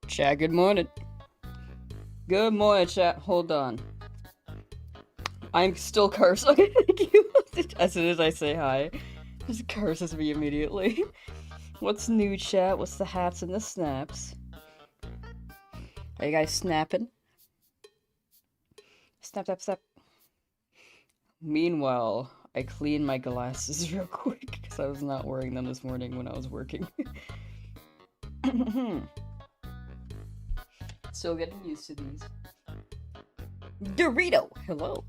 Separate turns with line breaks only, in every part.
Chat, good morning. Good morning, chat. Hold on. I'm still cursed. Okay, thank you. As soon as I say hi, just curses me immediately. What's new, chat? What's the hats and the snaps? Are you guys snapping? Snap, snap, snap. Meanwhile, I clean my glasses real quick because I was not wearing them this morning when I was working. Still getting used to these. Dorito! Hello!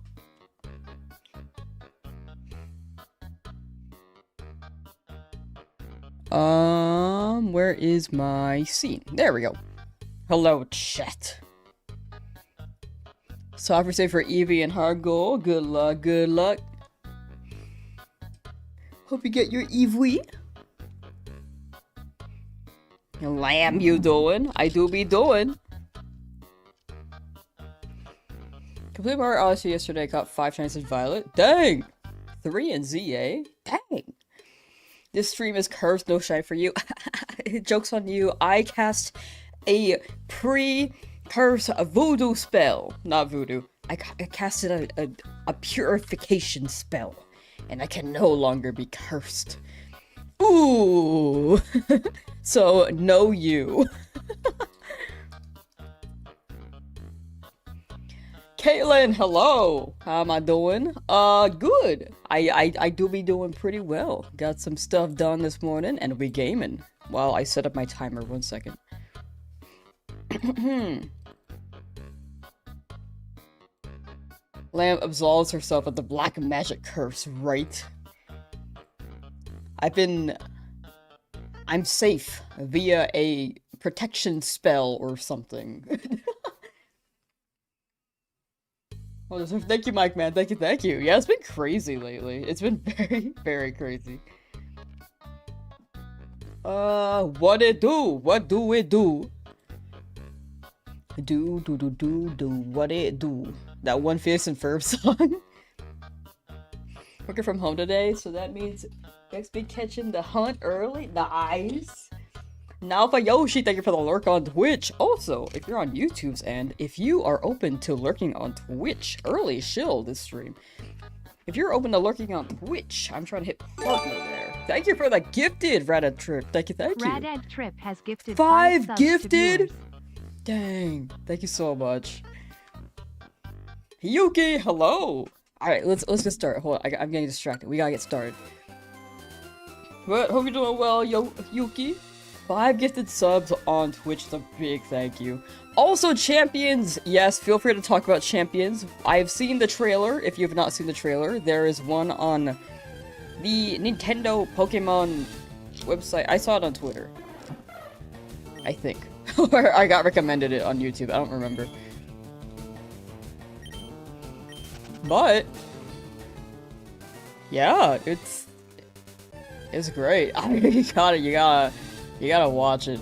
Where is my scene? There we go. Hello, chat. Software say for Eevee and hard goal. Good luck, good luck. Hope you get your Eevee. Lamb, you doing? I do be doing. Complete Mario Odyssey yesterday, caught 5 Shinies Violet. Dang! 3 in ZA? Dang! This stream is cursed, no shine for you. Joke's on you. I cast a pre-curse voodoo spell. Not voodoo. I casted a purification spell. And I can no longer be cursed. Ooh! So, no you. Caitlin, hello! How am I doing? Good. I do be doing pretty well. Got some stuff done this morning and we gaming. While I set up my timer, 1 second. Lamb absolves herself of the black magic curse, right? I'm safe via a protection spell or something. Oh, thank you, Mike, man. Thank you. Yeah, it's been crazy lately. It's been very, very crazy. What it do? What do it do? Do, what it do? That one Fierce and Ferb song? Working from home today, so that means next be catching the hunt early. Nice! Now for Yoshi, thank you for the lurk on Twitch. Also, if you're on YouTube's end, if you are open to lurking on Twitch, early shill this stream. If you're open to lurking on Twitch, I'm trying to hit partner there. Thank you for the gifted Rattata Trip. Thank you.
Rattata Trip has gifted
5 gifted? Dang, thank you so much. Yuki, hello! Alright, let's get started. Hold on, I'm getting distracted. We gotta get started. But hope you're doing well, Yuki. 5 gifted subs on Twitch, it's a big thank you. Also, Champions! Yes, feel free to talk about Champions. I've seen the trailer, if you have not seen the trailer. There is one on the Nintendo Pokemon website. I saw it on Twitter. I think. Or I got recommended it on YouTube, I don't remember. But yeah, it's great. I mean, you gotta watch it.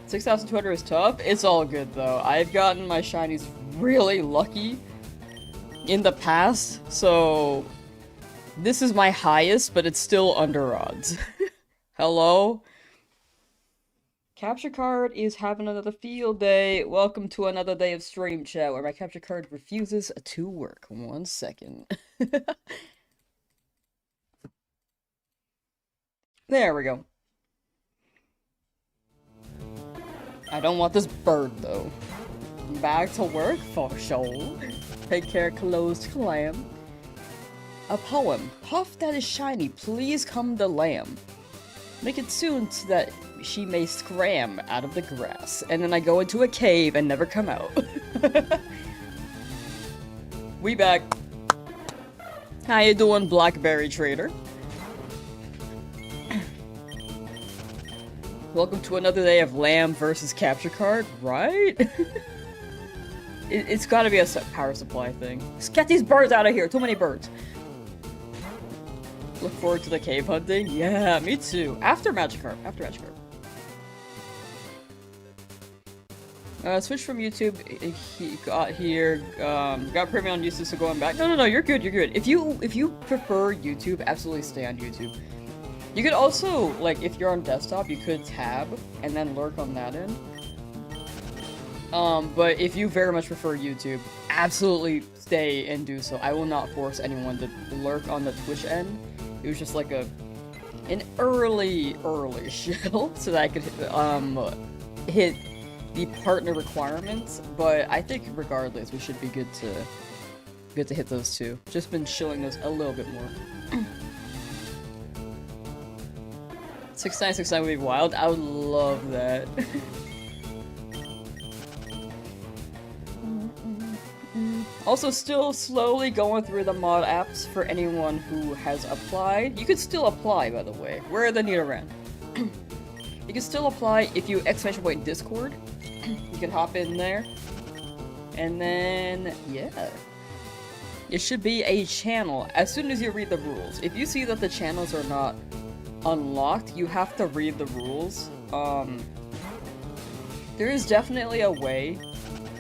6,200 is tough. It's all good though. I've gotten my shinies really lucky in the past, so this is my highest, but it's still under odds. Hello? Capture card is having another field day. Welcome to another day of stream chat where my capture card refuses to work. 1 second. There we go. I don't want this bird though. Back to work for sure. Take care, closed clam. A poem. Puff that is shiny, please come the lamb. Make it soon so that she may scram out of the grass. And then I go into a cave and never come out. We back. How you doing, Blackberry Trader? Welcome to another day of Lamb versus Capture Card, right? It's gotta be a power supply thing. Let's get these birds out of here, too many birds. Look forward to the cave hunting? Yeah, me too. After Magikarp. Switch from YouTube. He got here. Got premium on YouTube, so going back. No, you're good. If you prefer YouTube, absolutely stay on YouTube. You could also, like, if you're on desktop, you could tab and then lurk on that end. But if you very much prefer YouTube, absolutely stay and do so. I will not force anyone to lurk on the Twitch end. It was just like an early shill so that I could hit the partner requirements. But I think regardless, we should be good to hit those two. Just been shilling those a little bit more. 6969 would be wild. I would love that. Also, still slowly going through the mod apps for anyone who has applied. You could still apply, by the way. Where are the Nidoran? You can still apply if you ! Discord. You can hop in there. And then, yeah. It should be a channel as soon as you read the rules. If you see that the channels are not unlocked, you have to read the rules. There is definitely a way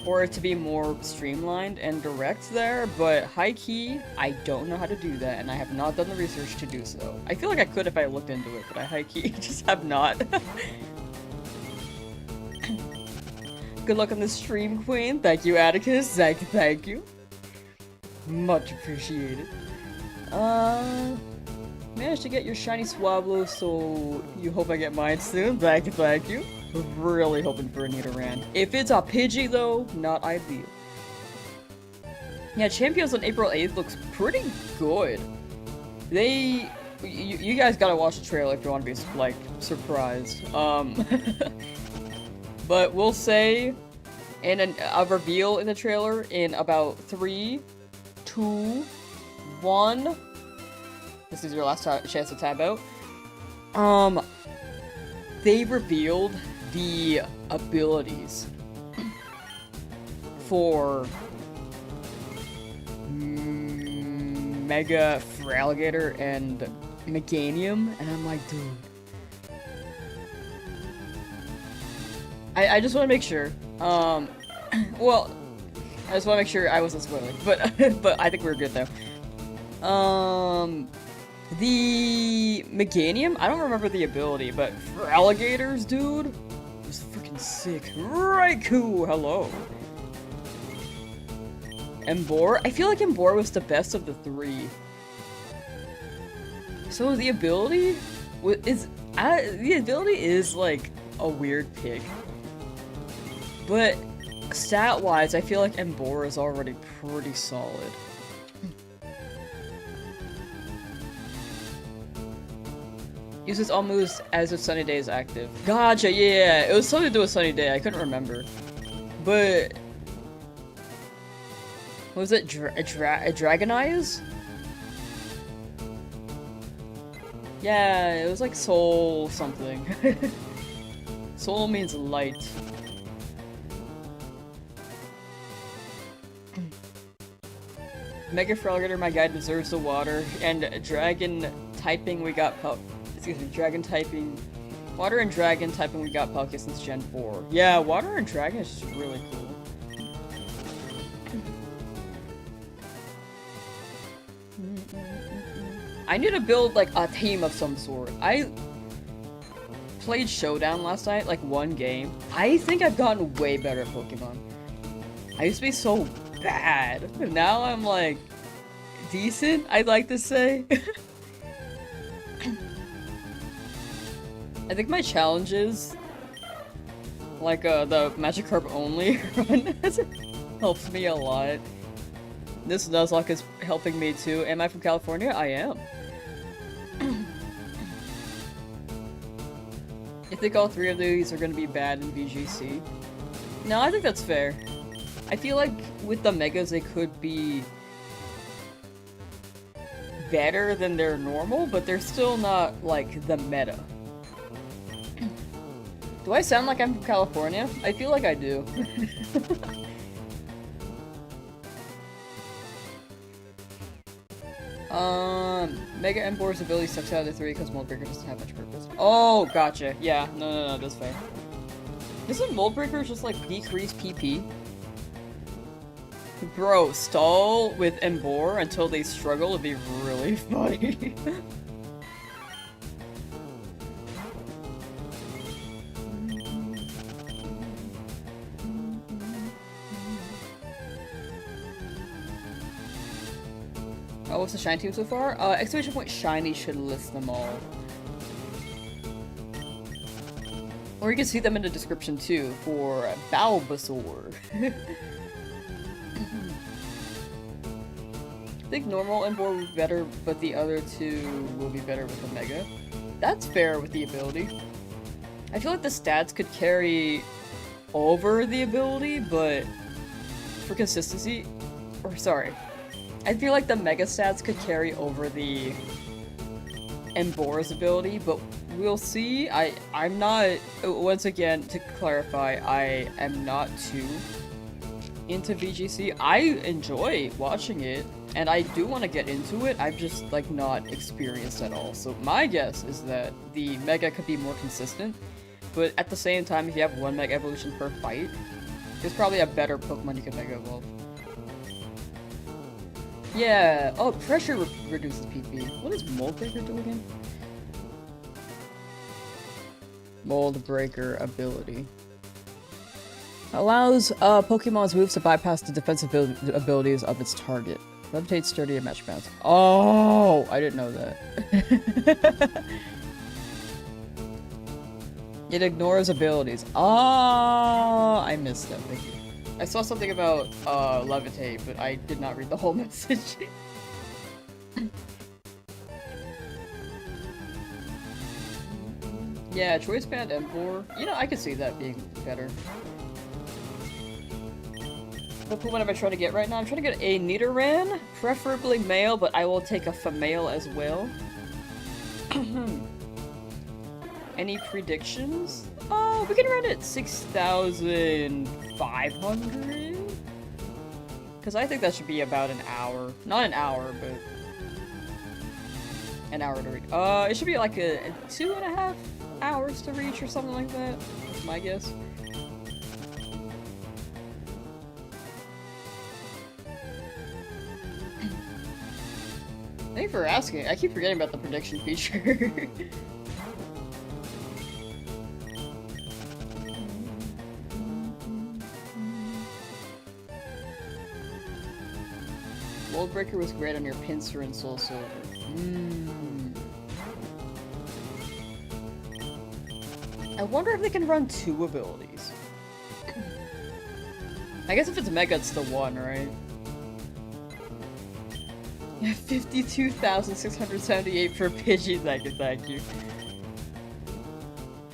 for it to be more streamlined and direct there, but high-key, I don't know how to do that, and I have not done the research to do so. I feel like I could if I looked into it, but I high-key just have not. Good luck on the stream, Queen. Thank you, Atticus. Thank you. Much appreciated. Managed to get your shiny Swablu, so you hope I get mine soon. Thank you. Really hoping for a Nidoran. If it's a Pidgey though, not ideal. Yeah, Champions on April 8th looks pretty good. You guys gotta watch the trailer if you want to be, like, surprised. But we'll say in a reveal in the trailer in about 3, 2, 1. This is your last chance to tab out. They revealed the abilities for Mega Feraligatr and Meganium, and I'm like, dude. I just want to make sure. Well, I just want to make sure I wasn't spoiling, but I think we're good though. The Meganium, I don't remember the ability, but for alligators, dude, it was freaking sick. Raikou, hello. Embor, I feel like Embor was the best of the three. So the ability is like a weird pick, but stat-wise, I feel like Embor is already pretty solid. Uses all moves as if Sunny Day is active. Gotcha, yeah, it was something to do with Sunny Day, I couldn't remember. But... what was it? Dragonize? Yeah, it was like soul something. Soul means light. Mega Feraligatr, my guy, deserves the water, and dragon typing we got dragon typing. Water and dragon typing we got Palkia since Gen 4. Yeah, water and dragon is just really cool. I need to build like a team of some sort. I played Showdown last night, like one game. I think I've gotten way better at Pokemon. I used to be so bad. Now I'm like decent, I'd like to say. I think my challenge is like the Magikarp only run helps me a lot. This Nuzlocke is helping me too. Am I from California? I am. I think all three of these are going to be bad in VGC. No, I think that's fair. I feel like with the Megas they could be better than their normal, but they're still not like the meta. Do I sound like I'm from California? I feel like I do. Mega Embor's ability sucks out of the three because Moldbreaker doesn't have much purpose. Oh, gotcha. Yeah, no, that's fair. Doesn't Moldbreaker just like decrease PP? Bro, stall with Embor until they struggle would be really funny. what's the shiny team so far? Exclamation point shiny should list them all. Or you can see them in the description too for Bulbasaur. I think normal and would be better, but the other two will be better with the Mega. That's fair with the ability. I feel like the stats could carry over the ability, but for consistency, or sorry, I feel like the Mega stats could carry over the Embora's ability, but we'll see. I'm not, once again, to clarify, I am not too into VGC. I enjoy watching it, and I do want to get into it. I've just, like, not experienced at all. So my guess is that the Mega could be more consistent, but at the same time, if you have one Mega Evolution per fight, there's probably a better Pokemon you can Mega Evolve. Yeah, oh, pressure reduces PP. What does Mold Breaker do again? Mold Breaker ability. Allows Pokemon's moves to bypass the defensive abilities of its target. Levitate, sturdy, and match bounce. Oh, I didn't know that. It ignores abilities. Ah, I missed that. Thank you. I saw something about levitate, but I did not read the whole message. Yeah, choice band M4. You know, I could see that being better. What Pokemon am I trying to get right now? I'm trying to get a Nidoran, preferably male, but I will take a female as well. Any predictions? Oh, we can run it 6,500? Because I think that should be about an hour. Not an hour, but an hour to reach. It should be like a 2.5 hours to reach or something like that. That's my guess. Thank you for asking. I keep forgetting about the prediction feature. Mold Breaker was great on your Pinsir and Soul Silver. I wonder if they can run 2 abilities. I guess if it's Mega, it's the 1, right? 52,678 for Pidgey. Thank you.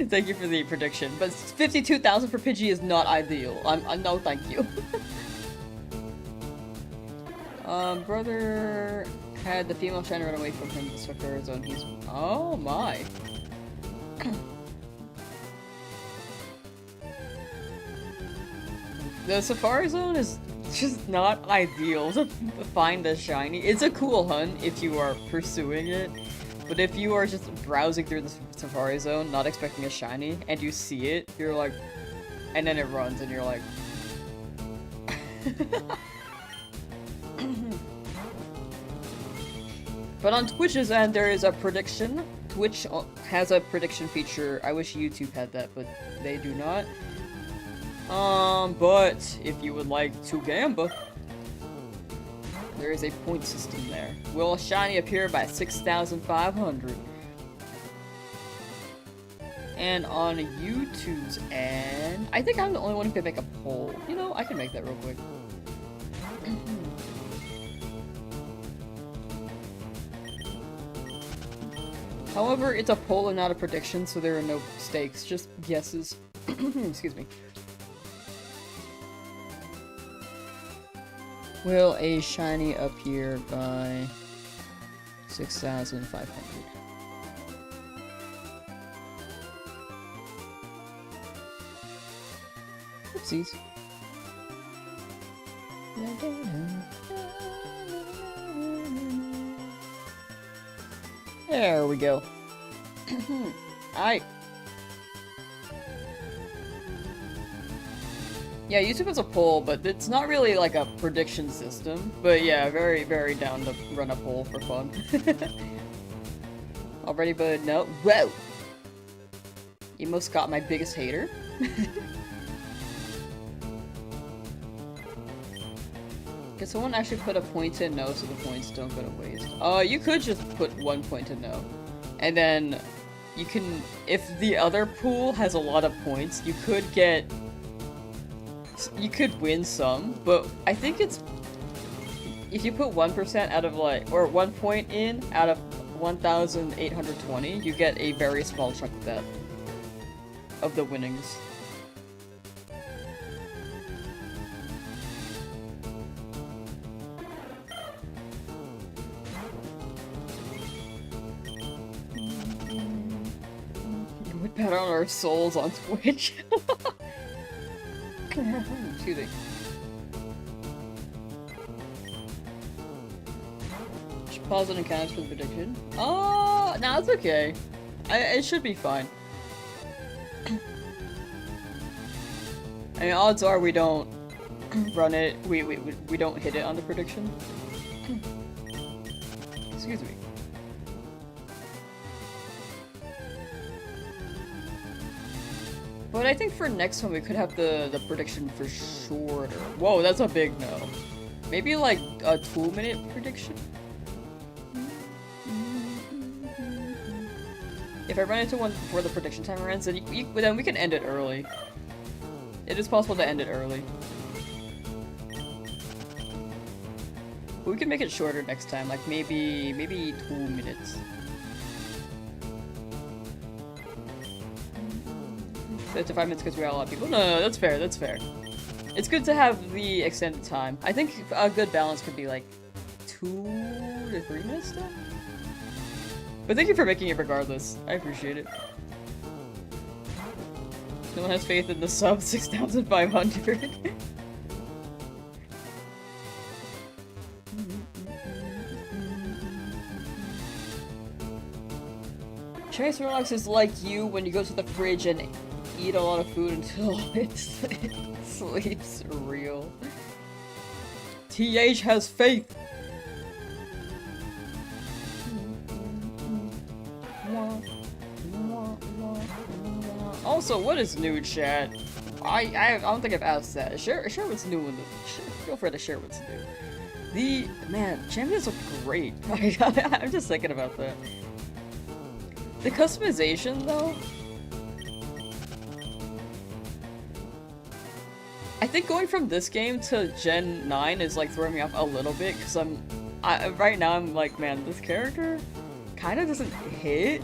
Thank you for the prediction. But 52,000 for Pidgey is not ideal. No, thank you. Brother had the female shiny run away from him to the Swift Zone. He's. Oh my. The Safari Zone is just not ideal to find a shiny. It's a cool hunt if you are pursuing it, but if you are just browsing through the Safari Zone, not expecting a shiny, and you see it, you're like, and then it runs, and you're like, but on Twitch's end, there is a prediction. Twitch has a prediction feature. I wish YouTube had that, but they do not. But if you would like to gamble, there is a point system there. Will a shiny appear by 6,500? And on YouTube's end, I think I'm the only one who can make a poll. You know, I can make that real quick. However, it's a poll and not a prediction, so there are no stakes, just guesses. Excuse me. Will a shiny appear by 6,500? Oopsies. There we go. Alright. Yeah, YouTube has a poll, but it's not really like a prediction system. But yeah, very, very down to run a poll for fun. Already, but no. Whoa! You most got my biggest hater. Can someone actually put a point in no so the points don't go to waste? You could just put 1 point in no. And then you can, if the other pool has a lot of points, you could win some, but I think it's, if you put 1% out of like, or 1 point in out of 1,820, you get a very small chunk of that, of the winnings. We bet on our souls on Twitch. Excuse me. Should pause it and count for the prediction. Oh, no, it's okay. It should be fine. I mean, odds are we don't run it. We don't hit it on the prediction. Excuse me. But I think for next one we could have the prediction for shorter. Whoa, that's a big no. Maybe like a 2-minute prediction? If I run into one before the prediction timer ends, then, then we can end it early. It is possible to end it early. But we can make it shorter next time, like maybe 2 minutes. 5 minutes because we got a lot of people. No, that's fair, that's fair. It's good to have the extended time. I think a good balance could be like 2 to 3 minutes still? But thank you for making it regardless. I appreciate it. No one has faith in the sub 6,500. Chinese Snorlax is like you when you go to the fridge and eat a lot of food until it sleeps real. TH has faith! Also, what is new, chat? I don't think I've asked that. Share what's new in the. Feel free to share what's new. Man, champions look great. I'm just thinking about that. The customization, though. I think going from this game to Gen 9 is like throwing me off a little bit because right now I'm like, man, this character kind of doesn't hit.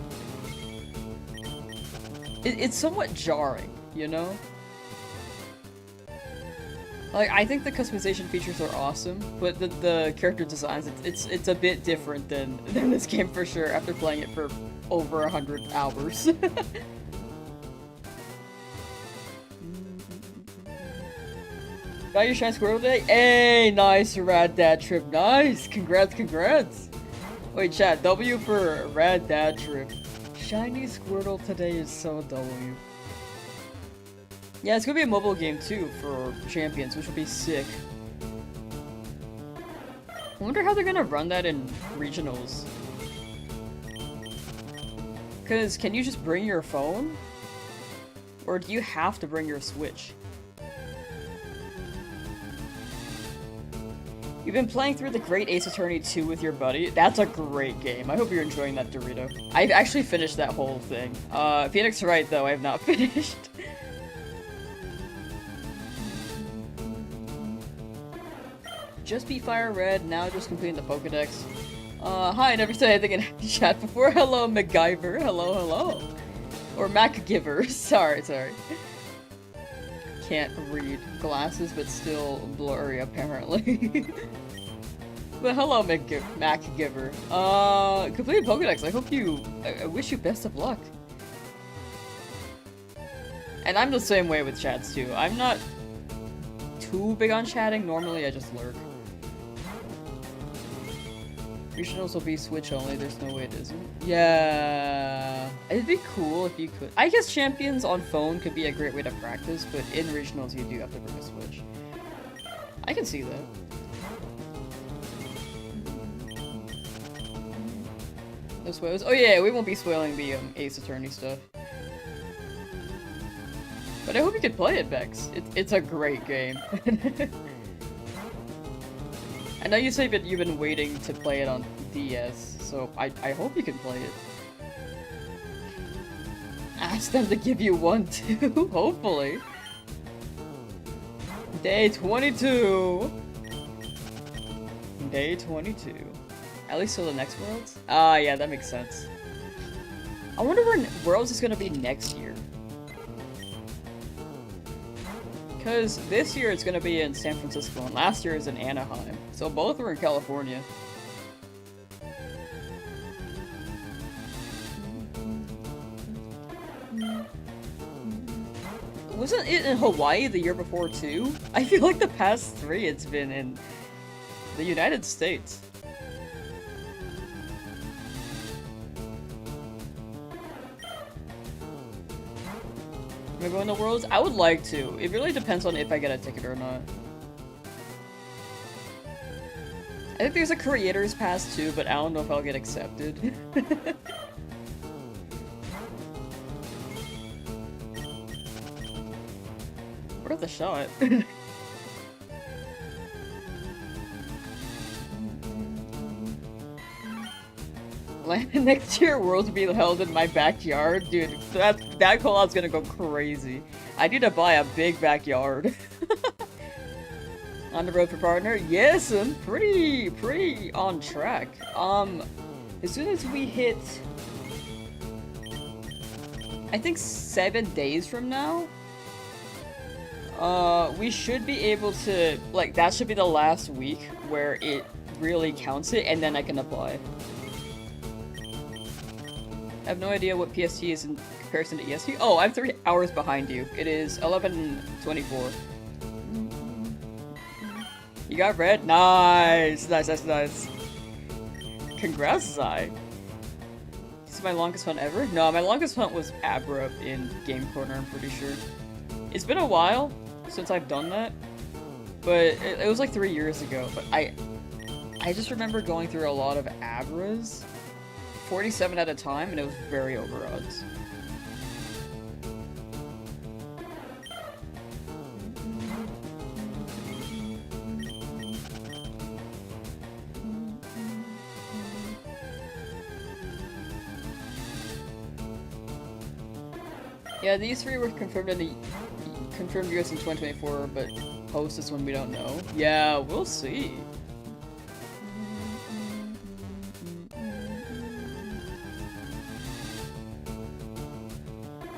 It's somewhat jarring, you know? Like, I think the customization features are awesome, but the character designs, it's a bit different than this game for sure after playing it for over 100 hours. Got your Shine Squirrel today? Hey, nice, Rad Dad Trip. Nice! Congrats, congrats! Wait, chat, W for Rad Dad Trip. Shiny Squirtle today is so W. Yeah, it's gonna be a mobile game too for Champions, which will be sick. I wonder how they're gonna run that in regionals. Cause can you just bring your phone? Or do you have to bring your Switch? You've been playing through the Great Ace Attorney 2 with your buddy? That's a great game. I hope you're enjoying that, Dorito. I've actually finished that whole thing. Phoenix Wright, though, I have not finished. Just beat FireRed, now just completing the Pokedex. Hi, I never said anything in chat before. Hello, MacGyver. Hello, hello. Or MacGiver. Sorry. Can't read glasses, but still blurry, apparently. But hello, MacGiver. Completed Pokedex. I wish you best of luck. And I'm the same way with chats, too. I'm not too big on chatting. Normally, I just lurk. Regionals will be Switch only, there's no way it isn't. Yeah, it'd be cool if you could. I guess Champions on phone could be a great way to practice, but in regionals you do have to bring a Switch. I can see that. No spoilers? Oh yeah, we won't be spoiling the Ace Attorney stuff. But I hope you could play it, Bex. It's a great game. I know you say that you've been waiting to play it on DS, so I hope you can play it. Ask them to give you one too, hopefully. Day 22! Day 22. At least till the next Worlds? Ah, yeah, that makes sense. I wonder when Worlds is gonna be next year. Because this year it's gonna be in San Francisco, and last year is in Anaheim. So both were in California. Wasn't it in Hawaii the year before too? I feel like the past 3 it's been in the United States. Am I going to Worlds? I would like to. It really depends on if I get a ticket or not. I think there's a creator's pass too, but I don't know if I'll get accepted. Worth a shot. Next year, Worlds will be held in my backyard, dude. That call-out's gonna go crazy. I need to buy a big backyard. On the road for partner? Yes, I'm pretty on track. As soon as we hit, I think 7 days from now, we should be able to, like, that should be the last week where it really counts it, and then I can apply. I have no idea what PST is in comparison to EST. Oh, I'm 3 hours behind you. It is 11:24. You got red? Nice! Nice. Congrats, Zai. This is my longest hunt ever? No, my longest hunt was Abra in Game Corner, I'm pretty sure. It's been a while since I've done that, but it was like 3 years ago, but I just remember going through a lot of Abras, 47 at a time, and it was very over odds. Yeah, these 3 were confirmed in the confirmed US in 2024, but post this one we don't know. Yeah, we'll see.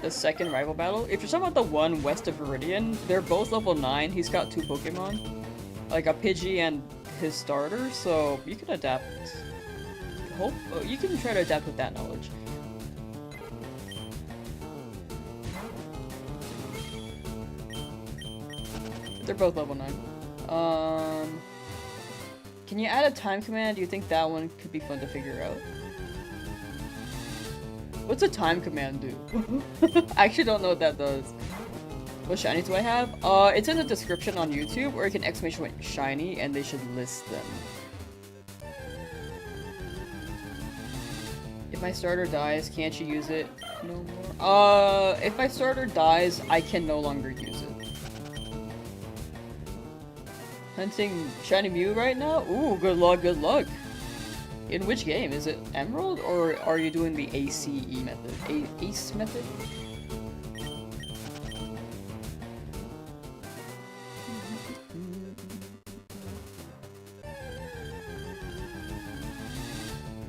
The second rival battle? If you're talking about the one west of Viridian, they're both level 9. He's got 2 Pokemon. Like a Pidgey and his starter, so you can adapt. You can try to adapt with that knowledge. They're both level 9. Can you add a time command? Do you think that one could be fun to figure out? What's a time command do? I actually don't know what that does. What shinies do I have? It's in the description on YouTube, or you can exclamation point shiny, and they should list them. If my starter dies, can't you use it no more? If my starter dies, I can no longer use it. Hunting Shiny Mew right now? Ooh, good luck, good luck. In which game? Is it Emerald, or are you doing the ACE method? ACE method?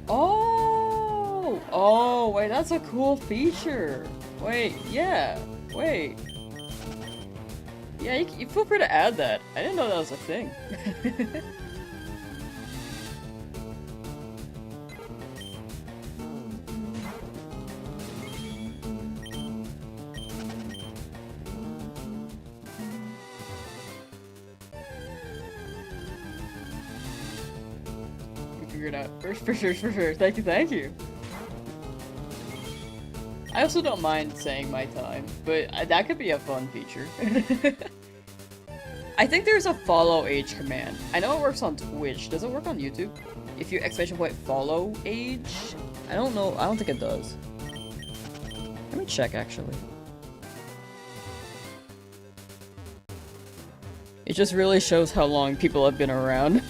Oh! Oh, wait, that's a cool feature. Wait, yeah. Wait. Yeah, you feel free to add that. I didn't know that was a thing. We figured it out. For sure. Thank you. I also don't mind saying my time, but that could be a fun feature. I think there's a follow age command. I know it works on Twitch. Does it work on YouTube? If you exclamation point follow age? I don't know. I don't think it does. Let me check, actually. It just really shows how long people have been around.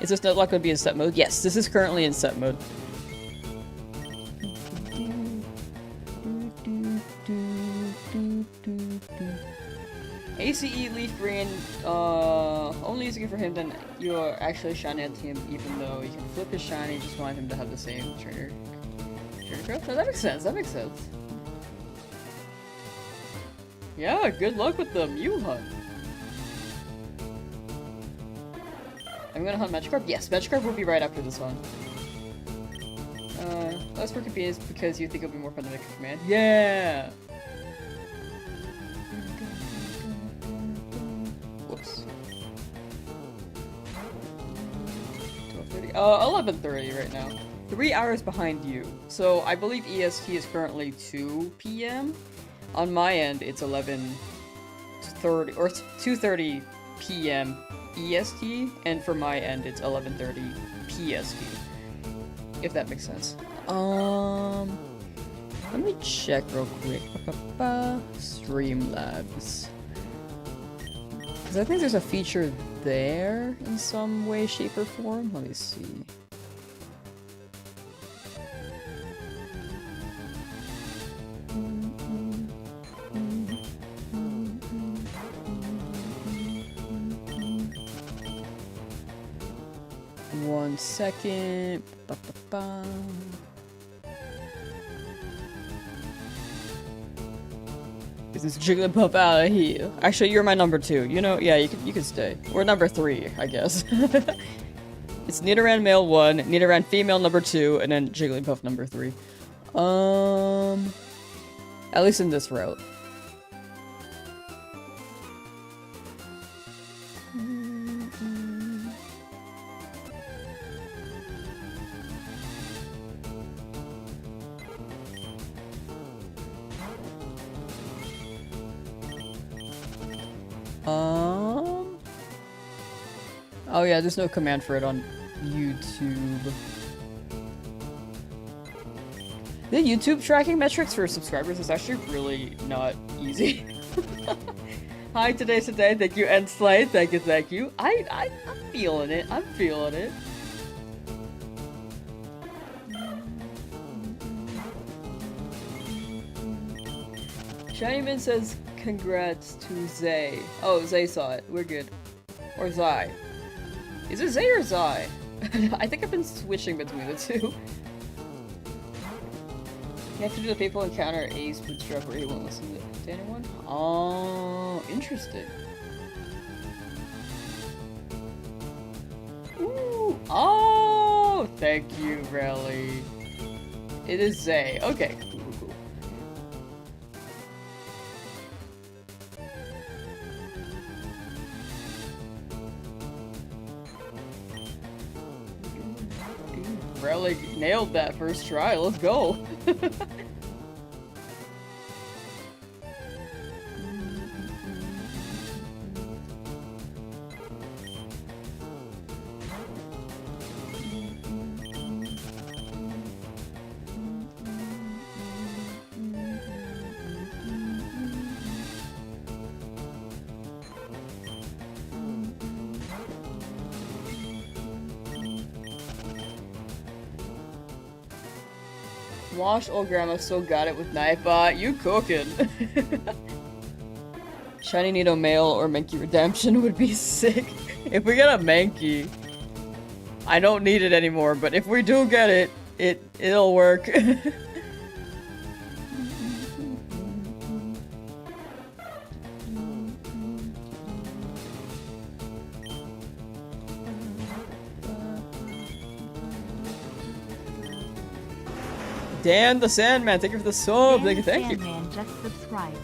Is this Nuzlocke gonna be in set mode? Yes, this is currently in set mode. ACE Leafgreen, only using it for him, then you are actually shiny at him, even though you can flip his shiny, just want him to have the same trainer growth? No, that makes sense, that makes sense. Yeah, good luck with the Mew hunt. I'm gonna hunt Magikarp? Yes, Magikarp will be right after this one. Less for convenience because you think it'll be more fun to make a command. Yeah! Whoops. 12:30. 11:30 right now. 3 hours behind you. So I believe EST is currently 2 PM. On my end, it's 11:30 or 2:30 PM EST, and for my end, it's 11:30 PST. If that makes sense. Let me check real quick. Streamlabs. Because I think there's a feature there in some way, shape, or form. Let me see. One second. This is Jigglypuff out of here. Actually, you're my number 2. You know, yeah, you can stay. We're number 3, I guess. It's Nidoran Male 1, Nidoran Female number 2, and then Jigglypuff number 3. At least in this route. Oh yeah, there's no command for it on YouTube. The YouTube tracking metrics for subscribers is actually really not easy. Hi, today's today. Thank you, Enslay. Thank you, thank you. I'm feeling it. I'm feeling it. Shinyman says congrats to Zay. Oh, Zay saw it. We're good. Or Zai. Is it Zay or Zai? I think I've been switching between the two. You have to do the people encounter Ace Bootstrap where he won't listen to anyone? Oh, interesting. Ooh. Oh, thank you, Rally. It is Zay. Okay, cool, cool. Rally nailed that first try. Let's go. Wash old grandma still got it with knife. You cooking. Shiny Nido Male or Mankey Redemption would be sick. If we get a Mankey, I don't need it anymore, but if we do get it, it'll work. Dan the Sandman, thank you for the sub. Thank you, thank you.
Sandman just subscribed.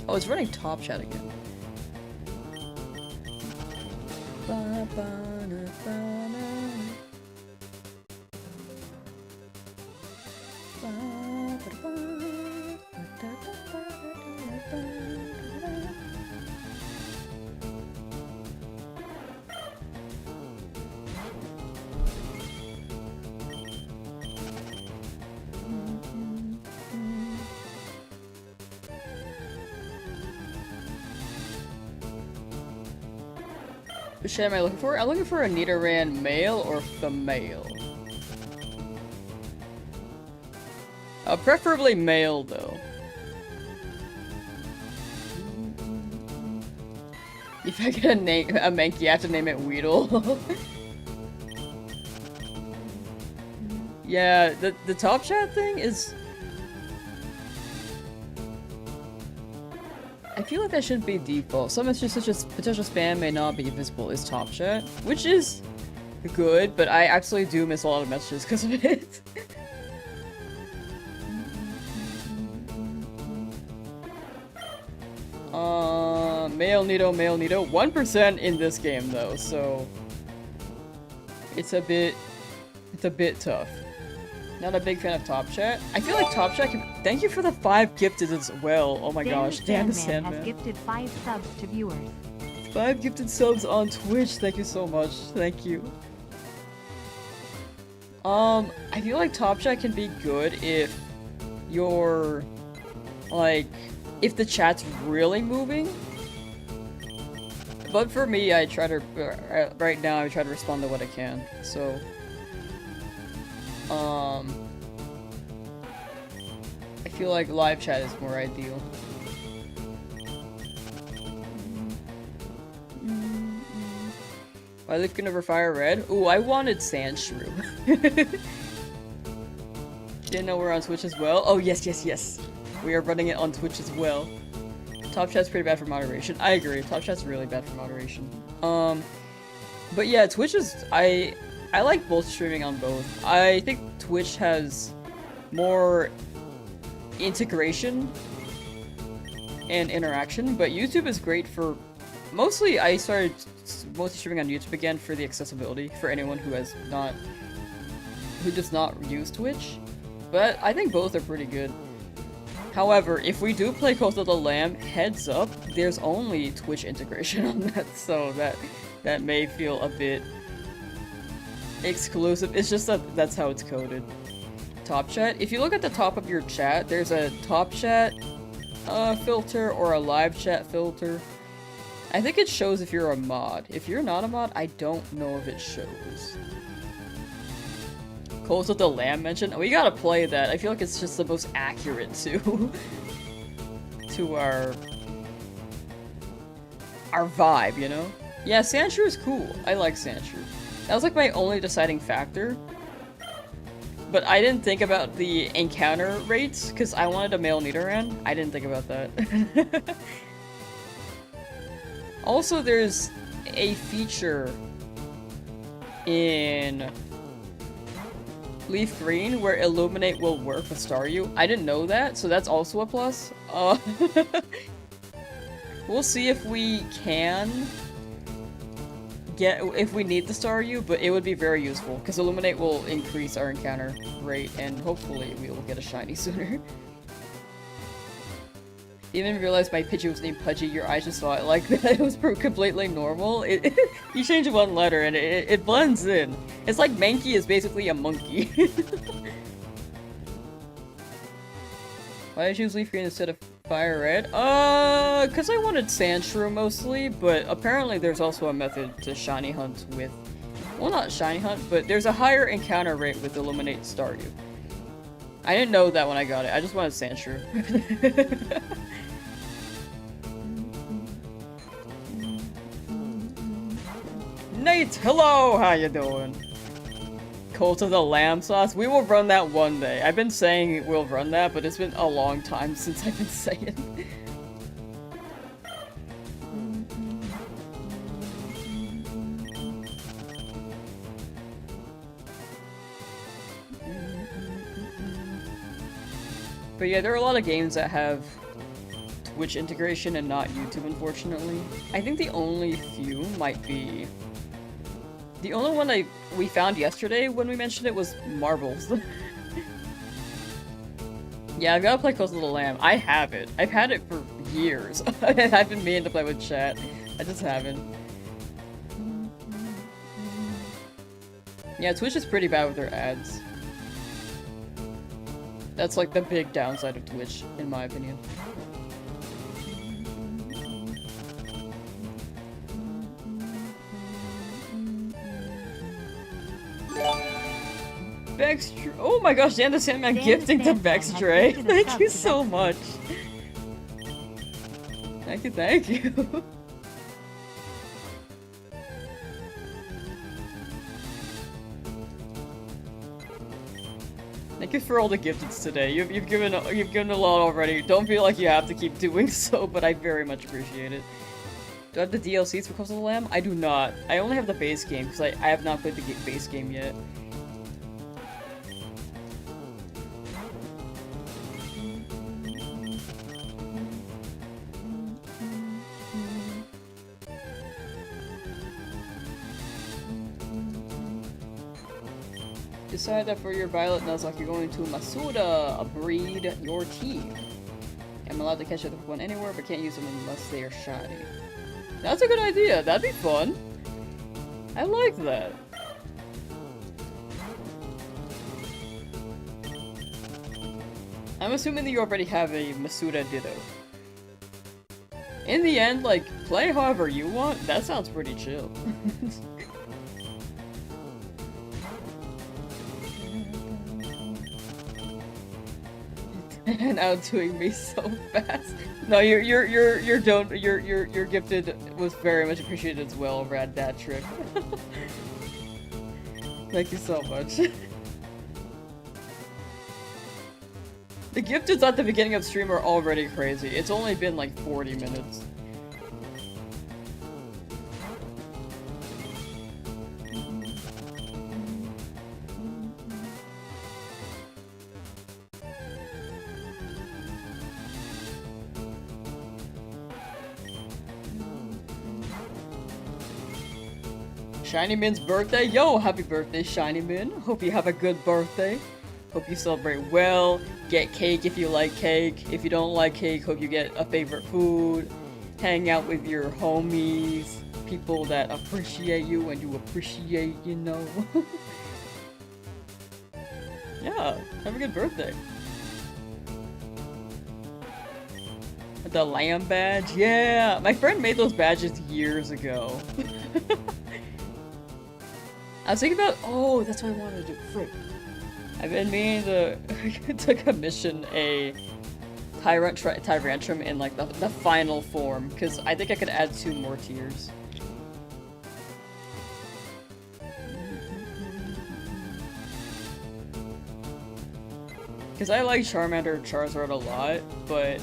Oh, it's running Top Chat again. Which shade am I looking for? I'm looking for a Nidoran Male or Female. Preferably male, though. If I get a Mankey, I have to name it Weedle. Yeah, the top chat thing is... I feel like that should be default. Some messages such as potential spam may not be visible as top chat, which is good, but I absolutely do miss a lot of messages because of it. Male Nido, male Nido. 1% in this game though, so it's a bit tough. Not a big fan of Top Chat. I feel like Top Chat can... Thank you for the 5 gifted as well. Oh my gosh. Dan the Sandman
has gifted 5 subs to viewers.
5 gifted subs on Twitch. Thank you so much. Thank you. I feel like Top Chat can be good if you're... like... if the chat's really moving. But for me, I try to... right now, I try to respond to what I can. So... I feel like live chat is more ideal. Why looking over FireRed? Ooh, I wanted Sandshrew. Didn't know we're on Twitch as well. Oh, yes, yes, yes. We are running it on Twitch as well. Top chat's pretty bad for moderation. I agree. Top chat's really bad for moderation. But yeah, Twitch is... I like both streaming on both. I think Twitch has more integration and interaction, but YouTube is great for... Mostly, I started mostly streaming on YouTube again for the accessibility for anyone who does not use Twitch. But I think both are pretty good. However, if we do play Cult of the Lamb, heads up, there's only Twitch integration on that, so that may feel a bit exclusive. It's just that that's how it's coded. Top chat. If you look at the top of your chat, there's a top chat filter or a live chat filter. I think it shows if you're a mod. If you're not a mod, I don't know if it shows. Cult of the Lamb mentioned. We gotta play that. I feel like it's just the most accurate to our vibe, you know? Yeah, Sandshrew is cool. I like Sandshrew. That was like my only deciding factor. But I didn't think about the encounter rates, because I wanted a male Nidoran. I didn't think about that. Also, there's a feature in Leafgreen where Illuminate will work with Staryu. I didn't know that, so that's also a plus. We'll see if we can if we need the Staryu, but it would be very useful because Illuminate will increase our encounter rate and hopefully we will get a shiny sooner. Even realized my Pidgey was named Pudgy. Your eyes just saw it like that. It was completely normal. You change one letter and it blends in. It's like Mankey is basically a monkey. Why did you use Leafgreen instead of FireRed? Cause I wanted Sandshrew mostly, but apparently there's also a method to shiny hunt with... Well, not shiny hunt, but there's a higher encounter rate with Illuminate Staryu. I didn't know that when I got it. I just wanted Sandshrew. Nate, hello! How you doing? Cult of the Lamsauce? We will run that one day. I've been saying we'll run that, but it's been a long time since I've been saying. But yeah, there are a lot of games that have Twitch integration and not YouTube, unfortunately. I think the only few might be... The only one we found yesterday when we mentioned it was Marbles. Yeah, I've gotta play Close to the Lamb. I have it. I've had it for years. I've been meaning to play with chat. I just haven't. Yeah, Twitch is pretty bad with their ads. That's like the big downside of Twitch, in my opinion. Vex. Oh my gosh, Dan the Sandman
Dan the
gifting to
Sandman
Vex
has
Dre.
gifted a
Thank
sub
you
to
so
Vex
much. Thank you, thank you. Thank you for all the gifteds today. You've given a lot already. Don't feel like you have to keep doing so, but I very much appreciate it. Do I have the DLCs for Coastal Lamb? I do not. I only have the base game because I have not played the base game yet. Decide that for your Violet Nuzlocke, you're going to Masuda, breed your team. I'm allowed to catch the Pokemon anywhere, but can't use them unless they are shiny. That's a good idea. That'd be fun. I like that. I'm assuming that you already have a Masuda Ditto. In the end, like, play however you want. That sounds pretty chill. And outdoing me so fast. No, your gifted was very much appreciated as well, Rad Dad Trick. Thank you so much. The gifteds at the beginning of stream are already crazy. It's only been like 40 minutes. Shiny Min's birthday? Yo, happy birthday, Shiny Min. Hope you have a good birthday. Hope you celebrate well. Get cake if you like cake. If you don't like cake, hope you get a favorite food. Hang out with your homies. People that appreciate you and you appreciate, you know. Yeah, have a good birthday. The lamb badge? Yeah! My friend made those badges years ago. I was thinking about- oh, that's what I wanted to do. Frick. I've been meaning to commission a Tyrantrum in like the final form, because I think I could add 2 more tiers. Because I like Charmander and Charizard a lot, but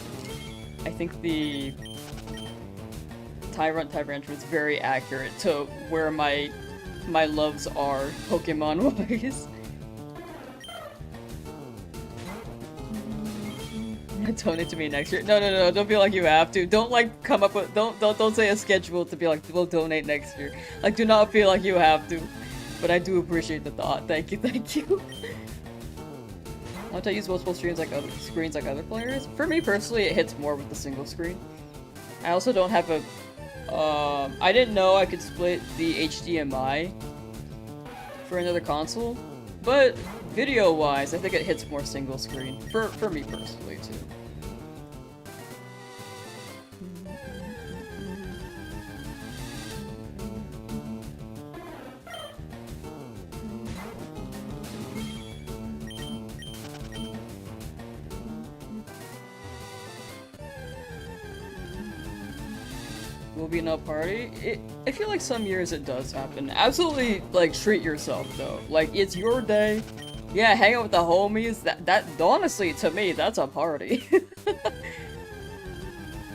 I think the Tyrantrum is very accurate to where my loves are Pokemon-wise. Donate to me next year. No, don't feel like you have to. Don't like come up with don't say a schedule to be like, we'll donate next year. Like, do not feel like you have to. But I do appreciate the thought. Thank you, thank you. Want to use multiple screens like other players? For me personally, it hits more with the single screen. I also don't have a I didn't know I could split the HDMI for another console, but video-wise, I think it hits more single screen, for me personally, too. Will be no party? I feel like some years it does happen. Absolutely, like, treat yourself, though. Like, it's your day. Yeah, hang out with the homies. That honestly, to me, that's a party.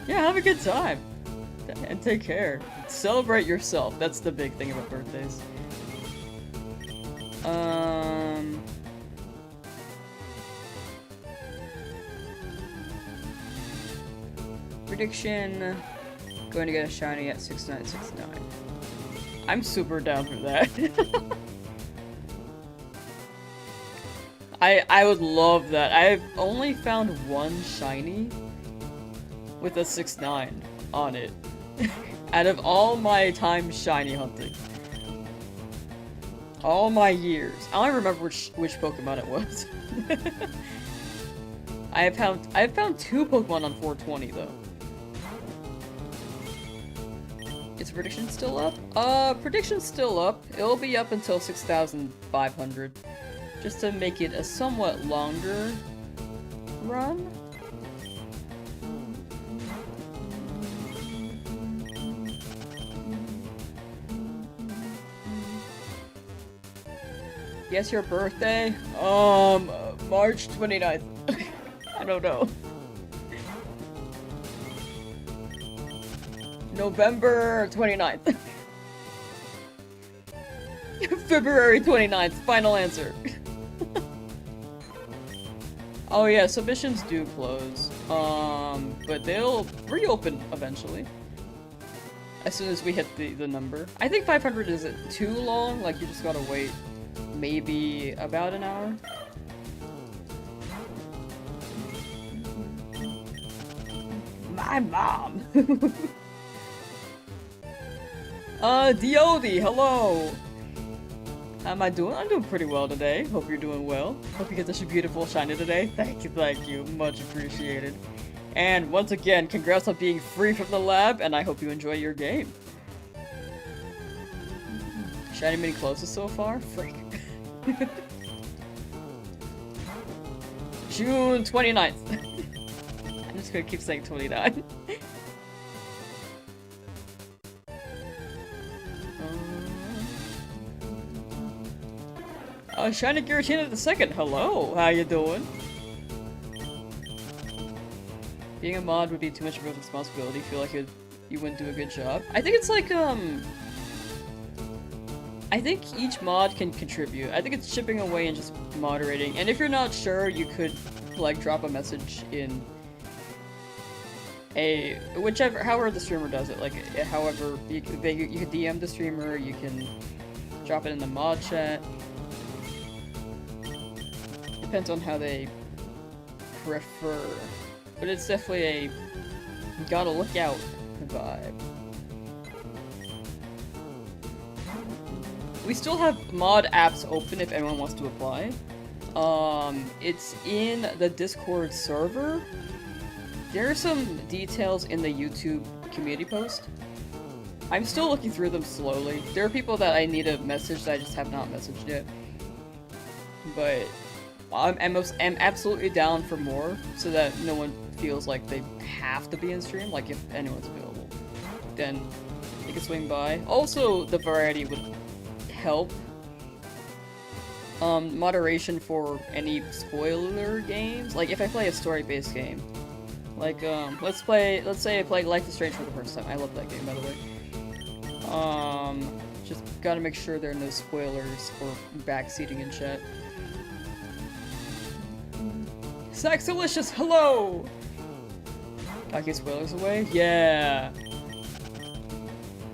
Yeah, have a good time. And take care. Celebrate yourself. That's the big thing about birthdays. Prediction. Going to get a shiny at 6969. I'm super down for that. I would love that. I've only found one shiny with a 6-9 on it. Out of all my time shiny hunting. All my years. I don't remember which Pokemon it was. I have found 2 Pokemon on 420 though. Is prediction still up? Prediction's still up. It'll be up until 6,500. just to make it a somewhat longer run. Guess your birthday? March 29th. I don't know. November 29th. February 29th, final answer. Oh yeah, submissions do close. But they'll reopen eventually. As soon as we hit the number. I think 500 isn't too long, like you just gotta wait maybe about an hour. My mom! Diodi, hello! How am I doing? I'm doing pretty well today. Hope you're doing well. Hope you get such a beautiful shiny today. Thank you. Much appreciated. And once again, congrats on being free from the lab, and I hope you enjoy your game. Shiny mini closest so far? Frick. June 29th. I'm just gonna keep saying 29. Shiny Giratina the second. Hello, how you doing? Being a mod would be too much of a responsibility. Feel like you wouldn't do a good job. I think it's like I think each mod can contribute. I think it's chipping away and just moderating. And if you're not sure, you could like drop a message in a however the streamer does it. Like however you can DM the streamer. You can drop it in the mod chat. Depends on how they prefer. But it's definitely a gotta look out vibe. We still have mod apps open if anyone wants to apply. It's in the Discord server. There are some details in the YouTube community post. I'm still looking through them slowly. There are people that I need to message that I just have not messaged yet. But I'm absolutely down for more, so that no one feels like they have to be in stream. Like, if anyone's available, then they can swing by. Also, the variety would help. Moderation for any spoiler games. Like, if I play a story-based game. Like, let's say I play Life is Strange for the first time. I love that game, by the way. Just gotta make sure there are no spoilers or backseating in chat. Saxalicious, hello! I get spoilers away? Yeah!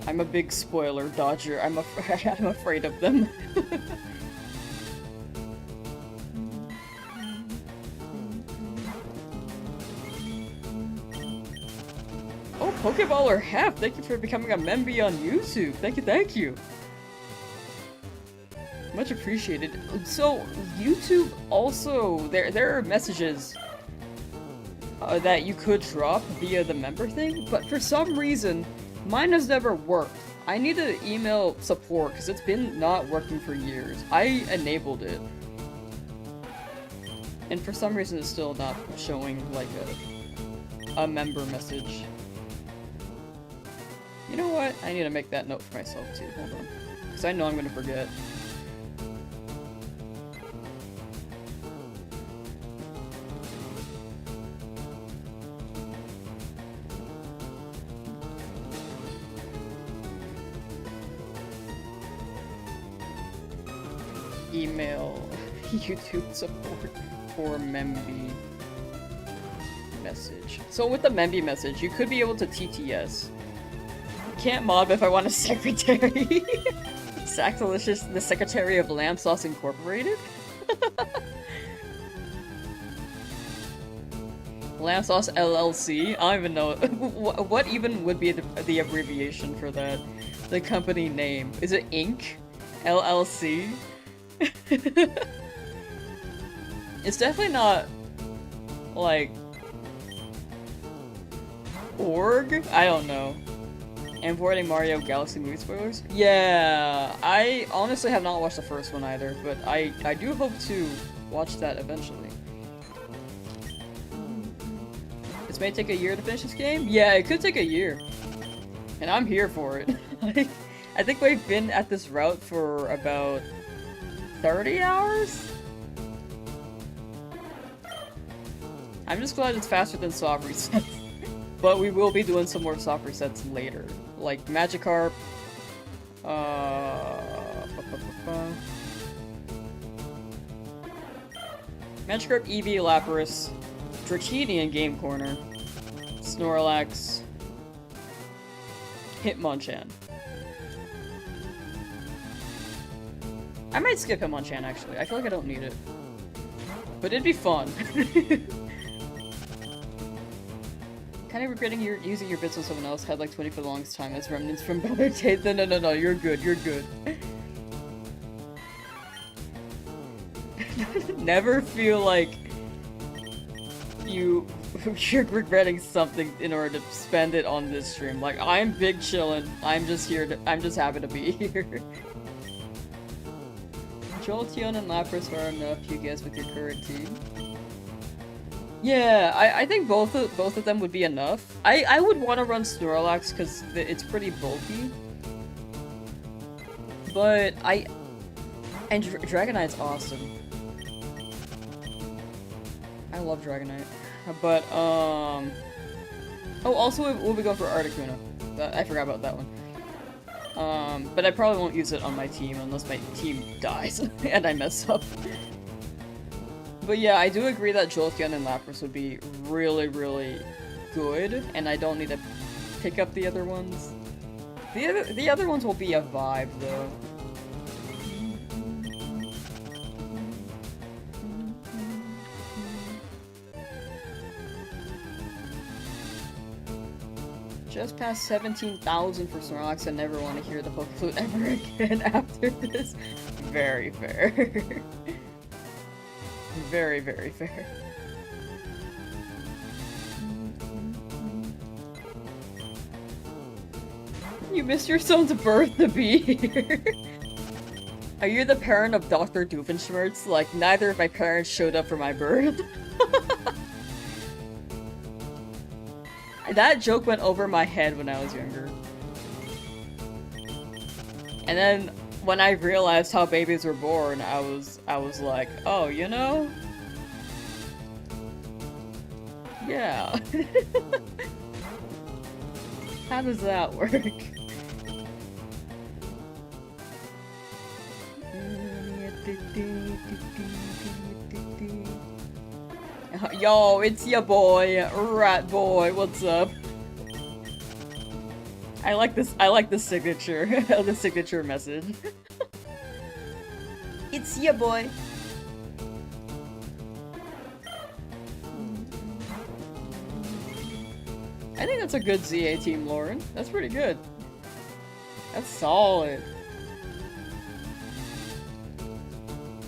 I'm a big spoiler dodger. I'm afraid of them. Oh, Pokeballer Half, thank you for becoming a member on YouTube. Thank you. Much appreciated. So, YouTube also, there are messages that you could drop via the member thing, but for some reason, mine has never worked. I need to email support, because it's been not working for years. I enabled it. And for some reason, it's still not showing, like, a member message. You know what? I need to make that note for myself, too. Hold on. Because I know I'm going to forget. Email YouTube support for Memby message. So with the Memby message, you could be able to TTS. Can't mob if I want a secretary. Saxalicious, the secretary of Lamsauce Incorporated? Lamsauce LLC? I don't even know. What even would be the abbreviation for that? The company name. Is it Inc? LLC? It's definitely not like org? I don't know. And avoiding Mario Galaxy movie spoilers? Yeah, I honestly have not watched the first one either, but I do hope to watch that eventually. This may take a year to finish this game? Yeah, it could take a year. And I'm here for it. Like, I think we've been at this route for about 30 hours? I'm just glad it's faster than soft resets. But we will be doing some more soft resets later. Like Magikarp. Magikarp, Eevee, Lapras, Dratini in Game Corner, Snorlax, Hitmonchan. I might skip Hitmonchan actually. I feel like I don't need it. But it'd be fun. Kind of regretting using your bits on someone else. Had like 20 for the longest time as remnants from better taste. No, you're good, you're good. Never feel like you're regretting something in order to spend it on this stream. Like, I'm big chillin'. I'm just happy to be here. Jolteon and Lapras are enough, you guess, with your current team. Yeah, I think both of them would be enough. I would want to run Snorlax because it's pretty bulky. But and Dragonite's awesome. I love Dragonite. But oh, also we'll be going for Articuno. I forgot about that one. But I probably won't use it on my team unless my team dies and I mess up. But yeah, I do agree that Jolteon and Lapras would be really, really good, and I don't need to pick up the other ones. The other ones will be a vibe, though. Just past 17,000 for Snorlax. I never want to hear the Poke Flute ever again after this. Very fair. Very, very fair. You missed your son's birth to be here. Are you the parent of Dr. Doofenshmirtz? Like, neither of my parents showed up for my birth. That joke went over my head when I was younger. And then when I realized how babies were born, I was like, oh, you know? Yeah. How does that work? Yo, it's your boy, Rat Boy, what's up? I like the signature, the signature message. It's your boy. I think that's a good ZA team, Lauren. That's pretty good. That's solid.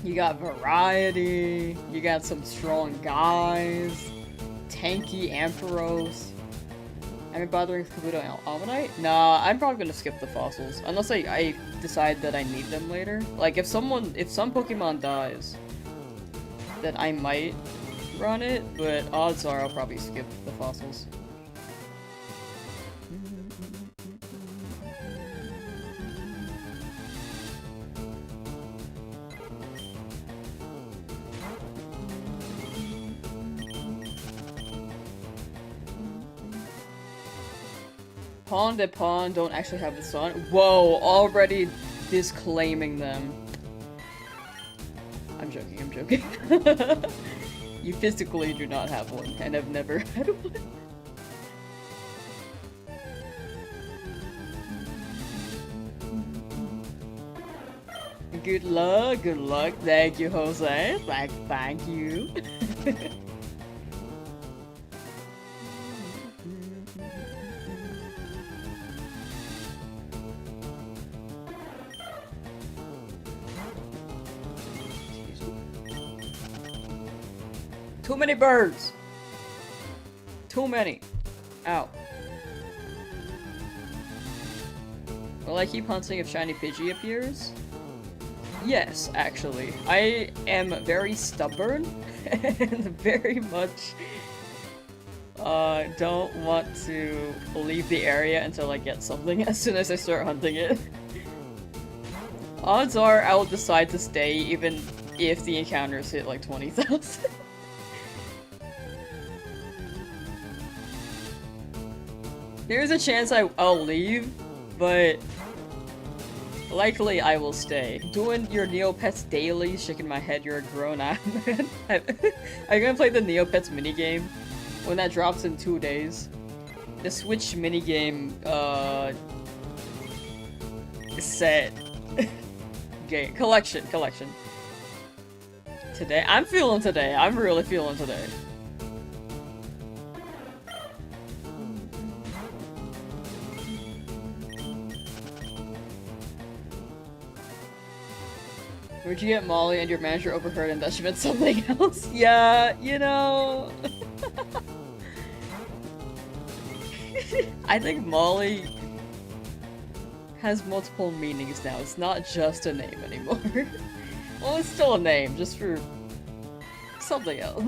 You got variety, you got some strong guys, tanky Ampharos. Am I bothering with Kabuto and Almanite? Nah, I'm probably gonna skip the fossils. Unless I decide that I need them later. Like, if some Pokemon dies, then I might run it, but odds are I'll probably skip the fossils. Pawn de Pawn don't actually have a son. Whoa, already disclaiming them. I'm joking, I'm joking. You physically do not have one, and have never had one. Good luck. Thank you, Jose. Thank you. Too many birds! Too many. Ow. Will I keep hunting if shiny Pidgey appears? Yes, actually. I am very stubborn and very much don't want to leave the area until I get something as soon as I start hunting it. Odds are I will decide to stay even if the encounters hit like 20,000. There's a chance I'll leave, but likely I will stay. Doing your Neopets daily, shaking my head, you're a grown-ass man. I'm gonna play the Neopets minigame when that drops in 2 days. The Switch minigame, set. Game. Collection. Today. I'm feeling today. I'm really feeling today. Where'd you get Molly and your manager overheard and that she meant something else? Yeah, you know... I think Molly has multiple meanings now. It's not just a name anymore. Well, it's still a name, just for something else.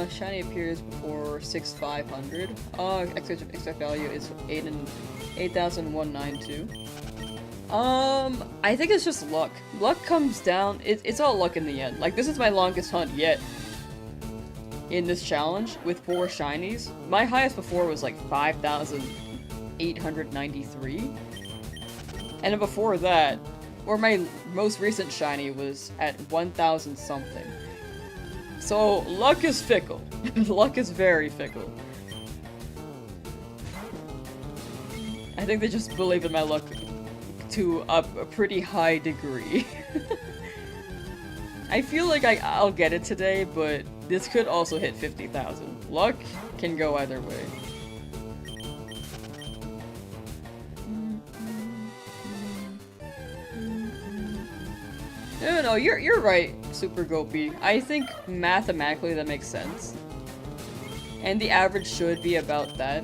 Shiny appears before 6,500. Expect value is 8,192. I think it's just luck. Luck comes down. It's all luck in the end. Like, this is my longest hunt yet in this challenge with 4 shinies. My highest before was like 5,893. And then before that, or my most recent shiny was at 1,000 something. So, luck is fickle. Luck is very fickle. I think they just believe in my luck to a pretty high degree. I feel like I'll get it today, but this could also hit 50,000. Luck can go either way. No, you're right, Super Gopi. I think mathematically that makes sense. And the average should be about that.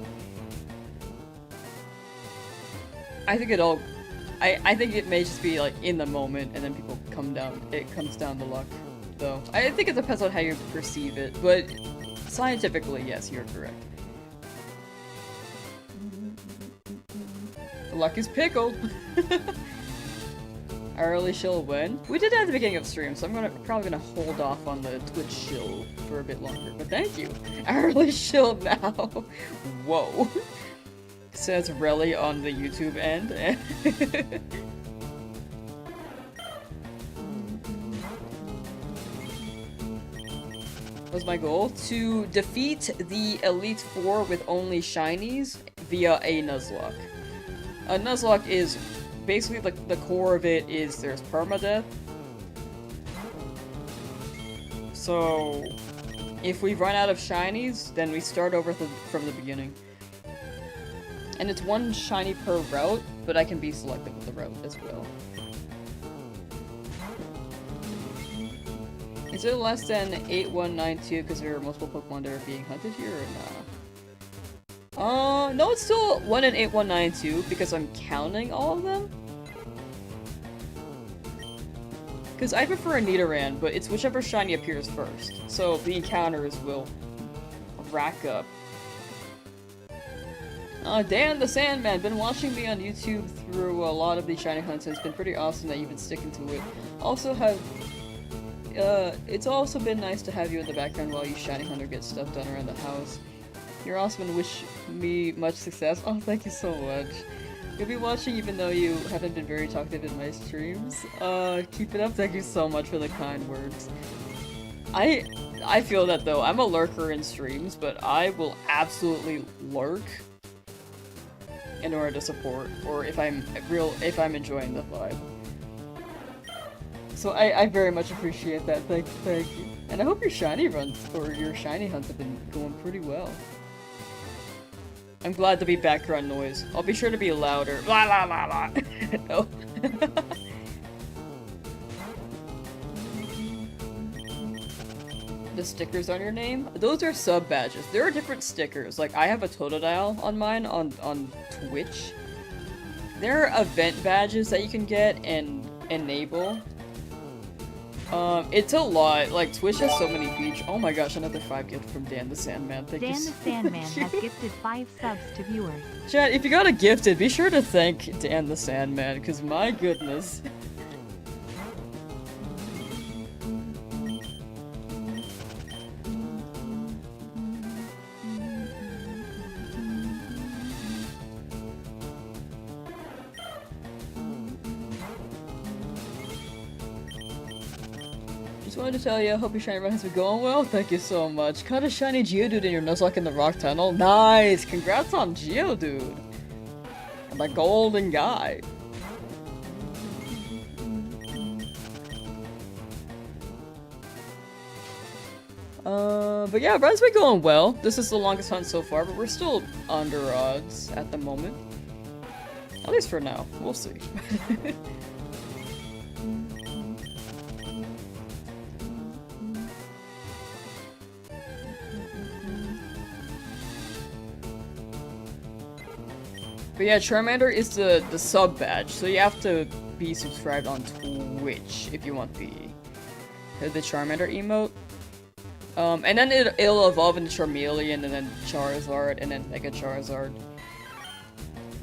I think I think it may just be like in the moment and then people come down, it comes down to luck. Though. I think it depends on how you perceive it, but scientifically, yes, you're correct. Luck is pickled! Early shill when? We did it at the beginning of stream, so I'm probably gonna hold off on the Twitch shill for a bit longer, but thank you! Early shill now! Whoa! Says Relly on the YouTube end. Was my goal to defeat the Elite Four with only shinies via a Nuzlocke. A Nuzlocke is basically the core of it is there's Permadeath. So if we run out of shinies, then we start over from the beginning. And it's 1 shiny per route, but I can be selective with the route as well. Is it less than 8192 because there are multiple Pokemon that are being hunted here or nah? No, it's still 1 in 8192 because I'm counting all of them. Because I prefer a Nidoran, but it's whichever shiny appears first. So the encounters will rack up. Dan the Sandman, been watching me on YouTube through a lot of these shiny hunts, and it's been pretty awesome that you've been sticking to it. Also it's also been nice to have you in the background while you shiny hunter get stuff done around the house. You're awesome and wish me much success. Oh, thank you so much. You'll be watching even though you haven't been very talkative in my streams. Keep it up, thank you so much for the kind words. I feel that though, I'm a lurker in streams, but I will absolutely lurk in order to support, or if I'm enjoying the vibe. So I very much appreciate that, thank you. And I hope your shiny runs, or your shiny hunts have been going pretty well. I'm glad to be background noise. I'll be sure to be louder. La la la la. No. the stickers on your name, those are sub badges. There are different stickers. Like, I have a Totodile on mine on Twitch. There are event badges that you can get and enable. It's a lot. Like, Twitch has so many features. Oh my gosh, another 5 gift from Dan the Sandman. Thank you
Dan
so
the Sandman
much.
has gifted 5 subs to viewers.
Chat, if you got a gifted, be sure to thank Dan the Sandman, because my goodness. Just wanted to tell you, I hope your shiny run has been going well. Thank you so much. Caught a shiny Geodude in your Nuzlocke in the rock tunnel. Nice! Congrats on Geodude! My golden guy. But yeah, run's been going well. This is the longest hunt so far, but we're still under odds at the moment. At least for now. We'll see. But yeah, Charmander is the sub badge, so you have to be subscribed on Twitch if you want the Charmander emote. And then it'll evolve into Charmeleon, and then Charizard, and then Mega Charizard.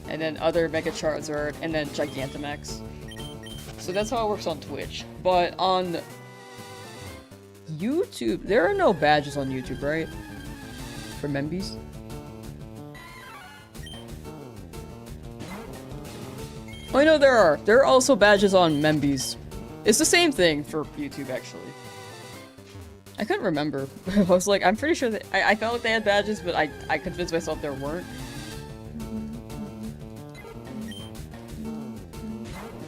And then other Mega Charizard, and then Gigantamax. So that's how it works on Twitch. But on YouTube, there are no badges on YouTube, right? For Membies? Oh, no, there are. There are also badges on Membies. It's the same thing for YouTube, actually. I couldn't remember. I was like, I'm pretty sure that I felt like they had badges, but I convinced myself there weren't.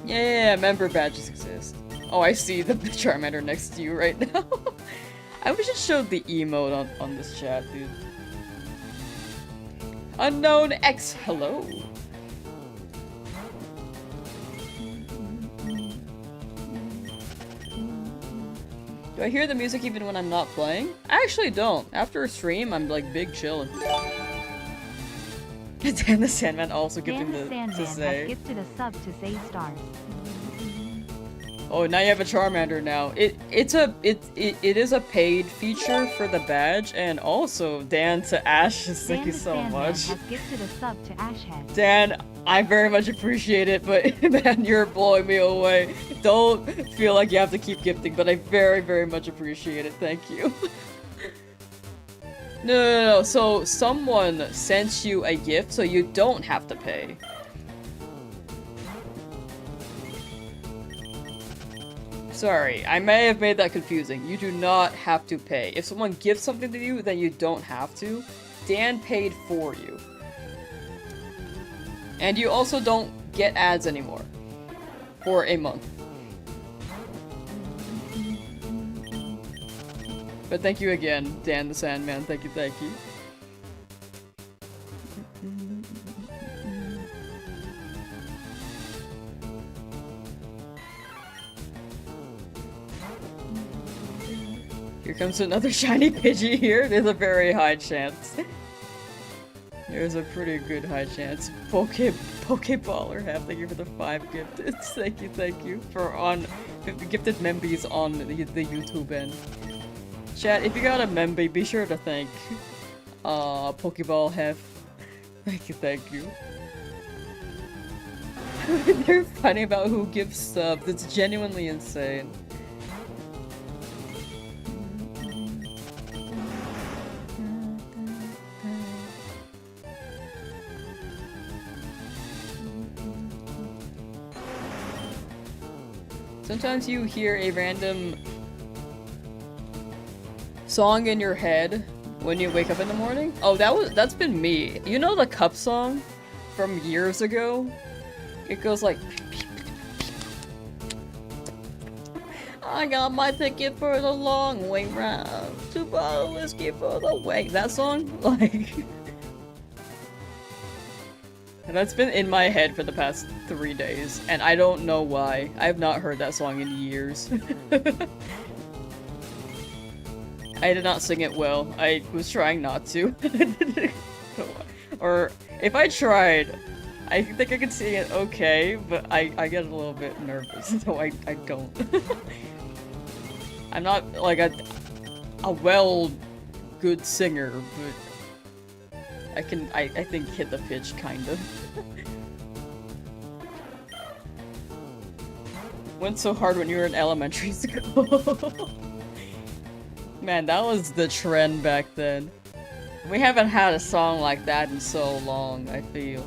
Yeah, member badges exist. Oh, I see the Charmander next to you right now. I wish it showed the emote on this chat, dude. Unknown X, hello. Do I hear the music even when I'm not playing? I actually don't. After a stream, I'm like big chillin'. Dan the Sandman also gifting
Dan the Sandman
to say.
has gifted a sub to say stars.
Oh, now you have a Charmander now. It is a paid feature for the badge, and also Dan to Ash, thank you so much.
Dan the Sandman has gifted a sub to Ashhead.
Dan, I very much appreciate it, but man, you're blowing me away. Don't feel like you have to keep gifting, but I very, very much appreciate it. Thank you. No. So someone sent you a gift, so you don't have to pay. Sorry, I may have made that confusing. You do not have to pay. If someone gives something to you, then you don't have to. Dan paid for you. And you also don't get ads anymore. For a month. But thank you again, Dan the Sandman. Thank you, thank you. Here comes another shiny Pidgey here. There's a very high chance. There's a pretty good high chance. Pokeballer, thank you for the 5 gifted. Thank you for gifted membies on the YouTube end. Chat, if you got a memby, be sure to thank Pokeball Hef. Thank you. They're funny about who gives subs. It's genuinely insane. Sometimes you hear a random song in your head when you wake up in the morning. Oh, that's been me. You know the Cup song from years ago? It goes like, I got my ticket for the long way round. 2 bottles of whiskey for the way. That song? Like... And that's been in my head for the past 3 days, and I don't know why. I have not heard that song in years. I did not sing it well. I was trying not to. Or, if I tried, I think I could sing it okay, but I get a little bit nervous, so I don't. I'm not, like, a good singer, but I think hit the pitch, kind of. Went so hard when you were in elementary school. Man, that was the trend back then. We haven't had a song like that in so long, I feel.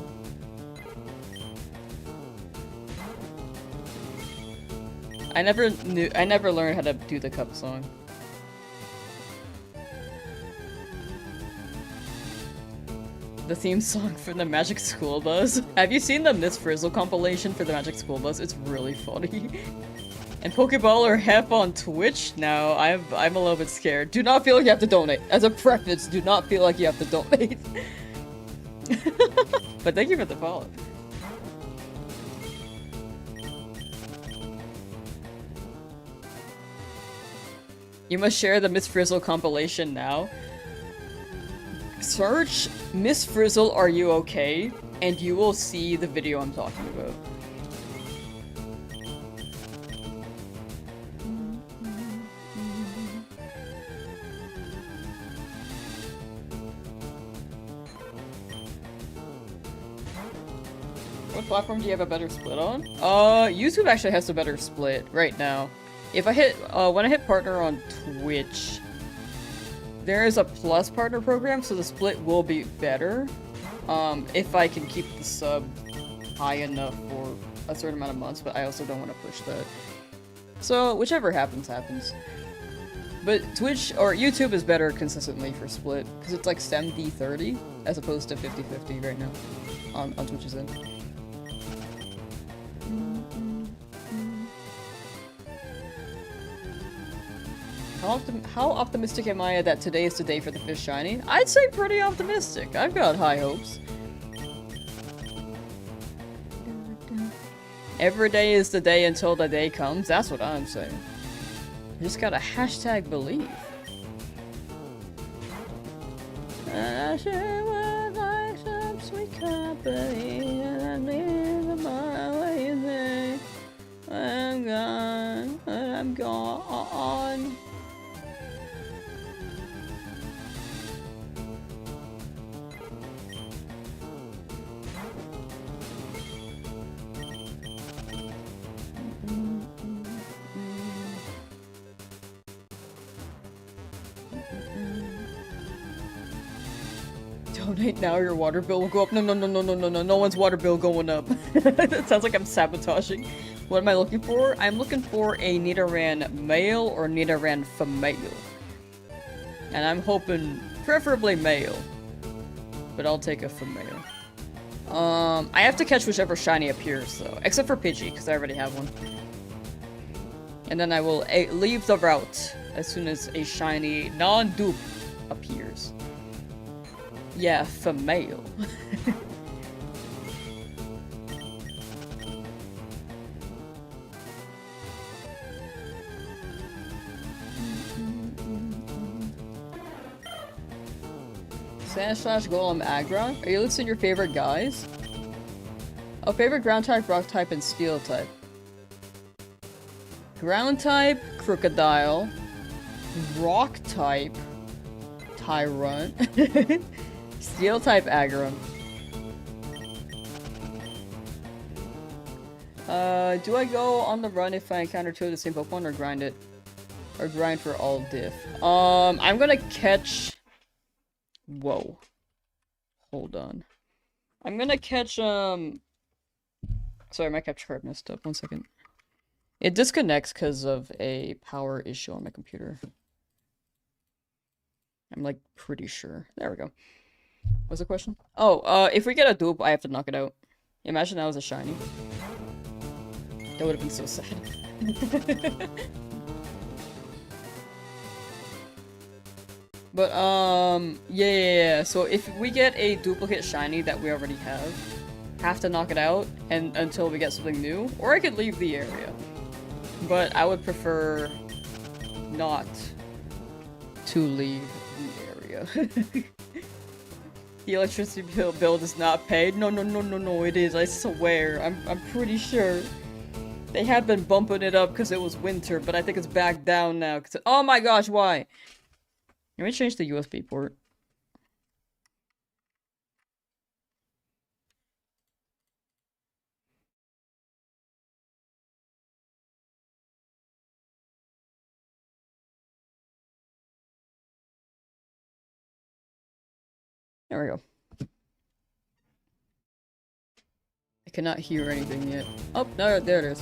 I never learned how to do the cup song. The theme song for the Magic School Bus. Have you seen the Miss Frizzle compilation for the Magic School Bus? It's really funny. And Pokeballer Hef on Twitch? No, I'm a little bit scared. Do not feel like you have to donate. As a preface, do not feel like you have to donate. But thank you for the follow. You must share the Miss Frizzle compilation now. Search Miss Frizzle, are you okay? And you will see the video I'm talking about. What platform do you have a better split on? YouTube actually has a better split right now. If I hit, when I hit partner on Twitch, there is a plus partner program, so the split will be better. If I can keep the sub high enough for a certain amount of months, but I also don't want to push that. So, whichever happens, happens. But Twitch, or YouTube is better consistently for split, because it's like 70-30, as opposed to 50-50 right now, on Twitch's end. How optimistic am I that today is the day for the fish shiny? I'd say pretty optimistic. I've got high hopes. Every day is the day until the day comes. That's what I'm saying. You just gotta hashtag believe. I sure would like some sweet company, and I live my way there. I'm gone, I'm gone. Donate now, your water bill will go up. No, no one's water bill going up. That sounds like I'm sabotaging. What am I looking for? I'm looking for a Nidoran Male or Nidoran Female. And I'm hoping preferably male. But I'll take a female. I have to catch whichever shiny appears though. Except for Pidgey, because I already have one. And then I will leave the route as soon as a shiny non-dupe appears. Yeah, female. Sand / Golem Aggron? Are you listing your favorite guys? Oh, favorite ground type, rock type, and steel type. Ground type, Crocodile. Rock type, Tyrant. Steel type Aggron. Do I go on the run if I encounter two of the same Pokemon or grind it? Or grind for all diff? I'm gonna catch... Whoa. Hold on. I'm gonna catch, Sorry, my capture card messed up. 1 second. It disconnects because of a power issue on my computer. I'm, like, pretty sure. There we go. What's the question? Oh, if we get a dupe, I have to knock it out. Imagine that was a shiny. That would have been so sad. But, yeah. So if we get a duplicate shiny that we already have to knock it out and until we get something new, or I could leave the area. But I would prefer not to leave the area. The electricity bill is not paid. No, it is. I swear. I'm pretty sure. They had been bumping it up because it was winter, but I think it's back down now. Oh my gosh, why? Let me change the USB port. There we go. I cannot hear anything yet. Oh, no, there it is.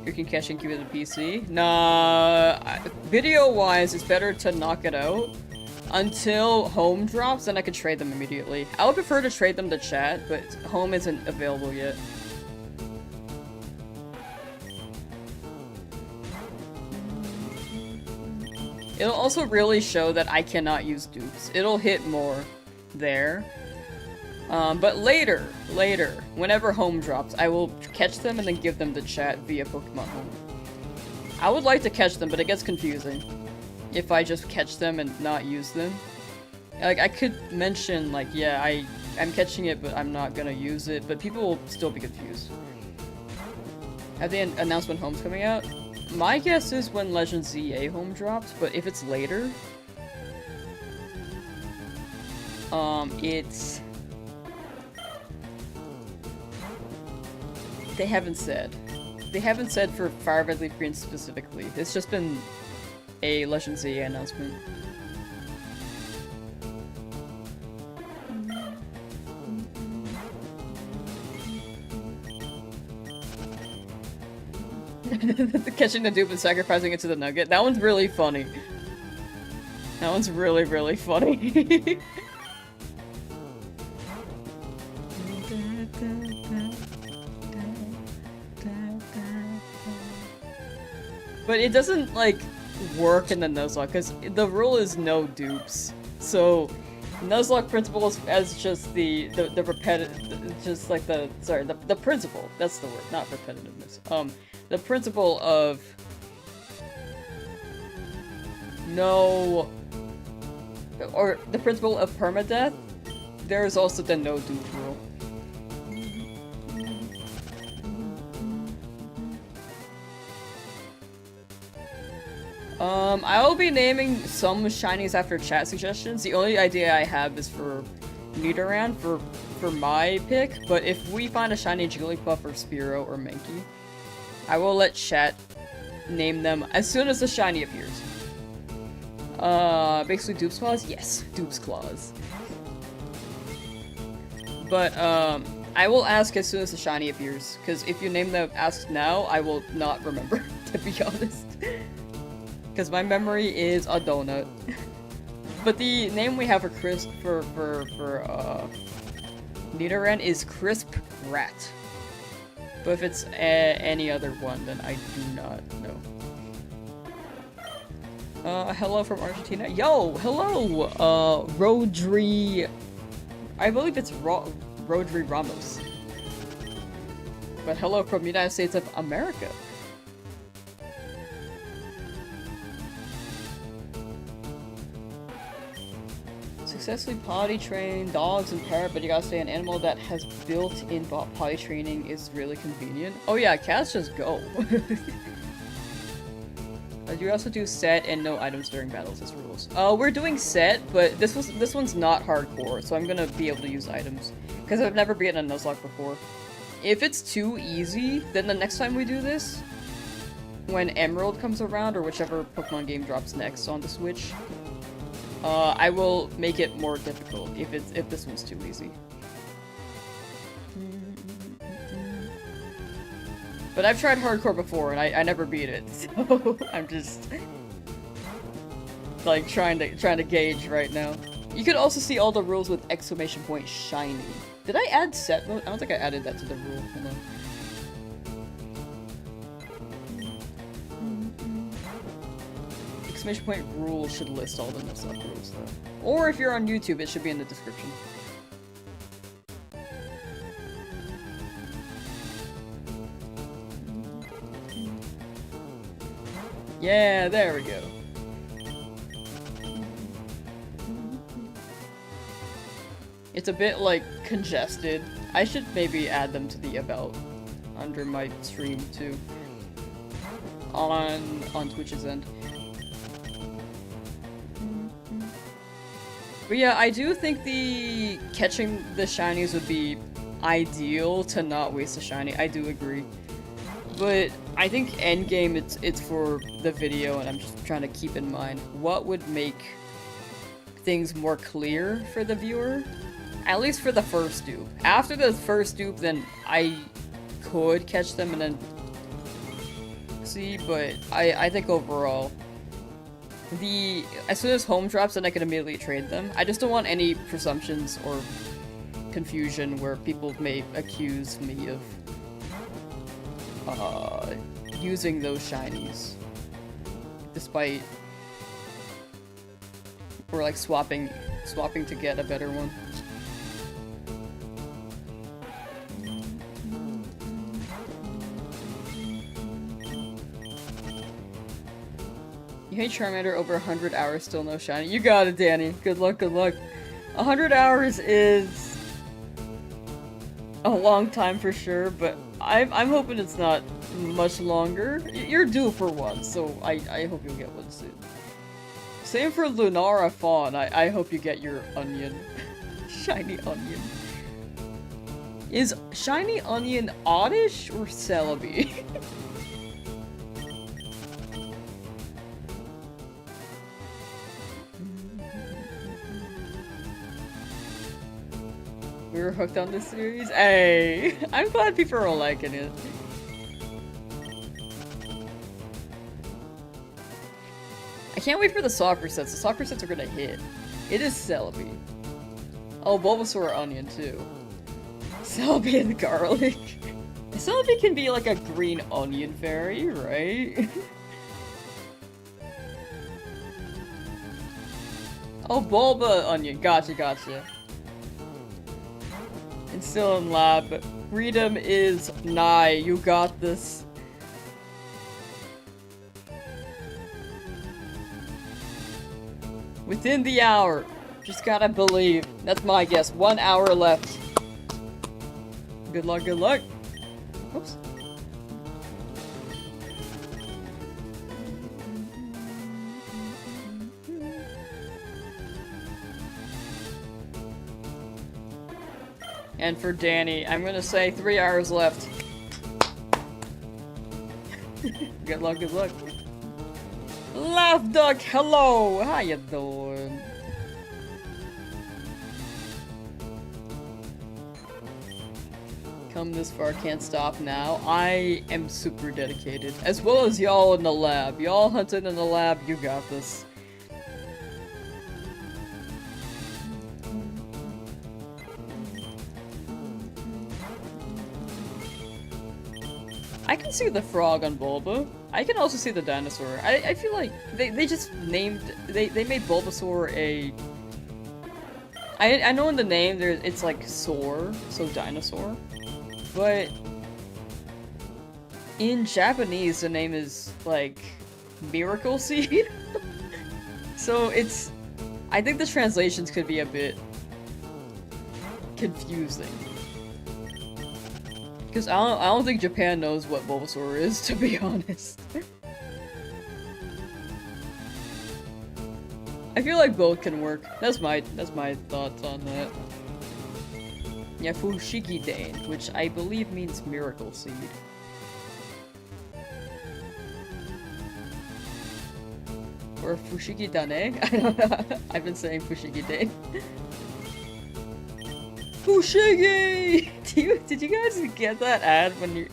You can catch and keep it in PC. Nah, video-wise, it's better to knock it out until home drops, then I could trade them immediately. I would prefer to trade them to chat, but home isn't available yet. It'll also really show that I cannot use dupes. It'll hit more there. But later, whenever home drops, I will catch them and then give them to chat via Pokemon Home. I would like to catch them, but it gets confusing if I just catch them and not use them. Like, I could mention, like, yeah, I'm catching it, but I'm not gonna use it, but people will still be confused. Have they announced when home's coming out? My guess is when Legend ZA home drops, but if it's later, it's... They haven't said. They haven't said for FireRed Leafgreen specifically. It's just been a Legend ZA announcement. Catching the dupe and sacrificing it to the nugget. That one's really funny. That one's really, really funny. But it doesn't, like, work in the Nuzlocke, because the rule is no dupes. So, Nuzlocke principle as just the repetitive, just like the principle, that's the word, not repetitiveness. The principle of no, or the principle of permadeath, there is also the no dupe rule. I will be naming some shinies after chat suggestions. The only idea I have is for Nidoran for my pick, but if we find a shiny Jigglypuff or Spearow or Mankey, I will let chat name them as soon as the shiny appears. Basically Dupe's Claws? Yes, Dupe's Claws. But, I will ask as soon as the shiny appears, because if you name them ask now, I will not remember, to be honest. Because my memory is a donut. But the name we have for Nidoran is Crisp Rat. But if it's any other one, then I do not know. Hello from Argentina. Yo, hello, Rodri. I believe it's Rodri Ramos. But hello from United States of America. Successfully potty train dogs and parrot, but you gotta say an animal that has built-in potty training is really convenient. Oh yeah, cats just go. You also do set and no items during battles as rules. We're doing set, but this one's not hardcore, so I'm gonna be able to use items. Because I've never beaten a Nuzlocke before. If it's too easy, then the next time we do this, when Emerald comes around, or whichever Pokemon game drops next on the Switch, I will make it more difficult if this one's too easy. But I've tried hardcore before and I never beat it, so I'm just like trying to gauge right now. You could also see all the rules with exclamation point shiny. Did I add set mode? I don't think I added that to the rule. Hold on. Exclamation point rule should list all the Nuzlocke rules though. Or if you're on YouTube, it should be in the description. Yeah, there we go. It's a bit, like, congested. I should maybe add them to the about under my stream, too. On Twitch's end. But yeah, I do think the catching the shinies would be ideal to not waste a shiny. I do agree. But I think endgame, it's for the video, and I'm just trying to keep in mind what would make things more clear for the viewer. At least for the first dupe. After the first dupe, then I could catch them and then see, but I think overall, as soon as home drops, then I can immediately trade them. I just don't want any presumptions or confusion where people may accuse me of using those shinies, despite, or like swapping to get a better one. You hate Charmander over 100 hours, still no shiny. You got it, Danny. Good luck, good luck. 100 hours is a long time for sure, but I'm hoping it's not much longer. You're due for one, so I hope you'll get one soon. Same for Lunara Fawn. I hope you get your onion. Shiny onion. Is shiny onion oddish or Celebi? We were hooked on this series? Hey! I'm glad people are liking it. I can't wait for the soccer sets. The soccer sets are gonna hit. It is Celebi. Oh, Bulbasaur onion too. Celebi and garlic. Celebi can be like a green onion fairy, right? Oh, Bulba onion. Gotcha, gotcha. And still in lab. Freedom is nigh. You got this. Within the hour. Just gotta believe. That's my guess. 1 hour left. Good luck, good luck. Oops. And for Danny, I'm gonna say 3 hours left. Good luck, good luck. Laugh Duck, hello! How you doing? Come this far, can't stop now. I am super dedicated. As well as y'all in the lab. Y'all hunting in the lab, you got this. I can see the frog on Bulba. I can also see the dinosaur. I feel like they just named they made Bulbasaur a I know in the name it's like soar, so dinosaur. But in Japanese the name is like Miracle Seed. So I think the translations could be a bit confusing. Because I don't think Japan knows what Bulbasaur is, to be honest. I feel like both can work. That's my thoughts on that. Yeah, Fushigi Dane, which I believe means Miracle Seed. Or Fushigi Dane? I don't know. I've been saying Fushigi Dane. Fushigi! Did you guys get that ad when you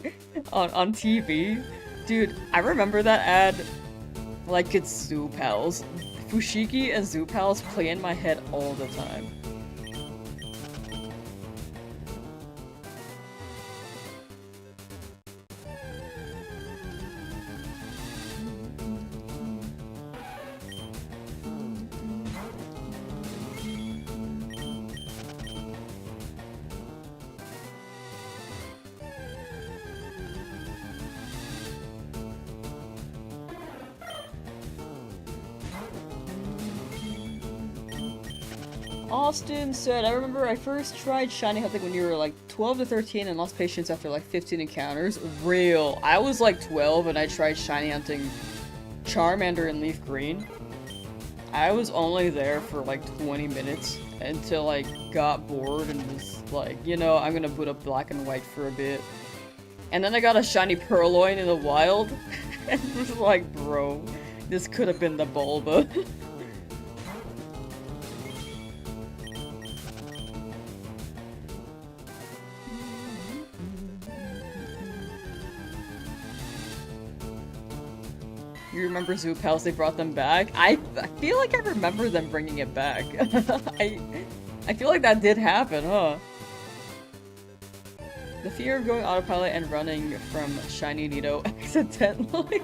on TV? Dude, I remember that ad like it's Zoo Pals. Fushigi and Zoo Pals play in my head all the time. Austin said, I remember I first tried shiny hunting when you were like 12 to 13 and lost patience after like 15 encounters. Real. I was like 12 and I tried shiny hunting Charmander and Leafgreen. I was only there for like 20 minutes until I got bored and was like, you know, I'm gonna boot up Black and White for a bit. And then I got a shiny Purloin in the wild and was like, bro, this could have been the Bulba. You remember Zoo Pals? They brought them back? I feel like I remember them bringing it back. I feel like that did happen, huh? The fear of going autopilot and running from Shiny Nido accidentally.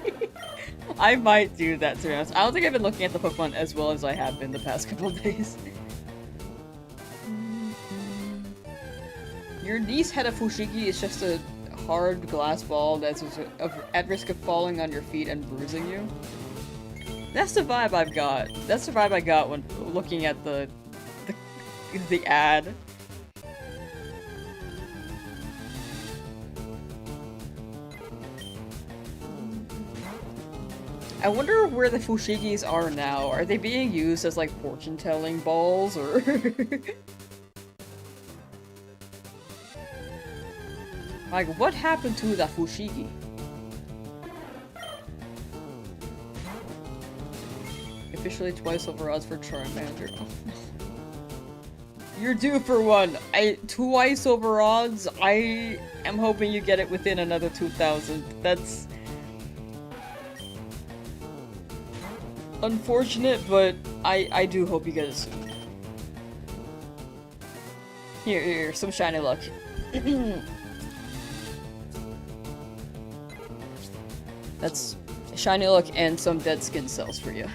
I might do that, to be honest. I don't think I've been looking at the Pokemon as well as I have been the past couple of days. Your niece had a Fushigi. It's just a hard glass ball that's at risk of falling on your feet and bruising you. That's the vibe I've got. That's the vibe I got when looking at the ad. I wonder where the Fushigis are now. Are they being used as like fortune-telling balls or like, what happened to the Fushigi? Officially twice over odds for Charmander. Oh, no. You're due for one. Twice over odds? I am hoping you get it within another 2,000. That's unfortunate, but I do hope you get it soon. Here, some shiny luck. That's shiny luck and some dead skin cells for you.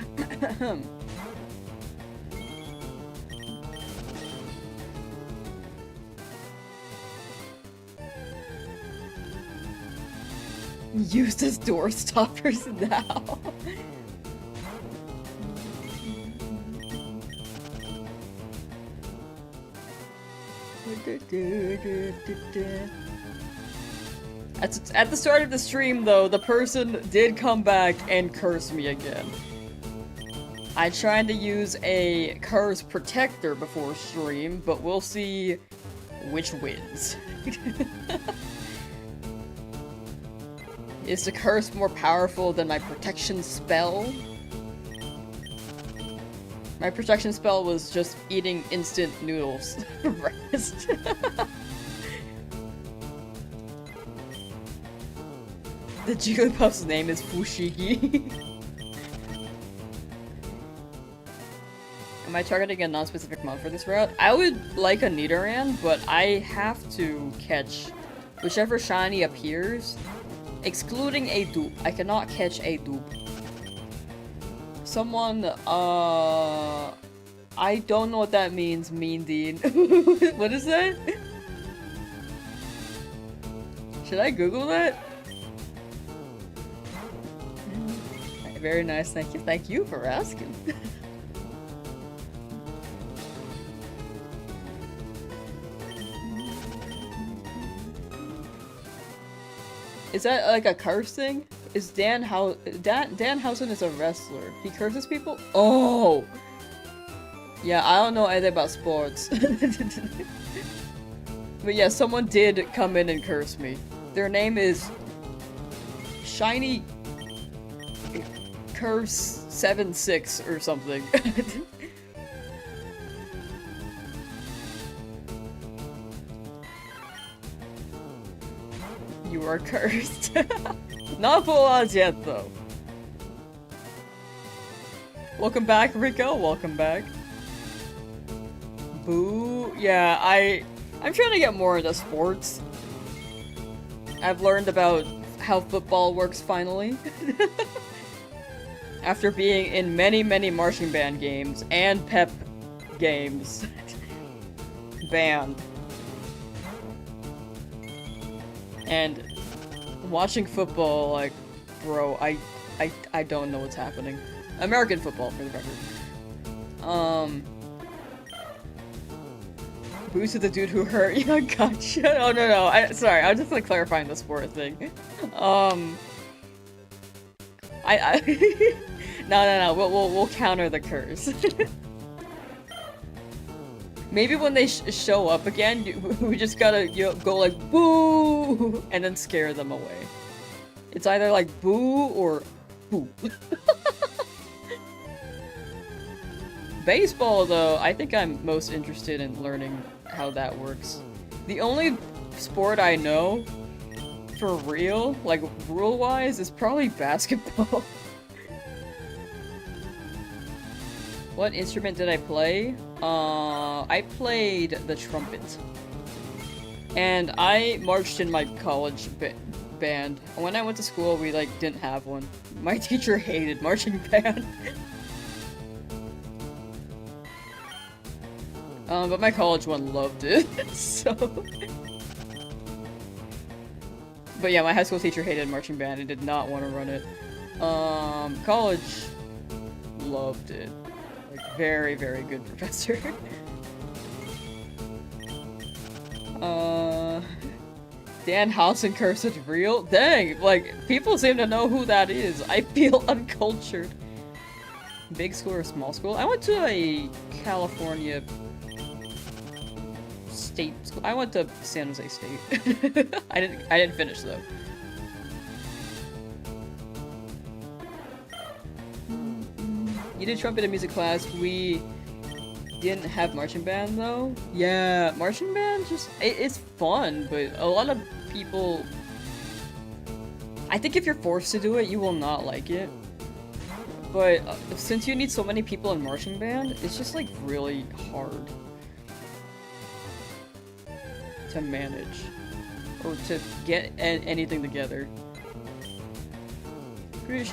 Used as door stoppers now. At the start of the stream, though, the person did come back and curse me again. I tried to use a curse protector before stream, but we'll see which wins. Is the curse more powerful than my protection spell? My protection spell was just eating instant noodles for breakfast. The Jigglypuff's name is Fushigi. Am I targeting a non-specific mon for this route? I would like a Nidoran, but I have to catch whichever shiny appears, excluding a dupe. I cannot catch a dupe. Someone, I don't know what that means, Mean Dean. What is that? Should I Google that? Very nice, thank you. Thank you for asking. Is that like a curse thing? Is Dan Housen is a wrestler. He curses people? Oh! Yeah, I don't know anything about sports. But yeah, someone did come in and curse me. Their name is Shiny Curse 76 or something. You are cursed. Not full odds yet, though. Welcome back, Rico. Welcome back. Boo. Yeah, I'm trying to get more into sports. I've learned about how football works finally. After being in many, many marching band games and pep games. Band. And watching football, like, bro, I don't know what's happening. American football, for the record. Who's the dude who hurt you? Gotcha. Oh no. Sorry, I was just like clarifying the sport thing. No. We'll counter the curse. Maybe when they show up again, we just gotta go like boo and then scare them away. It's either like boo or boo. Baseball, though, I think I'm most interested in learning how that works. The only sport I know for real, like rule-wise, is probably basketball. What instrument did I play? I played the trumpet. And I marched in my college band. When I went to school, we like didn't have one. My teacher hated marching band. But my college one loved it, so... But yeah, my high school teacher hated marching band and did not want to run it. College loved it. Like, very, very good professor. Dan Housen curse is real? Dang, like, people seem to know who that is. I feel uncultured. Big school or small school? I went to a California state school. I went to San Jose State. I didn't finish though. You did trumpet in music class. We didn't have marching band though. Yeah, marching band just it's fun, but a lot of people, I think if you're forced to do it, you will not like it. But since you need so many people in marching band, it's just like really hard to manage or to get anything together.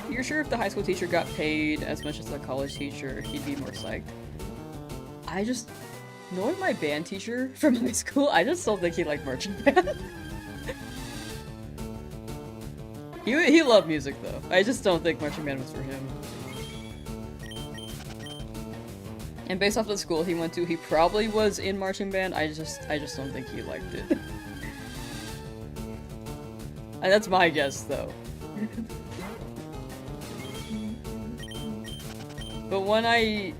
You're sure if the high school teacher got paid as much as the college teacher, he'd be more psyched? I just, knowing my band teacher from high school, I just don't think he liked marching band. He loved music though. I just don't think marching band was for him. And based off the school he went to, he probably was in marching band. I just don't think he liked it. And that's my guess though. But when I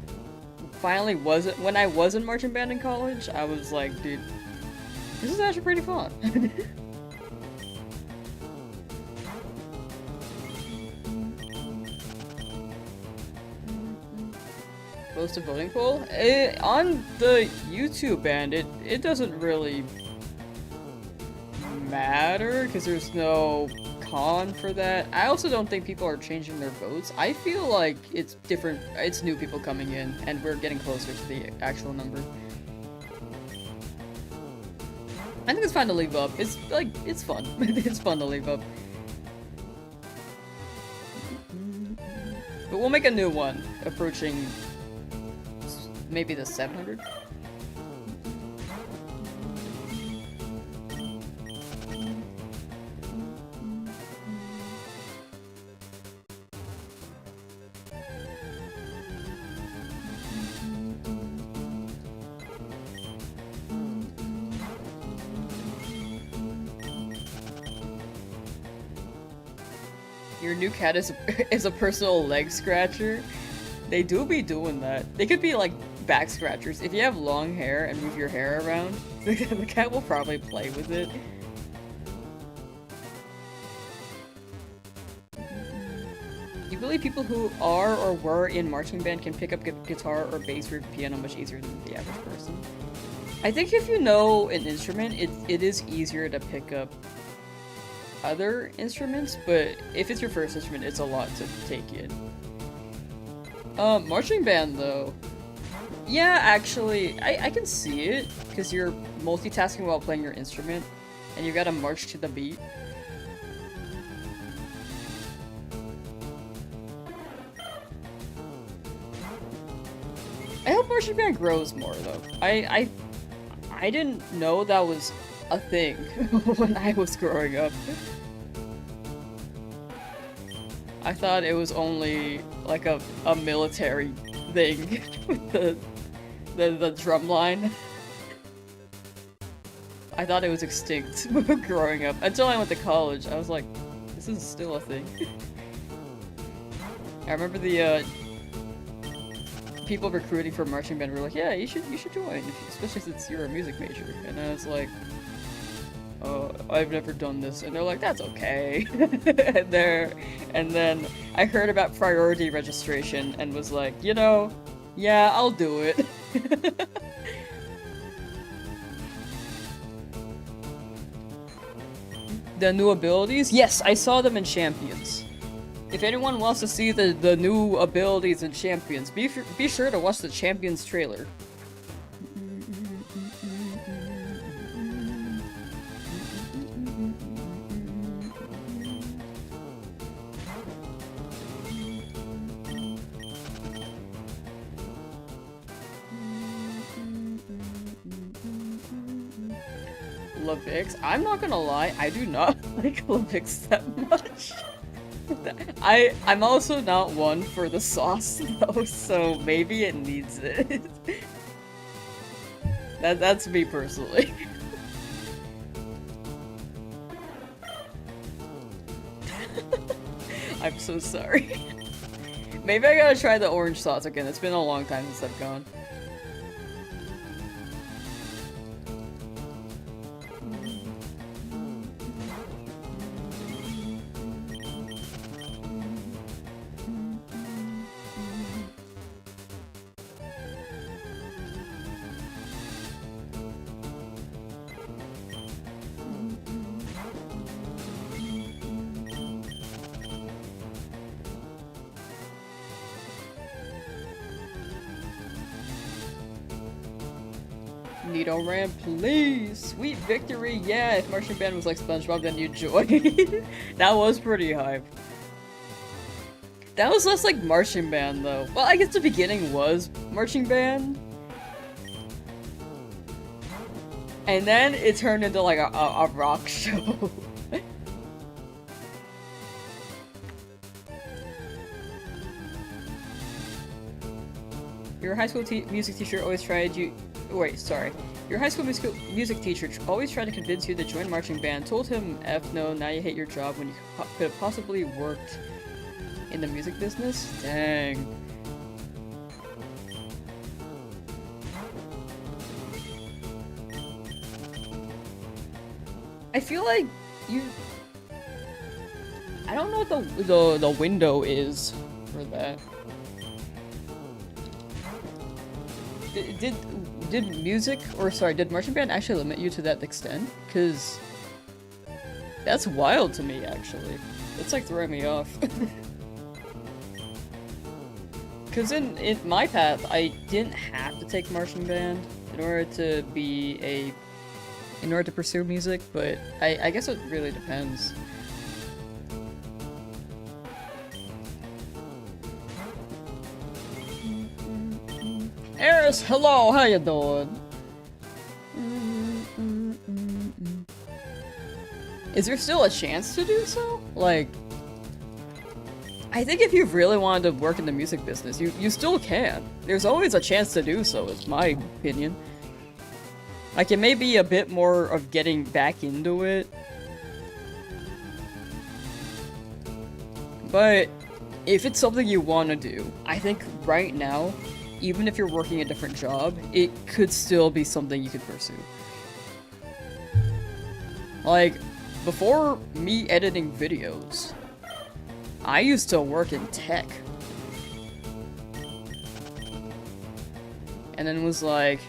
finally when I was in marching band in college, I was like, dude, this is actually pretty fun. Post a voting poll? On the YouTube band, it doesn't really matter because there's no con for that. I also don't think people are changing their votes. I feel like it's different. It's new people coming in, and we're getting closer to the actual number. I think it's fun to leave up. It's like, it's fun. It's fun to leave up. But we'll make a new one, approaching maybe the 700. Your new cat is a personal leg scratcher. They do be doing that. They could be like back scratchers. If you have long hair and move your hair around, the cat will probably play with it. You believe people who are or were in marching band can pick up guitar or bass or piano much easier than the average person? I think if you know an instrument, it is easier to pick up other instruments, but if it's your first instrument, it's a lot to take in. Marching band though. Yeah, actually, I can see it, because you're multitasking while playing your instrument, and you gotta march to the beat. I hope marching band grows more though. I didn't know that was a thing when I was growing up. I thought it was only like a military thing with the drum line. I thought it was extinct growing up. Until I went to college, I was like, this is still a thing. I remember the people recruiting for marching band were like, yeah, you should join, especially since you're a music major. And I was like, I've never done this. And they're like, that's okay. and then I heard about priority registration and was like, you know, yeah, I'll do it. The new abilities? Yes, I saw them in Champions. If anyone wants to see the new abilities in Champions, be sure to watch the Champions trailer. Lavix? I'm not gonna lie, I do not like Lavix that much. I'm also not one for the sauce though, so maybe it needs it. That's me personally. I'm so sorry. Maybe I gotta try the orange sauce again. It's been a long time since I've gone. Nidoran, please! Sweet victory! Yeah, if Marching Band was like Spongebob, then you'd join. That was pretty hype. That was less like Marching Band, though. Well, I guess the beginning was Marching Band. And then it turned into like a rock show. Your high school music teacher always tried you- Wait, sorry. Your high school music teacher always tried to convince you to join marching band. Told him, F no, now you hate your job when you could have possibly worked in the music business? Dang. I feel like you... I don't know what the window is for that. Did music, or sorry, did marching band actually limit you to that extent? Cause that's wild to me, actually. It's like throwing me off. Cause in my path, I didn't have to take marching band in order to pursue music, but I guess it really depends. Eris, hello, how you doing? Is there still a chance to do so? Like, I think if you really wanted to work in the music business, you still can. There's always a chance to do so, is my opinion. Like, it may be a bit more of getting back into it. But if it's something you want to do, I think right now, even if you're working a different job, it could still be something you could pursue. Like, before me editing videos, I used to work in tech. And then was like,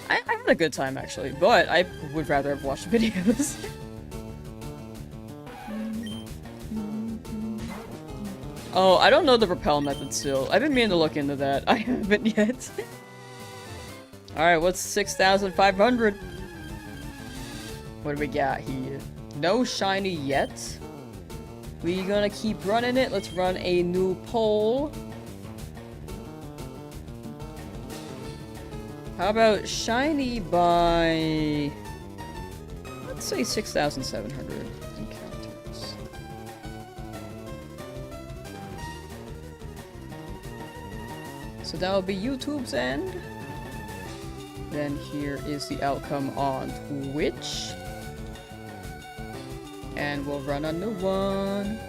I had a good time actually, but I would rather have watched videos. Oh, I don't know the repel method still. I've been meaning to look into that. I haven't yet. Alright, what's 6,500? What do we got here? No shiny yet. We gonna keep running it. Let's run a new poll. How about shiny by... let's say 6,700 encounters. So that will be YouTube's end. Then here is the outcome on Twitch. And we'll run a new one.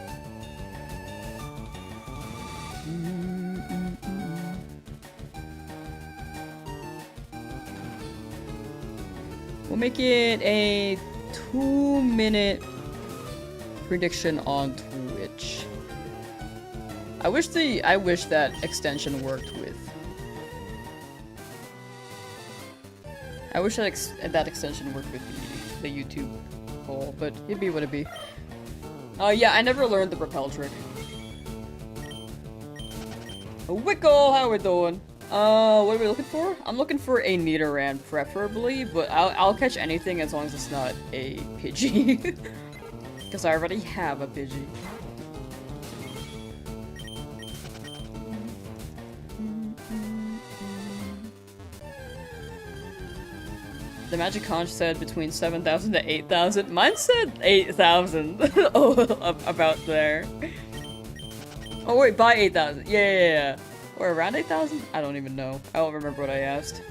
We'll make it a 2-minute prediction on Twitch. I wish that extension worked with. I wish that extension worked with the YouTube poll, but it'd be what it be. Yeah, I never learned the repel trick. Wickle, how we doing? What are we looking for? I'm looking for a Nidoran, preferably, but I'll catch anything as long as it's not a Pidgey. Because I already have a Pidgey. The Magic Conch said between 7,000 to 8,000. Mine said 8,000. Oh, about there. Oh wait, by 8,000. Yeah. Or around 8,000? I don't even know. I don't remember what I asked.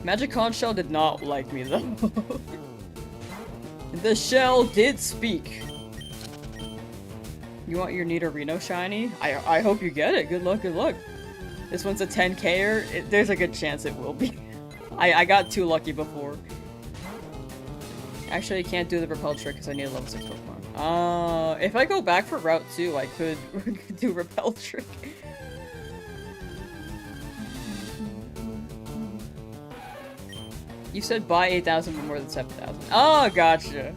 Magic Conch Shell did not like me though. The shell did speak. You want your Nidorino shiny? I hope you get it. Good luck, good luck. This one's a 10K-er. There's a good chance it will be. I got too lucky before. Actually, I can't do the repel trick because I need a level 6 Pokemon. If I go back for Route 2, I could do repel trick. You said buy 8,000 but more than 7,000. Oh, gotcha.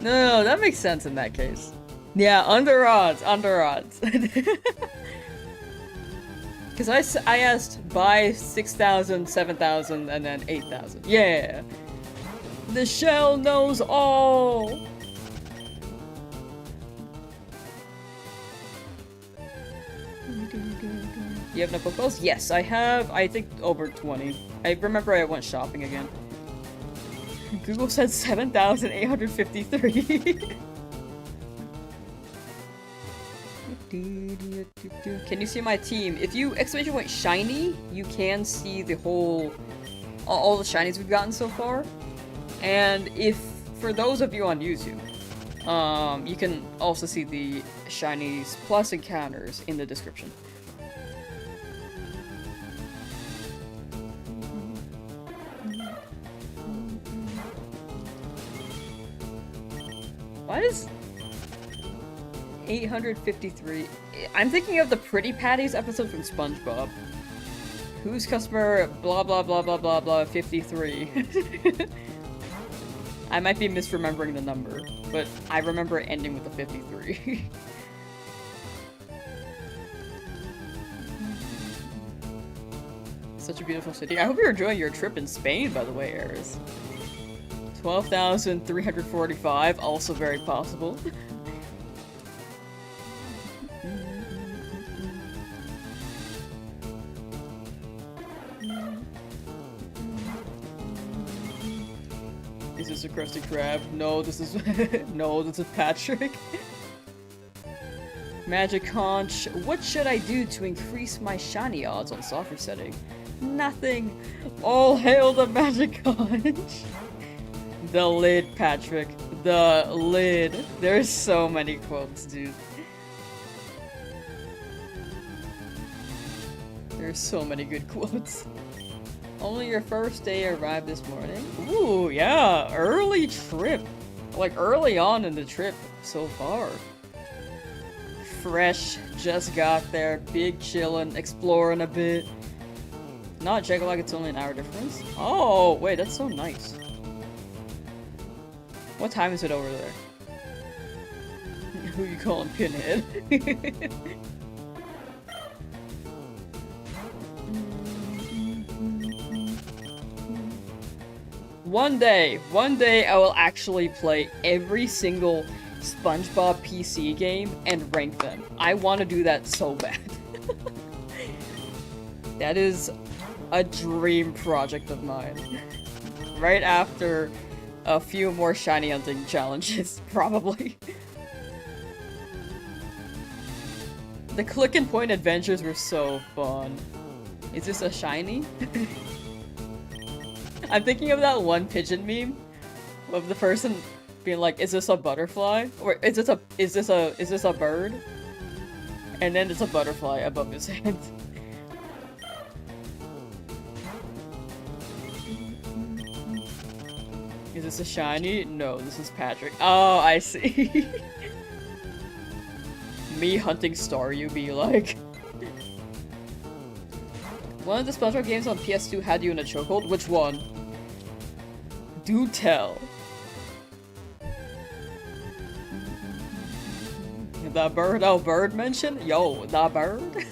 No, that makes sense in that case. Yeah, under odds. Because I asked buy 6,000, 7,000, and then 8,000. Yeah! The shell knows all! You have no Pokeballs? Yes, I have, I think, over 20. I remember I went shopping again. Google said 7,853. Can you see my team? If you exclamation point shiny, you can see the whole, all the shinies we've gotten so far. And if, for those of you on YouTube, you can also see the shinies plus encounters in the description. Why is 853? I'm thinking of the Pretty Patties episode from Spongebob. Who's customer blah blah blah blah blah blah 53? I might be misremembering the number, but I remember it ending with the 53. Such a beautiful city. I hope you're enjoying your trip in Spain, by the way, Eris. 12,345, also very possible. Is this a Krusty Krab? No, this is no, this is Patrick. Magic Conch, what should I do to increase my shiny odds on software setting? Nothing. All hail the Magic Conch. The lid, Patrick. The lid. There's so many quotes, dude. There's so many good quotes. Only your first day arrived this morning? Ooh, yeah. Early trip. Like, early on in the trip so far. Fresh. Just got there. Big chillin'. Exploring a bit. Not checking like it's only an hour difference. Oh, wait. That's so nice. What time is it over there? Who you calling Pinhead? One day I will actually play every single SpongeBob PC game and rank them. I want to do that so bad. That is a dream project of mine. Right after a few more shiny hunting challenges, probably. The click and point adventures were so fun. Is this a shiny? I'm thinking of that one pigeon meme of the person being like, "Is this a butterfly? Or is this a bird?" And then it's a butterfly above his head. Is this a shiny? No, this is Patrick. Oh, I see. Me hunting Staryu be like. One of the SpongeBob games on PS2 had you in a chokehold. Which one? Do tell. The bird, oh, bird mention? Yo, the bird?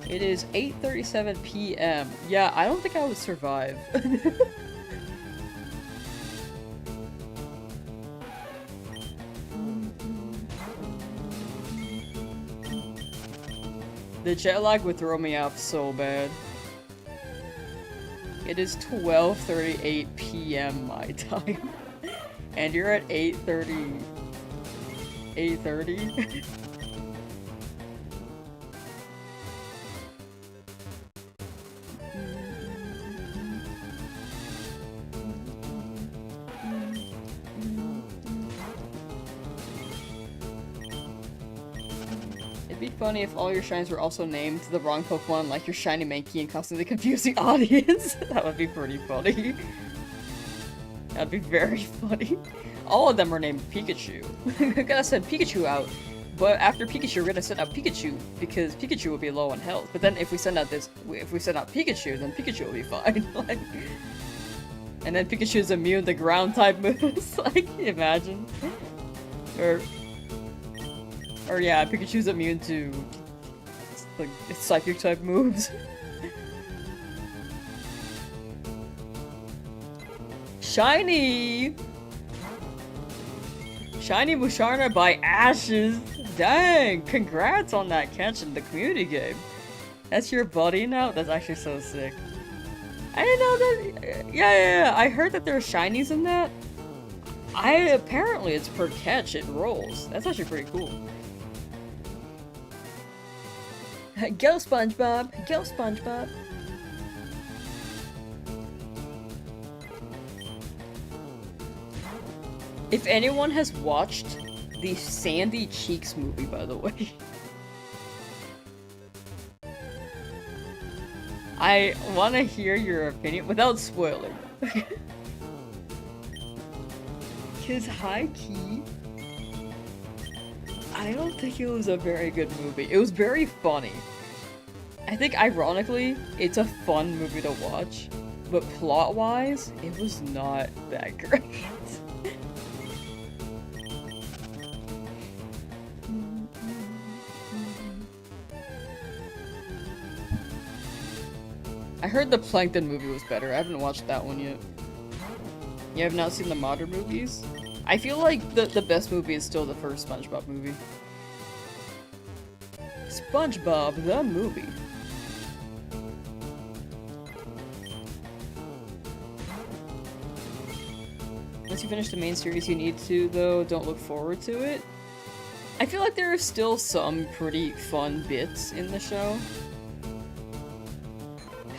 It is 8:37 p.m. Yeah, I don't think I would survive. The jet lag would throw me off so bad. It is 12:38 p.m. my time. And you're at 8:30. 8:30? It'd be funny if all your shines were also named the wrong Pokemon, like your shiny Mankey, and constantly confuse the audience. That would be pretty funny. That'd be very funny. All of them are named Pikachu. We're gonna send Pikachu out, but after Pikachu, we're gonna send out Pikachu because Pikachu will be low on health. But then if we send out Pikachu, then Pikachu will be fine. Like, and then Pikachu's immune to ground type moves. Like, imagine. Or yeah, Pikachu's immune to like psychic type moves. Shiny! Shiny Musharna by Ashes! Dang! Congrats on that catch in the community game. That's your buddy now? That's actually so sick. I didn't know that- yeah, I heard that there are shinies in that. Apparently it's per catch, it rolls. That's actually pretty cool. Go SpongeBob! Go SpongeBob! If anyone has watched the Sandy Cheeks movie, by the way, I want to hear your opinion without spoiling. Because high key, I don't think it was a very good movie. It was very funny. I think ironically, it's a fun movie to watch, but plot-wise, it was not that great. I heard the Plankton movie was better. I haven't watched that one yet. You have not seen the modern movies? I feel like the best movie is still the first SpongeBob movie. SpongeBob the movie. Once you finish the main series, you need to, though, don't look forward to it. I feel like there are still some pretty fun bits in the show.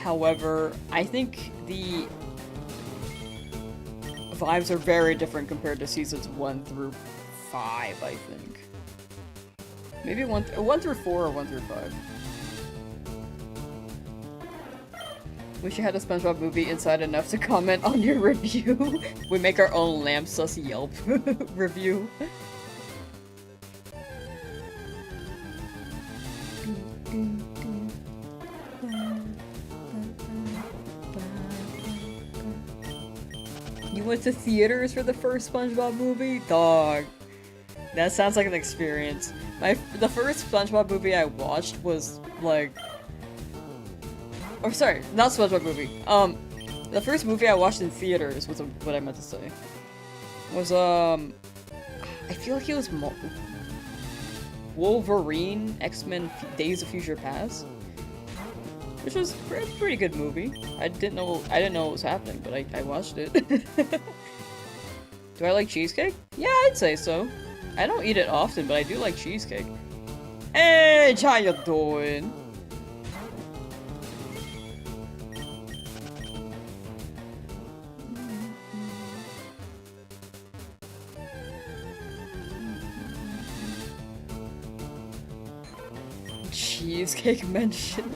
However, I think the vibes are very different compared to seasons 1 through 5, I think. Maybe 1 through 4 or 1 through 5. Wish you had a SpongeBob movie inside enough to comment on your review. We make our own Lamsauce Yelp review. You went to theaters for the first SpongeBob movie? Dog. That sounds like an experience. The first SpongeBob movie I watched was like... Or sorry, not SpongeBob movie. The first movie I watched in theaters was what I meant to say. Was I feel like it was Wolverine X-Men Days of Future Past. Which was a pretty good movie. I didn't know what was happening, but I watched it. Do I like cheesecake? Yeah, I'd say so. I don't eat it often, but I do like cheesecake. Hey, how you doing? Cheesecake mention.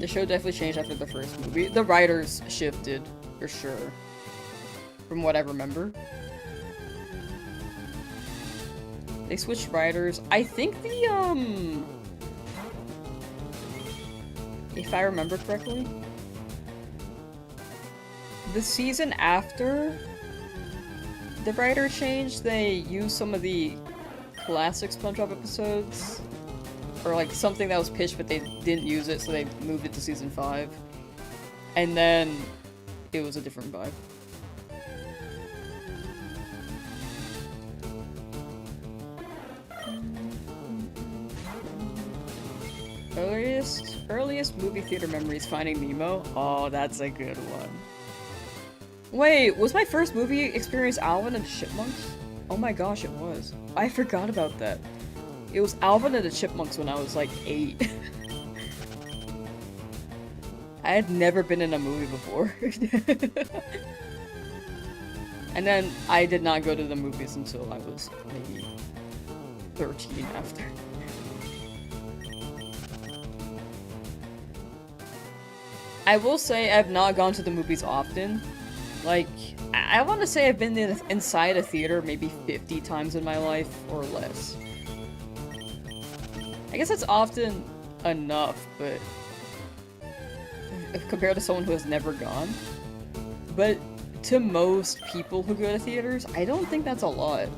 The show definitely changed after the first movie. The writers shifted, for sure. From what I remember. They switched writers. I think the, if I remember correctly, the season after the writer change, they used some of the classic SpongeBob episodes. Or like something that was pitched but they didn't use it, so they moved it to season 5. And then it was a different vibe. Earliest movie theater memories, Finding Nemo? Oh, that's a good one. Wait, was my first movie experience Alvin and the Chipmunks? Oh my gosh, it was. I forgot about that. It was Alvin and the Chipmunks when I was like 8. I had never been in a movie before. And then I did not go to the movies until I was maybe 13 after. I will say I've not gone to the movies often. Like, I want to say I've been inside a theater maybe 50 times in my life or less. I guess that's often enough, but compared to someone who has never gone. But to most people who go to theaters, I don't think that's a lot.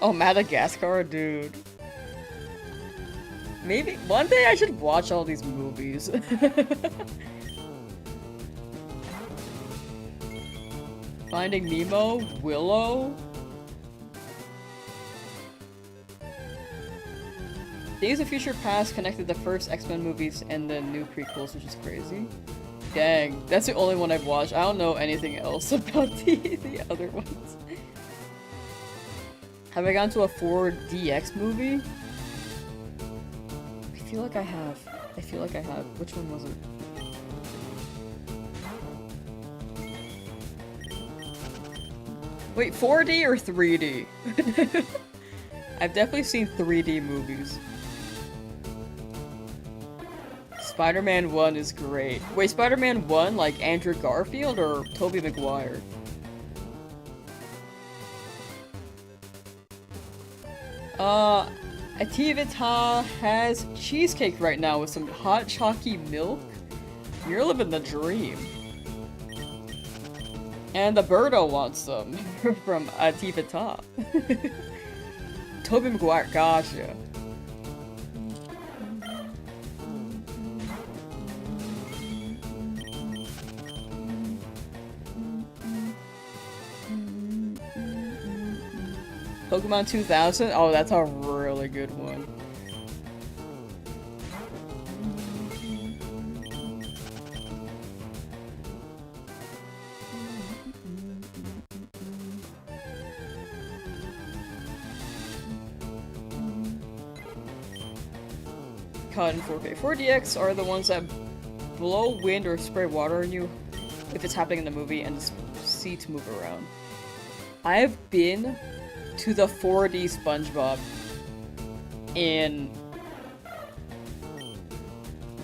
Oh, Madagascar, dude. Maybe one day I should watch all these movies. Finding Nemo, Willow. Days of Future Past connected the first X-Men movies and the new prequels, which is crazy. Dang, that's the only one I've watched. I don't know anything else about the other ones. Have I gone to a 4DX movie? I feel like I have. I feel like I have. Which one was it? Wait, 4D or 3D? I've definitely seen 3D movies. Spider-Man 1 is great. Wait, Spider-Man 1 like Andrew Garfield or Tobey Maguire? Ativita has cheesecake right now with some hot chalky milk. You're living the dream. And the Birdo wants some from Ativita. Tobey Maguire, gotcha. Pokemon 2000? Oh, that's a really good one. COD in 4K. 4DX are the ones that blow wind or spray water on you if it's happening in the movie and the seats move around. I've been to the 4D Spongebob in...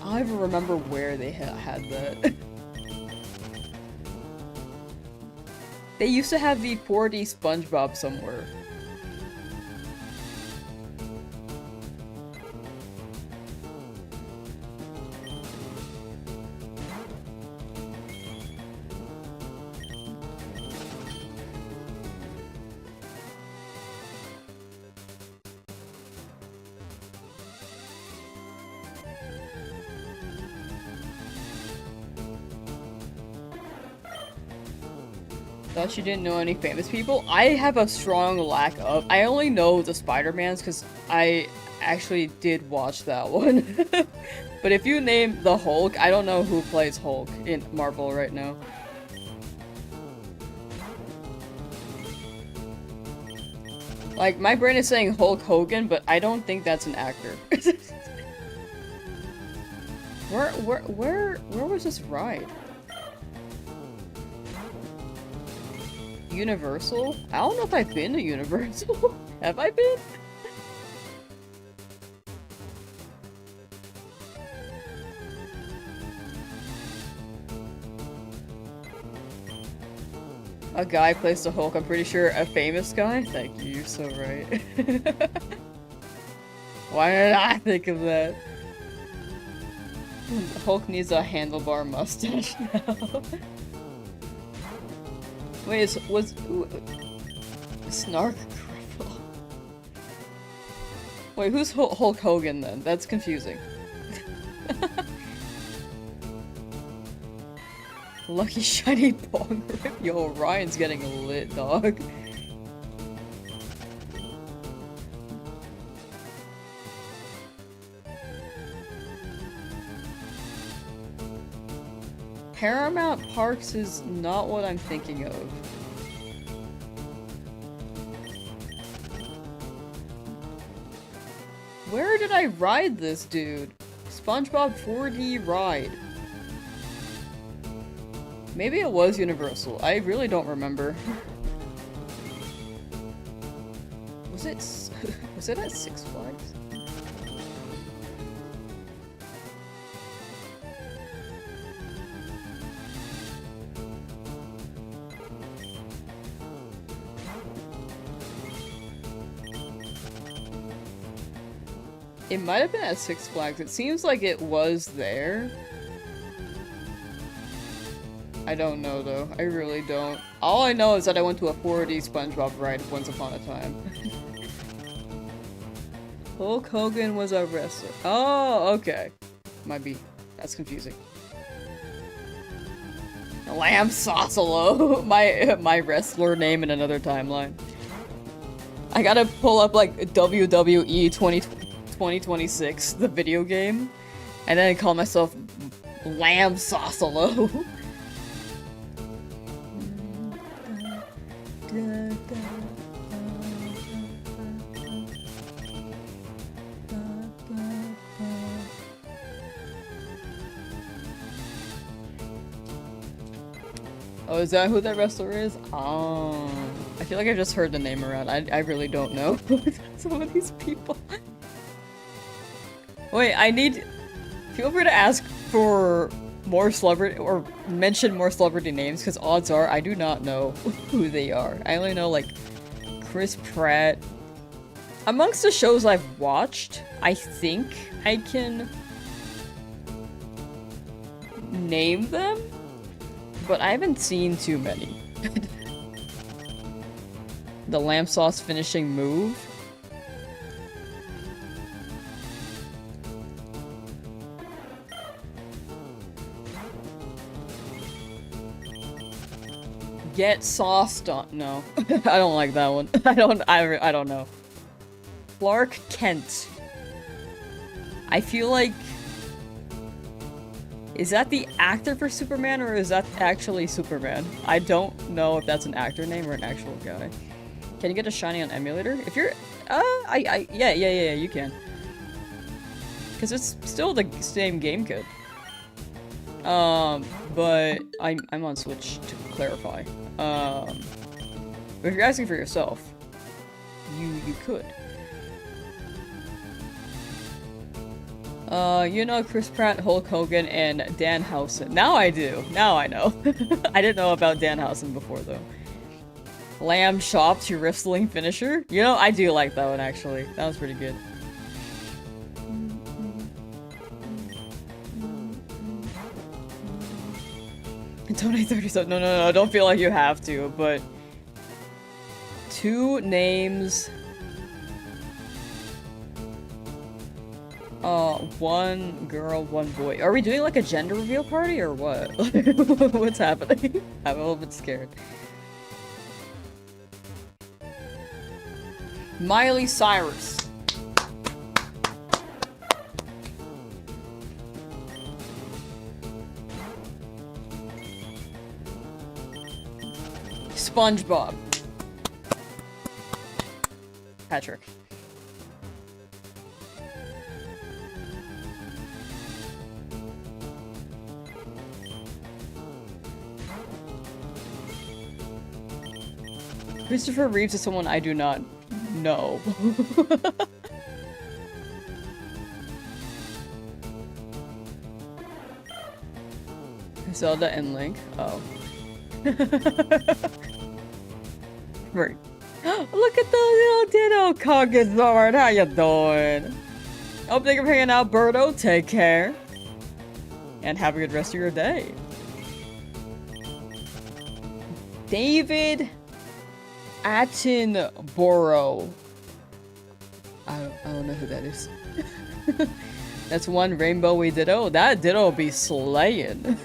I don't even remember where they had that. They used to have the 4D Spongebob somewhere. Thought you didn't know any famous people? I have a strong lack of. I only know the Spider-Mans because I actually did watch that one. But if you name the Hulk, I don't know who plays Hulk in Marvel right now. Like, my brain is saying Hulk Hogan, but I don't think that's an actor. Where was this ride? Universal? I don't know if I've been to Universal. Have I been? A guy plays the Hulk. I'm pretty sure a famous guy? Thank you, you're so right. Why did I think of that? Hulk needs a handlebar mustache now. Wait, was Snark Griffle? Wait, who's Hulk Hogan then? That's confusing. Lucky shiny bong rip. Yo, Ryan's getting lit, dog. Paramount Parks is not what I'm thinking of. Where did I ride this, dude? SpongeBob 4D ride. Maybe it was Universal. I really don't remember. Was it at Six Flags? It might have been at Six Flags. It seems like it was there. I don't know though. I really don't. All I know is that I went to a 4D SpongeBob ride once upon a time. Hulk Hogan was a wrestler. Oh, okay. Might be. That's confusing. Lamsauce, my wrestler name in another timeline. I gotta pull up like WWE 2026, the video game, and then call myself Lamsauce. Oh, is that who that wrestler is? Oh, I feel like I've just heard the name around. I really don't know some of these people. Wait, feel free to ask for more celebrity, or mention more celebrity names, because odds are I do not know who they are. I only know, like, Chris Pratt. Amongst the shows I've watched, I think I can name them, but I haven't seen too many. The Lamsauce finishing move. Get sauced on. No, I don't like that one. I don't know. Clark Kent. I feel like, is that the actor for Superman, or is that actually Superman? I don't know if that's an actor name or an actual guy. Can you get a shiny on emulator? If you're, yeah, you can. Because it's still the same game code. But I'm on Switch to clarify. But if you're asking for yourself, you could. You know Chris Pratt, Hulk Hogan, and Danhausen. Now I do. Now I know. I didn't know about Danhausen before, though. Lamb Chops, your wrestling finisher? You know, I do like that one, actually. That was pretty good. Donate 30 subs. No, don't feel like you have to, but... 2 names... 1 girl, 1 boy. Are we doing like a gender reveal party or what? What's happening? I'm a little bit scared. Miley Cyrus. SpongeBob. Patrick. Christopher Reeves is someone I do not know. Zelda and Link. Oh. Right. Look at the little Ditto Kagazard. How you doing? Hope thank you for hanging out, Birdo. Take care. And have a good rest of your day. David Attenborough. I don't know who that is. That's one rainbowy Ditto. That Ditto be slaying.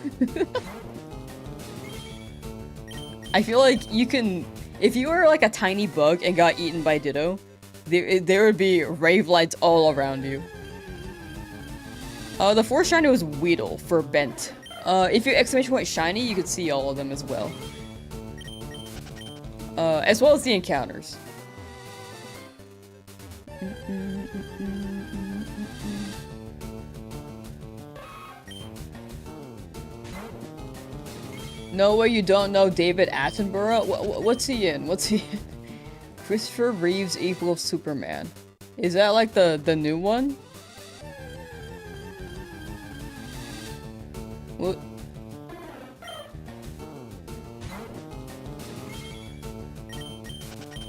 I feel like you can, if you were like a tiny bug and got eaten by Ditto, there would be rave lights all around you. The fourth shiny was Weedle for Bent. If you exclamation point shiny, you could see all of them as well. As well as the encounters. No way you don't know David Attenborough? What's he in? What's he in? Christopher Reeves equals Superman. Is that like the new one? What?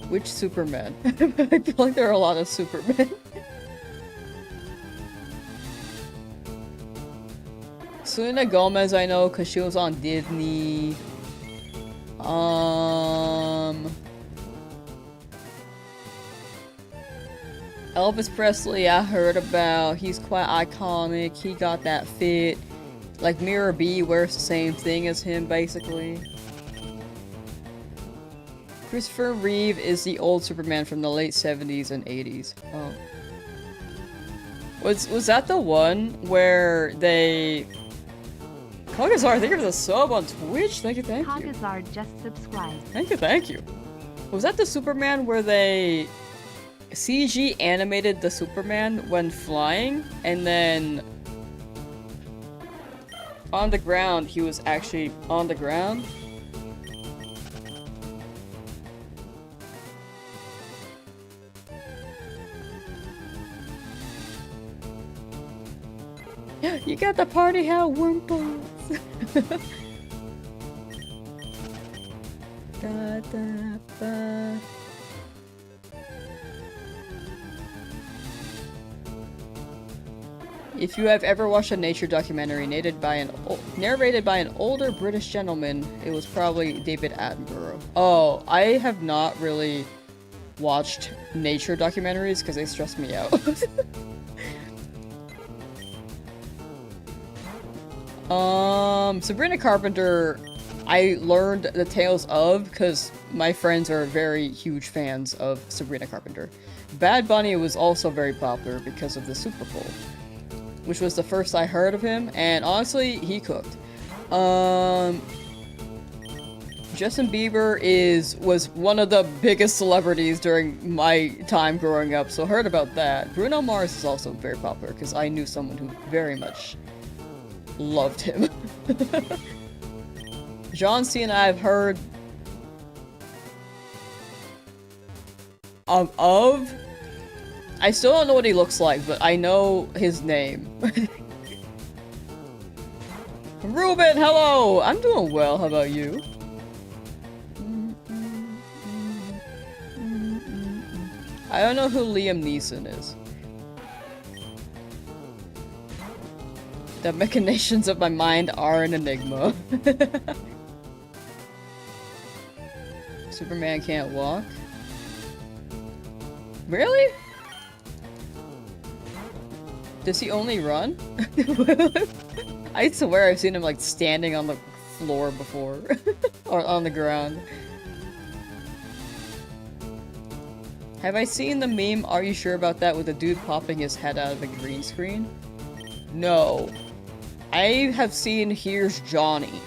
Which Superman? I feel like there are a lot of Supermen. Selena Gomez I know because she was on Disney. Elvis Presley I heard about. He's quite iconic. He got that fit. Like Mirror B wears the same thing as him basically. Christopher Reeve is the old Superman from the late 70s and 80s. Oh. Was that the one where they... Kagazar, thank you for the sub on Twitch. Thank you.
Kagazar just subscribed.
Thank you. Was that the Superman where they CG animated the Superman when flying, and then on the ground he was actually on the ground? You got the party hat Wimples. Da, da, ba. If you have ever watched a nature documentary narrated by an older British gentleman, it was probably David Attenborough. Oh, I have not really watched nature documentaries because they stress me out. Sabrina Carpenter, I learned the tales of because my friends are very huge fans of Sabrina Carpenter. Bad Bunny was also very popular because of the Super Bowl, which was the first I heard of him, and honestly, he cooked. Justin Bieber was one of the biggest celebrities during my time growing up, so heard about that. Bruno Mars is also very popular because I knew someone who very much loved him. John Cena I've heard of. I still don't know what he looks like, but I know his name. Ruben, hello! I'm doing well, how about you? I don't know who Liam Neeson is. The machinations of my mind are an enigma. Superman can't walk? Really? Does he only run? I swear I've seen him like standing on the floor before. Or on the ground. Have I seen the meme, are you sure about that, with the dude popping his head out of a green screen? No. I have seen Here's Johnny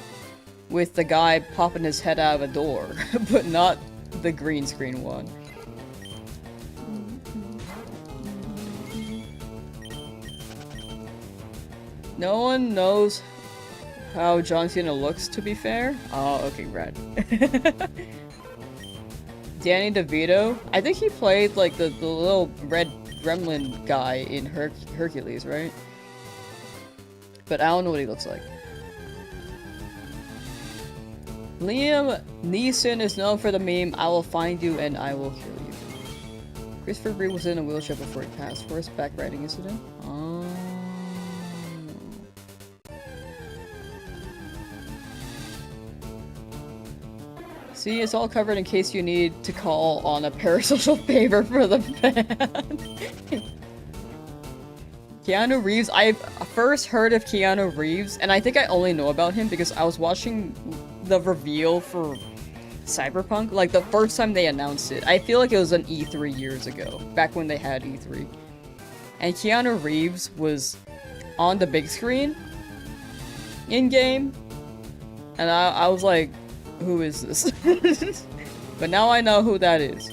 with the guy popping his head out of a door, but not the green screen one. No one knows how John Cena looks, to be fair. Oh, okay, rad. Danny DeVito. I think he played like the little red gremlin guy in Hercules, right? But I don't know what he looks like. Liam Neeson is known for the meme, "I will find you and I will kill you." Christopher Reeve was in a wheelchair before he passed. Horseback riding incident? Oh. See, it's all covered in case you need to call on a parasocial favor for the band. Keanu Reeves, I've first heard of Keanu Reeves, and I think I only know about him because I was watching the reveal for Cyberpunk, like the first time they announced it. I feel like it was an E3 years ago, back when they had E3. And Keanu Reeves was on the big screen in-game, and I was like, who is this? But now I know who that is.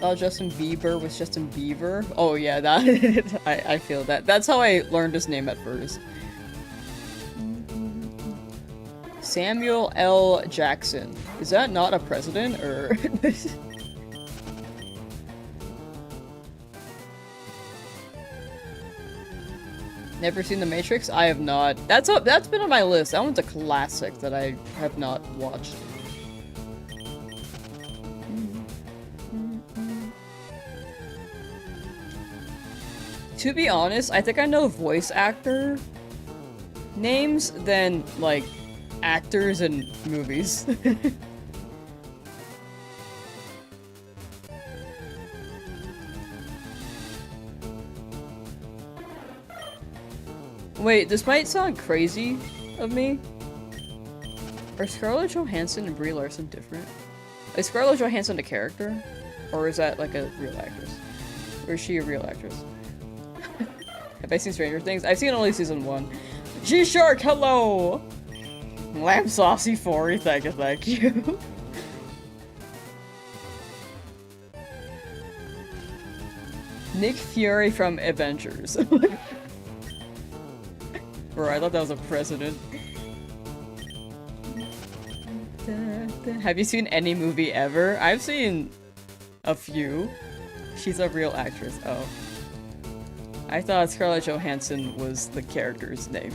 Oh, Justin Bieber was Justin Bieber. Oh yeah, that I feel that. That's how I learned his name at first. Samuel L. Jackson. Is that not a president or? Never seen The Matrix? I have not. That's been on my list. That one's a classic that I have not watched. To be honest, I think I know voice actor names than, like, actors in movies. Wait, this might sound crazy of me. Are Scarlett Johansson and Brie Larson different? Is Scarlett Johansson a character? Or is that, like, a real actress? Or is she a real actress? Have I seen Stranger Things? I've seen only season 1. G-Shark, hello! Lamsauce 4, thank you. Nick Fury from Avengers. Bro, I thought that was a president. Have you seen any movie ever? I've seen a few. She's a real actress. Oh. I thought Scarlett Johansson was the character's name.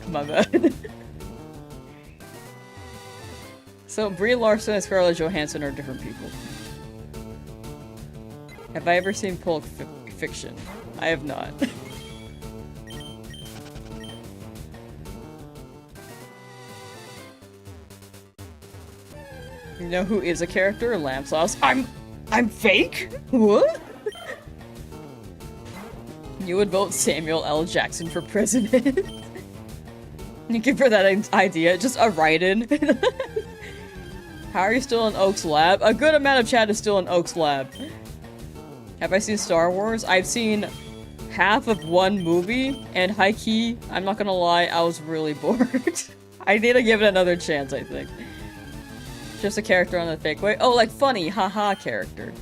My bad. So, Brie Larson and Scarlett Johansson are different people. Have I ever seen Pulp Fiction? I have not. You know who is a character? Lamsauce. I'm fake? What? You would vote Samuel L. Jackson for president? You give her that idea, just a write-in. How are you still in Oak's lab? A good amount of chat is still in Oak's lab. Have I seen Star Wars? I've seen half of one movie, and high-key, I'm not gonna lie, I was really bored. I need to give it another chance, I think. Just a character on the fake way. Oh, like funny, haha character.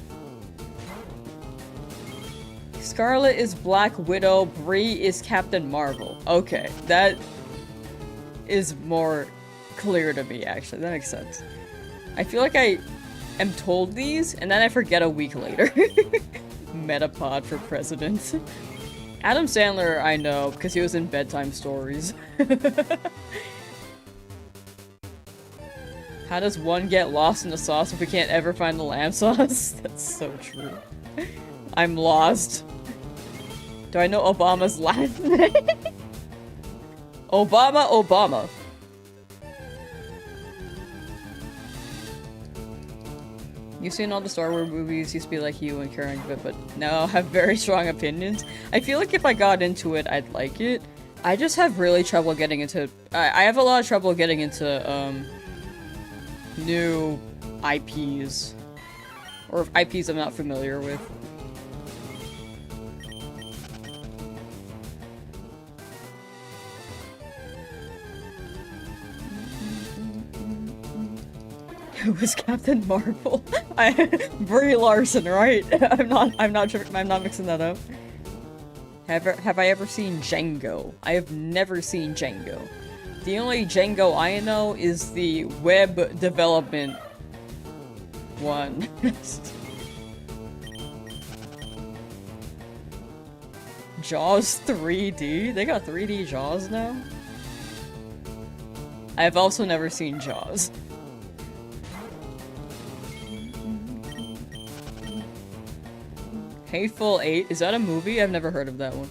Scarlet is Black Widow, Brie is Captain Marvel. Okay, that is more clear to me, actually. That makes sense. I feel like I am told these, and then I forget a week later. Metapod for president. Adam Sandler, I know, because he was in Bedtime Stories. How does one get lost in the sauce if we can't ever find the lamb sauce? That's so true. I'm lost. Do I know Obama's last name? Obama. You've seen all the Star Wars movies, used to be like you and caring of it, but now have very strong opinions. I feel like if I got into it, I'd like it. I just have really trouble getting into... I have a lot of trouble getting into, new IPs. Or IPs I'm not familiar with. Who was Captain Marvel? Brie Larson, right? I'm not mixing that up. Have I ever seen Django? I have never seen Django. The only Django I know is the web development one. Jaws 3D? They got 3D Jaws now? I've also never seen Jaws. Hateful Eight? Is that a movie? I've never heard of that one.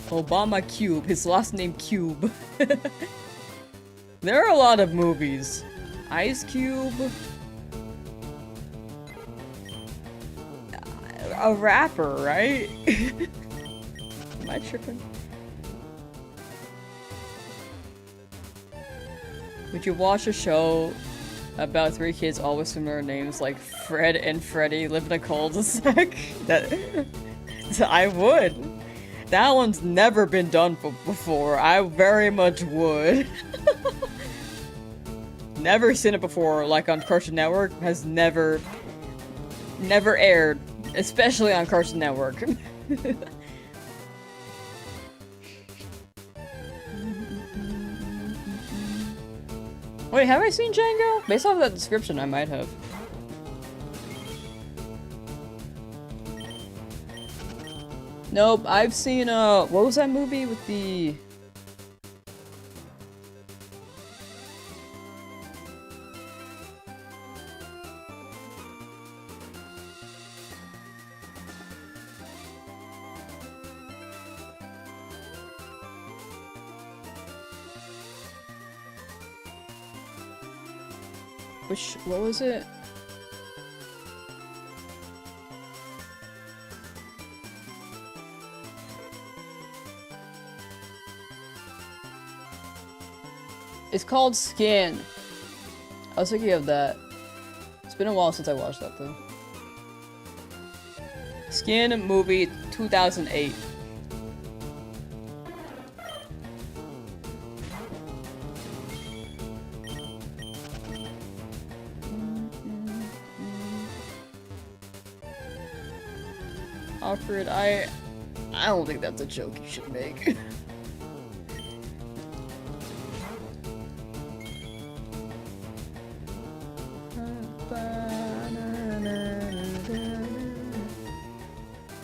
Obama Cube. His last name Cube. There are a lot of movies. Ice Cube. A rapper, right? Am I tripping? Would you watch a show about three kids all with similar names like Fred and Freddy live in a cul-de-sac? I would. That one's never been done before. I very much would. Never seen it before, like on Cartoon Network. Has never aired, especially on Cartoon Network. Wait, have I seen Django? Based off that description, I might have. Nope, I've seen, what was that movie with the... what was it? It's called Skin. I was thinking of that. It's been a while since I watched that though. Skin movie 2008. Alfred, I don't think that's a joke you should make.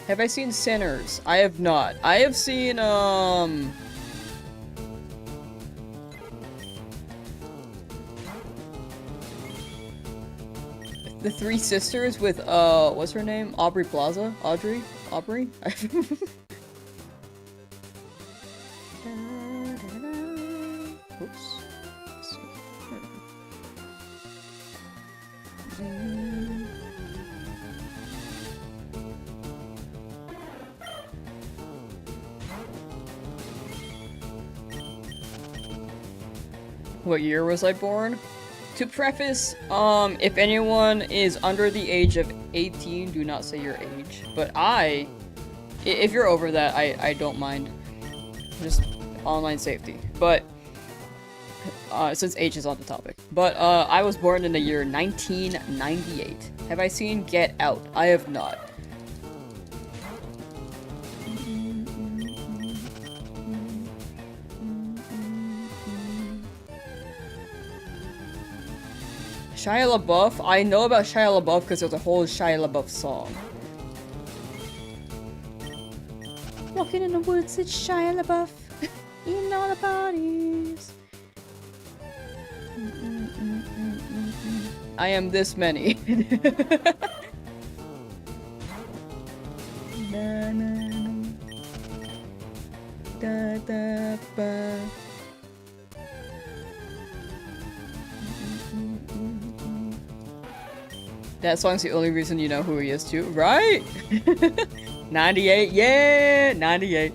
Have I seen Sinners? I have not. I have seen, The Three Sisters with, what's her name? Aubrey Plaza? Audrey? Aubrey? Oops. Let's see. What year was I born? To preface, if anyone is under the age of 18, do not say your age. But if you're over that, I don't mind. Just online safety. But, since age is on the topic. But, I was born in the year 1998. Have I seen Get Out? I have not. Shia LaBeouf? I know about Shia LaBeouf because there's a whole Shia LaBeouf song. Walking in the woods, it's Shia LaBeouf. Eating all the bodies. I am this many. Na, na, na. Da, da, ba. That song's the only reason you know who he is too, right? 98, yeah! 98.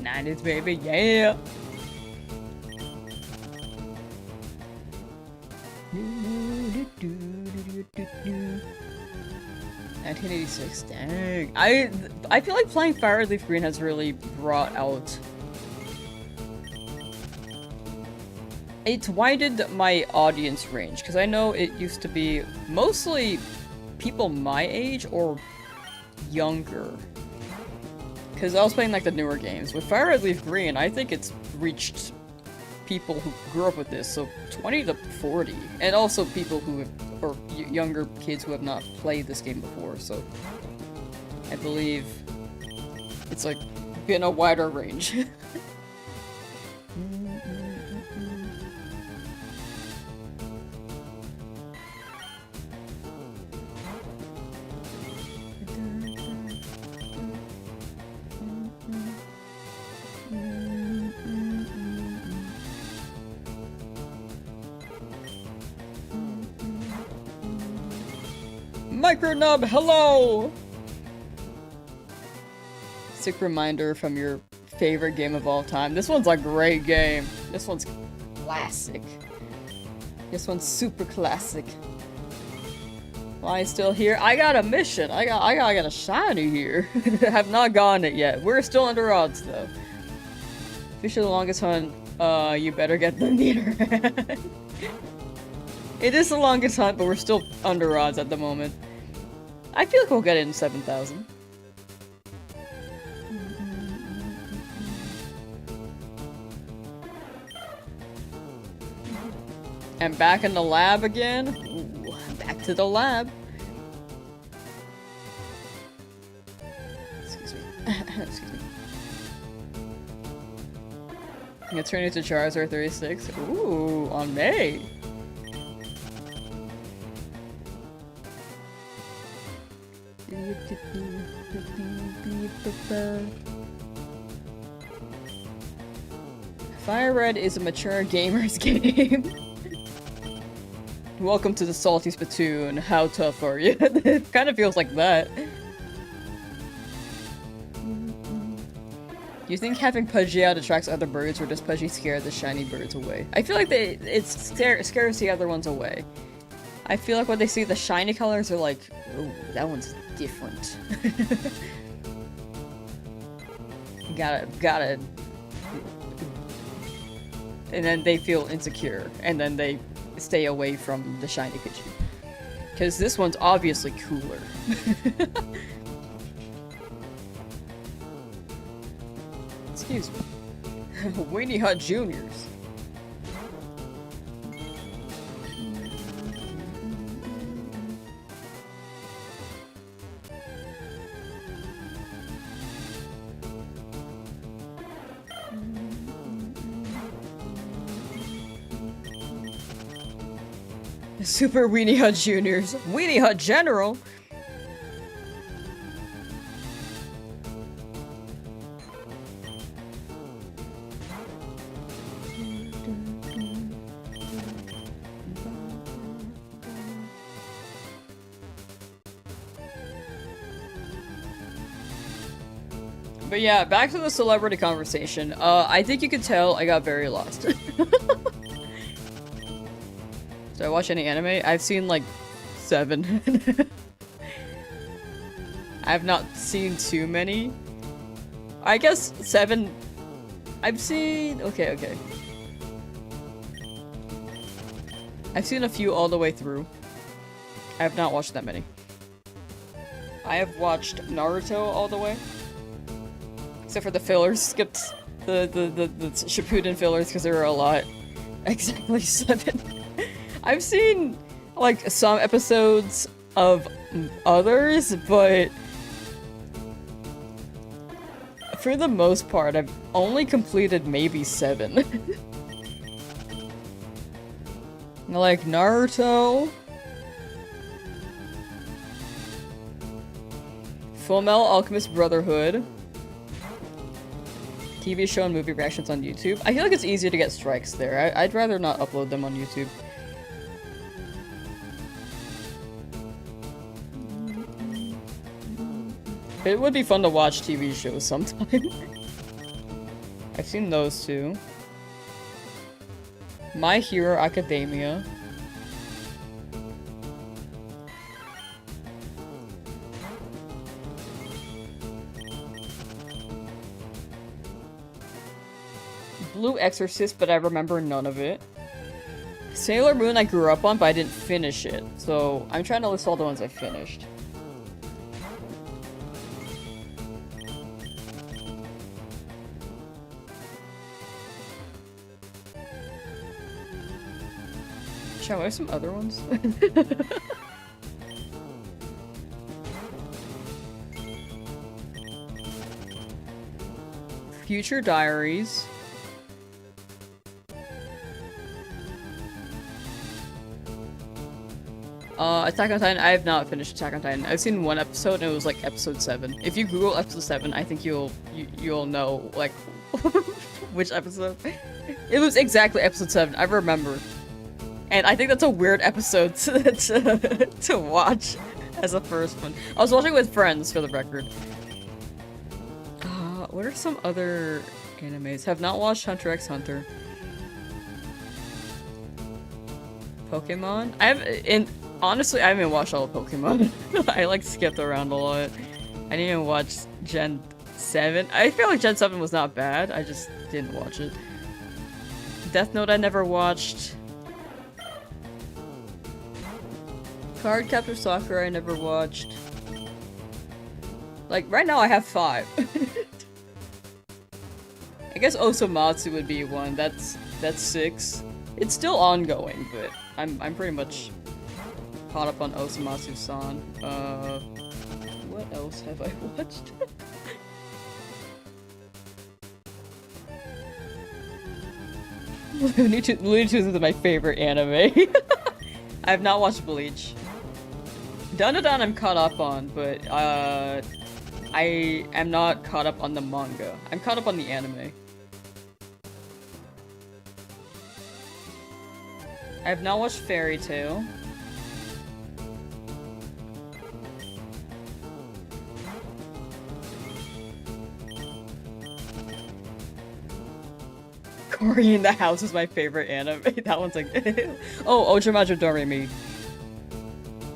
90s, baby, yeah! 1986, dang. I feel like playing FireRed Leafgreen has really brought out... It's widened my audience range, because I know it used to be mostly people my age or younger. Because I was playing like the newer games. With FireRed Leafgreen, I think it's reached people who grew up with this, so 20 to 40. And also people who have, or younger kids who have not played this game before, so I believe it's like been a wider range. Micronub, hello! Sick reminder from your favorite game of all time. This one's a great game. This one's classic. This one's super classic. Why still here? I got a mission. I got a shiny here. I have not gotten it yet. We're still under odds though. Officially the longest hunt. You better get the Nidoran. It is the longest hunt, but we're still under odds at the moment. I feel like we'll get it in 7,000. And back in the lab again. Ooh, back to the lab. Excuse me. Excuse me. I'm gonna turn into Charizard 36. Ooh, on May. FireRed is a mature gamer's game. Welcome to the salty spittoon. How tough are you? It kind of feels like that. Do you think having Pidgey out attracts other birds, or does Pidgey scare the shiny birds away? I feel like it scares the other ones away. I feel like when they see the shiny colors, they're like, "Ooh, that one's different." gotta. And then they feel insecure, and then they stay away from the shiny Pidgey. Because this one's obviously cooler. Excuse me. Weenie Hut Juniors. Super Weenie Hut Juniors. Weenie Hut General? But yeah, back to the celebrity conversation. I think you could tell I got very lost. Do I watch any anime? I've seen like 7. I've not seen too many. I guess 7. I've seen... Okay. I've seen a few all the way through. I have not watched that many. I have watched Naruto all the way. Except for the fillers. Skipped the Shippuden fillers because there were a lot. Exactly 7. I've seen, like, some episodes of others, but for the most part, I've only completed maybe 7. Like, Naruto, Fullmetal Alchemist Brotherhood, TV show and movie reactions on YouTube. I feel like it's easier to get strikes there. I'd rather not upload them on YouTube. It would be fun to watch TV shows sometime. I've seen those two. My Hero Academia. Blue Exorcist, but I remember none of it. Sailor Moon I grew up on, but I didn't finish it. So, I'm trying to list all the ones I finished. Shall I have some other ones? Future Diaries. Attack on Titan, I have not finished Attack on Titan. I've seen one episode and it was like episode 7. If you Google episode 7, I think you'll know, like, which episode. It was exactly episode 7, I remember. And I think that's a weird episode to watch as a first one. I was watching with friends, for the record. What are some other animes? Have not watched Hunter x Hunter. Pokemon? Honestly, I haven't watched all of Pokemon. I like skipped around a lot. I didn't even watch Gen 7. I feel like Gen 7 was not bad. I just didn't watch it. Death Note I never watched. Card Captor Sakura I never watched. Like, right now I have 5. I guess Osomatsu would be one. That's 6. It's still ongoing, but I'm pretty much caught up on Osomatsu-san. What else have I watched? Looney Tunes is my favorite anime. I have not watched Bleach. Dandadan I'm caught up on, but I am not caught up on the manga. I'm caught up on the anime. I have not watched Fairy Tail. Cory in the House is my favorite anime. That one's like oh, Ojamajo Doremi.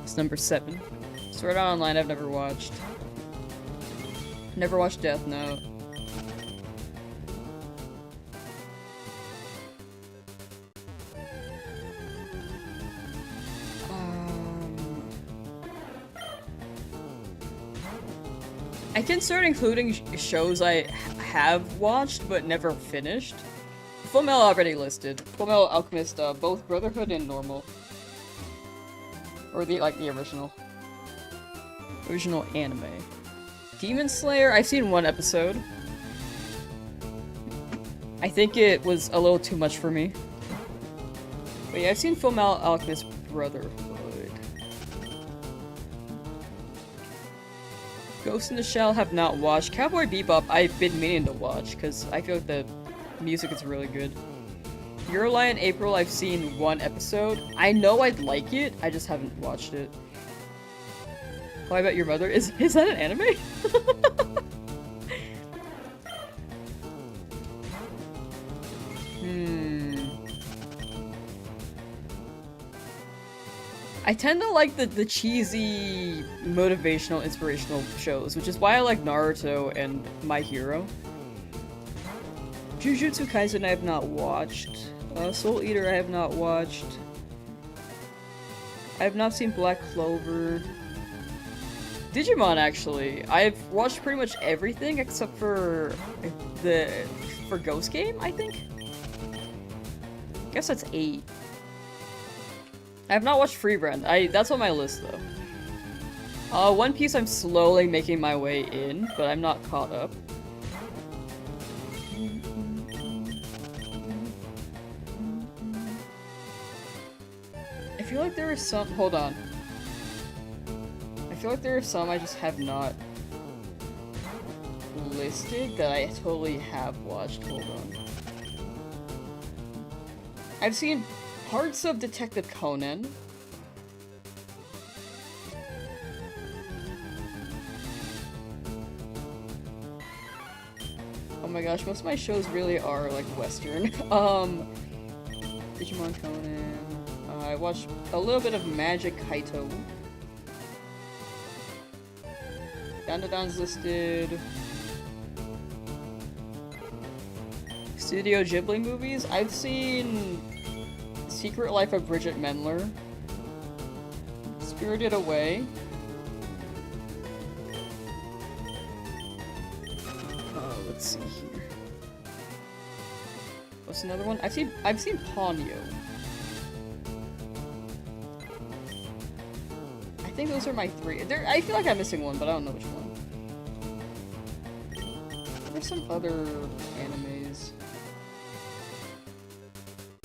It's number 7. Sword Art Online I've never watched. Never watched Death Note. I can start including shows I have watched but never finished. Full Metal already listed. Full Metal Alchemist, both Brotherhood and normal. Or the original. Original anime. Demon Slayer, I've seen one episode. I think it was a little too much for me. But yeah, I've seen Full Metal Alchemist Brotherhood. Ghost in the Shell have not watched. Cowboy Bebop I've been meaning to watch because I feel like the music is really good. Your Lie in April I've seen one episode. I know I'd like it, I just haven't watched it. How I Met Your Mother? Is that an anime? I tend to like the cheesy, motivational, inspirational shows, which is why I like Naruto and My Hero. Jujutsu Kaisen I have not watched. Soul Eater I have not watched. I have not seen Black Clover. Digimon, actually. I've watched pretty much everything except for Ghost Game, I think? I guess that's 8. I have not watched Free Rent. That's on my list, though. One Piece I'm slowly making my way in, but I'm not caught up. I feel like there are some- hold on. I feel like there are some I just have not listed that I totally have watched. Hold on. I've seen parts of Detective Conan. Oh my my gosh, most of my shows really are like Western. Digimon Conan. I watched a little bit of Magic Kaito. Dandadan's listed. Studio Ghibli movies. I've seen Secret Life of Bridget Mendler. Spirited Away. Let's see here. What's another one? I've seen Ponyo. I think those are my three. I feel like I'm missing one, but I don't know which one. There's some other animes.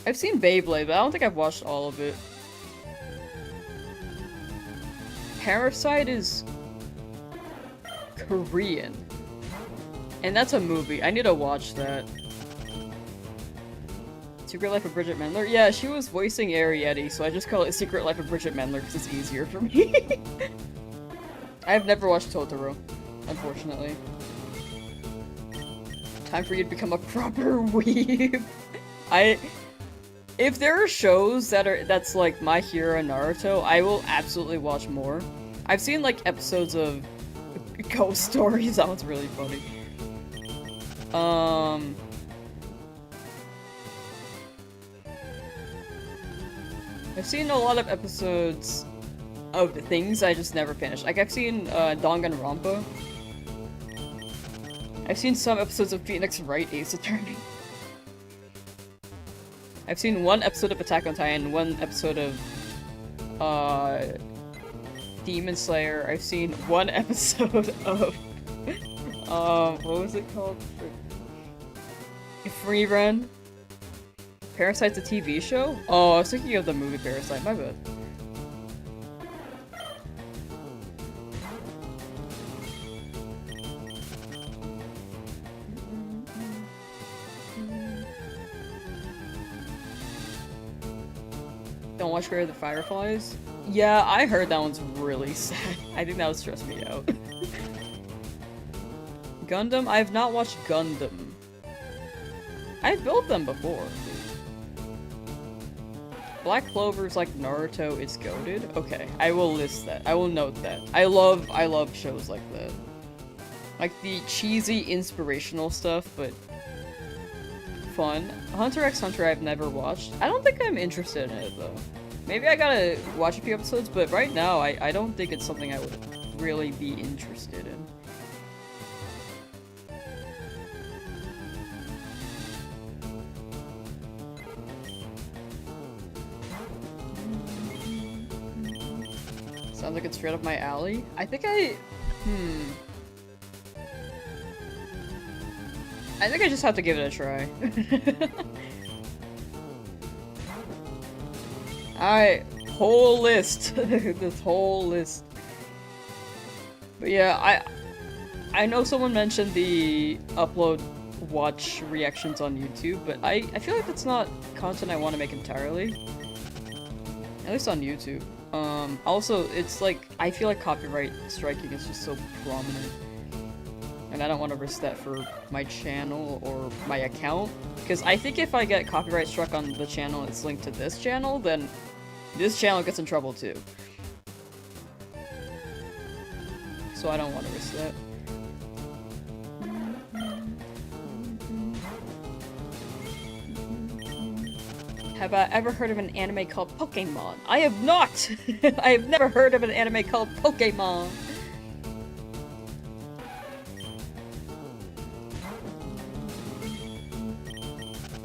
I've seen Beyblade, but I don't think I've watched all of it. Parasite is Korean. And that's a movie. I need to watch that. Secret Life of Bridget Mendler? Yeah, she was voicing Ariete, so I just call it Secret Life of Bridget Mendler because it's easier for me. I have never watched Totoro, unfortunately. Time for you to become a proper weeb. If there are shows that's like My Hero and Naruto, I will absolutely watch more. I've seen like episodes of Ghost Stories. That one's really funny. I've seen a lot of episodes of things I just never finished. Like I've seen Danganronpa. I've seen some episodes of Phoenix Wright Ace Attorney. I've seen one episode of Attack on Titan, one episode of Demon Slayer. I've seen one episode of what was it called? Free Run. Parasite's a TV show? Oh, I was thinking of the movie Parasite, my bad. Don't watch Grave of the Fireflies? Yeah, I heard that one's really sad. I think that would stress me out. Gundam? I have not watched Gundam. I've built them before. Black Clover's like Naruto, it's goated? Okay, I will list that. I will note that. I love shows like that. Like the cheesy, inspirational stuff, but fun. Hunter x Hunter I've never watched. I don't think I'm interested in it though. Maybe I gotta watch a few episodes, but right now I don't think it's something I would really be interested in. Sounds like it's straight up my alley. I think I just have to give it a try. Alright, whole list. This whole list. But yeah, I know someone mentioned the upload watch reactions on YouTube, but I feel like that's not content I want to make entirely. At least on YouTube. Also, it's like, I feel like copyright striking is just so prominent. And I don't want to risk that for my channel or my account. Because I think if I get copyright struck on the channel and it's linked to this channel, then this channel gets in trouble too. So I don't want to risk that. Have I ever heard of an anime called Pokemon? I have not! I have never heard of an anime called Pokemon!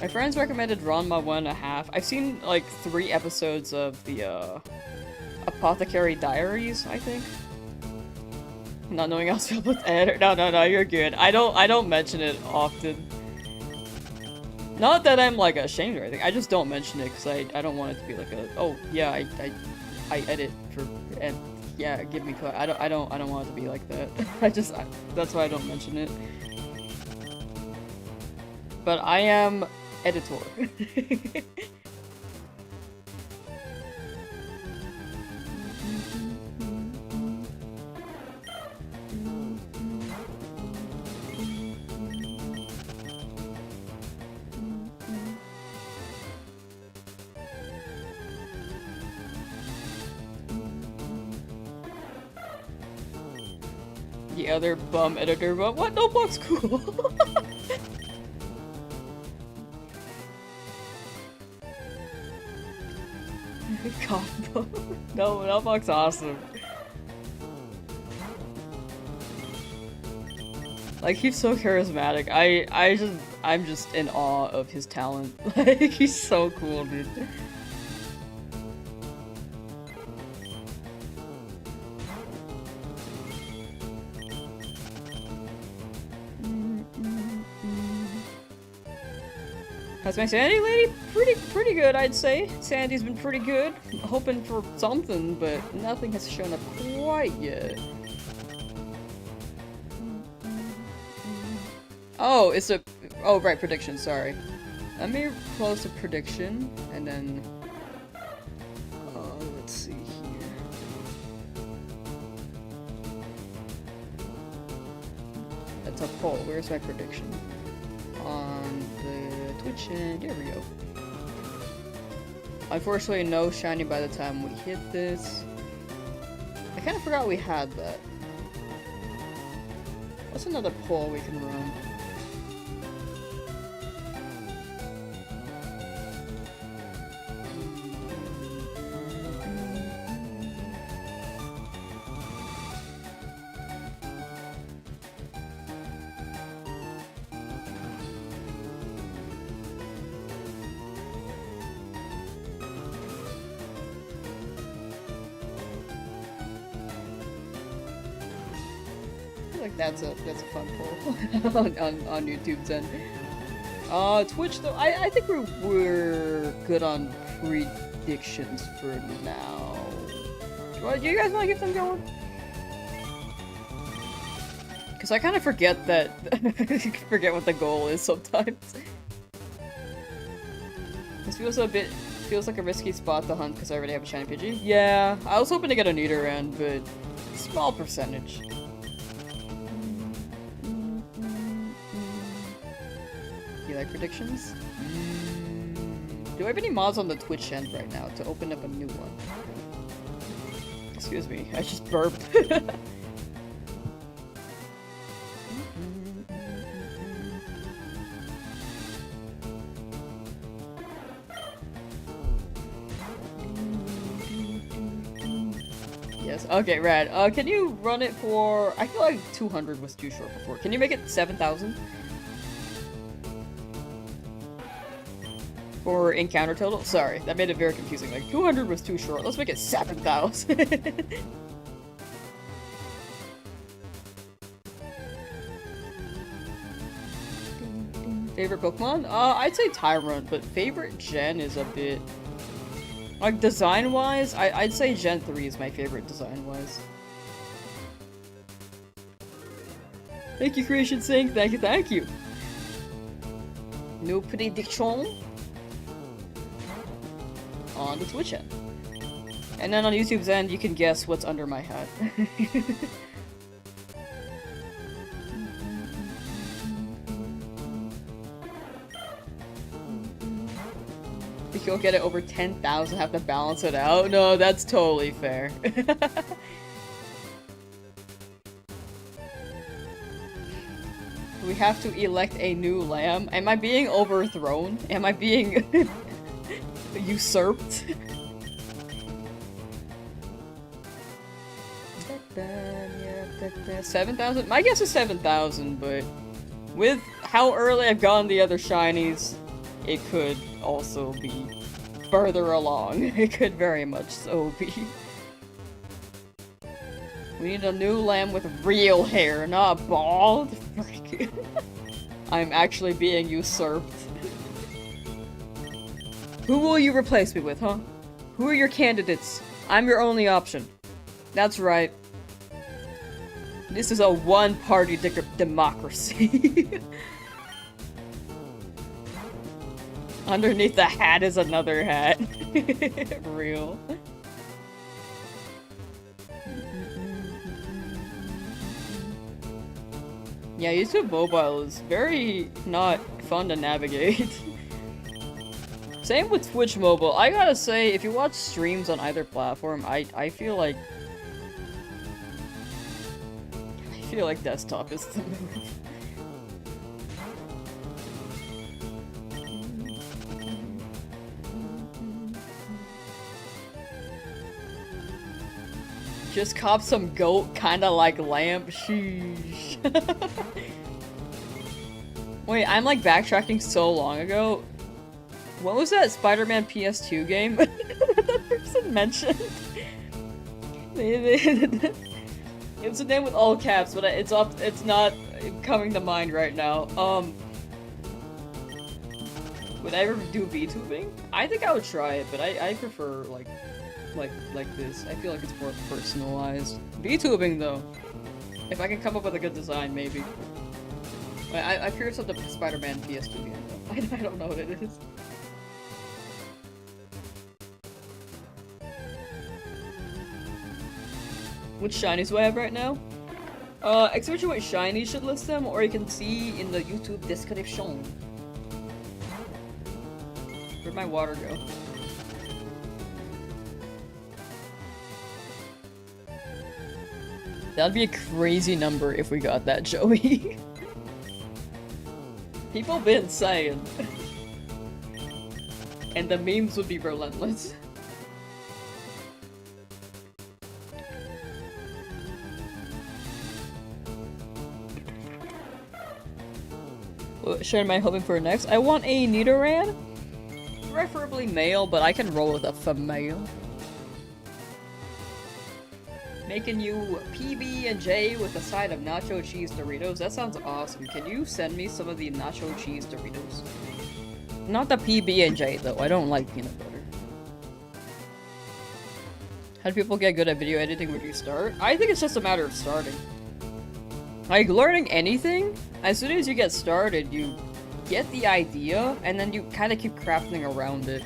My friends recommended Ranma 1.5. I've seen like 3 episodes of the Apothecary Diaries, I think. Not knowing how to spell with Ed. No, you're good. I don't mention it often. Not that I'm like ashamed or anything. I just don't mention it because I don't want it to be like a, oh yeah, I edit for, and yeah, give me I don't want it to be like that. That's why I don't mention it. But I am editor. the other bum editor, but what? Nuzlocke's cool. Combo. No, Nuzlocke's awesome. Like, he's so charismatic. I'm just in awe of his talent. Like, he's so cool, dude. How's my Sandy lady? Pretty good, I'd say. Sandy's been pretty good. Hoping for something, but nothing has shown up quite yet. Oh, it's a... Oh, right, prediction, sorry. Let me close the prediction, and then... let's see here. That's a poll. Where's my prediction? On the Twitch, and there we go. Unfortunately, no shiny by the time we hit this. I kind of forgot we had that. What's another poll we can run? Like that's a fun poll on YouTube's end. Twitch though, I think we're good on predictions for now. Do you guys want to get them going? Because I kind of forget that forget what the goal is sometimes. This feels like a risky spot to hunt because I already have a shiny Pidgey. Yeah, I was hoping to get a Nidoran, but small percentage. You like predictions? Do I have any mods on the Twitch end right now to open up a new one? Excuse me, I just burped. Yes, okay, rad. Can you run it for... I feel like 200 was too short before. Can you make it 7,000? For encounter total? Sorry, that made it very confusing. Like, 200 was too short. Let's make it 7,000. Favorite Pokemon? I'd say Tyrant, but favorite gen is a bit... Like, design-wise, I'd say Gen 3 is my favorite design-wise. Thank you, Creation Sync. Thank you, thank you. No prediction on the Twitch end. And then on YouTube's end, you can guess what's under my hat. If you'll get it over 10,000, have to balance it out. No, that's totally fair. We have to elect a new lamb. Am I being overthrown? Am I being usurped? 7,000? My guess is 7,000, but with how early I've gotten the other shinies, it could also be further along. It could very much so be. We need a new lamb with real hair, not bald. Frick. I'm actually being usurped. Who will you replace me with, huh? Who are your candidates? I'm your only option. That's right. This is a one-party democracy. Underneath the hat is another hat. Real. Yeah, YouTube Mobile is very not fun to navigate. Same with Twitch Mobile. I gotta say, if you watch streams on either platform, I feel like feel like desktop is the move. Just cop some goat, kinda like lamp. Sheesh. Wait, I'm like backtracking so long ago. What was that Spider-Man PS2 game that person mentioned? It's a name with all caps, but it's not coming to mind right now. Would I ever do VTubing? I think I would try it, but I prefer like this. I feel like it's more personalized. VTubing though. If I can come up with a good design, maybe. I curious of the Spider-Man PS2 game though. I don't know what it is. Which shinies do I have right now? Except what shinies should list them, or you can see in the YouTube description. Where'd my water go? That'd be a crazy number if we got that, Joey. People been saying. And the memes would be relentless. What shiny am I hoping for next? I want a Nidoran. Preferably male, but I can roll with a female. Making you PB&J with a side of nacho cheese Doritos. That sounds awesome. Can you send me some of the nacho cheese Doritos? Not the PB&J though. I don't like peanut butter. How do people get good at video editing when you start? I think it's just a matter of starting. Like learning anything, as soon as you get started, you get the idea and then you kind of keep crafting around it.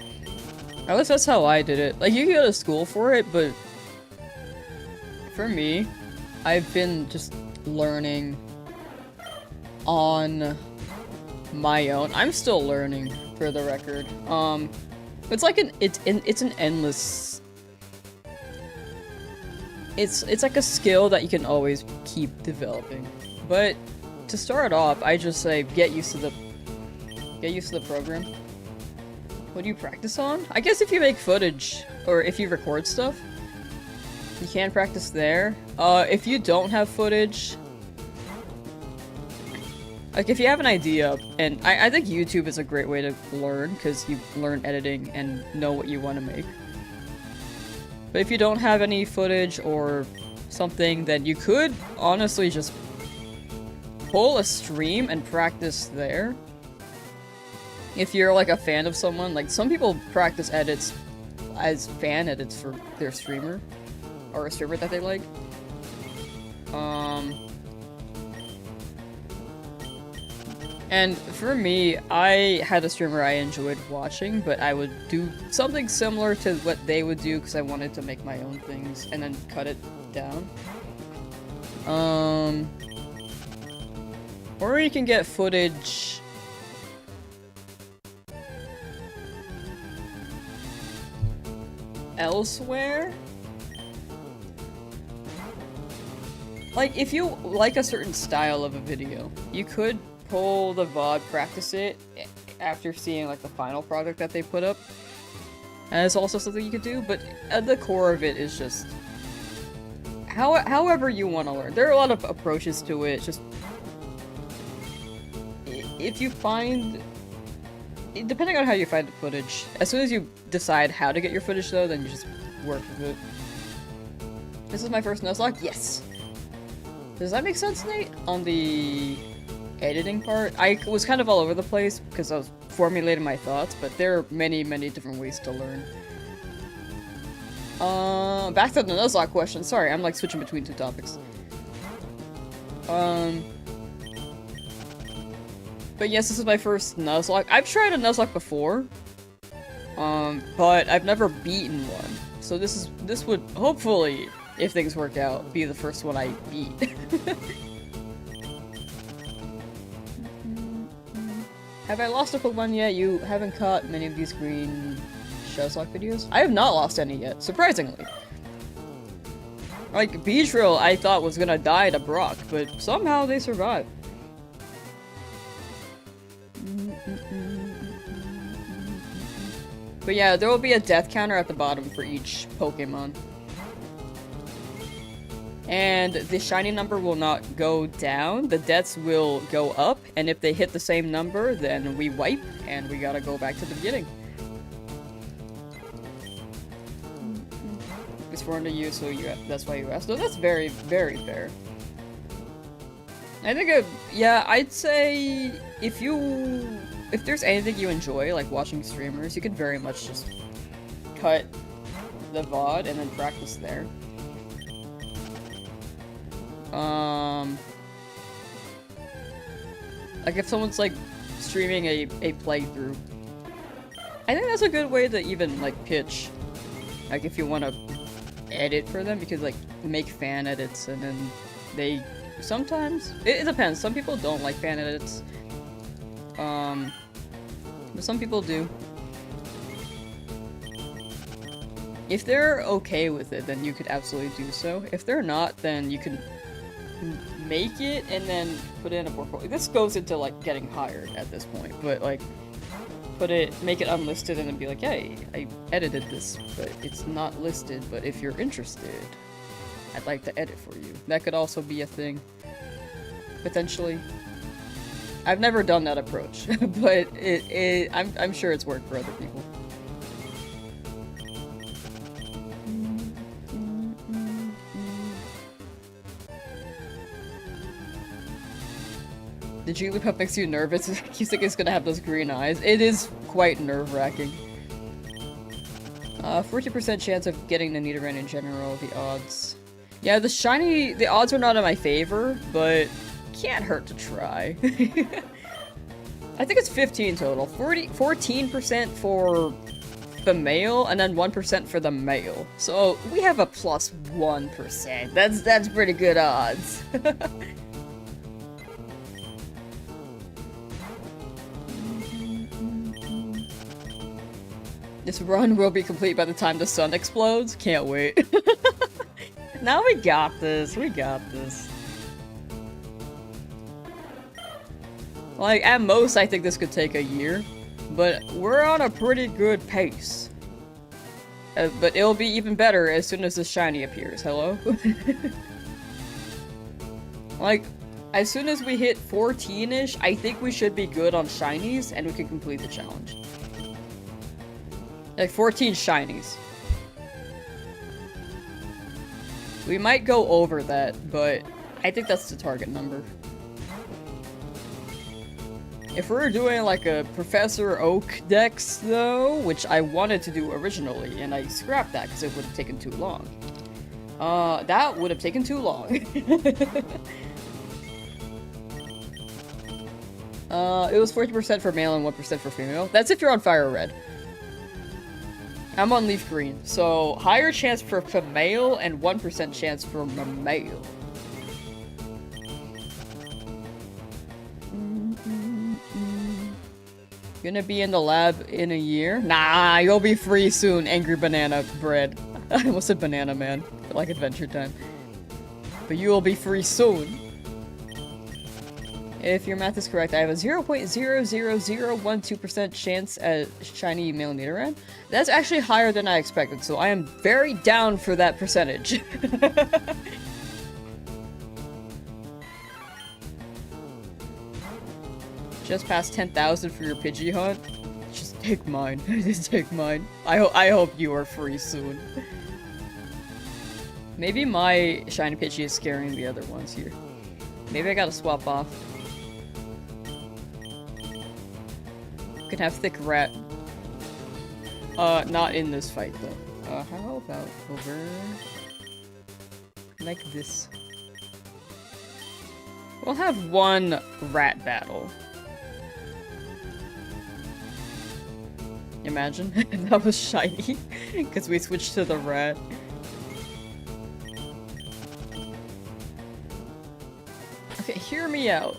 At least that's how I did it. Like you can go to school for it, but for me, I've been just learning on my own. I'm still learning, for the record. It's like it's an endless. It's like a skill that you can always keep developing. But to start off, I just say get used to the program. What do you practice on? I guess if you make footage or if you record stuff, you can practice there. If you don't have footage, like if you have an idea, and I think YouTube is a great way to learn because you learn editing and know what you want to make. But if you don't have any footage or something, then you could honestly just pull a stream and practice there. If you're like a fan of someone, like some people practice edits as fan edits for their streamer. Or a streamer that they like. And for me, I had a streamer I enjoyed watching, but I would do something similar to what they would do because I wanted to make my own things and then cut it down. Or you can get footage elsewhere. Like, if you like a certain style of a video, you could pull the VOD, practice it after seeing, like, the final product that they put up. And it's also something you could do, but at the core of it is just however you want to learn. There are a lot of approaches to it, just if you find, depending on how you find the footage, as soon as you decide how to get your footage though, then you just work with it. This is my first Nuzlocke? Yes! Does that make sense, Nate? On the editing part? I was kind of all over the place because I was formulating my thoughts, but there are many different ways to learn. Back to the Nuzlocke question. Sorry, I'm like switching between two topics. But yes, this is my first Nuzlocke. I've tried a Nuzlocke before, but I've never beaten one. So this would hopefully, if things work out, be the first one I beat. Have I lost a Pokemon yet? You haven't caught many of these green Nuzlocke videos? I have not lost any yet, surprisingly. Like, Beedrill I thought was gonna die to Brock, but somehow they survived. But yeah, there will be a death counter at the bottom for each Pokemon. And the shiny number will not go down, the deaths will go up, and if they hit the same number, then we wipe, and we gotta go back to the beginning. It's foreign to you, so that's why you asked. No, that's very, very fair. I think, yeah, I'd say if there's anything you enjoy, like watching streamers, you could very much just cut the VOD and then practice there. Like if someone's like streaming a playthrough, I think that's a good way to even like pitch. Like if you want to edit for them, because like make fan edits and then they sometimes it depends. Some people don't like fan edits, but some people do. If they're okay with it, then you could absolutely do so. If they're not, then you can make it and then put it in a portfolio. This goes into like getting hired at this point, but like make it unlisted and then be like, hey, I edited this, but it's not listed, but if you're interested, I'd like to edit for you. That could also be a thing, potentially. I've never done that approach, but I'm sure it's worked for other people. The Jigglypuff makes you nervous. You think it's gonna have those green eyes. It is quite nerve-wracking. 40% chance of getting the Nidoran in general, the odds. Yeah, the odds are not in my favor, but can't hurt to try. I think it's 15 total. 14% for the male, and then 1% for the male. So we have a plus 1%. That's pretty good odds. This run will be complete by the time the sun explodes. Can't wait. Now we got this. We got this. Like, at most, I think this could take a year. But we're on a pretty good pace. But it'll be even better as soon as the shiny appears. Hello? Like, as soon as we hit 14-ish, I think we should be good on shinies and we can complete the challenge. Like 14 shinies. We might go over that, but I think that's the target number. If we're doing like a Professor Oak dex though, which I wanted to do originally, and I scrapped that because it would have taken too long. That would have taken too long. It was 40% for male and 1% for female. That's if you're on FireRed. I'm on Leafgreen, so higher chance for male and 1% chance for male. Gonna be in the lab in a year? Nah, you'll be free soon, Angry Banana Bread. I almost said Banana Man, like Adventure Time. But you will be free soon. If your math is correct, I have a 0.00012% chance at shiny male Nidoran. That's actually higher than I expected, so I am very down for that percentage. Just past 10,000 for your Pidgey hunt? Just take mine. Just take mine. I hope you are free soon. Maybe my shiny Pidgey is scaring the other ones here. Maybe I gotta swap off. Can have thick rat. Not in this fight though. How about over like this? We'll have one rat battle. Imagine that was shiny because we switched to the rat. Okay, hear me out.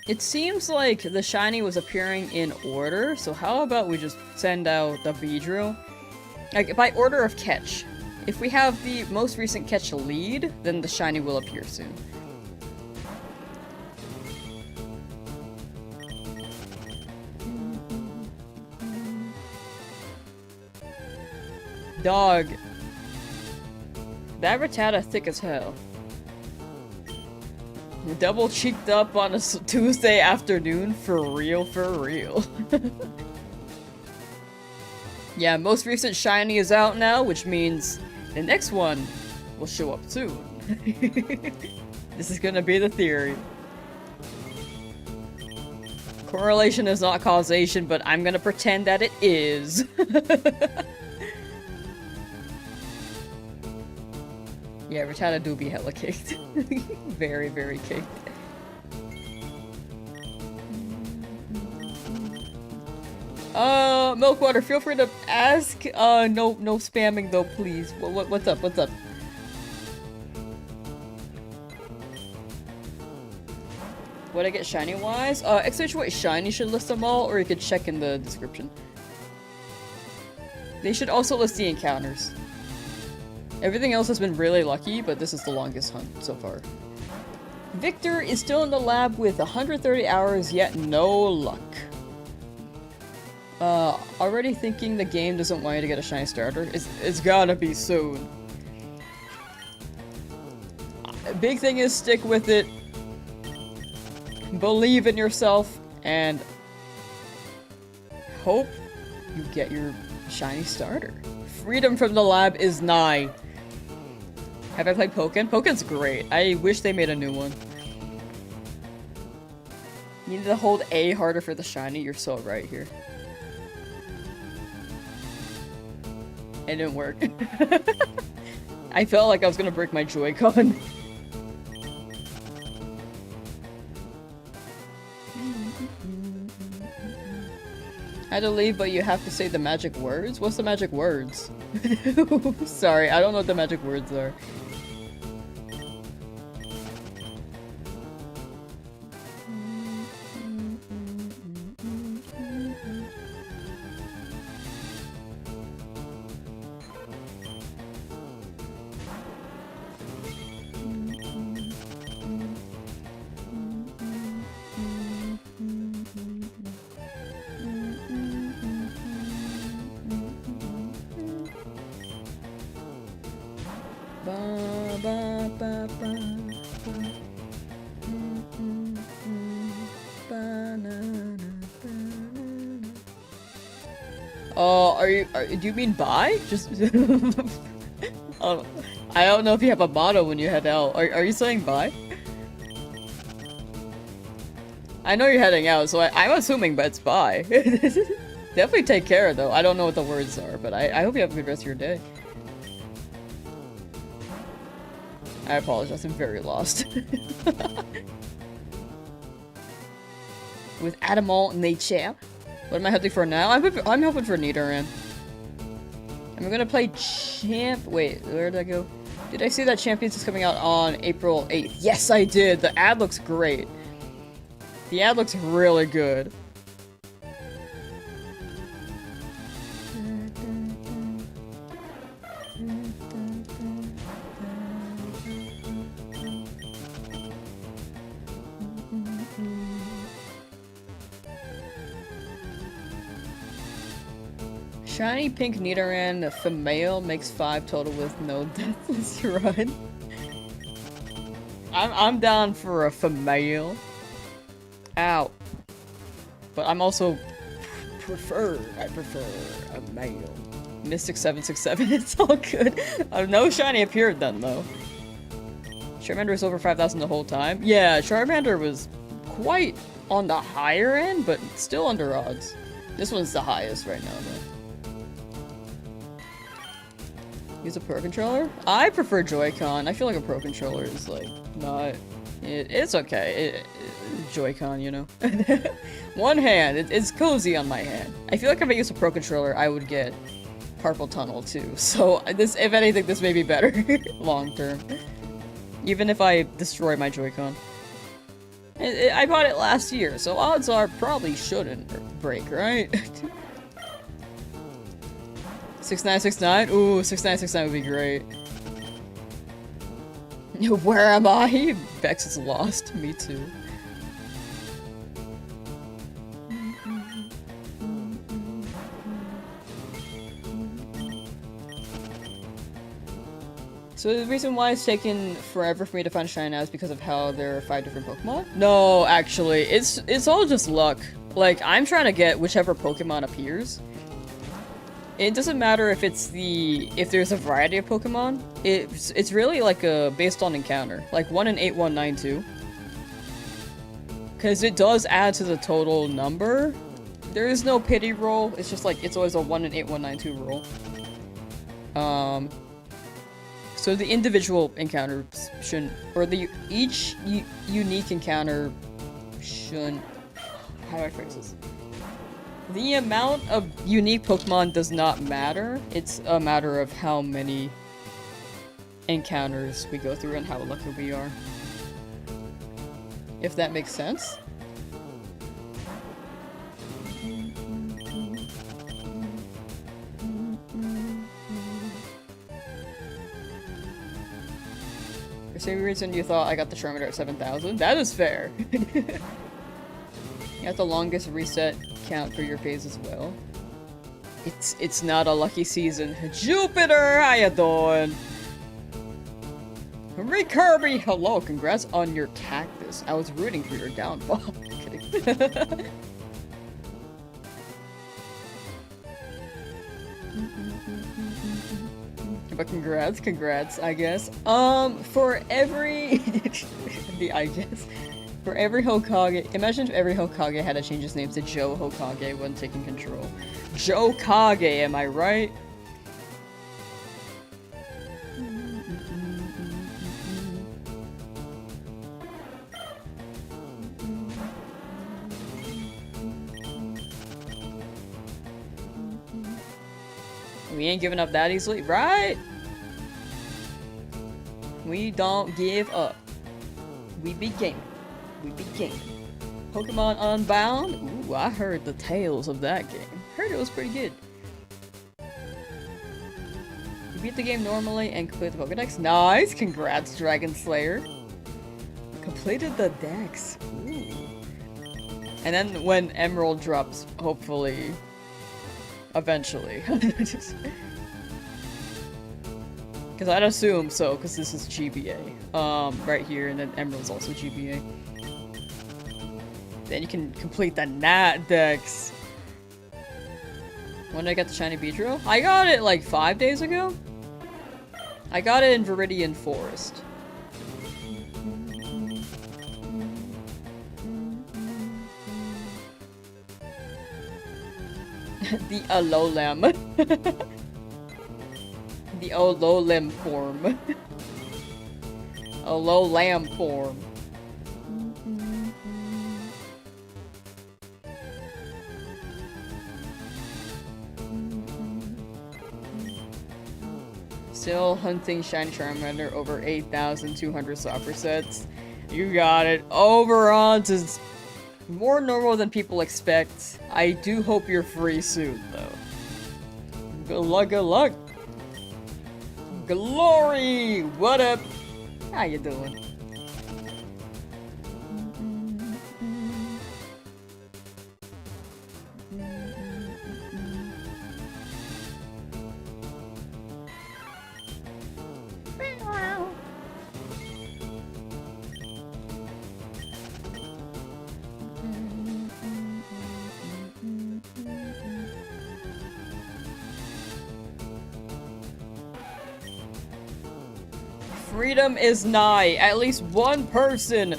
It seems like the shiny was appearing in order, so how about we just send out the Beedrill? Like, by order of catch. If we have the most recent catch lead, then the shiny will appear soon. Dog. That Rattata thick as hell. Double cheeked up on a Tuesday afternoon, for real, for real. Yeah, most recent shiny is out now, which means the next one will show up soon. This is gonna be the theory. Correlation is not causation, but I'm gonna pretend that it is. Yeah, Rattata do be hella caked. Very, very caked. Milkwater, feel free to ask. No spamming though, please. What's up? What's up? What I get shiny wise? Accentuate shiny should list them all, or you could check in the description. They should also list the encounters. Everything else has been really lucky, but this is the longest hunt so far. Victor is still in the lab with 130 hours, yet no luck. Already thinking the game doesn't want you to get a shiny starter? It's gotta be soon. Big thing is stick with it. Believe in yourself, and hope you get your shiny starter. Freedom from the lab is nigh. Have I played Pokken? Pokken's great. I wish they made a new one. You need to hold A harder for the shiny. You're so right here. It didn't work. I felt like I was gonna break my Joy-Con. I had to leave, but you have to say the magic words? What's the magic words? Sorry, I don't know what the magic words are. Do you mean bye? Just I don't know if you have a motto when you head out. Are you saying bye? I know you're heading out, so I'm assuming that's bye. Definitely take care though. I don't know what the words are, but I hope you have a good rest of your day. I apologize, I'm very lost. With Animal Nature. What am I hoping for now? I'm hoping for Nidoran. I'm gonna play Wait, where did I go? Did I see that Champions is coming out on April 8th? Yes, I did! The ad looks great. The ad looks really good. Shiny pink Nidoran female makes 5 total with no deathless run. I'm down for a female. Ow. But I'm also I prefer a male. Mystic 767, it's all good. No shiny appeared then though. Charmander was over 5,000 the whole time. Yeah, Charmander was quite on the higher end, but still under odds. This one's the highest right now though. Use a Pro Controller? I prefer Joy-Con. I feel like a Pro Controller is like, not... It's okay. Joy-Con, you know? One hand. It's cozy on my hand. I feel like if I use a Pro Controller, I would get carpal tunnel too. So, this, if anything, this may be better long term. Even if I destroy my Joy-Con. I bought it last year, so odds are probably shouldn't break, right? 6969? Ooh, 6969 would be great. Where am I? Vex is lost. Me too. So the reason why it's taken forever for me to find Shiny now is because of how there are 5 different Pokemon? No, actually, it's all just luck. Like, I'm trying to get whichever Pokemon appears. It doesn't matter if if there's a variety of Pokemon. It's really like based on encounter. Like 1 in 8192. Cause it does add to the total number. There is no pity roll. It's just like, it's always a 1 in 8192 roll. So the individual encounters shouldn't, or each unique encounter shouldn't, how do I phrase this? The amount of unique Pokemon does not matter. It's a matter of how many encounters we go through and how lucky we are. If that makes sense. For some reason you thought I got the Charmander at 7,000? That is fair. You have the longest reset count for your phase as well. It's not a lucky season. Jupiter, how you doing? Rick Kirby, hello, congrats on your cactus. I was rooting for your downfall. Kidding. But congrats, I guess. For every for every Hokage, imagine if every Hokage had to change his name to Joe Hokage when taking control. Joe Kage, am I right? We ain't giving up that easily, right? We don't give up. We be gaming. We be gaming. Pokemon Unbound? Ooh, I heard the tales of that game. Heard it was pretty good. You beat the game normally and complete the Pokedex. Nice! Congrats, Dragon Slayer. Completed the Dex. Ooh. And then when Emerald drops, hopefully... eventually. Because I'd assume so, because this is GBA. Right here, and then Emerald's also GBA. Then you can complete the Nat Dex. When did I get the Shiny Beedrill? I got it like 5 days ago? I got it in Viridian Forest. The Alolam. The Alolam form. Alolam form. Still hunting Shiny Charmander over 8,200 software sets. You got it. Overons is more normal than people expect. I do hope you're free soon, though. Good luck, good luck. Glory! What up? How you doing? Freedom is nigh. At least one person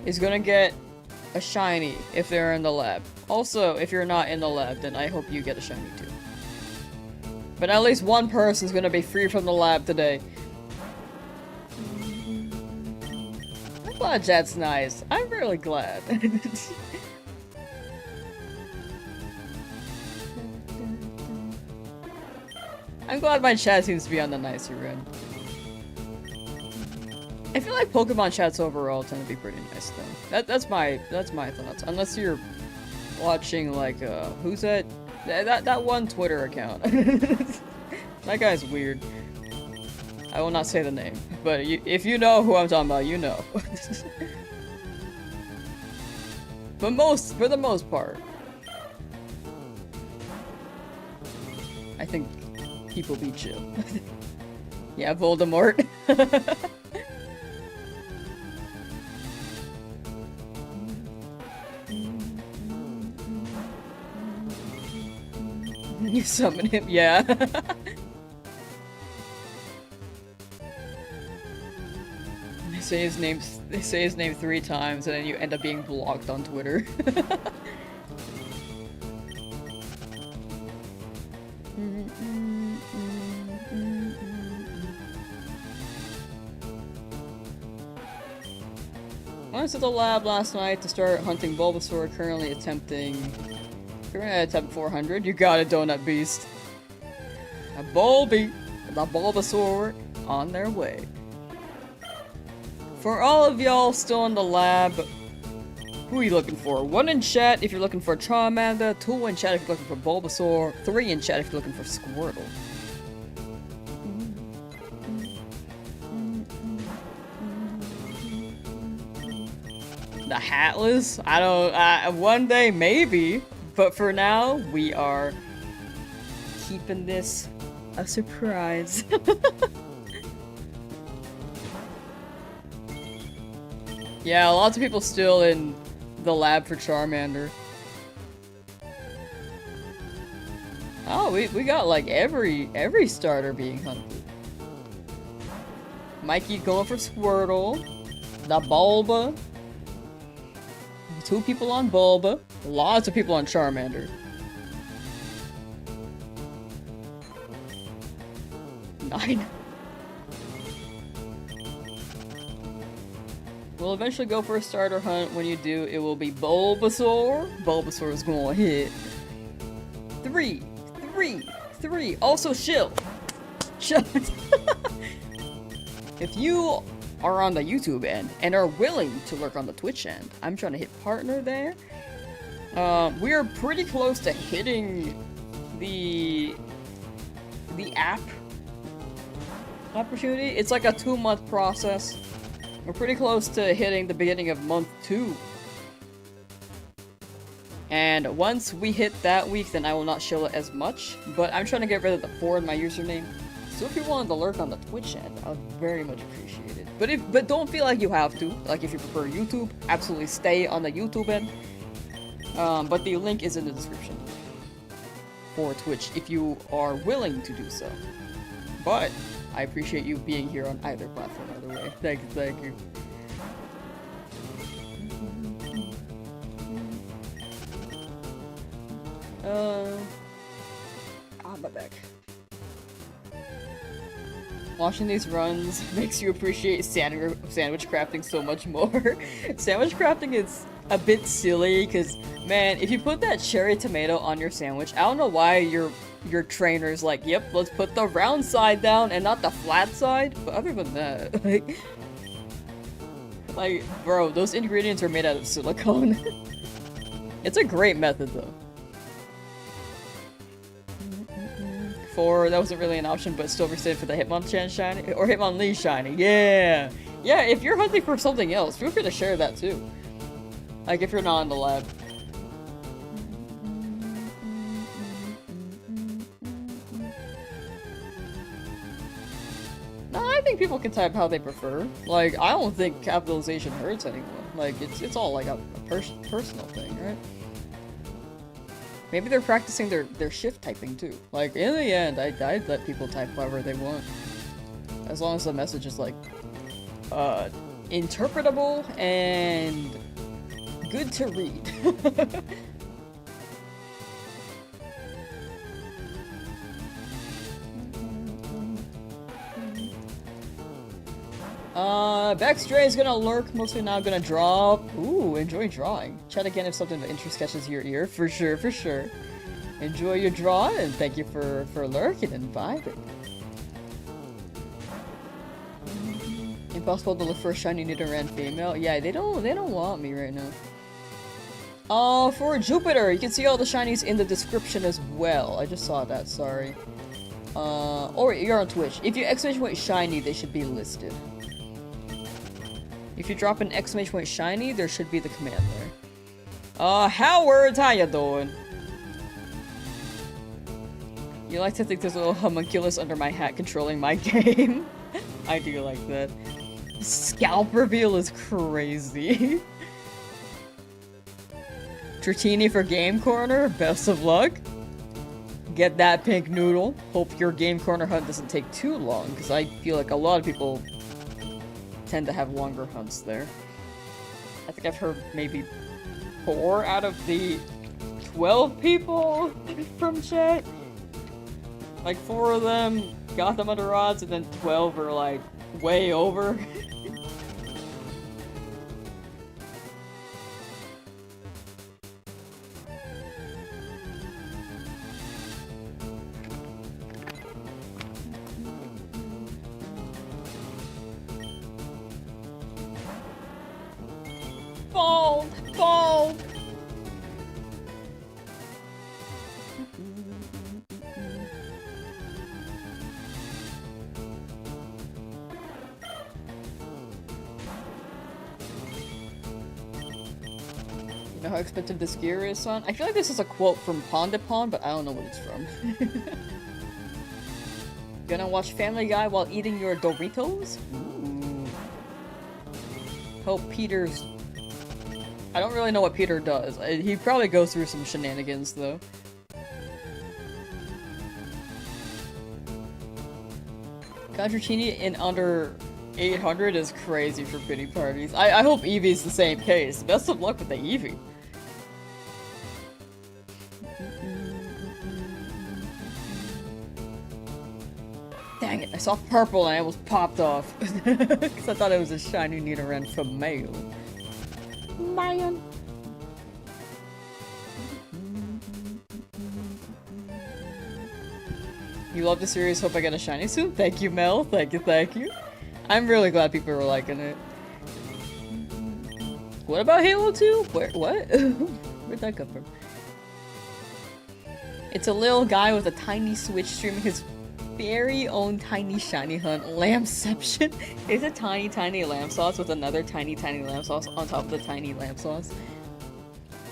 is gonna get a shiny if they're in the lab. Also, if you're not in the lab, then I hope you get a shiny too. But at least one person's gonna be free from the lab today. I'm glad chat's nice. I'm really glad. I'm glad my chat seems to be on the nicer end. I feel like Pokemon chats overall tend to be pretty nice though. That's my thoughts. Unless you're watching like who's that That one Twitter account. That guy's weird. I will not say the name, but if you know who I'm talking about, you know. But for the most part, I think people be chill. Yeah, Voldemort. You summon him, yeah. They say his name 3 times and then you end up being blocked on Twitter. I went to the lab last night to start hunting Bulbasaur, currently attempt 400. You got it, Donut Beast. A Bulby, the Bulbasaur, on their way. For all of y'all still in the lab, who are you looking for? 1 in chat if you're looking for Charmander, 2 in chat if you're looking for Bulbasaur, 3 in chat if you're looking for Squirtle. The Hatless? I don't, one day maybe, but for now, we are keeping this a surprise. Yeah, lots of people still in the lab for Charmander. Oh, we got like every starter being hunted. Mikey going for Squirtle. The Bulba. 2 people on Bulba. Lots of people on Charmander. 9. We'll eventually go for a starter hunt. When you do, it will be Bulbasaur. Bulbasaur is going to hit. 3. Also, Shill. If you are on the YouTube end and are willing to lurk on the Twitch end, I'm trying to hit partner there. We are pretty close to hitting the app opportunity. It's like a 2-month process. We're pretty close to hitting the beginning of month 2. And once we hit that week, then I will not show it as much. But I'm trying to get rid of the 4 in my username. So if you wanted to lurk on the Twitch end, I would very much appreciate it. But don't feel like you have to. Like if you prefer YouTube, absolutely stay on the YouTube end. But the link is in the description for Twitch if you are willing to do so. But I appreciate you being here on either platform, either way. Thank you. My back. Watching these runs makes you appreciate sandwich crafting so much more. Sandwich crafting is a bit silly, because, man, if you put that cherry tomato on your sandwich, I don't know why your trainer's like, yep, let's put the round side down and not the flat side. But other than that, like, bro, those ingredients are made out of silicone. It's a great method, though. 4, that wasn't really an option, but still received for the Hitmonchan shiny, or Hitmonlee shiny. Yeah! Yeah, if you're hunting for something else, feel free to share that too. Like, if you're not in the lab. No, I think people can type how they prefer. Like, I don't think capitalization hurts anyone. Like, it's all like a personal thing, right? Maybe they're practicing their shift typing too. Like, in the end, I'd let people type however they want. As long as the message is, like, interpretable and good to read. Backstray is gonna lurk, mostly now gonna draw. Ooh, enjoy drawing. Chat again if something of interest catches your ear. For sure, for sure. Enjoy your draw, and thank you for lurking and vibing. Impossible to look for a shiny Nidoran female. Yeah, they don't want me right now. For Jupiter, you can see all the shinies in the description as well. I just saw that, sorry. Or you're on Twitch. If you exclamation point shiny, they should be listed. If you drop an exclamation point shiny, there should be the command there. Howard, how you doing? You like to think there's a little homunculus under my hat controlling my game? I do like that. Scalp reveal is crazy. Dratini for Game Corner, best of luck. Get that pink noodle. Hope your Game Corner hunt doesn't take too long, because I feel like a lot of people tend to have longer hunts there. I think I've heard maybe 4 out of the 12 people from chat. Like 4 of them got them under odds, and then 12 are like way over. Bald! Bald! You know how expensive this gear is, son? I feel like this is a quote from Pondipon, but I don't know what it's from. Gonna watch Family Guy while eating your Doritos? Ooh. Hope Peter's... I don't really know what Peter does. He probably goes through some shenanigans, though. Contratini in under 800 is crazy for pity parties. I hope Eevee's the same case. Best of luck with the Eevee. Dang it, I saw purple and I almost popped off. Because I thought it was a shiny Nidoran Male. Man. You love the series, hope I get a shiny soon. Thank you, Mel. Thank you, thank you. I'm really glad people were liking it. What about Halo 2? Where, what? Where'd that come from? It's a little guy with a tiny Switch streaming his very own tiny shiny hunt. Lambception. It's a tiny Lamsauce with another tiny Lamsauce on top of the tiny Lamsauce.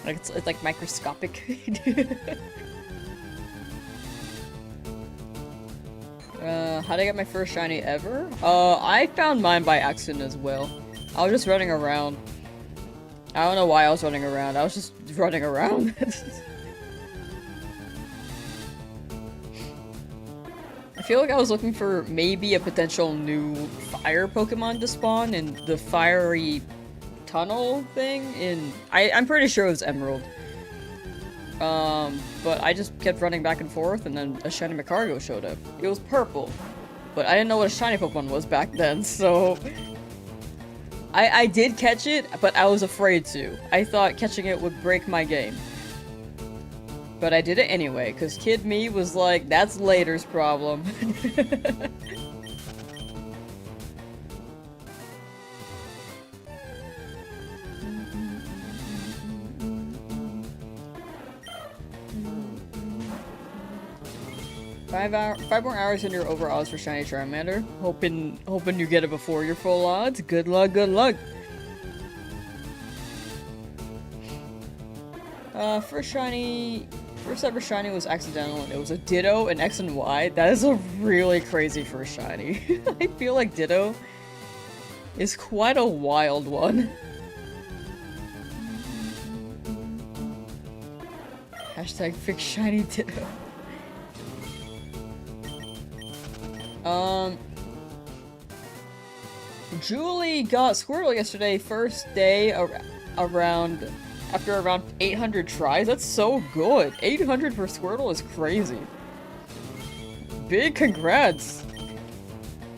Like it's like microscopic. How'd I get my first shiny ever? I found mine by accident as well. I was just running around. I don't know why I was running around. I was just running around. I feel like I was looking for maybe a potential new fire Pokemon to spawn in the fiery tunnel thing in... I'm pretty sure it was Emerald. But I just kept running back and forth and then a shiny Macargo showed up. It was purple. But I didn't know what a shiny Pokemon was back then, so... I did catch it, but I was afraid to. I thought catching it would break my game. But I did it anyway, because kid me was like, that's later's problem. Five more hours in your over odds for shiny Charmander. Hoping you get it before your full odds. Good luck, good luck. First ever shiny was accidental, and it was a Ditto, an X and Y. That is a really crazy first shiny. I feel like Ditto is quite a wild one. Hashtag fix shiny Ditto. Julie got Squirtle yesterday, first day after around 800 tries. That's so good. 800 for Squirtle is crazy. Big congrats.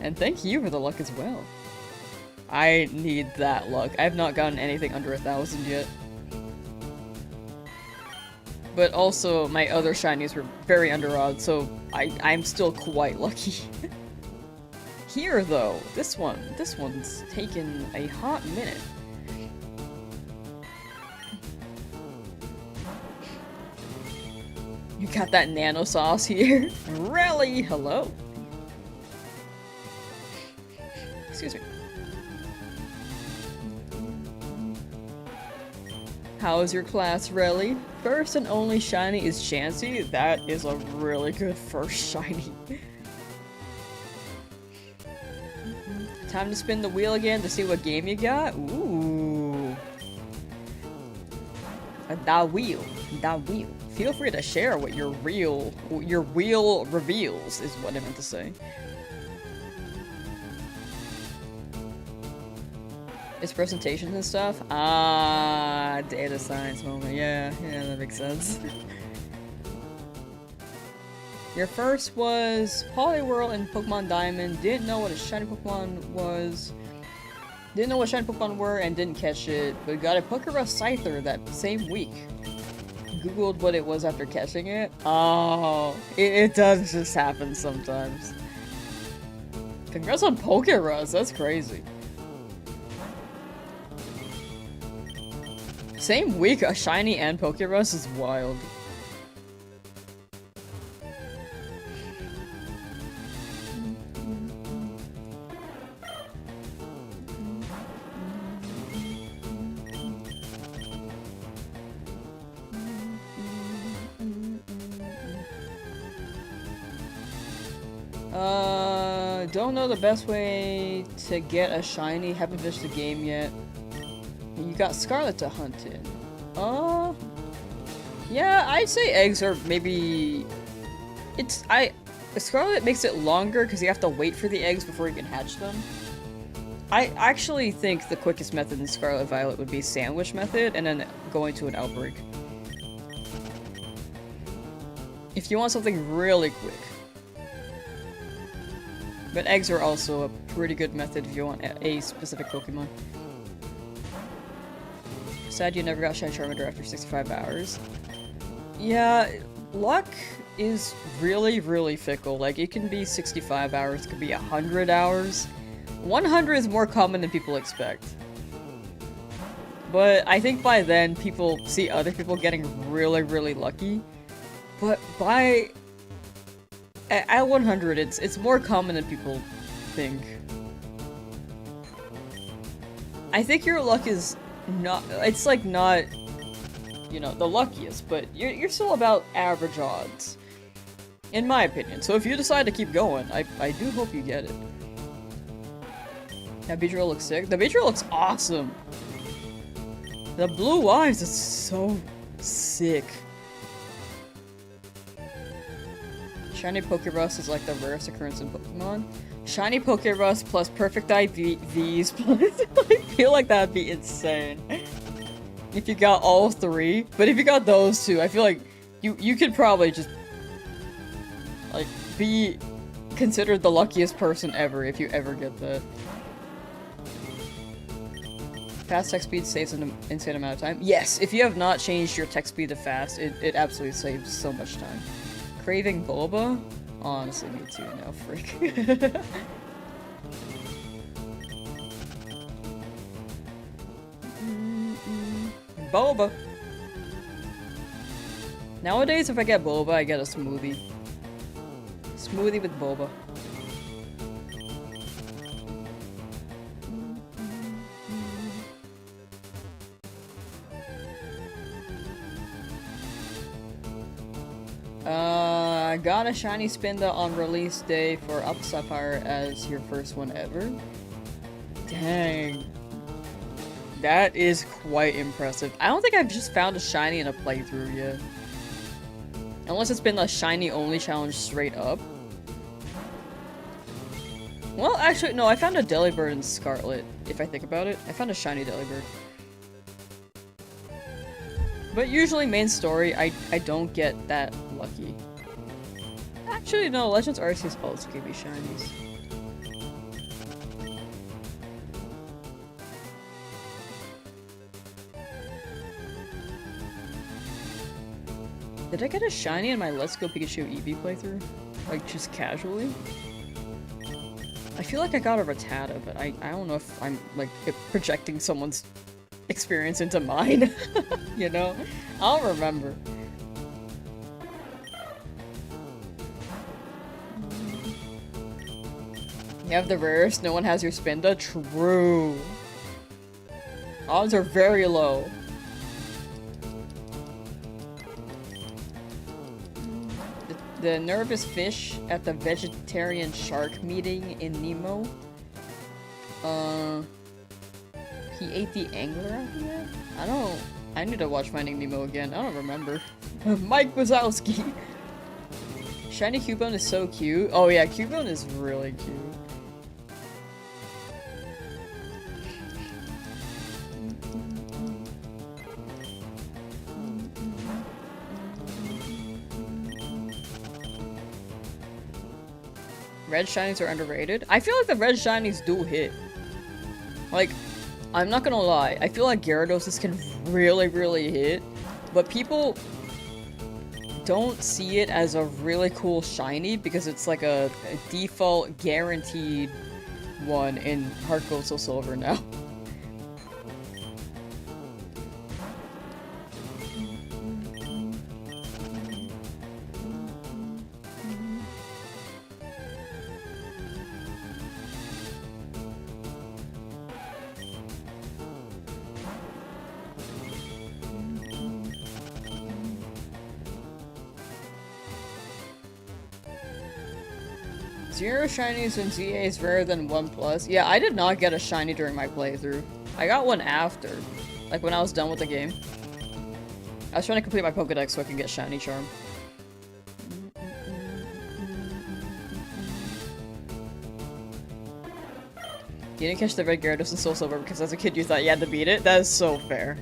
And thank you for the luck as well. I need that luck. I have not gotten anything under 1,000 yet. But also, my other shinies were very under odds, so I'm still quite lucky. Here, though, this one's taken a hot minute. You got that nano sauce here. Really? Hello? Excuse me. How is your class, Relly? First and only shiny is Chansey. That is a really good first shiny. Time to spin the wheel again to see what game you got. Ooh. That wheel. That wheel. Feel free to share what your wheel reveals, is what I meant to say. It's presentations and stuff? Ah, data science moment. Yeah, that makes sense. Your first was Poliwhirl and Pokemon Diamond. Didn't know what a shiny Pokemon was. Didn't know what shiny Pokemon were and didn't catch it, but got a Pokerus Scyther that same week. Googled what it was after catching it. Oh, it does just happen sometimes. Congrats on Pokerus, that's crazy. Same week, a shiny and Pokerus is wild. Don't know the best way to get a shiny. Haven't finished the game yet. You got Scarlet to hunt in. Yeah, I'd say eggs are maybe... Scarlet makes it longer because you have to wait for the eggs before you can hatch them. I actually think the quickest method in Scarlet Violet would be sandwich method and then going to an outbreak. If you want something really quick. But eggs are also a pretty good method if you want a specific Pokemon. Sad you never got Shiny Charmander after 65 hours. Yeah, luck is really, really fickle. Like, it can be 65 hours, it could be 100 hours. 100 is more common than people expect. But I think by then, people see other people getting really, really lucky. But at 100, it's more common than people think. I think your luck is not, it's like not, you know, the luckiest, but you're still about average odds. In my opinion. So if you decide to keep going, I do hope you get it. That Beedrill looks sick. The Beedrill looks awesome! The blue eyes is so sick. Shiny Pokerus is like the rarest occurrence in Pokemon. Shiny Pokerus plus perfect IVs plus I feel like that'd be insane. If you got all three. But if you got those two, I feel like you could probably just like be considered the luckiest person ever if you ever get that. Fast text speed saves an insane amount of time. Yes, if you have not changed your text speed to fast, it absolutely saves so much time. Craving boba? Honestly, me too now, frick. Boba! Nowadays, if I get boba, I get a smoothie. Smoothie with boba. I got a shiny Spinda on release day for Up Sapphire as your first one ever. Dang. That is quite impressive. I don't think I've just found a shiny in a playthrough yet. Unless it's been a shiny only challenge straight up. Well, actually, no, I found a Delibird in Scarlet, if I think about it. I found a shiny Delibird. But usually, main story, I don't get that lucky. Actually, no, Legends Arceus also gave me shinies. Did I get a shiny in my Let's Go Pikachu Eevee playthrough? Like, just casually? I feel like I got a Rattata, but I don't know if I'm, like, projecting someone's experience into mine. You know? I'll remember. You have the rarest, no one has your Spinda? True. Odds are very low. The nervous fish at the vegetarian shark meeting in Nemo. He ate the angler out here? I need to watch Finding Nemo again. I don't remember. Mike Wazowski. Shiny Cubone is so cute. Oh yeah, Cubone is really cute. Red shinies are underrated. I feel like the red shinies do hit. Like, I'm not gonna lie. I feel like Gyarados can really, really hit, but people don't see it as a really cool shiny because it's like a default guaranteed one in Heart Gold Soul Silver now. Zero shinies in ZA is rarer than 1+. Yeah, I did not get a shiny during my playthrough. I got one after. Like when I was done with the game. I was trying to complete my Pokedex so I could get Shiny Charm. You didn't catch the red Gyarados in Soul Silver because as a kid you thought you had to beat it? That is so fair.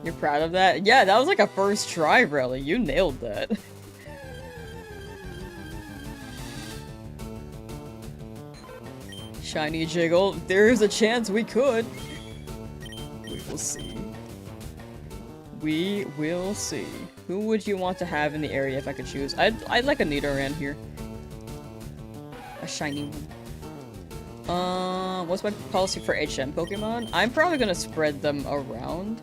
You're proud of that? Yeah, that was like a first try, really. You nailed that. Shiny Jiggle. There is a chance we could. We will see. We will see. Who would you want to have in the area if I could choose? I'd like a Nidoran here. A shiny one. What's my policy for HM Pokemon? I'm probably gonna spread them around.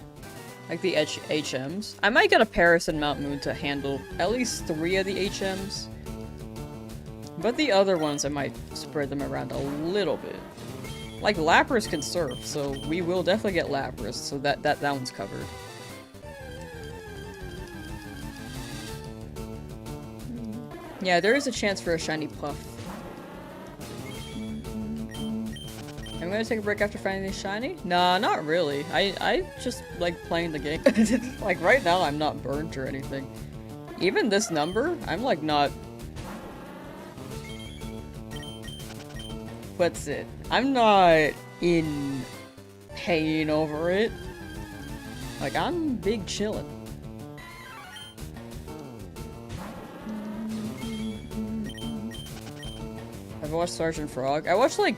Like the HMs. I might get a Paris and Mount Moon to handle at least 3 of the HMs. But the other ones, I might spread them around a little bit. Like, Lapras can surf, so we will definitely get Lapras, so that one's covered. Yeah, there is a chance for a shiny Puff. I'm gonna take a break after finding this shiny? Nah, not really. I just like playing the game. Like, right now, I'm not burnt or anything. Even this number, I'm like not... What's it? I'm not in pain over it. Like, I'm big chillin'. I've watched Sergeant Frog. I watched like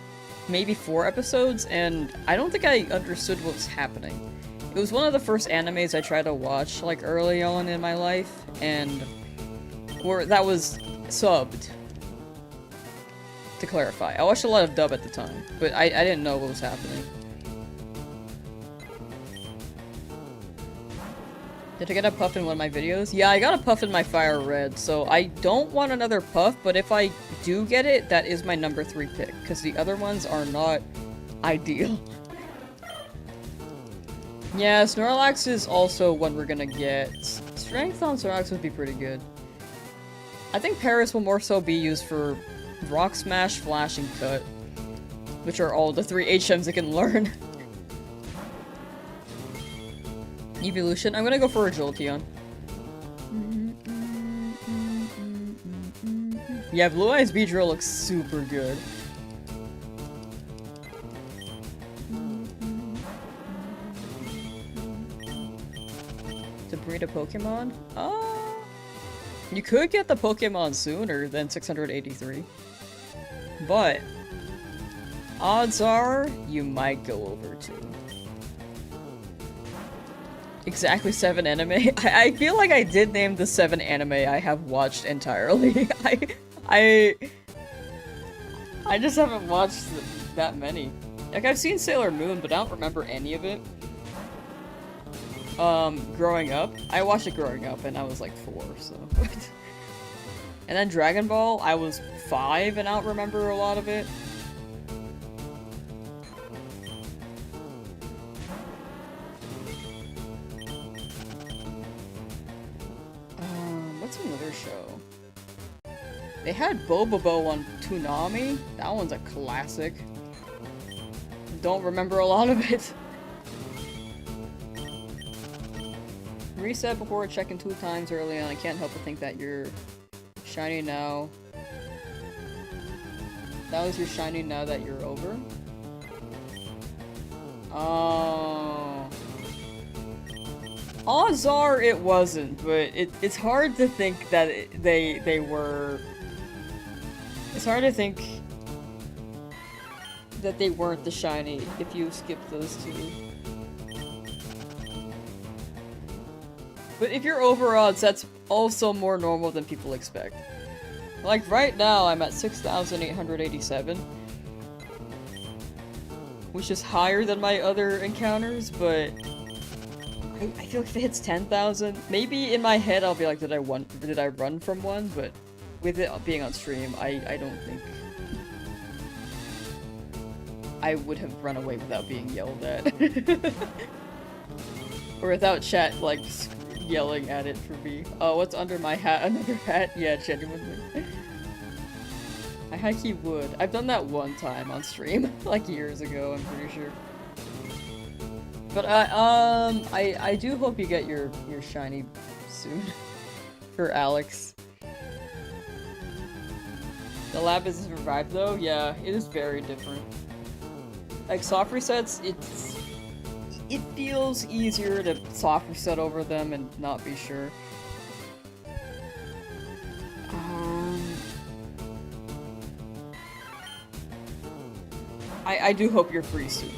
maybe 4 episodes and I don't think I understood what was happening. It was one of the first animes I tried to watch like early on in my life and that was subbed. To clarify. I watched a lot of dub at the time, but I didn't know what was happening. Did I get a Puff in one of my videos? Yeah, I got a Puff in my FireRed, so I don't want another Puff, but if I do get it, that is my number 3 pick, because the other ones are not ideal. Yeah, Snorlax is also one we're gonna get. Strength on Snorlax would be pretty good. I think Paris will more so be used for Rock Smash, Flash, and Cut, which are all the 3 HMs it can learn. Evolution. I'm gonna go for a Jolteon. Yeah, Blue Eyes Beedrill looks super good. To breed a Pokemon? You could get the Pokemon sooner than 683. But odds are you might go over 2. Exactly 7 anime. I feel like I did name the 7 anime I have watched entirely. I just haven't watched that many. Like, I've seen Sailor Moon, but I don't remember any of it. Growing up. I watched it growing up, and I was like 4, so... And then Dragon Ball, I was 5 and I don't remember a lot of it. What's another show? They had Bobobo on Toonami. That one's a classic. Don't remember a lot of it. Reset before checking 2 times early and I can't help but think that you're shiny now. That was your shiny now that you're over? Oh. Odds are it wasn't, but it's hard to think that they were... It's hard to think that they weren't the shiny if you skip those 2. But if you're over odds, that's also more normal than people expect. Like right now, I'm at 6,887. Which is higher than my other encounters, but... I feel like if it hits 10,000, maybe in my head I'll be like, did I run from one? But with it being on stream, I don't think I would have run away without being yelled at. Or without chat, like, yelling at it for me. Oh, what's under my hat? Another hat? Yeah, genuinely. I high-key would. I've done that one time on stream, like years ago, I'm pretty sure. But I do hope you get your shiny soon. For Alex. The lab is revived though? Yeah, it is very different. Like soft resets, it feels easier to soft reset over them and not be sure. I do hope you're free soon.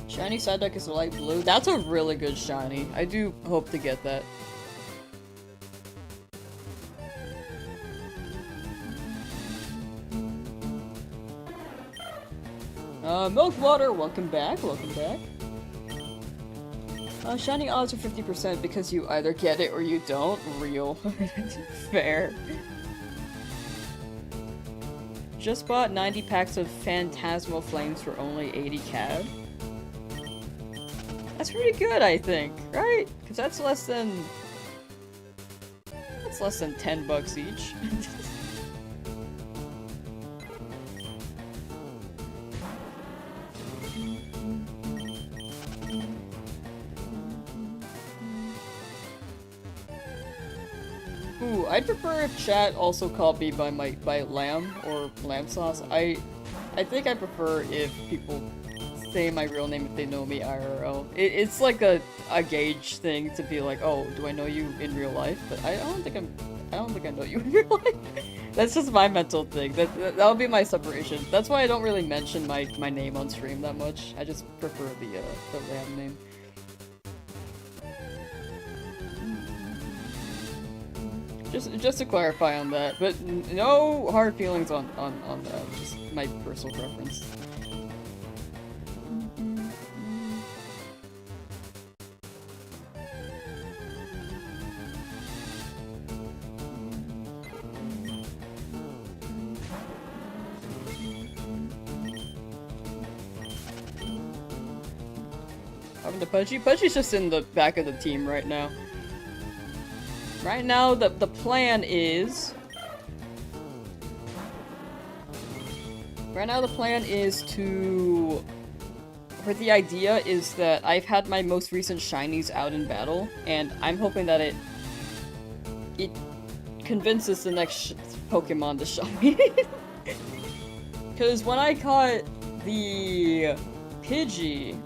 Shiny side deck is light blue. That's a really good shiny. I do hope to get that. Milkwater, welcome back, welcome back. Shiny odds are 50% because you either get it or you don't. Real. Fair. Just bought 90 packs of Phantasmal Flames for only 80 CAD. That's pretty good, I think, right? Because that's less than 10 bucks each. Ooh, I'd prefer if chat also called me by Lamb or Lamsauce. I think I prefer if people say my real name if they know me IRL. It's like a gauge thing to be like, oh, do I know you in real life? But I don't think I know you in real life. That's just my mental thing. That'll be my separation. That's why I don't really mention my name on stream that much. I just prefer the Lamb name. Just to clarify on that, but no hard feelings on that. Just my personal preference. Having to Pudgy? Pudgy's just in the back of the team right now. Right now, the plan is... Right now the plan is to... Or the idea is that I've had my most recent shinies out in battle, and I'm hoping that it convinces the next Pokemon to shine. Because when I caught the Pidgey,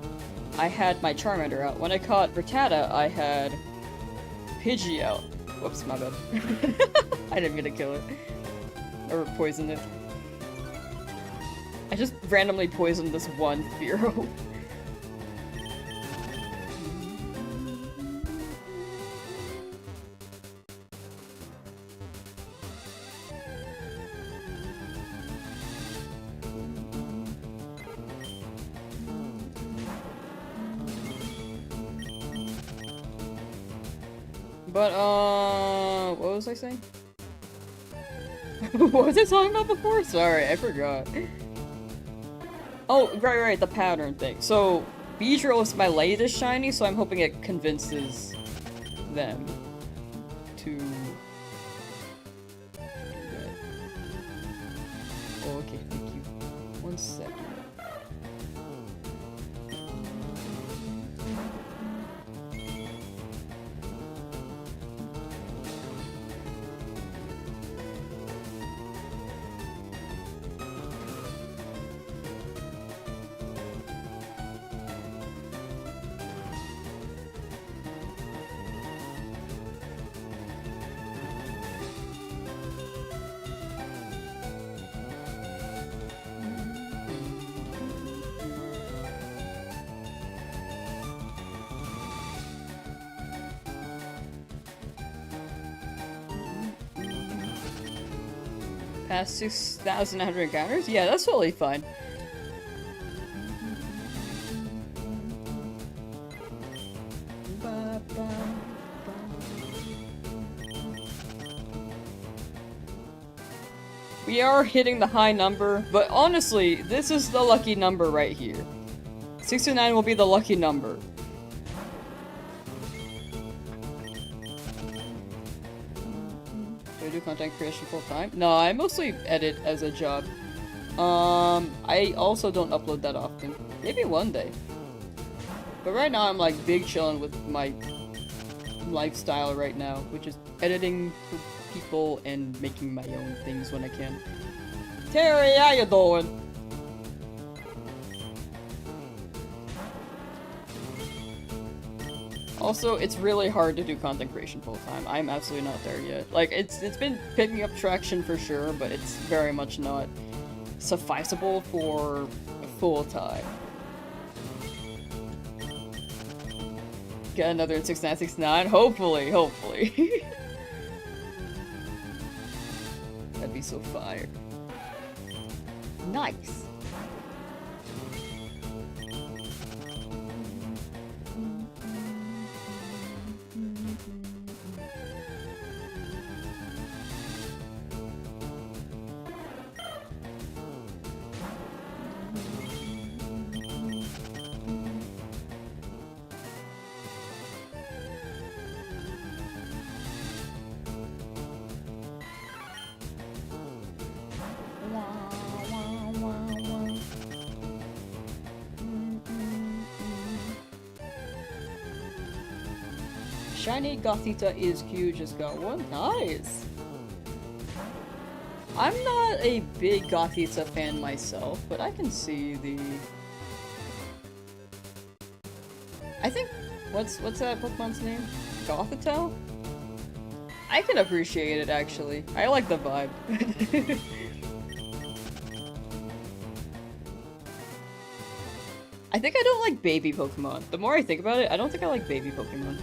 I had my Charmander out. When I caught Rattata, I had Pidgey out. Whoops, my bad. I didn't mean to kill it. Or poison it. I just randomly poisoned this one Fearow. But, what was I saying? What was I talking about before? Sorry, I forgot. Oh, right, the pattern thing. So, Beedrill is my latest shiny, so I'm hoping it convinces them to do that. Oh, okay, thank you. 1 second. Past 6,100 encounters? Yeah, that's totally fine. We are hitting the high number, but honestly, this is the lucky number right here. 69 will be the lucky number. Do I do content creation full time? No, I mostly edit as a job. I also don't upload that often. Maybe one day. But right now I'm like big chilling with my lifestyle right now, which is editing for people and making my own things when I can. Terry, how you doing? Also, it's really hard to do content creation full time. I'm absolutely not there yet. Like, it's been picking up traction for sure, but it's very much not sufficeable for full time. Get another in 6969? Hopefully. That'd be so fire. Nice. Shiny Gothita is cute, just got one. Nice! I'm not a big Gothita fan myself, but I can see the... I think... What's that Pokemon's name? Gothita? I can appreciate it, actually. I like the vibe. I think I don't like baby Pokemon. The more I think about it, I don't think I like baby Pokemon.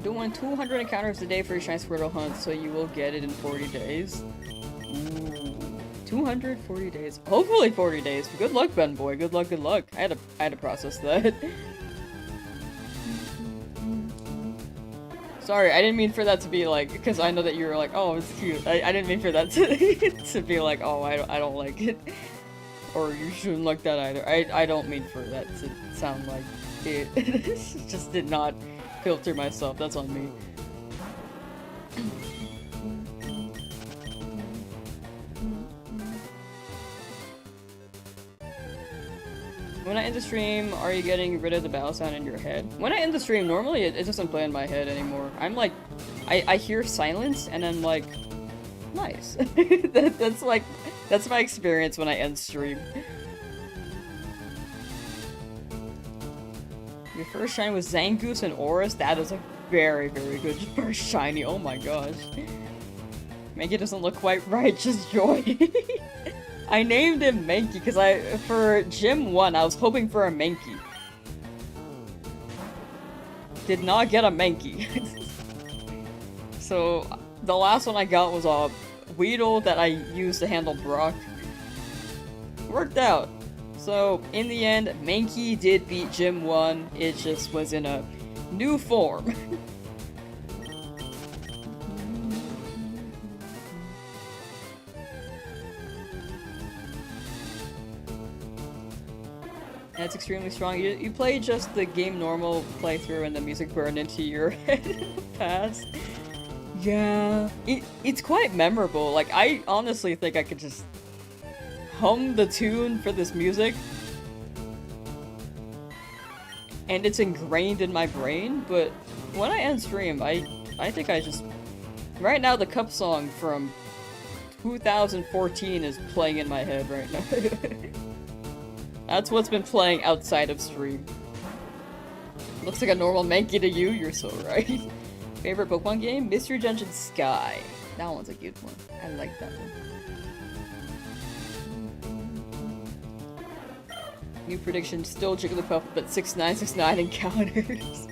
Doing 200 encounters a day for your Shiny Squirtle hunt, so you will get it in 40 days. Ooh, 240 days. Hopefully 40 days. Good luck, Ben Boy. Good luck, good luck. I had to process that. Sorry, I didn't mean for that to be like, because I know that you were like, oh, it's cute. I didn't mean for that to, to be like, oh, I don't like it. Or you shouldn't like that either. I don't mean for that to sound like it. Just did not filter myself, that's on me. When I end the stream, are you getting rid of the battle sound in your head? When I end the stream, normally it doesn't play in my head anymore. I'm like, I hear silence and I'm like, nice. That's my experience when I end stream. Your first shiny was Zangoose and Oris? That is a very, very good first shiny. Oh my gosh. Mankey doesn't look quite right, just joy. I named him Mankey because for Gym 1, I was hoping for a Mankey. Did not get a Mankey. So, the last one I got was a Weedle that I used to handle Brock. Worked out. So, in the end, Mankey did beat Gym 1, it just was in a new form. That's extremely strong. You play just the game normal playthrough and the music burned into your head fast. Yeah. It's quite memorable. Like, I honestly think I could just hum the tune for this music and it's ingrained in my brain, but when I end stream, I think I just... Right now, the Cup song from 2014 is playing in my head right now. That's what's been playing outside of stream. Looks like a normal Mankey to you, you're so right. Favorite Pokemon game? Mystery Dungeon Sky. That one's a good one. I like that one. New prediction, still Jigglypuff, but 6969 encounters.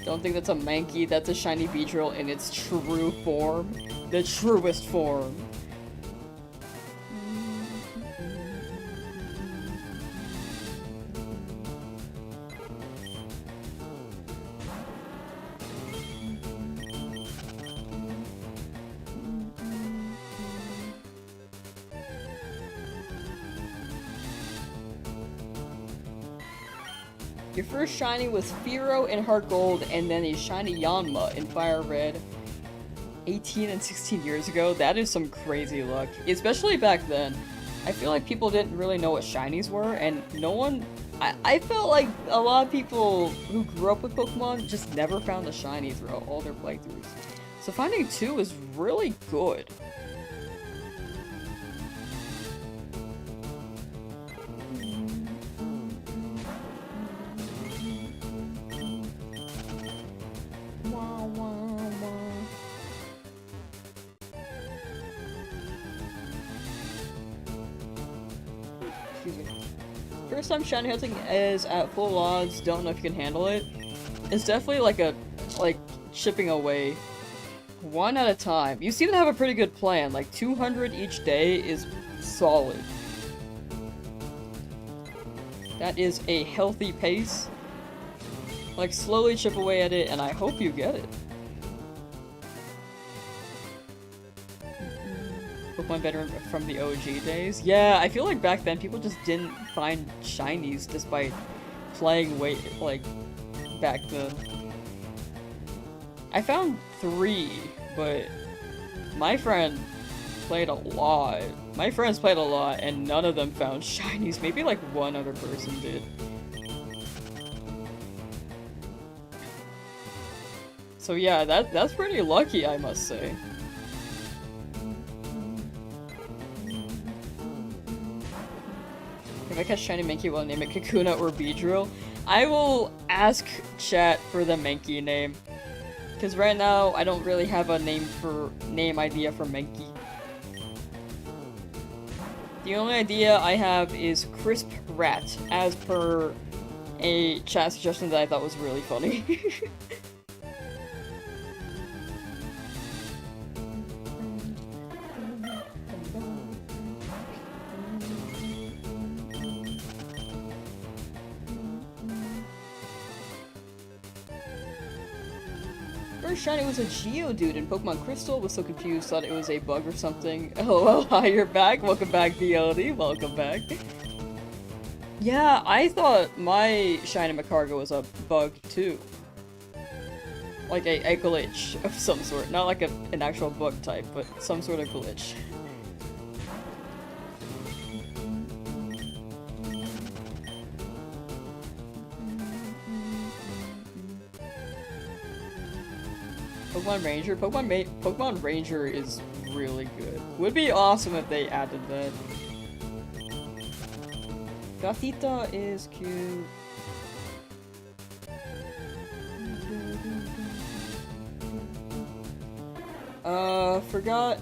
Don't think that's a Mankey, that's a shiny Beedrill in its true form. The truest form. Your first shiny was Fearow in Heart Gold, and then a shiny Yanma in Fire Red 18 and 16 years ago. That is some crazy luck, especially back then. I feel like people didn't really know what shinies were, and no one... I felt like a lot of people who grew up with Pokemon just never found a shiny throughout all their playthroughs. So finding 2 is really good. First time shiny hunting is at full odds, don't know if you can handle it. It's definitely like chipping away. 1 at a time. You seem to have a pretty good plan, like 200 each day is solid. That is a healthy pace. Like slowly chip away at it and I hope you get it. Pokemon veteran from the OG days. Yeah, I feel like back then people just didn't find shinies despite playing back then. I found 3, but my friend played a lot. My friends played a lot and none of them found shinies. Maybe like 1 other person did. So yeah, that's pretty lucky, I must say. If I catch shiny Mankey, will I name it Kakuna or Beedrill? I will ask chat for the Mankey name. Because right now, I don't really have a name idea for Mankey. The only idea I have is Crisp Rat, as per a chat suggestion that I thought was really funny. First shiny was a Geodude in Pokemon Crystal, was so confused, thought it was a bug or something. Oh, hi, you're back. Welcome back, DLD. Welcome back. Yeah, I thought my shiny Macargo was a bug too. Like a glitch of some sort. Not like an actual bug type, but some sort of glitch. Pokemon Ranger? Pokemon Ranger is really good. Would be awesome if they added that. Gothita is cute. Forgot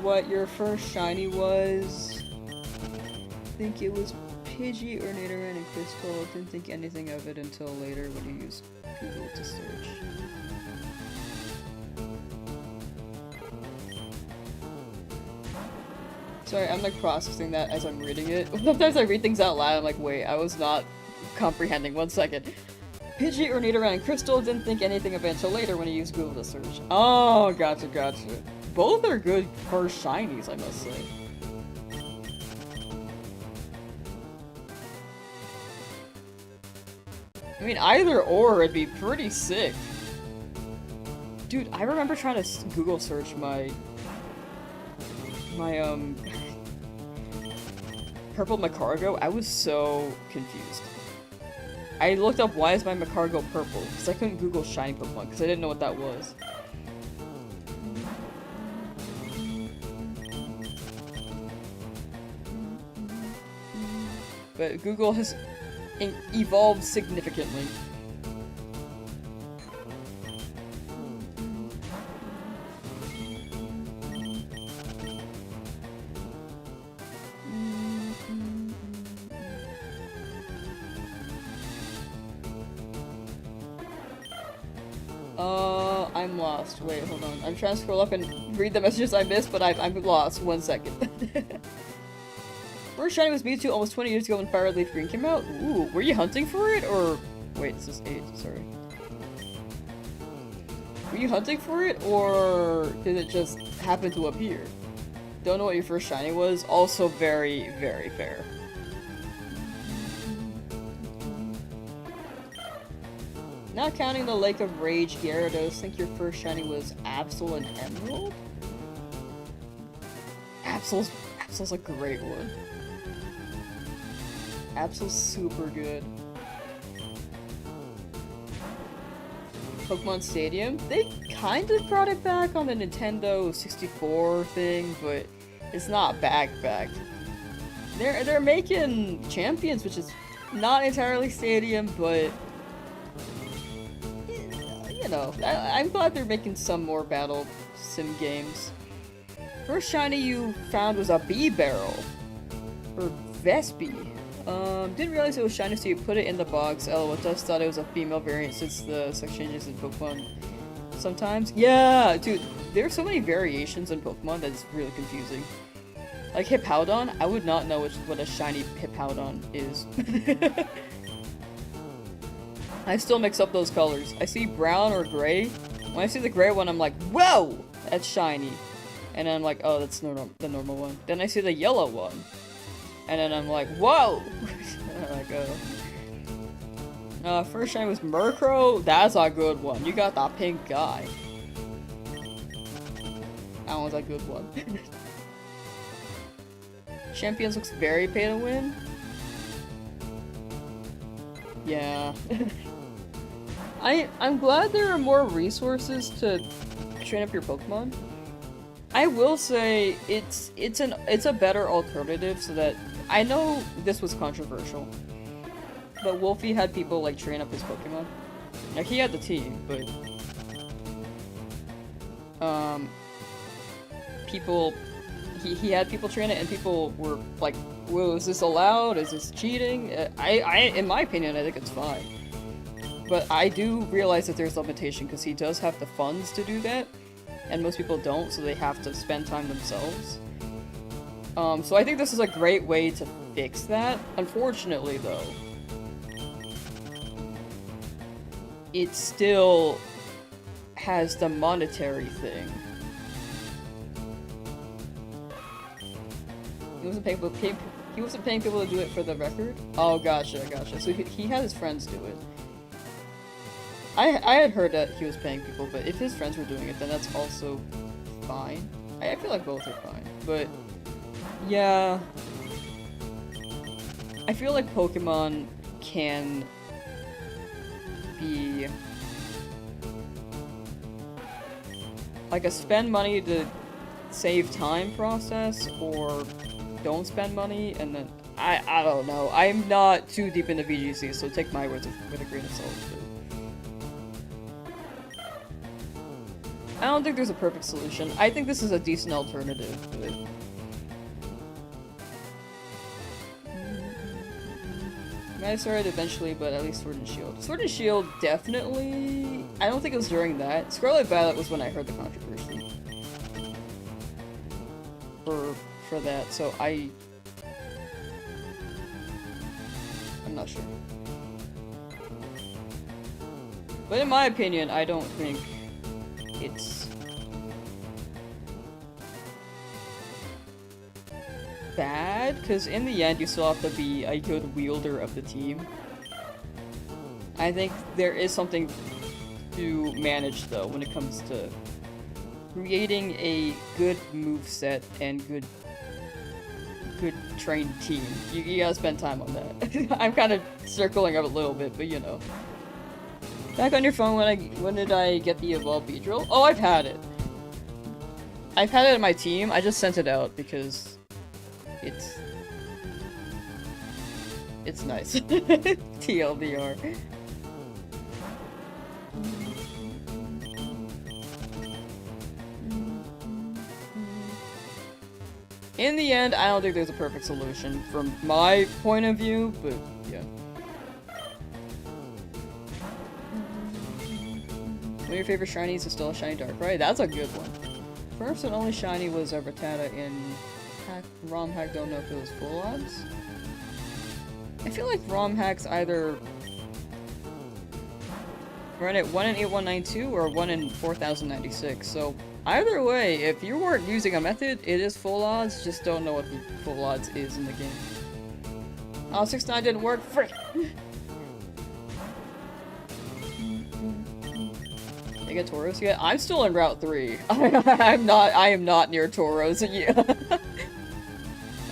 what your first shiny was. think it was Pidgey or Nidoran and Crystal. Didn't think anything of it until later when you used Google to search. Sorry, I'm like processing that as I'm reading it. Sometimes I read things out loud, I'm like, wait, I was not comprehending. 1 second. Pidgey or Nidoran and Crystal, didn't think anything of it until later when you used Google to search. Oh, gotcha, gotcha. Both are good first shinies, I must say. I mean, either or, it'd be pretty sick. Dude, I remember trying to Google search my purple Macargo. I was so confused. I looked up why is my Macargo purple, because I couldn't Google shiny Pokemon, because I didn't know what that was. But Google has evolved significantly. I'm lost. Wait, hold on. I'm trying to scroll up and read the messages I missed, but I'm lost. 1 second. First shiny was Mewtwo almost 20 years ago when FireRed Leafgreen came out. Ooh, were you hunting for it, or... Wait, this is 8, sorry. Were you hunting for it, or did it just happen to appear? Don't know what your first shiny was. Also very, very fair. Not counting the Lake of Rage Gyarados, think your first shiny was Absol and Emerald? Absol's a great one. Absol's super good. Pokemon Stadium? They kind of brought it back on the Nintendo 64 thing, but it's not back. They're making Champions, which is not entirely Stadium, but you know, I'm glad they're making some more battle sim games. First shiny you found was a B-Barrel. Or Vespi. Didn't realize it was shiny, so you put it in the box. LOL, just thought it was a female variant since the sex changes in Pokemon sometimes. Yeah, dude, there's so many variations in Pokemon that's really confusing. Like Hippowdon, I would not know what a shiny Hippowdon is. I still mix up those colors. I see brown or gray. When I see the gray one, I'm like, whoa! That's shiny. And then I'm like, oh, that's the normal one. Then I see the yellow one. And then I'm like, whoa! Like, first shiny was Murkrow. That's a good one. You got the pink guy. That one's a good one. Champions looks very pay to win. Yeah. I'm glad there are more resources to train up your Pokemon. I will say it's a better alternative so that I know this was controversial, but Wolfie had people like train up his Pokemon. Now he had the team, but people he had people train it, and people were like, "Well, is this allowed? Is this cheating?" In my opinion, I think it's fine, but I do realize that there's limitation because he does have the funds to do that. And most people don't, so they have to spend time themselves. So I think this is a great way to fix that. Unfortunately, though, it still has the monetary thing. He wasn't paying people to do it for the record? Oh, gotcha. So he had his friends do it. I had heard that he was paying people, but if his friends were doing it, then that's also fine. I feel like both are fine, but yeah. I feel like Pokemon can be like a spend money to save time process, or don't spend money, and then I don't know. I'm not too deep into VGC, so take my words with a grain of salt. But I don't think there's a perfect solution. I think this is a decent alternative, but Might have started eventually, but at least Sword and Shield. Sword and Shield, definitely... I don't think it was during that. Scarlet Violet was when I heard the controversy. For that, so I'm not sure. But in my opinion, I don't think it's bad, because in the end you still have to be a good wielder of the team. I think there is something to manage though when it comes to creating a good moveset and good trained team. You gotta spend time on that. I'm kind of circling up a little bit, but you know. Back on your phone, when did I get the Evolve Beedrill? Oh, I've had it. I've had it in my team. I just sent it out because it's nice. TLDR. In the end, I don't think there's a perfect solution from my point of view, but yeah. One of your favorite shinies is still a shiny Darkrai? That's a good one. First and only shiny was a Rattata in ROM hack, don't know if it was full odds. I feel like ROM hacks either run at 1 in 8192 or 1 in 4096, so either way, if you weren't using a method, it is full odds, just don't know what the full odds is in the game. Oh, 6-9 didn't work, frick! Did I get Tauros yet? I'm still in Route 3. I am not near Tauros yet.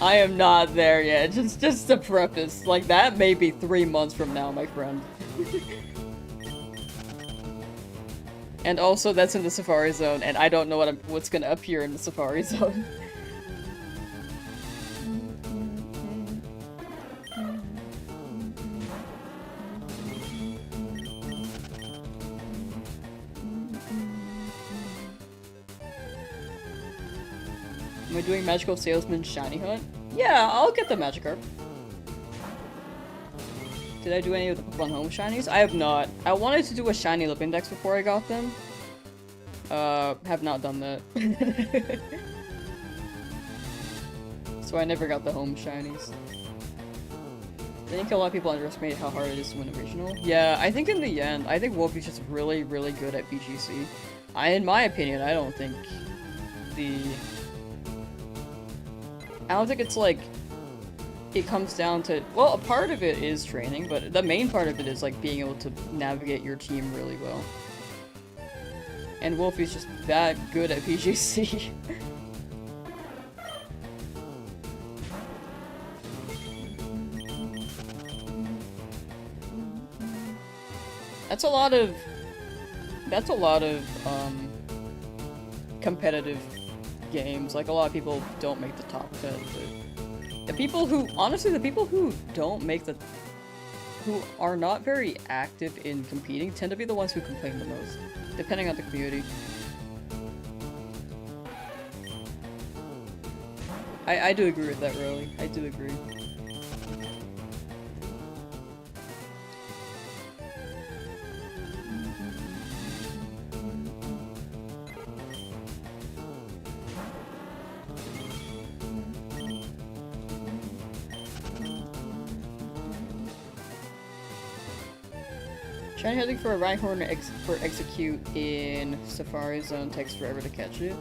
I am not there yet, just to preface, like that may be 3 months from now, my friend. And also, that's in the Safari Zone, and I don't know what's gonna appear in the Safari Zone. Am I doing Magical Salesman Shiny Hunt? Yeah, I'll get the Magikarp. Did I do any of the Pokemon Home Shinies? I have not. I wanted to do a Shiny Lip Index before I got them. Have not done that. So I never got the Home Shinies. I think a lot of people underestimate how hard it is to win a regional. Yeah, I think in the end, I think Wolfie's just really, really good at BGC. In my opinion, I don't think it's like... It comes down to, well, a part of it is training, but the main part of it is like being able to navigate your team really well. And Wolfie's just that good at PGC. That's a lot of competitive games. Like a lot of people don't make the top cut, but the people who don't make who are not very active in competing tend to be the ones who complain the most, depending on the community. I do agree with that, really. I do agree. Shiny hunting for a Rhyhorn for execute in Safari Zone takes forever to catch it.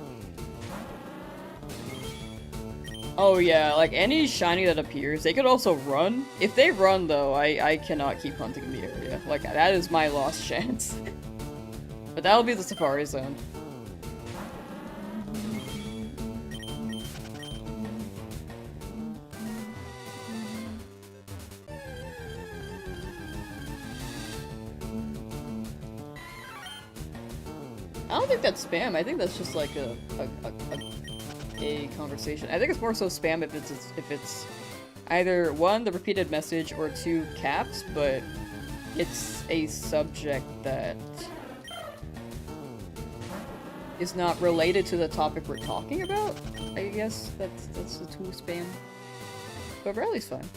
Oh yeah, like any shiny that appears, they could also run. If they run though, I cannot keep hunting in the area. Like that is my lost chance. But that'll be the Safari Zone. I don't think that's spam. I think that's just like a conversation. I think it's more so spam if it's either 1, the repeated message, or 2, caps, but it's a subject that is not related to the topic we're talking about. I guess that's the tool spam. But Riley's fine.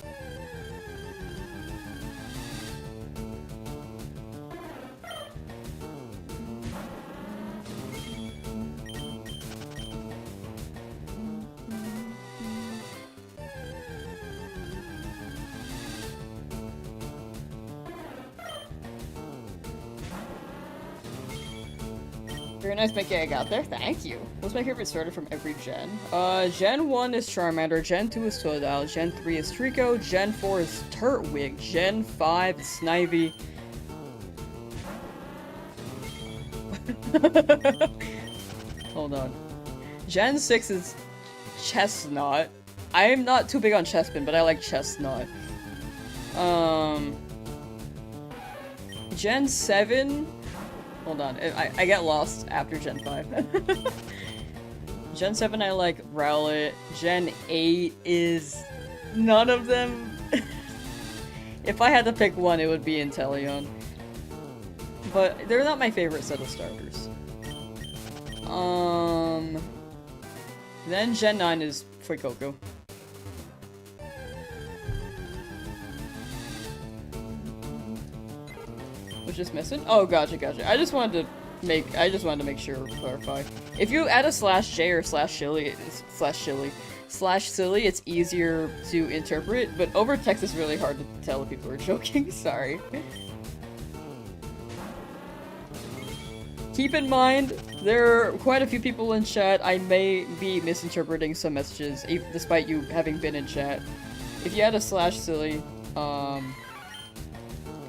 Very nice making egg out there, thank you. What's my favorite starter from every gen? Gen 1 is Charmander, Gen 2 is Totodile, Gen 3 is Trico, Gen 4 is Turtwig, Gen 5 is Snivy. Hold on. Gen 6 is Chestnut. I'm not too big on Chespin, but I like Chestnut. Gen 7... Hold on, I get lost after Gen 5. Gen 7 I like Rowlet. Gen 8 is... none of them. If I had to pick one, it would be Inteleon. But they're not my favorite set of starters. Then Gen 9 is Fuecoco. Was just missing? Oh, gotcha. I just wanted to make sure, clarify. If you add a /J or /Silly, it's easier to interpret, but over text it's really hard to tell if people are joking. Sorry. Keep in mind, there are quite a few people in chat. I may be misinterpreting some messages, despite you having been in chat. If you add a /Silly,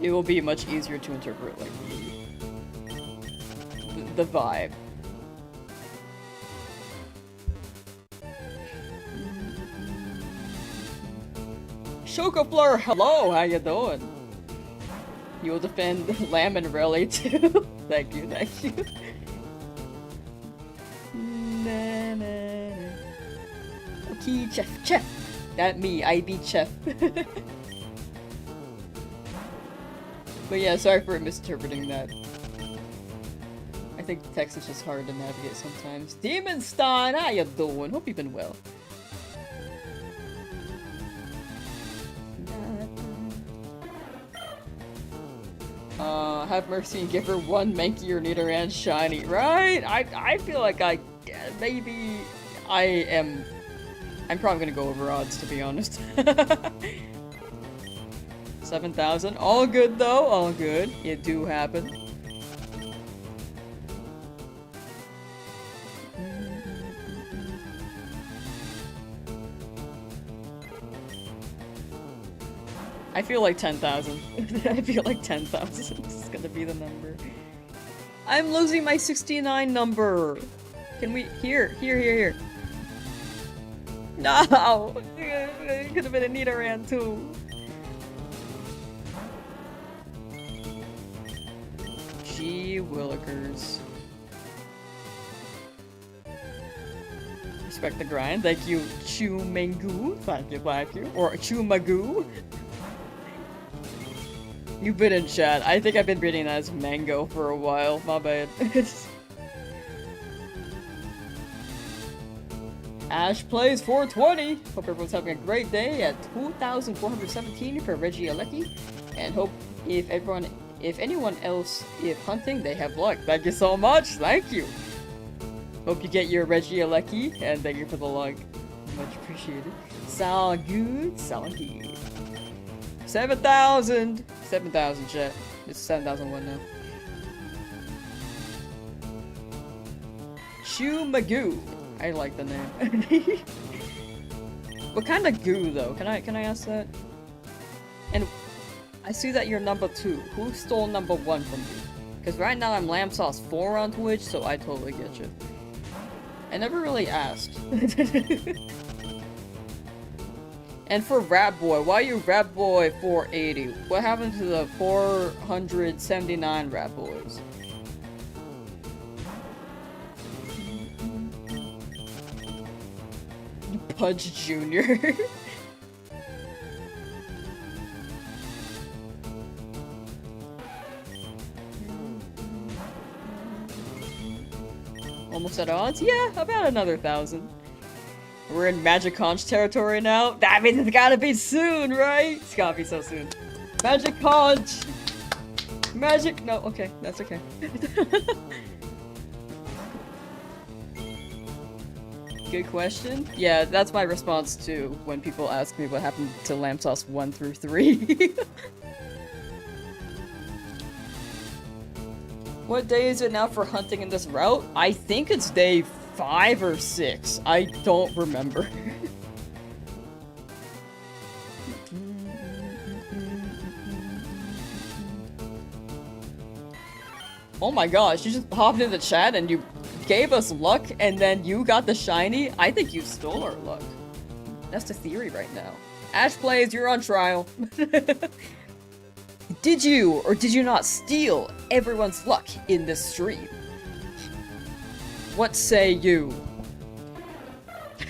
it will be much easier to interpret, like, the vibe. Chocofleur, hello, how you doing? You will defend Lamb and Raleigh too. Thank you. Na, na, na. Okay, chef. That me, I be chef. But yeah, sorry for misinterpreting that. I think text is just hard to navigate sometimes. Demonstein, how you doing? Hope you've been well. Have mercy and give her one Mankey or Nidoran shiny, right? I feel like I'm probably gonna go over odds, to be honest. 7,000. All good though, all good. It do happen. I feel like 10,000. I feel like 10,000 is gonna be the number. I'm losing my 69 number. Can we? Here. No! It could have been a Nidoran too. Gee willikers. Respect the grind. Thank you, Chumangu. Thank you. Or Chumagoo. You've been in chat. I think I've been reading that as mango for a while. My bad. Ash plays 420. Hope everyone's having a great day at 2,417 for Regieleki. And hope if anyone else is hunting, they have luck. Thank you so much. Thank you. Hope you get your Regieleki, and thank you for the luck. Much appreciated. Sound good. 7,000! 7,000, chat. It's 7,001 now. Chumagoo. I like the name. What kind of goo, though? Can I ask that? And I see that you're number 2. Who stole number 1 from you? Because right now I'm Lamsauce 4 on Twitch, so I totally get you. I never really asked. And for Rat Boy, why are you Rat Boy 480? What happened to the 479 Rat Boys? Pudge Jr. Almost at odds? Yeah, about another 1,000. We're in Magic Conch territory now. That means it's gotta be soon, right? It's gotta be so soon. Magic Conch! Magic- no, okay, that's okay. Good question. Yeah, that's my response to when people ask me what happened to Lamsauce 1 through 3. What day is it now for hunting in this route? I think it's day 5 or 6. I don't remember. Oh my gosh, you just popped in the chat and you gave us luck and then you got the shiny? I think you stole our luck. That's the theory right now. Ash Plays, you're on trial. Did you or did you not steal everyone's luck in this stream? What say you?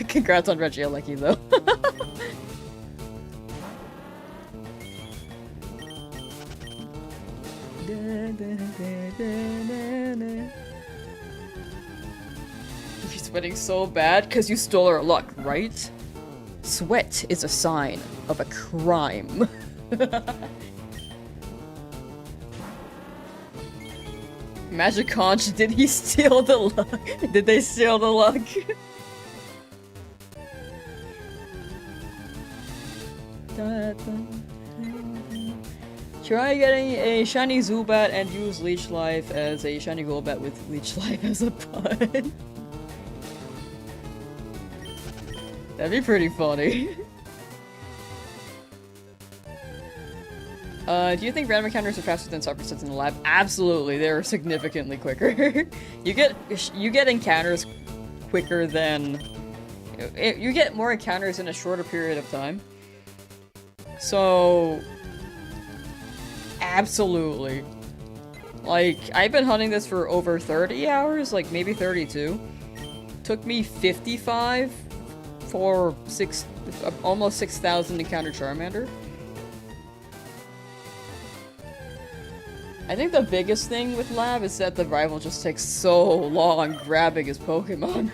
Congrats on Regieleki though. You're sweating so bad because you stole our luck, right? Sweat is a sign of a crime. Magic Conch, did he steal the luck? Did they steal the luck? Try getting a shiny Zubat and use Leech Life as a shiny Golbat with Leech Life as a pun. That'd be pretty funny. Do you think random encounters are faster than supersets in the lab? Absolutely, they're significantly quicker. you get encounters quicker than... You get more encounters in a shorter period of time. So... Absolutely. Like, I've been hunting this for over 30 hours, like maybe 32. Took me 55 for almost 6,000 encounter Charmander. I think the biggest thing with Lab is that the rival just takes so long grabbing his Pokemon.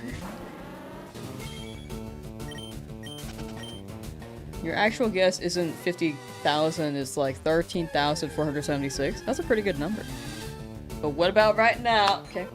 Your actual guess isn't 50,000, it's like 13,476. That's a pretty good number. But what about right now? Okay.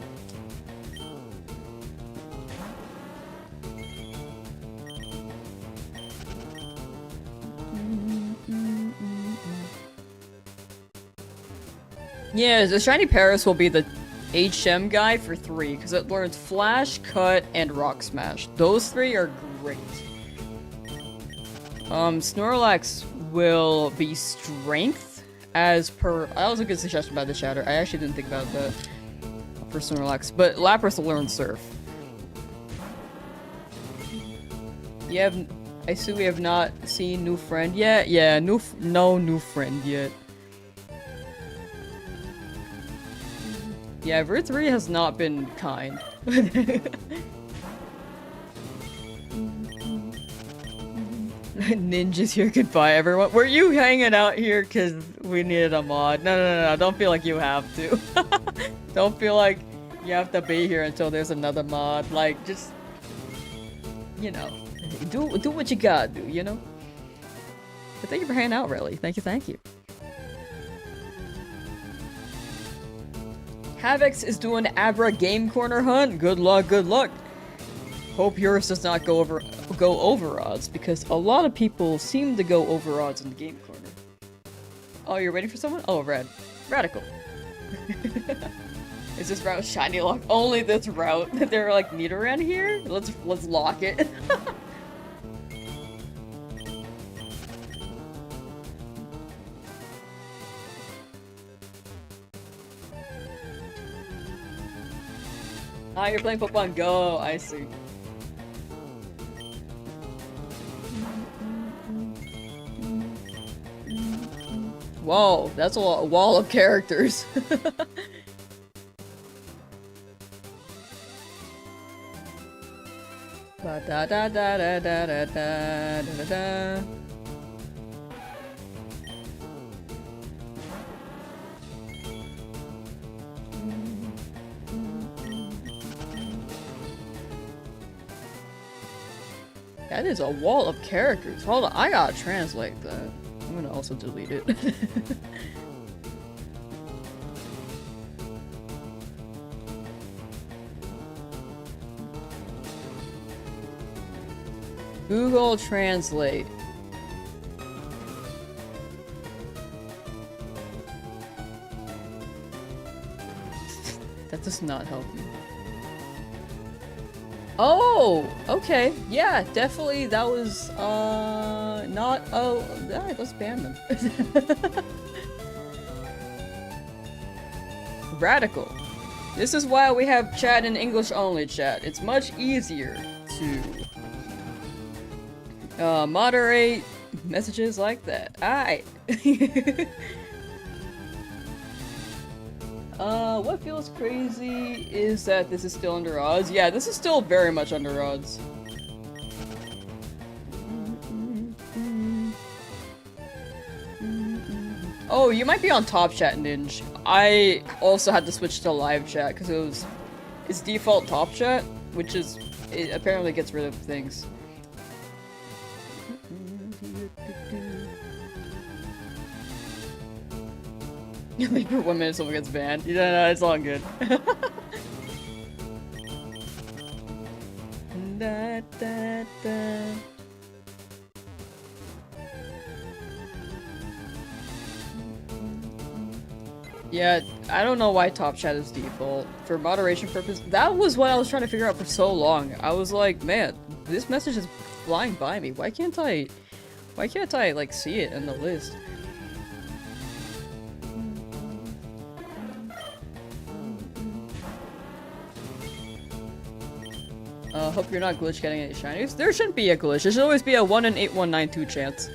Yeah, the Shiny Paris will be the HM guy for 3, because it learns Flash, Cut, and Rock Smash. Those 3 are great. Snorlax will be Strength, as per... That was a good suggestion by the chatter. I actually didn't think about that for Snorlax, but Lapras will learn Surf. I assume we have not seen new friend yet? Yeah, no new friend yet. Yeah, Ver 3 has not been kind. Ninjas here, goodbye everyone. Were you hanging out here because we needed a mod? No, don't feel like you have to. Don't feel like you have to be here until there's another mod. Like, just, you know, do what you gotta do, you know? But thank you for hanging out, really. Thank you. Havix is doing Abra Game Corner hunt. Good luck. Hope yours does not go over odds, because a lot of people seem to go over odds in the Game Corner. Oh, you're waiting for someone? Oh, Red. Radical. Is this route shiny lock? Only this route. They're like Nidoran here? Let's lock it. Ah, you're playing Pokemon Go. I see. Whoa, that's a wall of characters. Da da da da da da da da da. That is a wall of characters. Hold on, I gotta translate that. I'm gonna also delete it. Google Translate. That does not help me. Oh, okay. Yeah, definitely that was, not, oh, yeah, let's ban them. Radical. This is why we have chat in English only chat. It's much easier to, moderate messages like that. Aight. What feels crazy is that this is still under odds. Yeah, this is still very much under odds. Oh, you might be on top chat, Ninja. I also had to switch to live chat because it's default top chat, which is, it apparently gets rid of things. You leave for 1 minute, someone gets banned. Yeah, no, it's all good. Da, da, da. Yeah, I don't know why top chat is default. For moderation purpose, that was what I was trying to figure out for so long. I was like, man, this message is flying by me. Why can't I, like, see it in the list? Hope you're not glitch getting any shinies. There shouldn't be a glitch. There should always be a 1 in 8192 chance.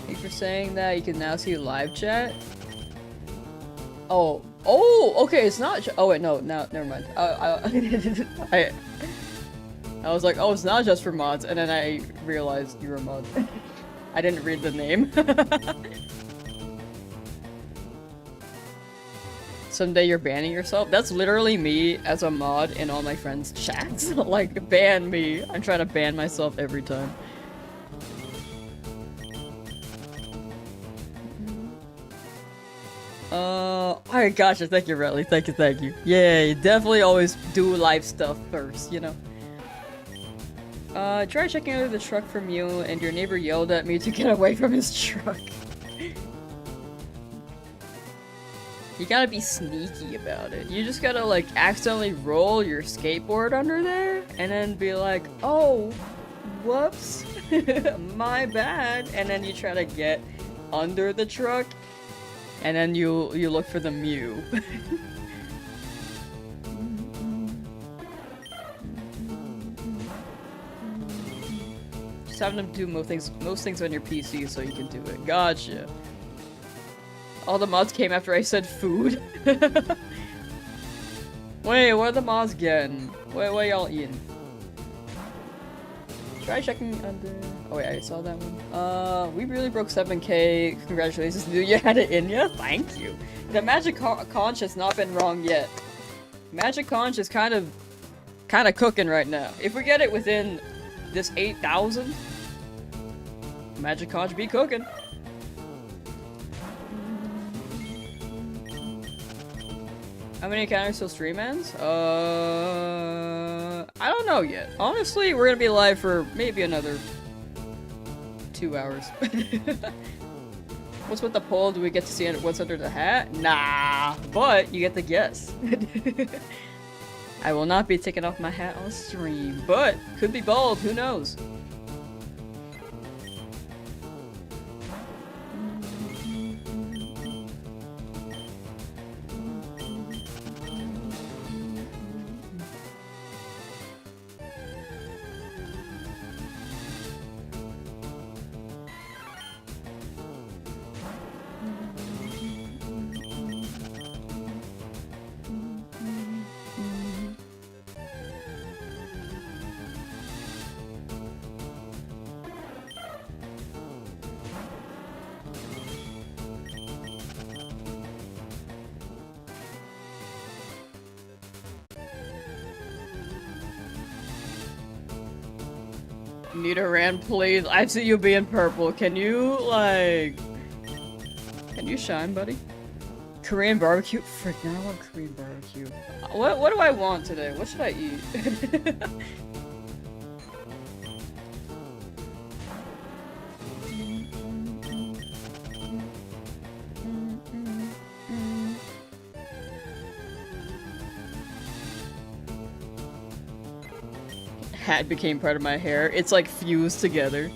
Thanks for saying that. You can now see live chat. Oh, okay. It's not. Oh wait, no, never mind. I was like, oh, it's not just for mods, and then I realized you're a mod. I didn't read the name. Someday you're banning yourself? That's literally me as a mod in all my friends' chats. Like, ban me. I'm trying to ban myself every time. Alright, gotcha. Thank you, Relly. Thank you. Yeah, you definitely always do live stuff first, you know? Try checking under the truck from you, and your neighbor yelled at me to get away from his truck. You gotta be sneaky about it. You just gotta, like, accidentally roll your skateboard under there, and then be like, oh, whoops, my bad, and then you try to get under the truck, and then you look for the Mew. Just having them do most things on your PC so you can do it. Gotcha. All the mods came after I said food. Wait, what are the mods getting? What y'all eating? Try checking under. Oh wait, I saw that one. We really broke 7K. Congratulations, dude. You had it in ya. Thank you. The magic conch has not been wrong yet. Magic conch is kind of cooking right now. If we get it within this 8,000, magic conch be cooking. How many encounters still stream ends? I don't know yet. Honestly, we're gonna be live for maybe another 2 hours. What's with the poll? Do we get to see what's under the hat? Nah, but you get to guess. I will not be taking off my hat on stream, but could be bald, who knows? Nidoran, please. I see you being purple. Can you, like... Can you shine, buddy? Korean barbecue? Frick, now I want Korean barbecue. What do I want today? What should I eat? hat became part of my hair. It's like fused together.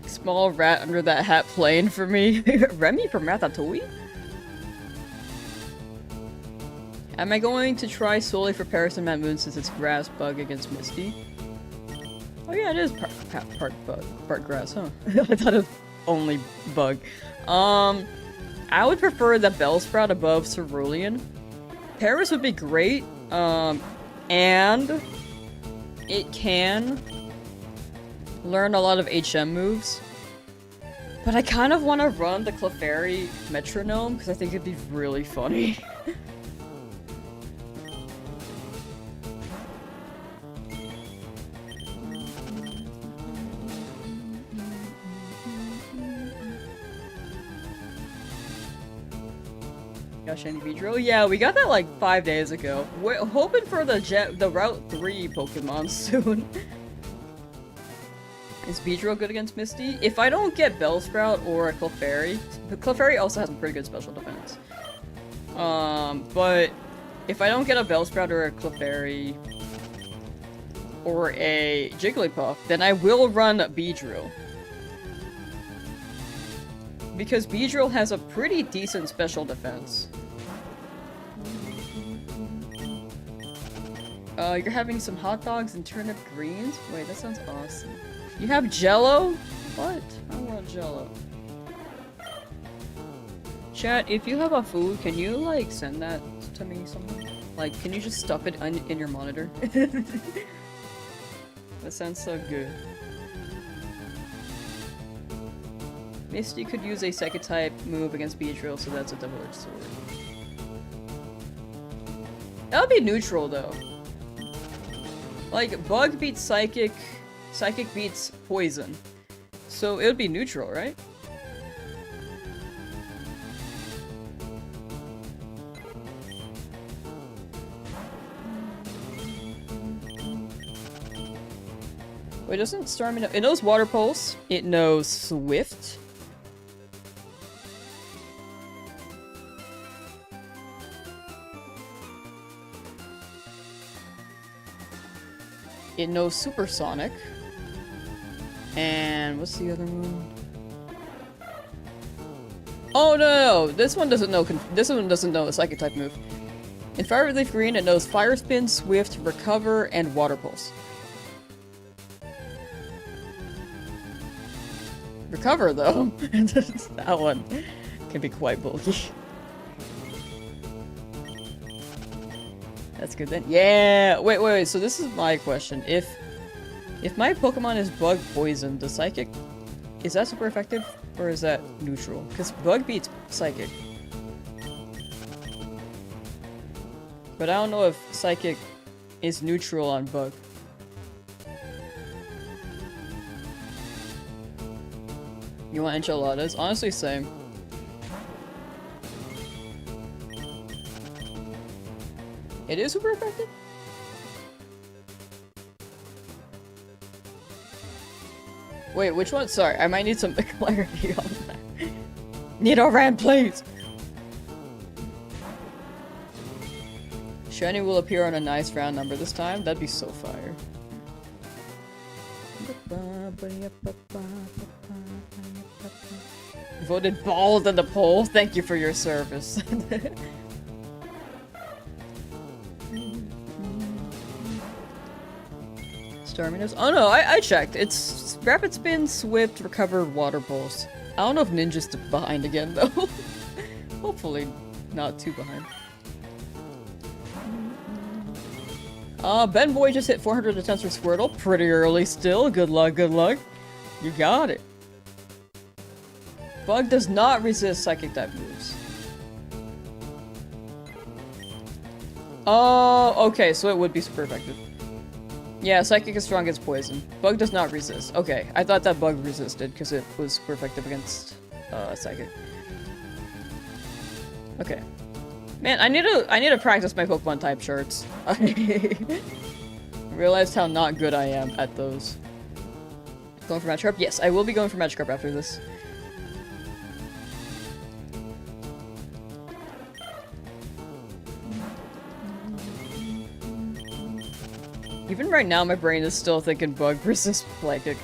Small rat under that hat playing for me. Remy from Ratatouille? Am I going to try solely for Paris and Mad Moon since it's grass bug against Misty? Oh yeah, it is part bug, part grass, huh? I thought it was only bug. I would prefer the Bellsprout above Cerulean. Paris would be great, and it can learn a lot of HM moves. But I kind of want to run the Clefairy Metronome because I think it'd be really funny. Shiny Weedle? Yeah, we got that like 5 days ago. We're hoping for the Route 3 Pokemon soon. Is Weedle good against Misty? If I don't get Bellsprout or a Clefairy, the Clefairy also has a pretty good special defense. But if I don't get a Bellsprout or a Clefairy or a Jigglypuff, then I will run Beedrill. Because Beedrill has a pretty decent special defense. You're having some hot dogs and turnip greens? Wait, that sounds awesome. You have Jello? What? I want Jello. Chat, if you have a food, can you, like, send that to me somehow? Like, can you just stuff it in your monitor? That sounds so good. Misty could use a Psychic type move against Beedrill, so that's a double-edged sword. That would be neutral, though. Like, Bug beats Psychic, Psychic beats Poison. So it would be neutral, right? Wait, doesn't Starmie know? It knows Water Pulse. It knows Swift. It knows Supersonic. And what's the other one? Oh no! This one doesn't know. This one doesn't know a Psychic type move. In FireRed Leafgreen, it knows Fire Spin, Swift, Recover, and Water Pulse. Recover though. That one can be quite bulky. That's good then. Yeah! Wait, so this is my question. If my Pokemon is Bug Poison, does Psychic... Is that super effective? Or is that neutral? Because Bug beats Psychic. But I don't know if Psychic is neutral on Bug. You want enchiladas? Honestly, same. It is super effective? Wait, which one? Sorry, I might need some clarity on that. Nidoran, please! Shiny will appear on a nice round number this time. That'd be so fire. Voted bald in the poll. Thank you for your service. Starminus? Oh no, I checked. It's Rapid Spin, Swift, Recover, Water Pulse. I don't know if Ninja's behind again though. Hopefully not too behind. Ben Boy just hit 400 attempts for Squirtle. Pretty early still. Good luck, good luck. You got it. Bug does not resist Psychic type moves. Oh, okay, so it would be super effective. Yeah, Psychic is strong against Poison. Bug does not resist. Okay, I thought that Bug resisted because it was super effective against Psychic. Okay. Man, I need to practice my Pokemon type charts. I realized how not good I am at those. Going for Magikarp? Yes, I will be going for Magikarp after this. Even right now, my brain is still thinking Bug versus Psychic.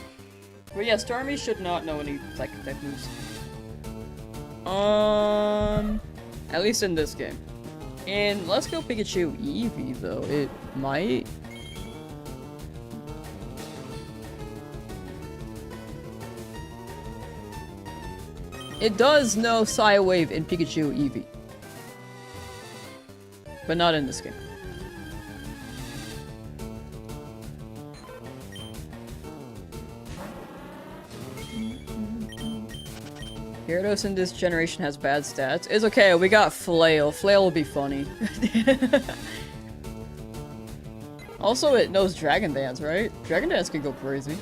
But yeah, Starmie should not know any Psychic type moves. At least in this game. And let's go Pikachu Eevee, though. It might. It does know Psy Wave in Pikachu Eevee. But not in this game. Gyarados in this generation has bad stats. It's okay, we got Flail. Flail will be funny. Also, it knows Dragon Dance, right? Dragon Dance can go crazy.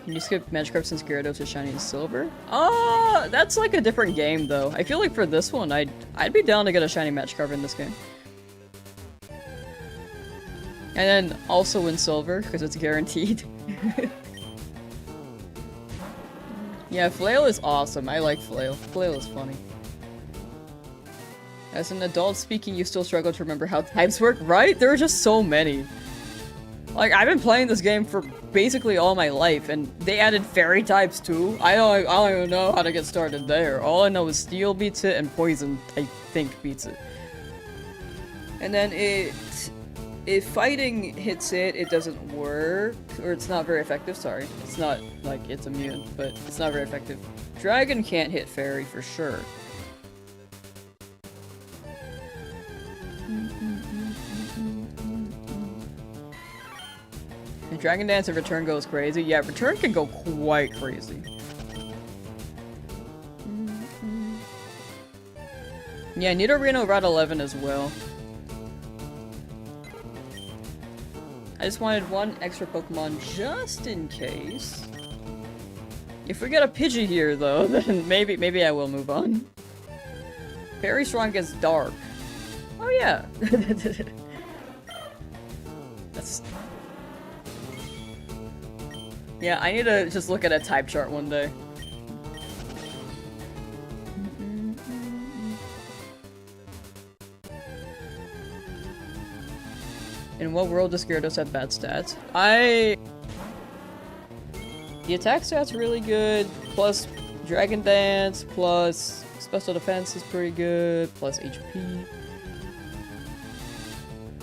Can you skip Magikarp since Gyarados is shiny and silver? That's like a different game though. I feel like for this one, I'd be down to get a shiny Magikarp in this game. And then also in silver, because it's guaranteed. Yeah, Flail is awesome. I like Flail. Flail is funny. As an adult speaking, you still struggle to remember how types work, right? There are just so many. Like, I've been playing this game for basically all my life, and they added fairy types too. I don't even know how to get started there. All I know is steel beats it, and poison, I think, beats it. And then if fighting hits it, it doesn't work, or it's not very effective, sorry. It's not, like, it's immune, but it's not very effective. Dragon can't hit fairy for sure. And Dragon Dance and Return goes crazy. Yeah, Return can go quite crazy. Yeah, Nidorino Route 11 as well. I just wanted one extra Pokemon just in case. If we get a Pidgey here though, then maybe I will move on. Very strong against Dark. Oh yeah. That's... Yeah, I need to just look at a type chart one day. In what world does Gyarados have bad stats? The attack stat's really good, plus Dragon Dance, plus Special Defense is pretty good, plus HP.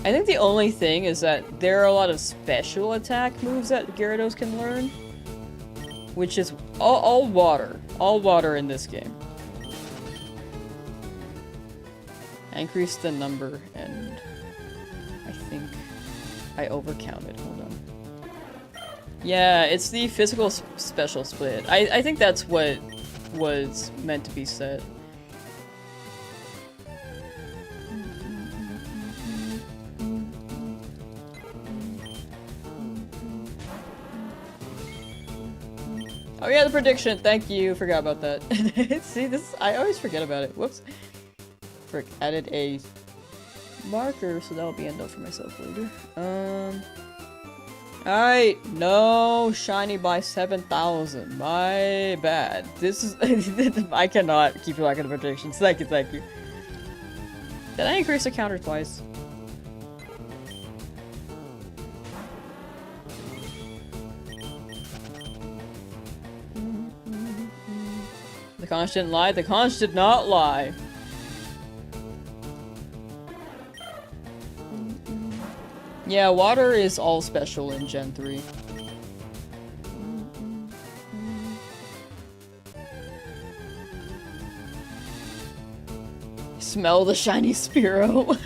I think the only thing is that there are a lot of special attack moves that Gyarados can learn. Which is all water. All water in this game. I increased the number and I think I overcounted. Hold on. Yeah, it's the physical special split. I think that's what was meant to be said. Oh yeah, the prediction. Thank you. Forgot about that. See, this I always forget about it. Whoops. Frick. Added a marker, so that'll be a note for myself later. Alright. No shiny by 7,000. My bad. This is I cannot keep track of the predictions. Thank you, thank you. Did I increase the counter twice? The conch didn't lie. The conch did not lie. Yeah, water is all special in Gen 3. Smell the shiny Spearow.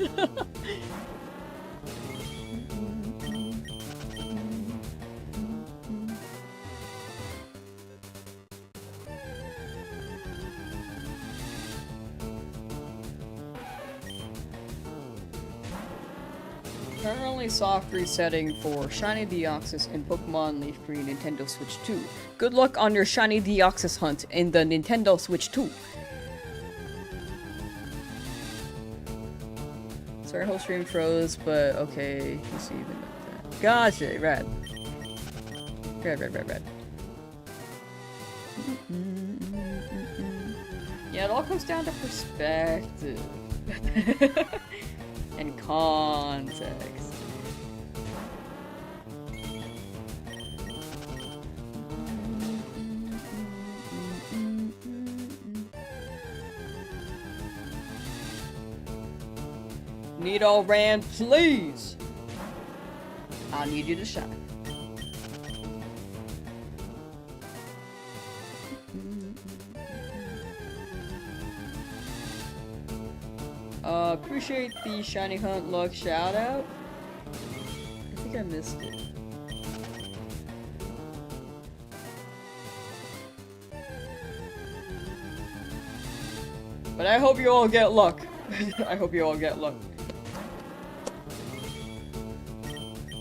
Currently soft resetting for Shiny Deoxys in Pokemon Leafgreen Nintendo Switch 2. Good luck on your Shiny Deoxys hunt in the Nintendo Switch 2. Sorry, whole stream froze, but okay. You see even that. Gotcha, rad. Rad. Yeah, it all comes down to perspective. And context. Nidoran, please! I need you to shine. Appreciate the Shiny Hunt Luck shout out. I think I missed it. But I hope you all get luck. I hope you all get luck.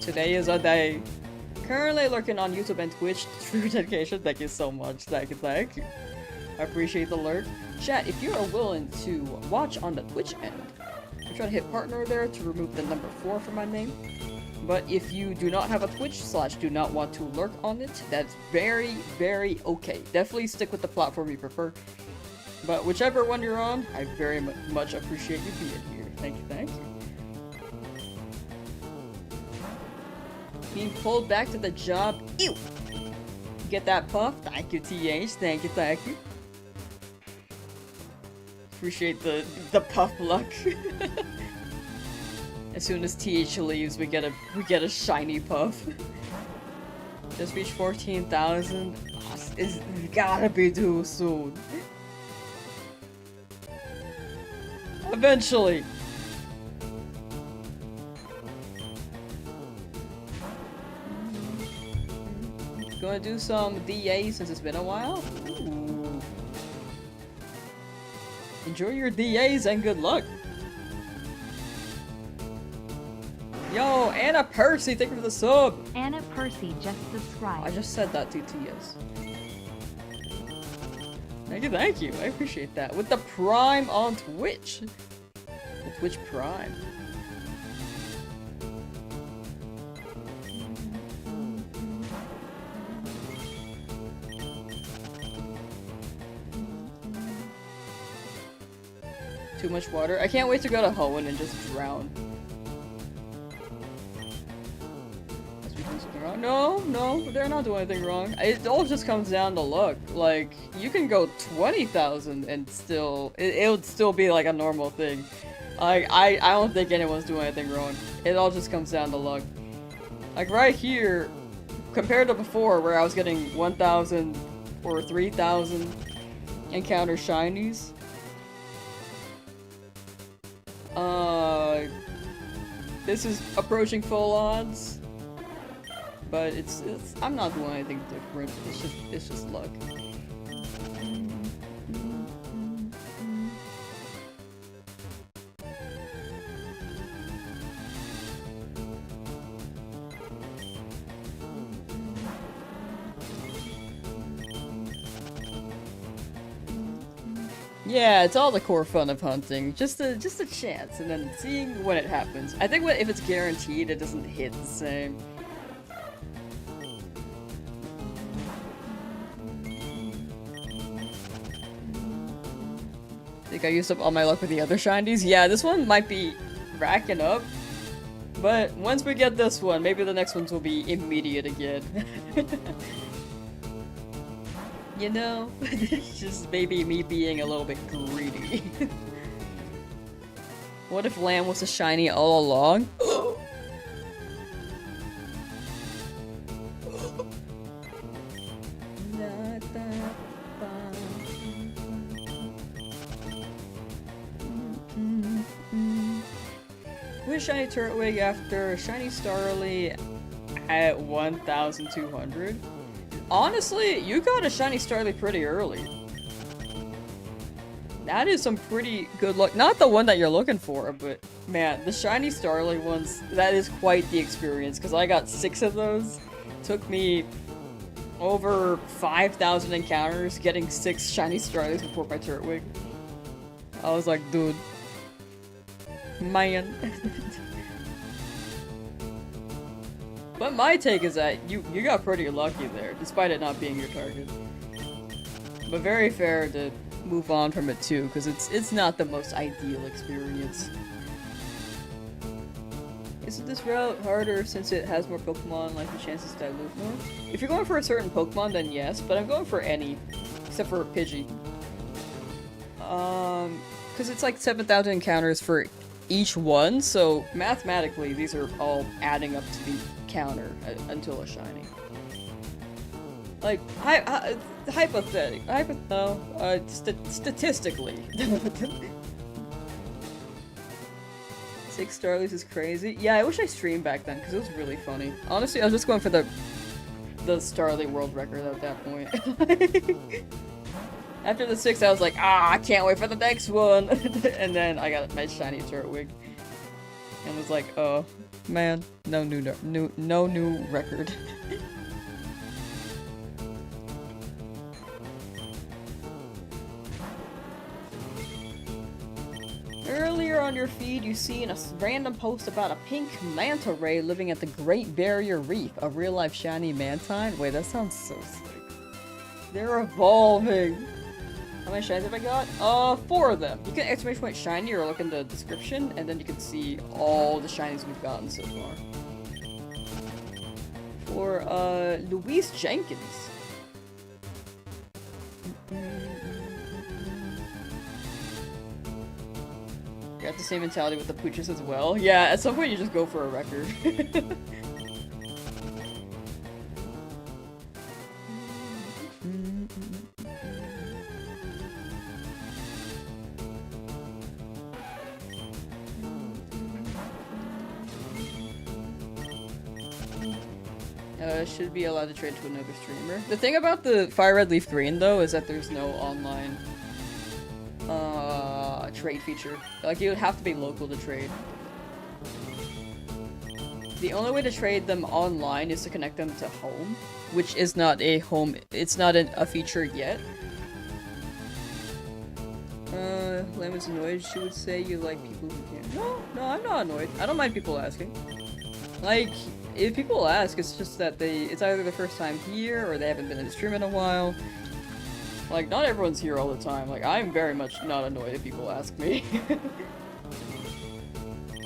Today is a day. Currently lurking on YouTube and Twitch. True dedication. Thank you so much. Thank you, thank you. I appreciate the lurk. Chat, if you are willing to watch on the Twitch end, I'm trying to hit partner there to remove the number 4 from my name. But if you do not have a Twitch / do not want to lurk on it, that's very, very okay. Definitely stick with the platform you prefer. But whichever one you're on, I very much appreciate you being here. Thank you, thank you. Being pulled back to the job. Ew! Get that puff? Thank you, TH. Thank you, thank you. Appreciate the puff luck. As soon as TH leaves, we get a shiny puff. Just reached 14,000. Oh, it's gotta be too soon. Eventually. Gonna do some DA since it's been a while. Ooh. Enjoy your DAs and good luck. Yo, Anna Percy, thank you for the sub.
Anna Percy just subscribed.
I just said that to TS. Thank you. I appreciate that. With the Prime on Twitch. The Twitch Prime. Too much water. I can't wait to go to Hoenn and just drown. Must be doing something wrong. No, they're not doing anything wrong. It all just comes down to luck. Like, you can go 20,000 and still, it would still be like a normal thing. I don't think anyone's doing anything wrong. It all just comes down to luck. Like right here, compared to before where I was getting 1,000 or 3,000 encounter shinies. This is approaching full odds, but it's I'm not doing anything different. It's just luck. Yeah, it's all the core fun of hunting. Just a chance, and then seeing when it happens. I think if it's guaranteed, it doesn't hit the same. Think I used up all my luck with the other shinies? Yeah, this one might be racking up. But once we get this one, maybe the next ones will be immediate again. You know? It's just maybe me being a little bit greedy. What if Lamb was a shiny all along? With shiny Turtwig after shiny Starly at 1,200. Honestly, you got a shiny Starly pretty early. That is some pretty good luck. Not the one that you're looking for, but man, the shiny Starly ones, that is quite the experience, because I got 6 of those. Took me over 5,000 encounters getting 6 shiny Starlies before my Turtwig. I was like, dude. Man. But my take is that you got pretty lucky there, despite it not being your target. But very fair to move on from it too, because it's not the most ideal experience. Isn't this route harder since it has more Pokemon, like the chances dilute more? If you're going for a certain Pokemon, then yes, but I'm going for any, except for Pidgey. Because it's like 7,000 encounters for each one, so mathematically these are all adding up to the counter until a shiny. Like, statistically. 6 Starlies is crazy. Yeah, I wish I streamed back then, because it was really funny. Honestly, I was just going for the Starly world record at that point. After the 6, I was like, I can't wait for the next one! And then I got my shiny Turtwig. And was like, oh, man, no new record. Earlier on your feed, you seen a random post about a pink manta ray living at the Great Barrier Reef, a real-life shiny mantine? Wait, that sounds so sick. They're evolving! How many shinies have I got? 4 of them. You can exclamation point shiny or look in the description, and then you can see all the shinies we've gotten so far. For, Louise Jenkins. You got the same mentality with the pooches as well. Yeah, at some point you just go for a record. Should be allowed to trade to another streamer. The thing about the FireRed Leafgreen though is that there's no online trade feature. Like, you would have to be local to trade. The only way to trade them online is to connect them to home, which is not a home, it's not a feature yet. Lamb is annoyed. She would say you like people who can't. No, I'm not annoyed. I don't mind people asking. Like, if people ask, it's just that it's either the first time here or they haven't been in the stream in a while. Like, not everyone's here all the time. Like, I'm very much not annoyed if people ask me.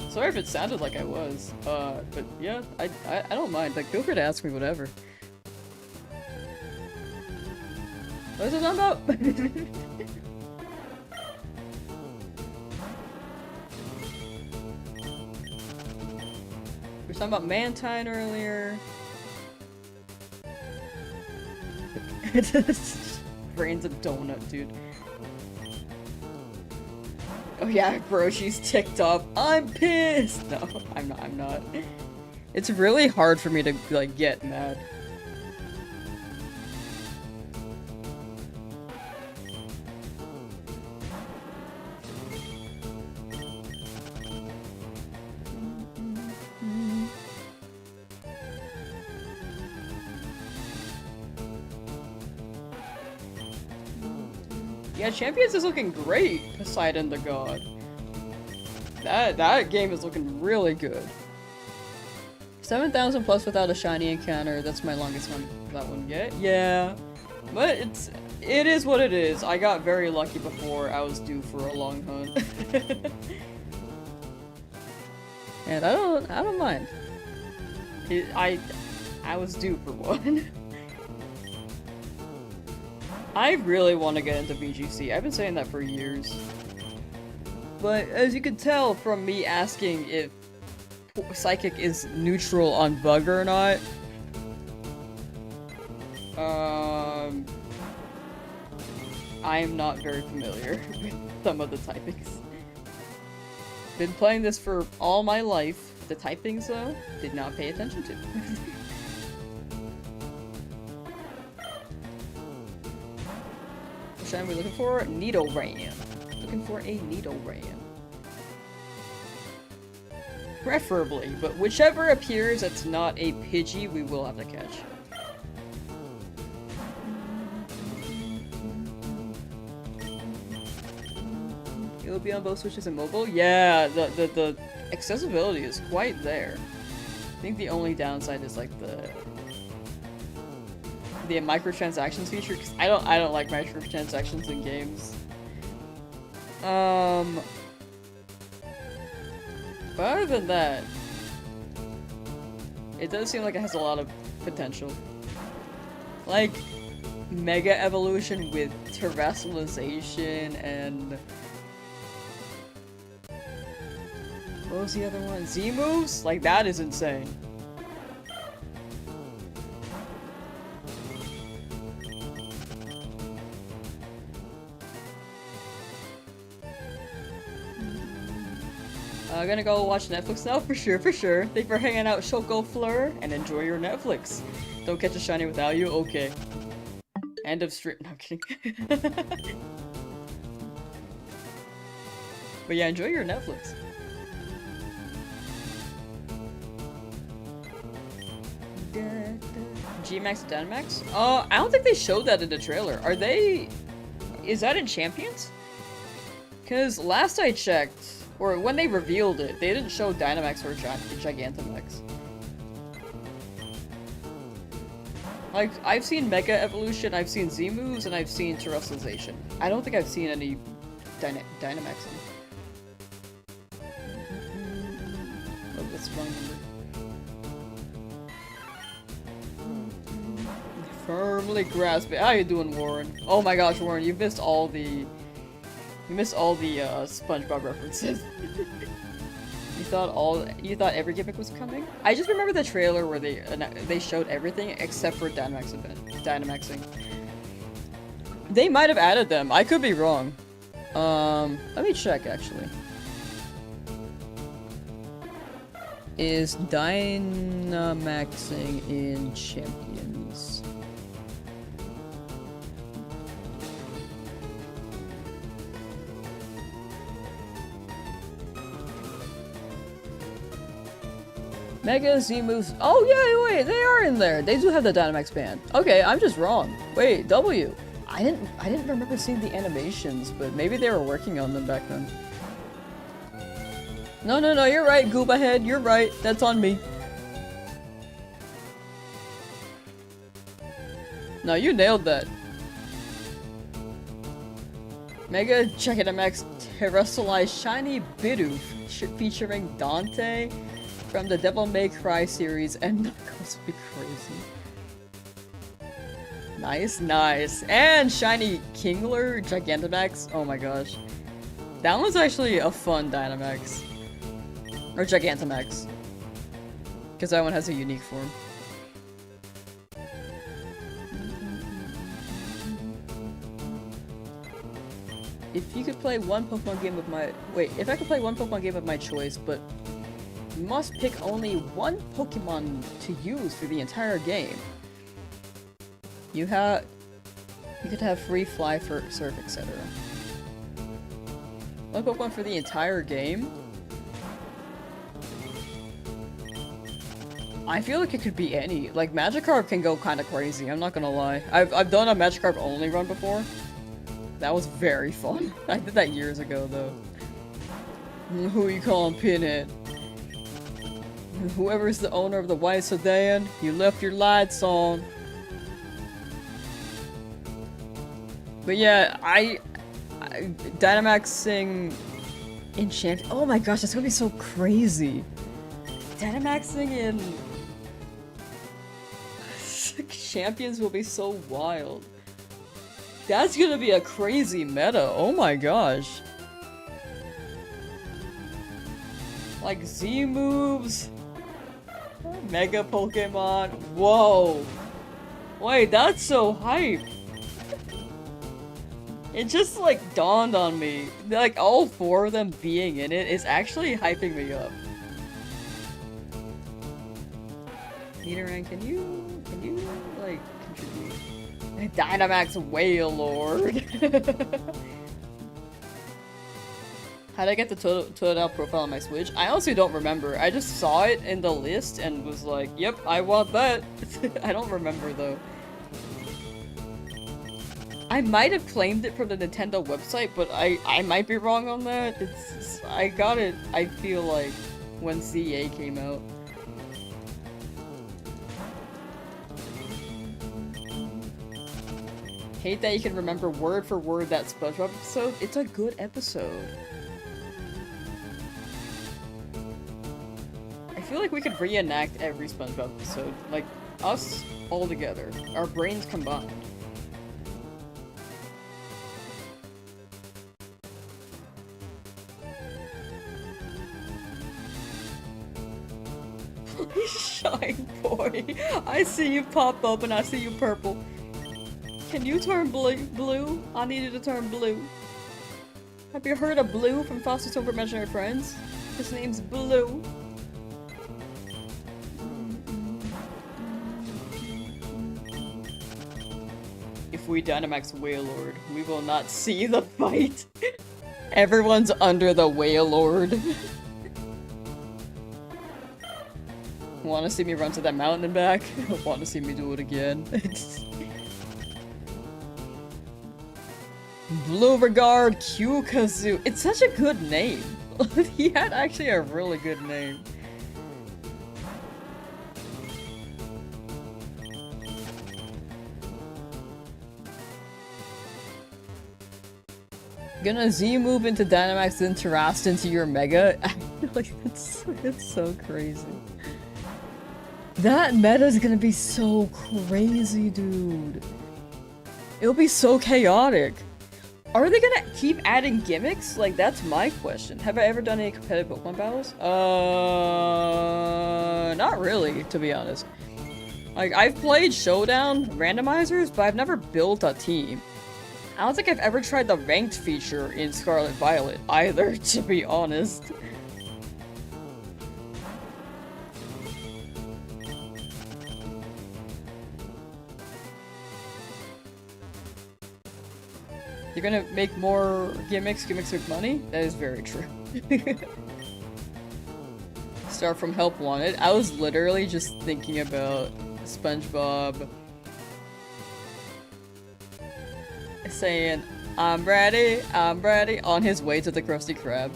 Sorry if it sounded like I was. But yeah, I don't mind. Like, feel free to ask me whatever. What is it about? We were talking about Mantine earlier. Brain's a donut, dude. Oh yeah, bro, she's ticked off. I'm pissed! No, I'm not. It's really hard for me to, like, get mad. Yeah, Champions is looking great, Poseidon the God. That game is looking really good. 7,000 plus without a shiny encounter, that's my longest one, that one yet. Yeah, but it is what it is. I got very lucky before I was due for a long hunt. And I don't mind. I was due for one. I really want to get into VGC. I've been saying that for years. But as you can tell from me asking if Psychic is neutral on Bug or not, I am not very familiar with some of the typings. Been playing this for all my life. The typings, though, did not pay attention to. What shine are we looking for? Nidoran. Looking for a Nidoran. Preferably, but whichever appears that's not a Pidgey, we will have to catch. It'll be on both Switches and mobile? Yeah, the accessibility is quite there. I think the only downside is like the the microtransactions feature, because I don't like microtransactions in games. But other than that, it does seem like it has a lot of potential. Like, Mega Evolution with terrestrialization and... What was the other one? Z-moves? Like, that is insane. Gonna go watch Netflix now? For sure, for sure. Thank you for hanging out, Shoko Fleur, and enjoy your Netflix. Don't catch a shiny without you? Okay. End of stream. No, I'm kidding. But yeah, enjoy your Netflix. G-Max, Dynamax? I don't think they showed that in the trailer. Are they... Is that in Champions? Because last I checked, or when they revealed it, they didn't show Dynamax or Gigantamax. Like, I've seen Mega Evolution, I've seen Z-moves, and I've seen Terrestrialization. I don't think I've seen any Dynamaxing. Oh, that's the wrong number. Firmly grasp it. How you doing, Warren? Oh my gosh, Warren, you missed all the... You missed all the, Spongebob references. You thought every gimmick was coming? I just remember the trailer where they showed everything except for Dynamaxing. They might have added them. I could be wrong. Let me check, actually. Is Dynamaxing in Champions? Mega Z-moves. Oh yeah, wait, they are in there. They do have the Dynamax band. Okay, I'm just wrong. Wait, W. I didn't remember seeing the animations, but maybe they were working on them back then. No, you're right, Gooba Head. You're right. That's on me. No, you nailed that. Mega Gigantamax Terrestrialized Shiny Bidoof featuring Dante from the Devil May Cry series and Knuckles be crazy. Nice. And Shiny Kingler Gigantamax. Oh my gosh. That one's actually a fun Dynamax. Or Gigantamax. Because that one has a unique form. If you could play one Pokemon game of my... Wait, if I could play one Pokemon game of my choice, but must pick only one Pokemon to use for the entire game, you could have free fly, surf, etc. One Pokemon for the entire game? I feel like it could be any. Like, Magikarp can go kind of crazy, I'm not gonna lie. I've done a Magikarp only run before. That was very fun. I did that years ago, though. Who you calling Pinhead? Whoever's the owner of the white sedan, you left your lights on. But yeah, Dynamaxing in Champions. Oh my gosh, that's gonna be so crazy. Dynamaxing in Champions will be so wild. That's gonna be a crazy meta. Oh my gosh. Like Z moves. Mega Pokemon. Whoa. Wait, that's so hype. It just like dawned on me. Like all four of them being in it is actually hyping me up. Nidoran, can you like contribute? Dynamax Wailord. How'd I get the Totodile profile on my Switch? I honestly don't remember. I just saw it in the list and was like, yep, I want that. I don't remember though. I might have claimed it from the Nintendo website, but I might be wrong on that. I got it, I feel like, when ZA came out. hate that you can remember word for word that SpongeBob episode. It's a good episode. I feel like we could reenact every SpongeBob episode. Like, us all together. Our brains combined. Shine boy. I see you pop up and I see you purple. Can you turn blue? I need you to turn blue. Have you heard of Blue from Foster's Home for Imaginary Friends? His name's Blue. If we Dynamax Wailord, we will not see the fight. Everyone's under the Wailord. Want to see me run to that mountain and back? Want to see me do it again? Blue Regard Q-Kazoo. It's such a good name. He had actually a really good name. Gonna Z-move into Dynamax, then Terrast into your Mega? Like, it's so crazy. That meta is gonna be so crazy, dude. It'll be so chaotic. Are they gonna keep adding gimmicks? Like, that's my question. Have I ever done any competitive Pokemon battles? Not really, to be honest. Like, I've played Showdown randomizers, but I've never built a team. I don't think I've ever tried the ranked feature in Scarlet Violet either, to be honest. You're gonna make more gimmicks with money? That is very true. Start from Help Wanted. I was literally just thinking about SpongeBob saying, I'm ready, on his way to the Krusty Krab.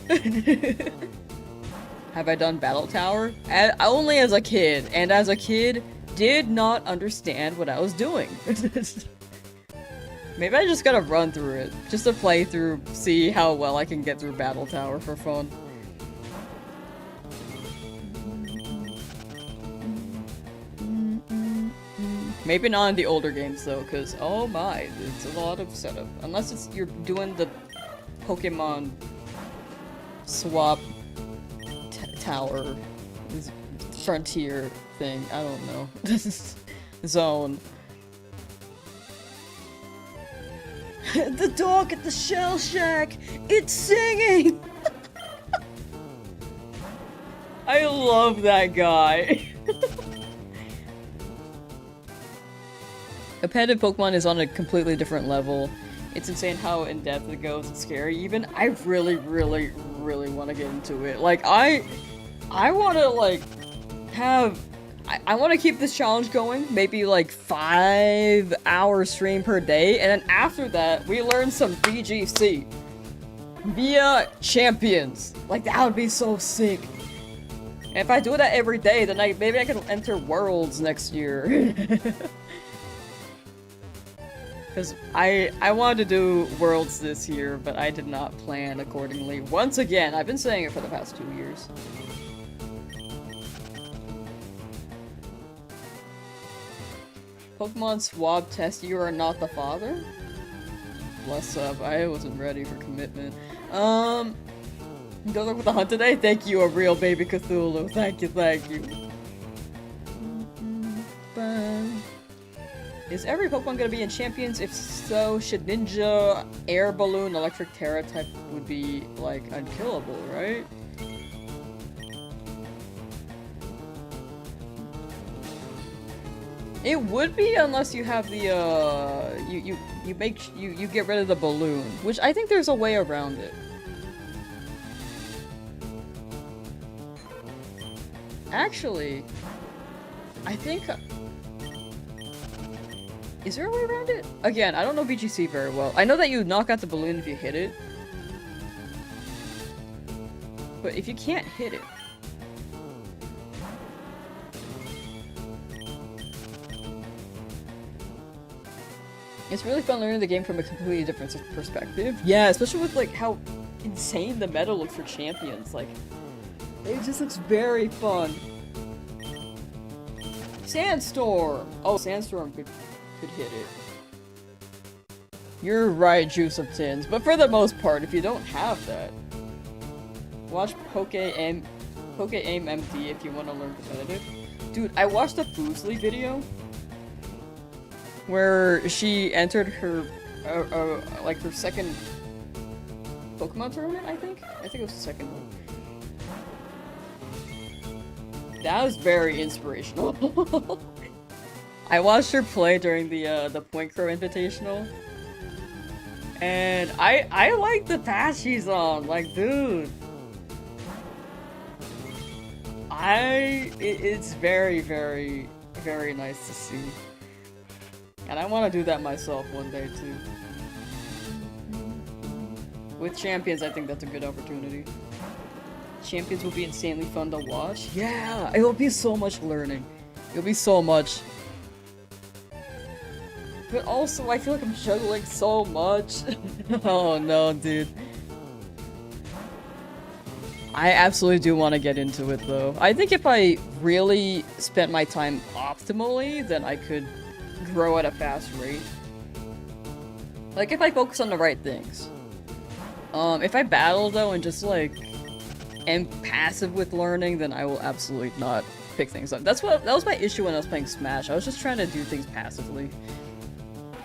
Have I done Battle Tower? Only as a kid, and as a kid, did not understand what I was doing. Maybe I just gotta run through it, just to play through, see how well I can get through Battle Tower for fun. Maybe not in the older games though, because oh my, it's a lot of setup. Unless it's you're doing the Pokemon swap tower frontier thing. I don't know. Zone. The dog at the Shell Shack! It's singing! I love that guy. Competitive Pokemon is on a completely different level. It's insane how in-depth it goes. It's scary even. I really want to get into it. Like, I want to, like, I want to keep this challenge going. Maybe, like, 5-hour stream per day. And then after that, we learn some VGC. Via champions. Like, that would be so sick. And if I do that every day, then maybe I can enter Worlds next year. Because I wanted to do Worlds this year, but I did not plan accordingly. Once again, I've been saying it for the past 2 years. Pokemon swab test, you are not the father? Bless up, I wasn't ready for commitment. Go look with the hunt today? Thank you, a real baby Cthulhu. Thank you, thank you. Bye. Is every Pokemon gonna be in Champions? If so, Shedinja, Air Balloon, Electric Terra type would be, like, unkillable, right? It would be unless you have the, you get rid of the balloon, which I think there's a way around it. Actually, I think... Is there a way around it? Again, I don't know VGC very well. I know that you knock out the balloon if you hit it. But if you can't hit it... It's really fun learning the game from a completely different perspective. Yeah, especially with like how insane the meta looks for champions. Like, it just looks very fun. Sandstorm! Oh, Sandstorm could hit it. You're right, Juice of Tins, but for the most part, if you don't have that, watch Poke Aim MD if you want to learn competitive. Dude, I watched a Boozley video where she entered her, like her second Pokemon tournament, I think? I think it was the second one. That was very inspirational. I watched her play during the Point Crow Invitational. And I like the path she's on, like, dude. It's very, very, very nice to see. And I want to do that myself one day, too. With champions, I think that's a good opportunity. Champions will be insanely fun to watch. Yeah, it'll be so much learning. It'll be so much. But also, I feel like I'm juggling so much. Oh no, dude. I absolutely do want to get into it, though. I think if I really spent my time optimally, then I could grow at a fast rate. Like, if I focus on the right things. If I battle, though, and just, like, am passive with learning, then I will absolutely not pick things up. That was my issue when I was playing Smash. I was just trying to do things passively.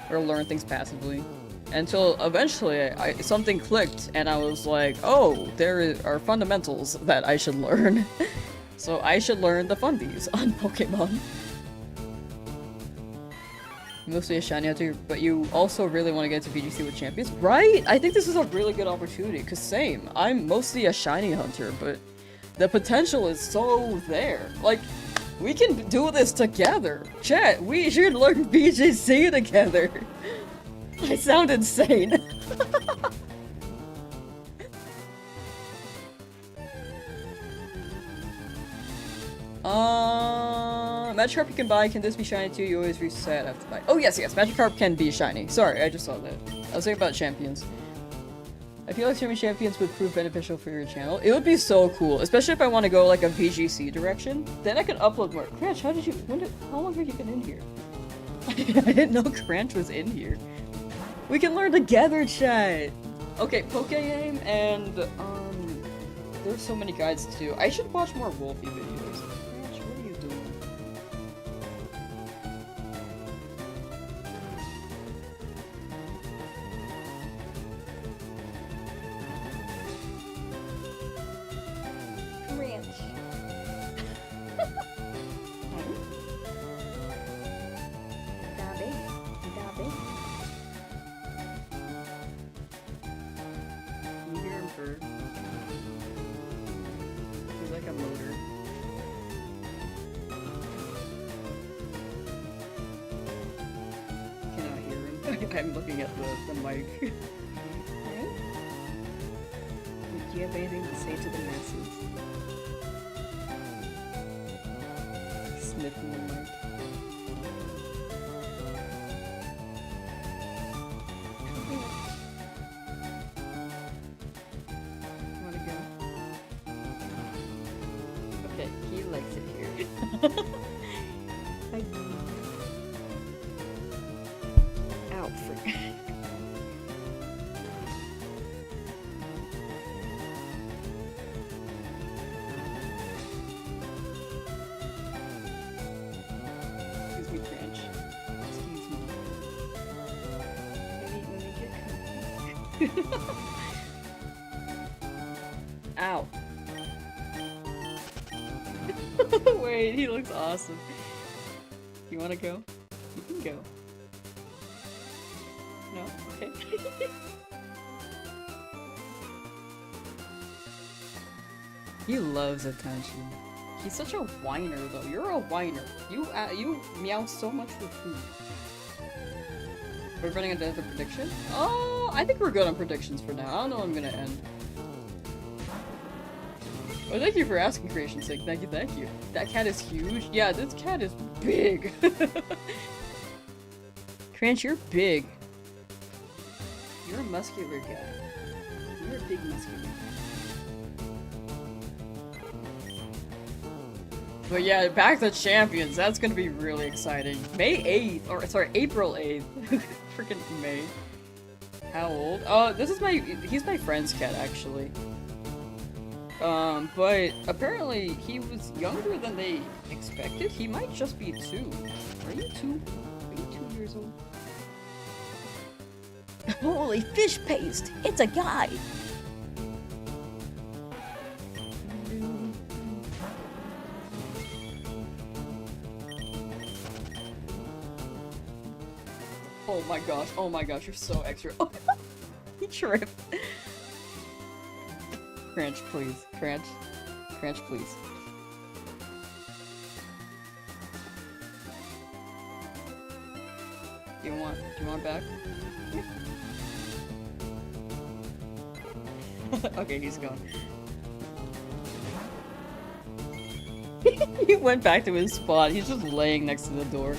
Or learn things passively. Until eventually something clicked and I was like, oh, there are fundamentals that I should learn. So I should learn the fundies on Pokemon. Mostly a shiny hunter, but you also really want to get into VGC with champions? Right! I think this is a really good opportunity, because same. I'm mostly a shiny hunter, but the potential is so there. Like, we can do this together. Chat, we should learn VGC together. I sound insane. Magikarp you can buy. Can this be shiny too? You always reset after buy. Oh yes, Magikarp can be shiny. Sorry, I just saw that. I was thinking about champions. I feel like streaming champions would prove beneficial for your channel. It would be so cool, especially if I want to go like a VGC direction. Then I can upload more. Cranch, how long have you been in here? I didn't know Cranch was in here. We can learn together, chat! Okay, Poke Aim and, there's so many guides too. I should watch more Wolfie videos. Cranch, what are you doing? Cranch. You hear him purr? He's like a motor. Cannot hear him. I'm looking at the mic. Right? Do you have anything to say to the masses? Sniffing the mic. Wanna go? Okay, he likes it here. Hi. Ow, frick. Excuse me, Cranch. Excuse me. Let me get Ow. Wait, he looks awesome. You wanna go? You can go. No? Okay. He loves attention. He's such a whiner though. You're a whiner. You meow so much for food. We're running into the prediction? Oh, I think we're good on predictions for now. I don't know when I'm gonna end. Oh, thank you for asking, Creation Sake. Thank you, thank you. That cat is huge? Yeah, this cat is big. Cranch, you're big. You're a muscular guy. You're a big muscular guy. But yeah, back to champions. That's gonna be really exciting. May 8th, or sorry, April 8th. Freaking May. How old? This is he's my friend's cat, actually. But apparently he was younger than they expected. He might just be 2. Are you 2? Are you 2 years old?
Holy fish paste! It's a guy!
Oh my gosh, you're so extra. Oh, he tripped. Cranch, please. Cranch. Cranch, please. Do you want back? Okay, he's gone. He went back to his spot. He's just laying next to the door.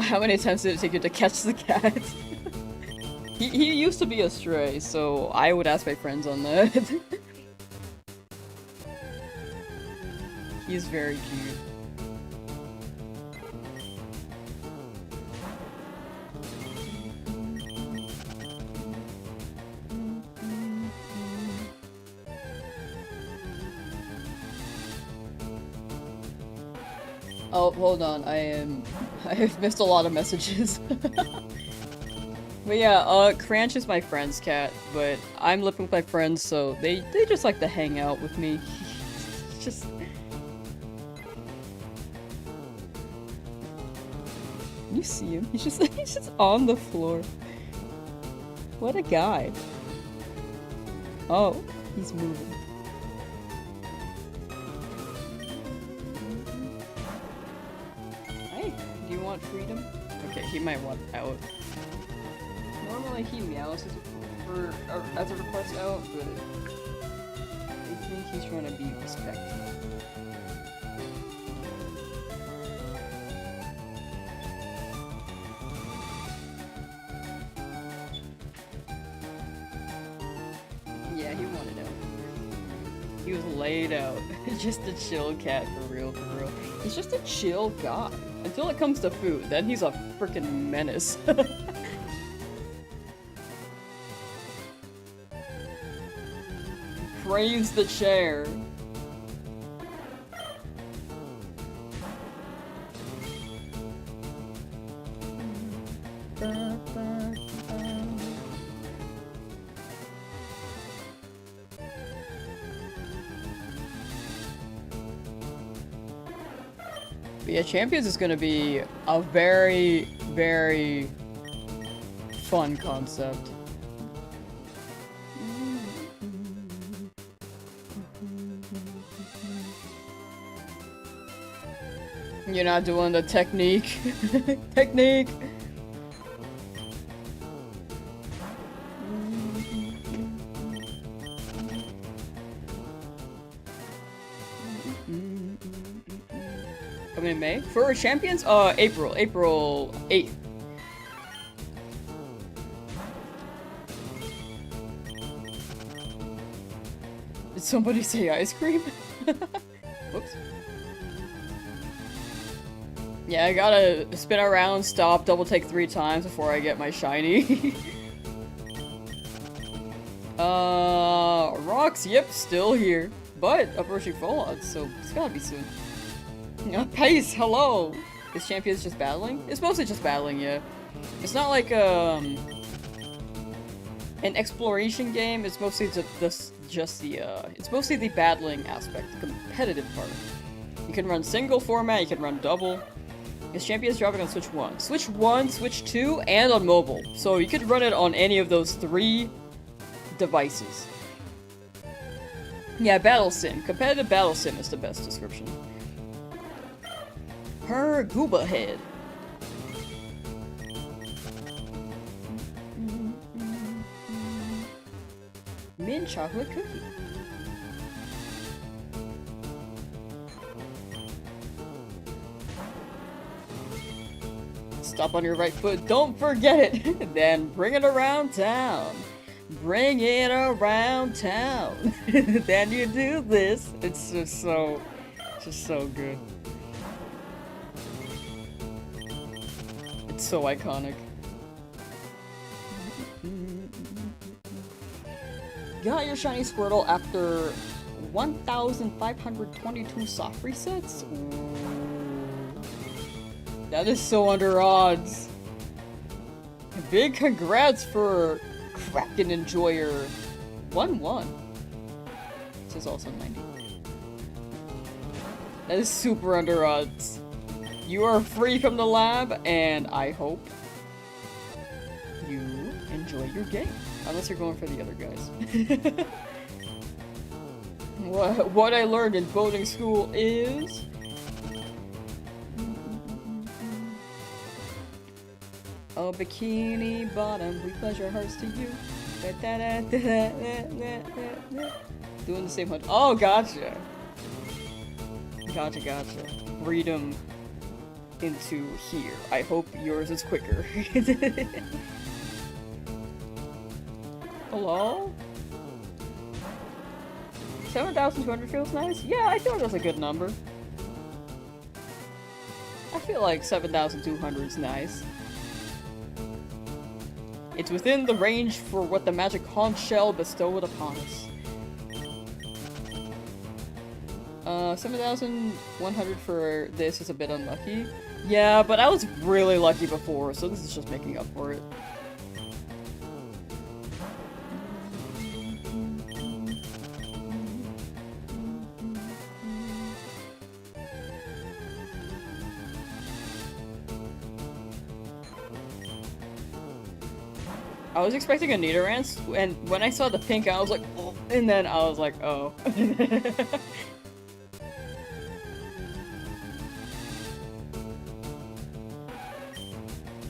How many times did it take you to catch the cat? He used to be a stray, so I would ask my friends on that. He's very cute. Oh, hold on, I've missed a lot of messages. But yeah, Cranch is my friend's cat, but I'm living with my friends, so they just like to hang out with me. Just... You see him? He's just on the floor. What a guy. Oh, he's moving. Hey, do you want freedom? Okay, he might want out. Normally he meows as a request out, but I think he's trying to be respectful. Yeah, he wanted out. He was laid out. Just a chill cat, for real, for real. He's just a chill guy. Until it comes to food, then he's a freaking menace. Praise the chair. But yeah, Champions is gonna be a very, very fun concept. You're not doing the technique. Technique! Coming in May? For Champions? April 8th. Did somebody say ice cream? Whoops. Yeah, I gotta spin around, stop, double take 3 times before I get my shiny. Rocks, yep, still here. But approaching full odds, so it's gotta be soon. Pace, hello! Is Champions just battling? It's mostly just battling, yeah. It's not like, an exploration game, it's mostly it's mostly the battling aspect, the competitive part. You can run single format, you can run double. Is Champions dropping on Switch 1? Switch 1, Switch 2, and on mobile. So you could run it on any of those 3 devices. Yeah, Battle Sim. Competitive Battle Sim is the best description. Her Gooba head. Mint chocolate cookie. Stop on your right foot, don't forget it! Then bring it around town. Bring it around town. Then you do this. It's just so good. It's so iconic. Got your shiny Squirtle after 1,522 soft resets? Ooh. That is so under odds. Big congrats for Kraken Enjoyer 1-1. This is also 90. That is super under odds. You are free from the lab, and I hope you enjoy your game. Unless you're going for the other guys. What I learned in boating school is... Oh, Bikini Bottom, we pledge our hearts to you. Doing the same hunt. Oh, gotcha. Gotcha. Read them into here. I hope yours is quicker. Hello? 7,200 feels nice? Yeah, I feel like that's a good number. I feel like 7,200 is nice. It's within the range for what the magic conch shell bestowed upon us. 7,100 for this is a bit unlucky. Yeah, but I was really lucky before, so this is just making up for it. I was expecting a Nidoran, and when I saw the pink, I was like, oh, and then I was like, oh.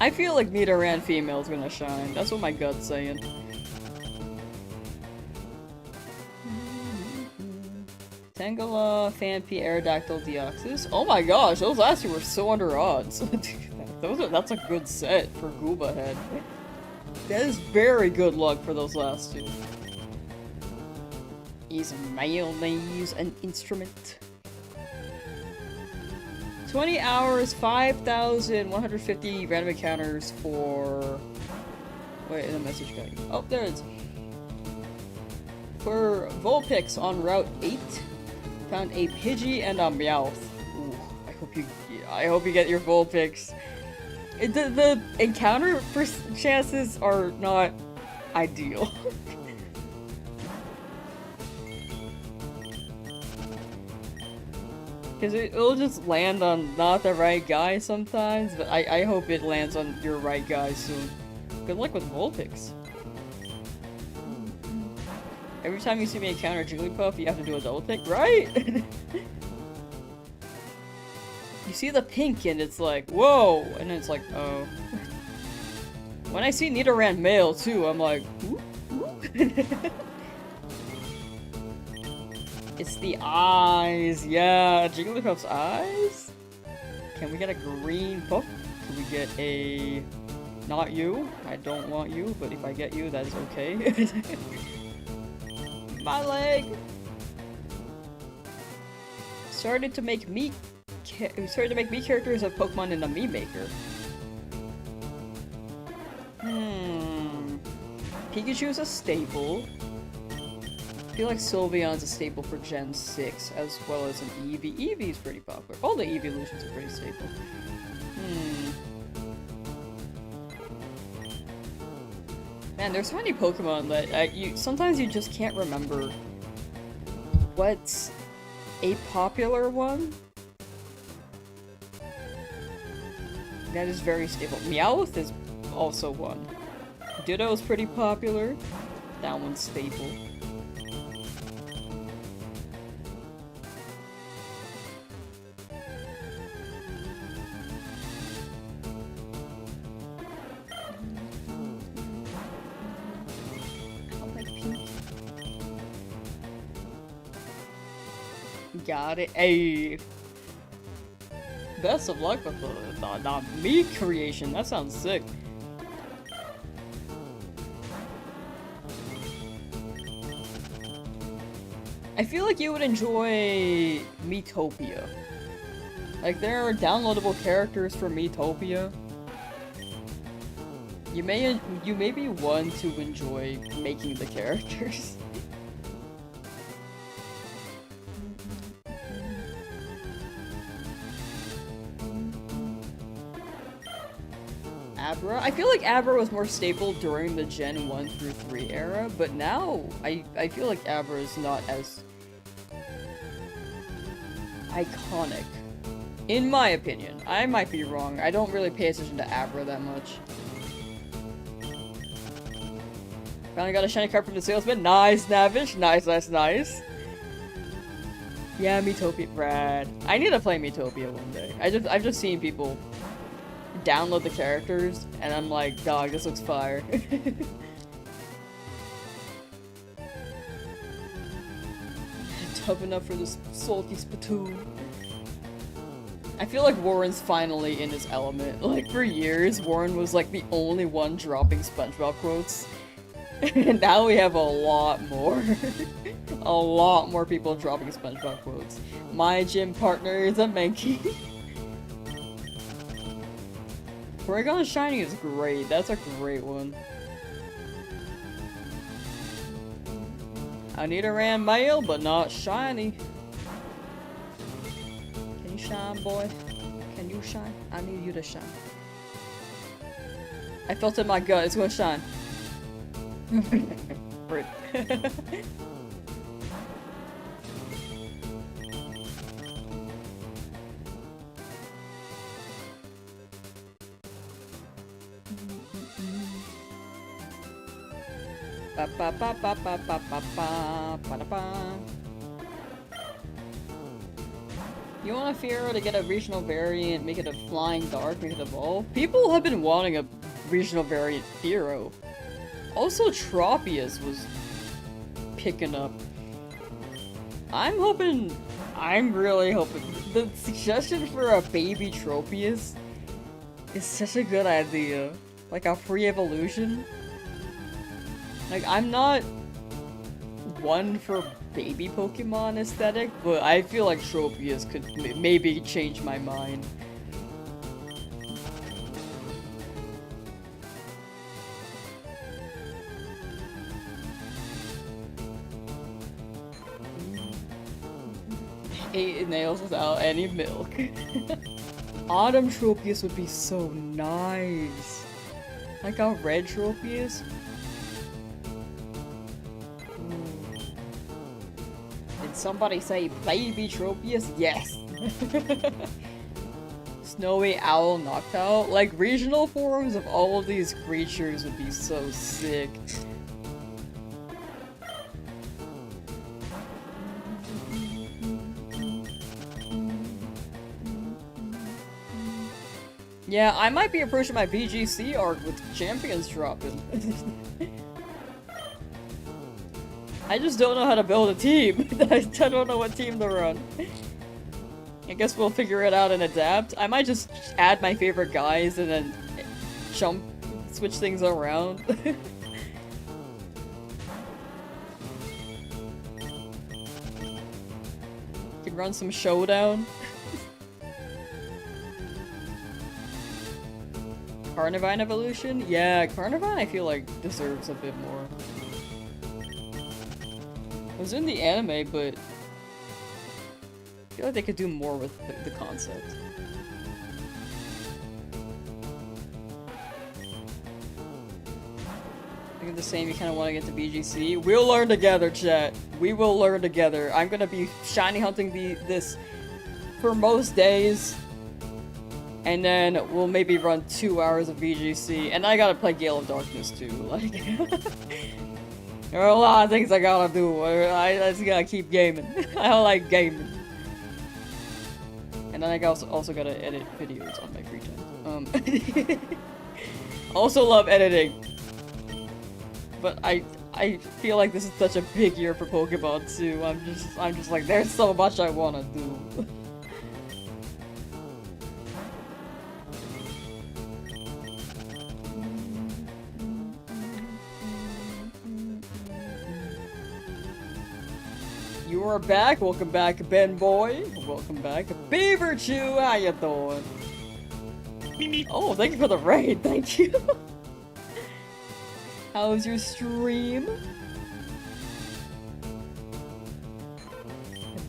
I feel like Nidoran female is gonna shine. That's what my gut's saying. Tangela, Phanpy, Aerodactyl, Deoxys. Oh my gosh, those last two were so under odds. That's a good set for Gooba Head. That is very good luck for those last two. Is mayonnaise an instrument? 20 hours, 5,150 random encounters for... Wait, the message got you. Oh, there it is. For Vulpix on Route 8, found a Pidgey and a Meowth. Ooh, I hope you get your Vulpix. The encounter chances are not ideal. Because it'll just land on not the right guy sometimes, but I hope it lands on your right guy soon. Good luck with Vulpix. Every time you see me encounter Jigglypuff, you have to do a double pick, right? You see the pink and it's like, whoa! And it's like, oh. When I see Nidoran Male too, I'm like, ooh, ooh. It's the eyes, yeah, Jigglypuff's eyes? Can we get a green puff? Can we get a... Not you? I don't want you, but if I get you, that is okay. My leg! Started to make me characters of Pokemon in the Mii Maker. Pikachu's a staple. I feel like Sylveon's a staple for Gen 6, as well as an Eevee. Eevee's pretty popular. All the evolutions are pretty staple. Man, there's so many Pokemon that sometimes you just can't remember what's a popular one. That is very stable. Meowth is also one. Ditto is pretty popular. That one's stable. Got it. Ayy. Best of luck with the meat creation. That sounds sick. I feel like you would enjoy Miitopia. Like, there are downloadable characters for Miitopia. You may be one to enjoy making the characters. Abra? I feel like Abra was more stable during the Gen 1 through 3 era, but now I feel like Abra is not as iconic. In my opinion. I might be wrong. I don't really pay attention to Abra that much. Finally got a shiny card from the salesman. Nice, Navish. Nice, nice, nice. Yeah, Miitopia. Brad. I need to play Miitopia one day. I've just seen people download the characters, and I'm like, dog, this looks fire. Tough enough for this salty spittoon. I feel like Warren's finally in his element. Like, for years, Warren was like the only one dropping SpongeBob quotes. And now we have a lot more. A lot more people dropping SpongeBob quotes. My gym partner is a Mankey. Porygon Shiny is great. That's a great one. I need a Nidoran Male, but not shiny. Can you shine, boy? Can you shine? I need you to shine. I felt it in my gut. It's gonna shine. Rip. You want a FireRed to get a regional variant, make it a flying dark, make it evolve? People have been wanting a regional variant Fearow. Also, Tropius was picking up. I'm really hoping. The suggestion for a baby Tropius is such a good idea. Like a free evolution. Like, I'm not one for baby Pokemon aesthetic, but I feel like Tropius could maybe change my mind. Eight nails without any milk. Autumn Tropius would be so nice. Like a red Tropius. Did somebody say baby Tropius? Yes! Snowy Owl Noctowl? Like, regional forms of all of these creatures would be so sick. Yeah, I might be approaching my VGC arc with champions dropping. I just don't know how to build a team. I don't know what team to run. I guess we'll figure it out and adapt. I might just add my favorite guys and then switch things around. Can run some showdown. Carnivine evolution? Yeah, Carnivine I feel like deserves a bit more. It was in the anime, but I feel like they could do more with the concept. I think the same, you kind of want to get to BGC. We'll learn together, chat. We will learn together. I'm gonna be shiny hunting this for most days. And then we'll maybe run 2 hours of VGC, and I gotta play Gale of Darkness too, like... there are a lot of things I gotta do, I just gotta keep gaming. I like gaming. And then I also gotta edit videos on my free time. Also love editing. But I feel like this is such a big year for Pokemon too, I'm just like, there's so much I wanna do. You are back. Welcome back, Ben Boy. Welcome back, Beaver Chew. How you doing? Oh, thank you for the raid. Thank you. How's your stream?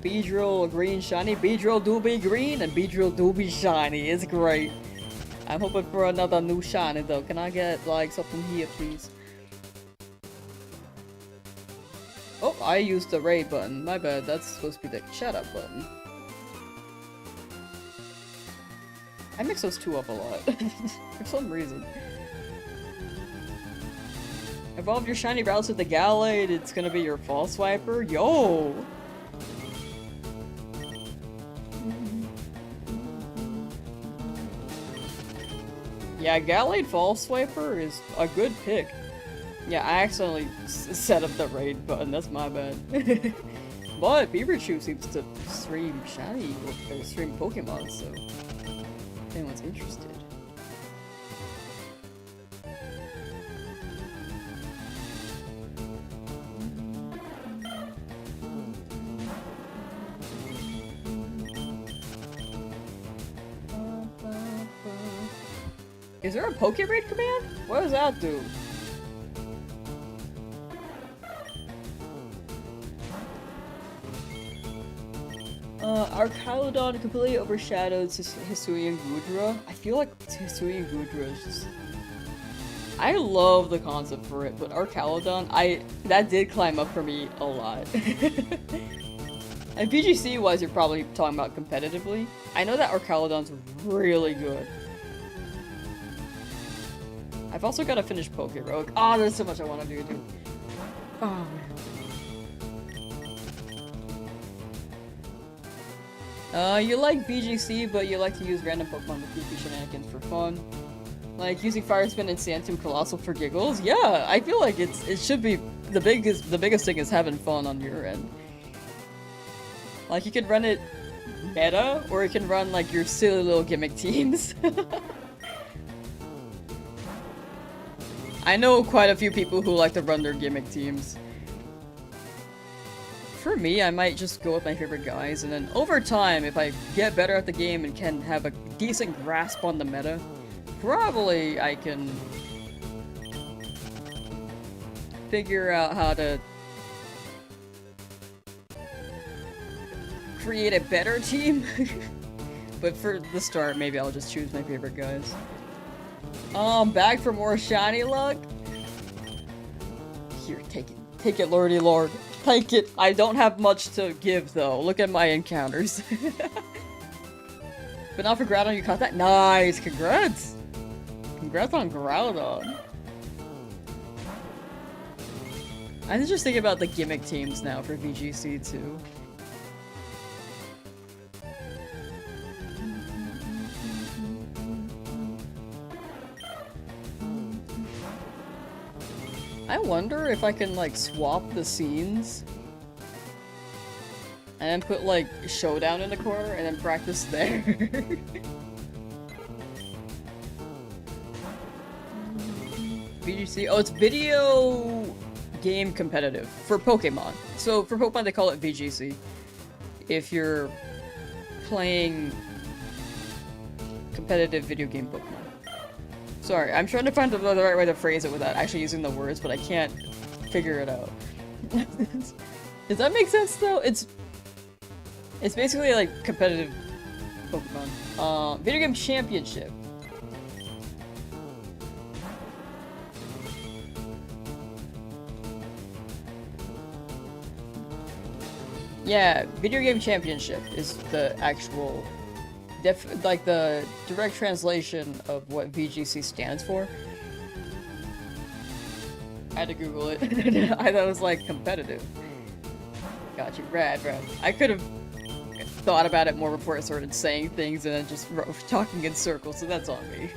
Beedrill green shiny. Beedrill do be green and Beedrill do be shiny. It's great. I'm hoping for another new shiny though. Can I get like something here, please? Oh, I used the raid button. My bad. That's supposed to be the shut up button. I mix those two up a lot for some reason. Evolve your shiny Routes with the Gallade. It's gonna be your Fall Swiper. Yo. Yeah, Gallade Fall Swiper is a good pick. Yeah, I accidentally set up the raid button, that's my bad. But Beaverchew seems to stream shiny, or stream Pokemon, so if anyone's interested. Is there a Poké-Raid command? What does that do? Archaludon completely overshadows Hisuian Gudra. I feel like Hisuian Gudra is just... I love the concept for it, but Archaludon, that did climb up for me a lot. And PGC-wise, you're probably talking about competitively. I know that Archaludon's really good. I've also got to finish Poké-Rogue. Oh, there's so much I want to do, dude. Oh, man. You like BGC, but you like to use random Pokemon with goofy shenanigans for fun. Like using Fire Spin and Sand Tomb Colossal for giggles. Yeah, I feel like it should be the biggest thing is having fun on your end. Like you can run it meta, or you can run like your silly little gimmick teams. I know quite a few people who like to run their gimmick teams. For me, I might just go with my favorite guys, and then over time, if I get better at the game and can have a decent grasp on the meta, probably I can figure out how to create a better team. But for the start, maybe I'll just choose my favorite guys. Back for more shiny luck? Here, take it. Take it, lordy lord. Take it. I don't have much to give, though. Look at my encounters. But not for Groudon, you caught that? Nice! Congrats! Congrats on Groudon. I'm just thinking about the gimmick teams now for VGC, too. I wonder if I can, like, swap the scenes and then put, like, Showdown in the corner and then practice there. VGC. Oh, it's video game competitive for Pokemon. So for Pokemon, they call it VGC. If you're playing competitive video game Pokemon. Sorry, I'm trying to find the right way to phrase it without actually using the words, but I can't figure it out. Does that make sense, though? It's basically like competitive Pokemon. Video game championship. Yeah, video game championship is the actual like the direct translation of what VGC stands for. I had to Google it. I thought it was like competitive. Got you. Rad. I could have thought about it more before I started saying things and then just talking in circles, so that's on me.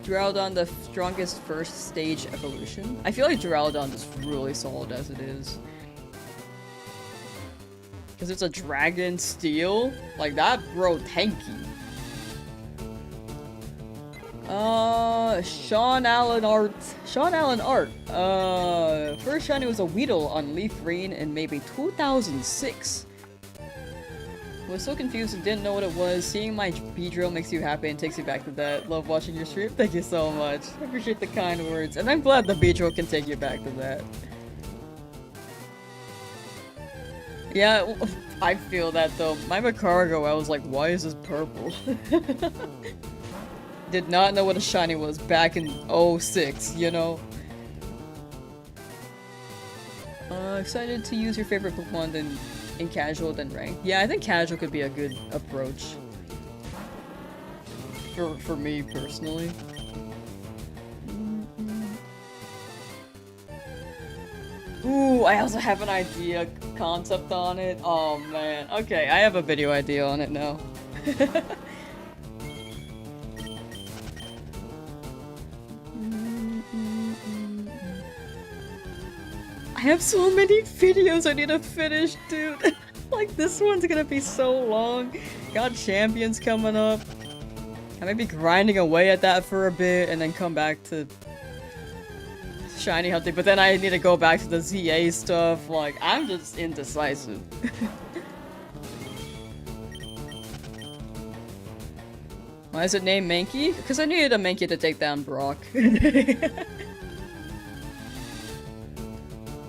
Duraludon, the strongest first stage evolution. I feel like Duraludon is really solid as it is. Because it's a dragon steel? Like, that bro tanky. Sean Allen art. Sean Allen art. First shiny was a Weedle on Leafgreen in maybe 2006. Was so confused and didn't know what it was. Seeing my Beedrill makes you happy and takes you back to that. Love watching your stream. Thank you so much. I appreciate the kind words. And I'm glad the Beedrill can take you back to that. Yeah, I feel that though. My Macargo, I was like, why is this purple? Did not know what a shiny was back in 06, you know? Excited to use your favorite Pokemon in casual than ranked. Yeah, I think casual could be a good approach. For me, personally. Ooh, I also have an idea concept on it. Oh man. Okay, I have a video idea on it now. I have so many videos I need to finish, dude. Like, this one's gonna be so long. Got champions coming up. I might be grinding away at that for a bit and then come back to shiny hunting, but then I need to go back to the ZA stuff. Like, I'm just indecisive. Why is it named Mankey? Because I needed a Mankey to take down Brock.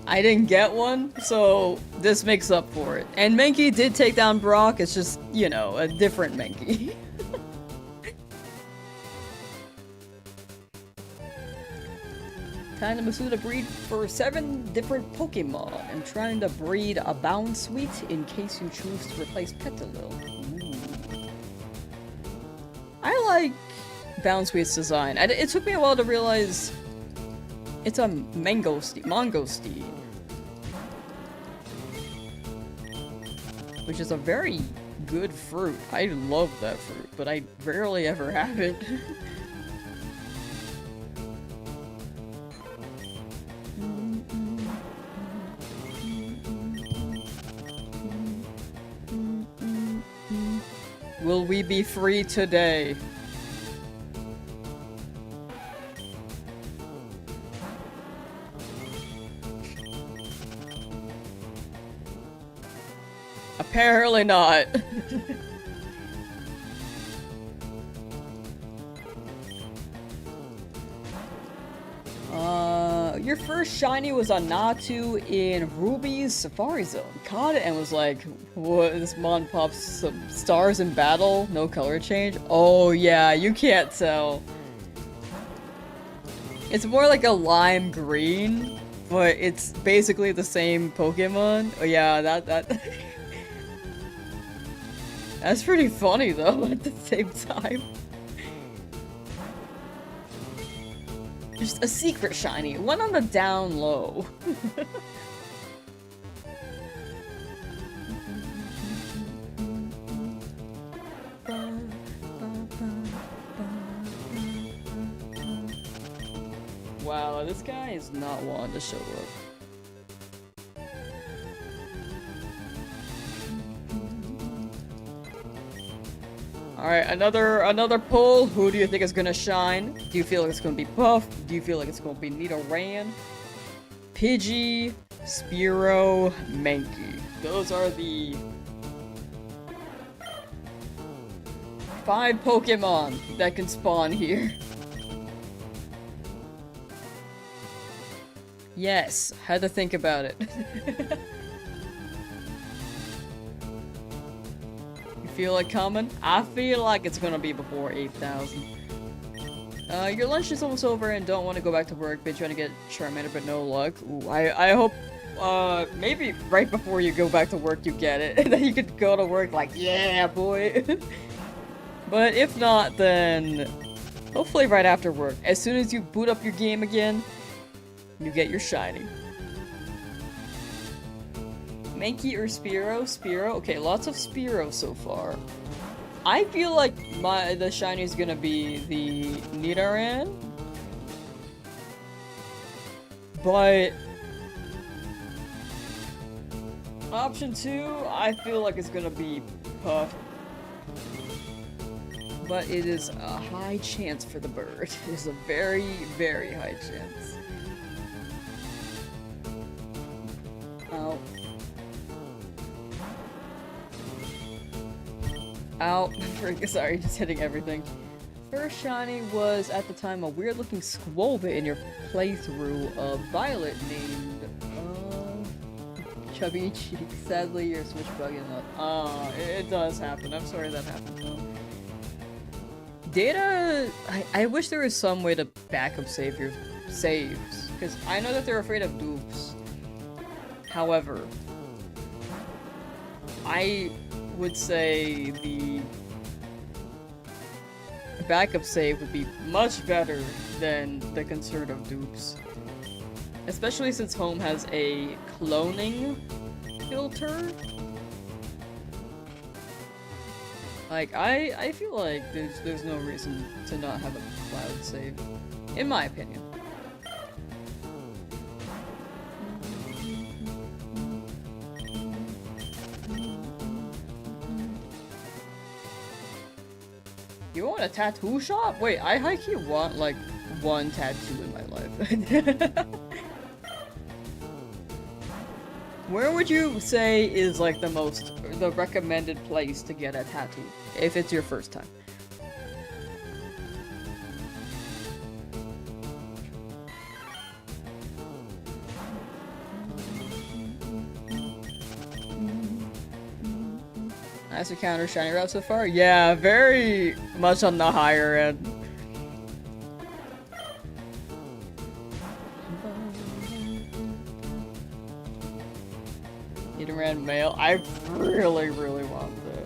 I didn't get one, so this makes up for it. And Mankey did take down Brock, it's just, you know, a different Mankey. Time to Masuda breed for 7 different Pokemon. I'm trying to breed a Bounsweet in case you choose to replace Petalil. Ooh. I like Bounsweet's design. It took me a while to realize it's a mangosteen. Which is a very good fruit. I love that fruit, but I rarely ever have it. Will we be free today? Apparently not. Your first shiny was a Natu in Ruby's Safari Zone. Caught it and was like, what, this mon pops some stars in battle? No color change? Oh yeah, you can't tell. It's more like a lime green, but it's basically the same Pokemon. Oh yeah, that that's pretty funny though at the same time. Just a secret shiny, one on the down low. Wow, this guy is not wanting to show up. Alright, another poll. Who do you think is gonna shine? Do you feel like it's gonna be Puff? Do you feel like it's gonna be Nidoran? Pidgey, Spearow, Mankey. Those are the 5 Pokemon that can spawn here. Yes, had to think about it. Feel like coming? I feel like it's gonna be before 8,000. Your lunch is almost over and don't want to go back to work. Been trying to get Charmander, but no luck. Ooh, I hope, maybe right before you go back to work you get it. And then you could go to work like, yeah, boy. But if not, then hopefully right after work. As soon as you boot up your game again, you get your shiny. Mankey or Spearow? Spearow? Okay, lots of Spearow so far. I feel like the shiny is gonna be the Nidoran. But option 2, I feel like it's gonna be Puff. but it is a high chance for the bird. It is a very, very high chance. Ow. Ow. Sorry, just hitting everything. First shiny was, at the time, a weird-looking Squolbit in your playthrough of Violet named, Chubby Cheek. Sadly, your Switch bug is not. It does happen. I'm sorry that happened to him. Data... I wish there was some way to backup save your saves, because I know that they're afraid of dupes. However, I would say the backup save would be much better than the concern of dupes. Especially since Home has a cloning filter. Like, I feel like there's no reason to not have a cloud save. In my opinion. You want a tattoo shop? Wait, I high-key want, like, one tattoo in my life. Where would you say is, like, the recommended place to get a tattoo, if it's your first time? Nice encounter, shiny route so far? Yeah, very much on the higher end. Nidoran Male? I really, really want that.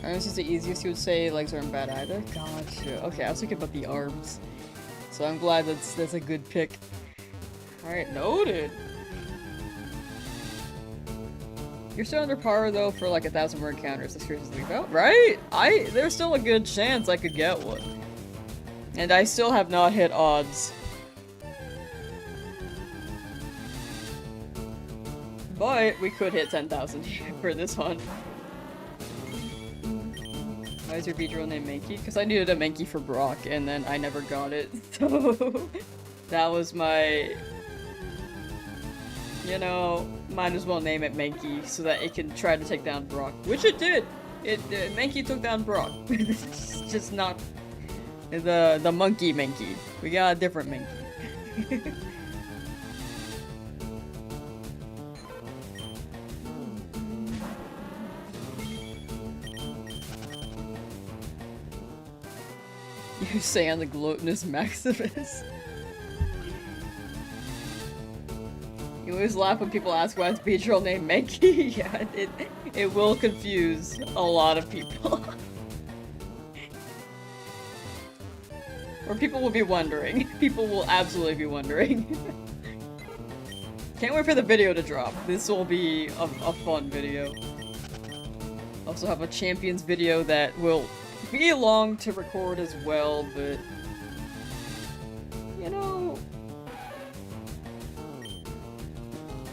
This is the easiest. You would say legs aren't bad either. Gotcha. Okay, I was thinking about the arms, so I'm glad that's a good pick. All right, noted. You're still under par though for like 1,000 more encounters. This curious to think about, right? There's still a good chance I could get one, and I still have not hit odds. But we could hit 10,000 for this one. Why is your Weedle name Mankey? Because I needed a Mankey for Brock, and then I never got it, so that was my... You know, might as well name it Mankey so that it can try to take down Brock, which it did! Mankey took down Brock. It's just not the monkey Mankey. We got a different Mankey. You say I'm the gluttonous Maximus. You always laugh when people ask why it's Beatrice named Mankey. Yeah, it will confuse a lot of people. Or people will be wondering. People will absolutely be wondering. Can't wait for the video to drop. This will be a fun video. Also have a champions video that will be long to record as well, but you know,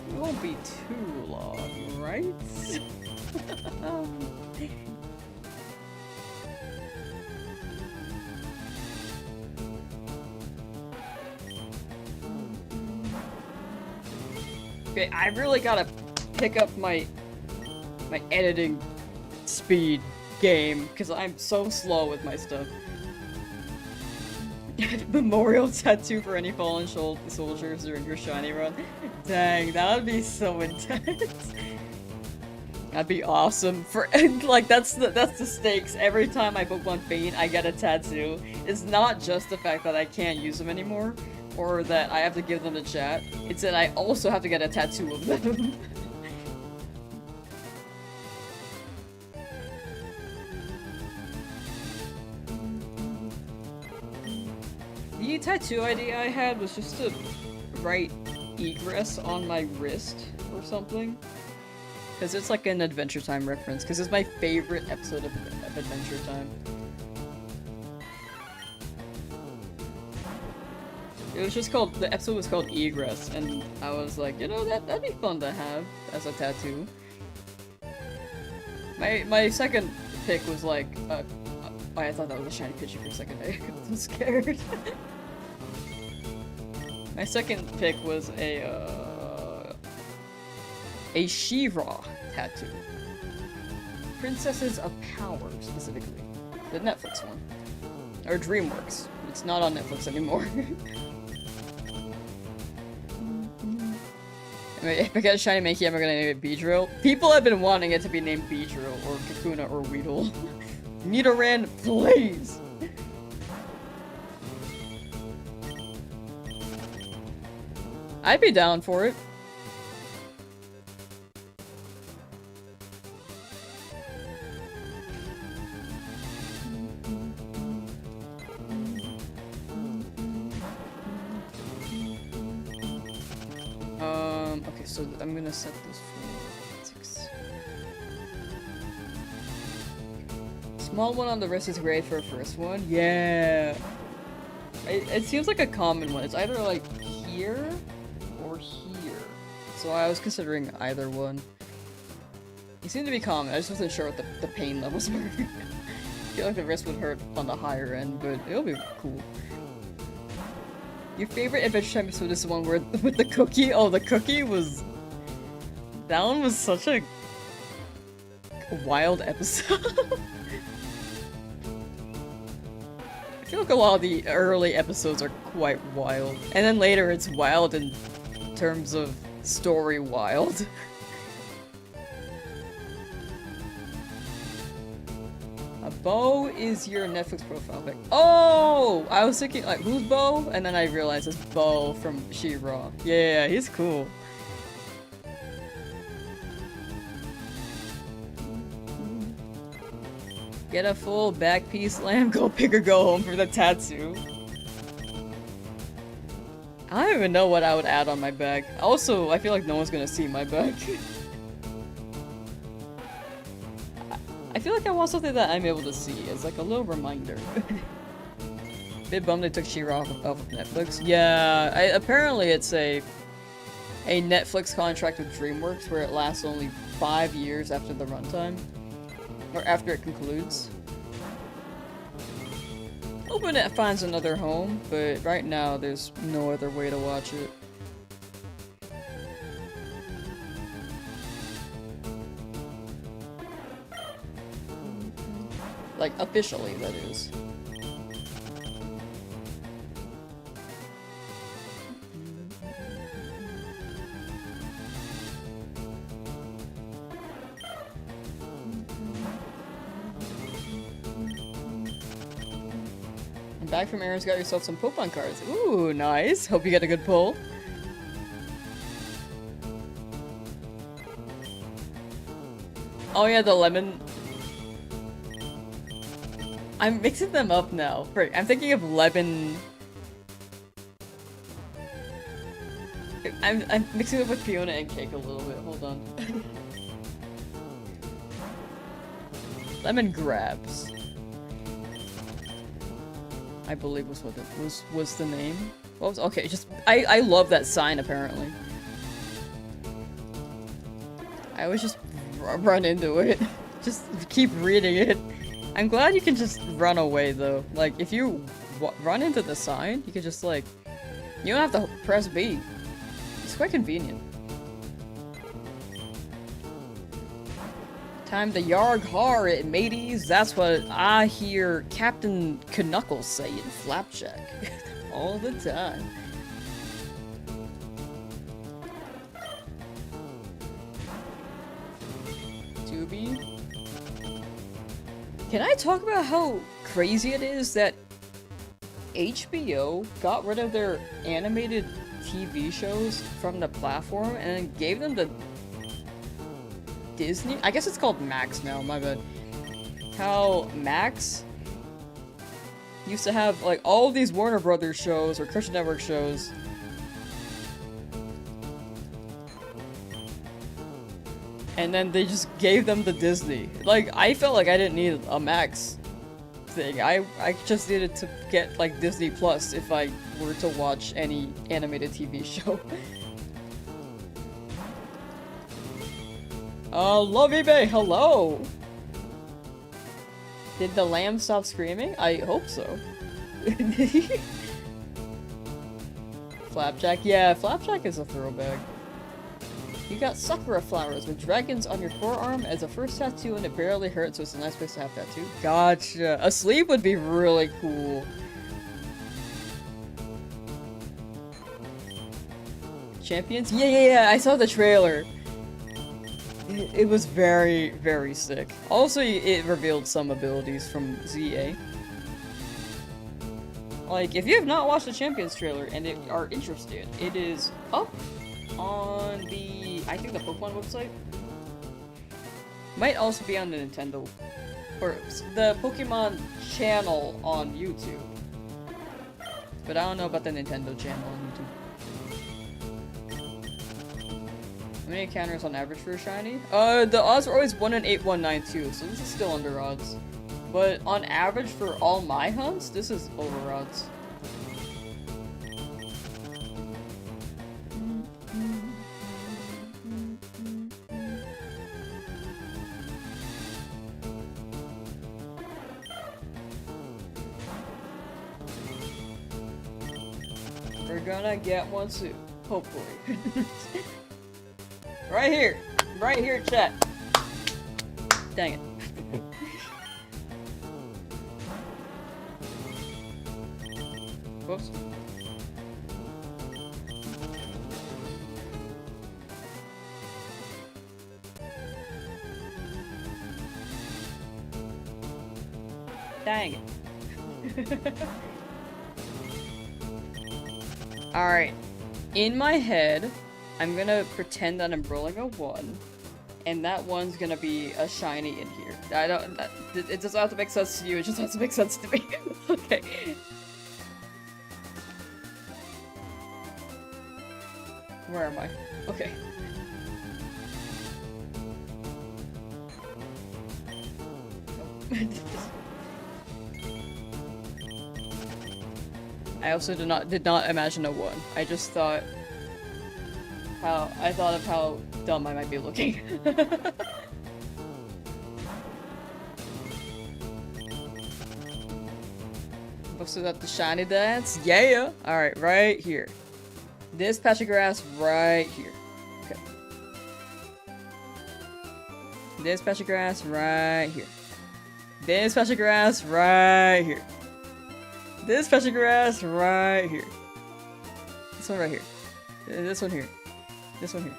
it won't be too long, right? Okay, I really gotta pick up my editing speed game, because I'm so slow with my stuff. Memorial tattoo for any fallen soldiers during your shiny run. Dang, that would be so intense. That'd be awesome. For like that's the stakes. Every time I Pokemon faint, I get a tattoo. It's not just the fact that I can't use them anymore, or that I have to give them to chat. It's that I also have to get a tattoo of them. The tattoo idea I had was just to write egress on my wrist or something. Because it's like an Adventure Time reference, because it's my favorite episode of Adventure Time. It was just called, the episode was called Egress, and I was like, you know, that'd be fun to have as a tattoo. My second pick was like, oh, I thought that was a shiny Pidgey for a second. I was scared. My second pick was a She-Ra tattoo. Princesses of Power, specifically. The Netflix one. Or DreamWorks. It's not on Netflix anymore. If I get a shiny Mankey, I'm gonna name it Beedrill. People have been wanting it to be named Beedrill, or Kakuna, or Weedle. Nidoran, please! I'd be down for it. Okay, so I'm gonna set this for 6. Small one on the wrist is great for a first one. Yeah! It seems like a common one. It's either like here or here. So I was considering either one. It seemed to be common. I just wasn't sure what the pain levels were. I feel like the wrist would hurt on the higher end, but it'll be cool. Your favorite Adventure Time episode is the one where with the cookie? Oh, the cookie was... That one was such a wild episode. I feel like a lot of the early episodes are quite wild. And then later it's wild in terms of story wild. Bo is your Netflix profile pic. Oh! I was thinking, like, who's Bo? And then I realized it's Bo from She-Ra. Yeah, he's cool. Get a full back piece, lamb, go big or go home for the tattoo. I don't even know what I would add on my back. Also, I feel like no one's gonna see my back. I feel like I want something that I'm able to see as like a little reminder. Bit bummed they took She-Ra off of Netflix. Yeah, apparently it's a Netflix contract with DreamWorks where it lasts only 5 years after the runtime. Or after it concludes. Hoping it finds another home, but right now there's no other way to watch it. Like, officially, that is. And back from Aaron's got yourself some Pokemon cards. Ooh, nice. Hope you get a good pull. Oh yeah, the lemon... I'm mixing them up now. I'm thinking of lemon... I'm mixing it with Fiona and Cake a little bit. Hold on. Lemon grabs. I believe was what it was the name. What was okay? Just I love that sign apparently. I always just run into it. Just keep reading it. I'm glad you can just run away though. Like if you run into the sign, you can just like you don't have to press B. It's quite convenient. Time to yarg har it, mateys. That's what I hear Captain Knuckles say in Flapjack all the time. Tubi. Can I talk about how crazy it is that HBO got rid of their animated TV shows from the platform and then gave them the Disney? I guess it's called Max now, my bad. How Max used to have like all of these Warner Brothers shows or Cartoon Network shows. And then they just gave them to Disney. Like, I felt like I didn't need a Max anything. I just needed to get like Disney Plus if I were to watch any animated TV show. Lovey Bay, hello! Did the lamb stop screaming? I hope so. Flapjack, yeah, Flapjack is a throwback. You got Sakura flowers with dragons on your forearm as a first tattoo and it barely hurts, so it's a nice place to have tattoo. Gotcha. A sleeve would be really cool. Champions? Yeah, I saw the trailer. It was very, very sick. Also, it revealed some abilities from ZA. Like, if you have not watched the Champions trailer and are interested, it is up on the, I think the Pokemon website. Might also be on the Nintendo, or the Pokemon channel on YouTube. But I don't know about the Nintendo channel on YouTube. How many encounters on average for a shiny? The odds are always 1 in 8192, so this is still under odds. But on average for all my hunts, this is over odds. We're gonna get one soon, hopefully. Right here, chat. Dang it. Whoops. Dang it. Alright. In my head, I'm gonna pretend that I'm rolling a 1. And that one's gonna be a shiny in here. It doesn't have to make sense to you, it just has to make sense to me. Okay. Where am I? Okay. I also did not imagine a 1. I just thought of how dumb I might be looking. Posted up the shiny dance? Yeah! Alright, right here. This patch of grass right here. Okay. This patch of grass right here. This patch of grass right here. This patch of grass right here. This one right here. This one here. This one here.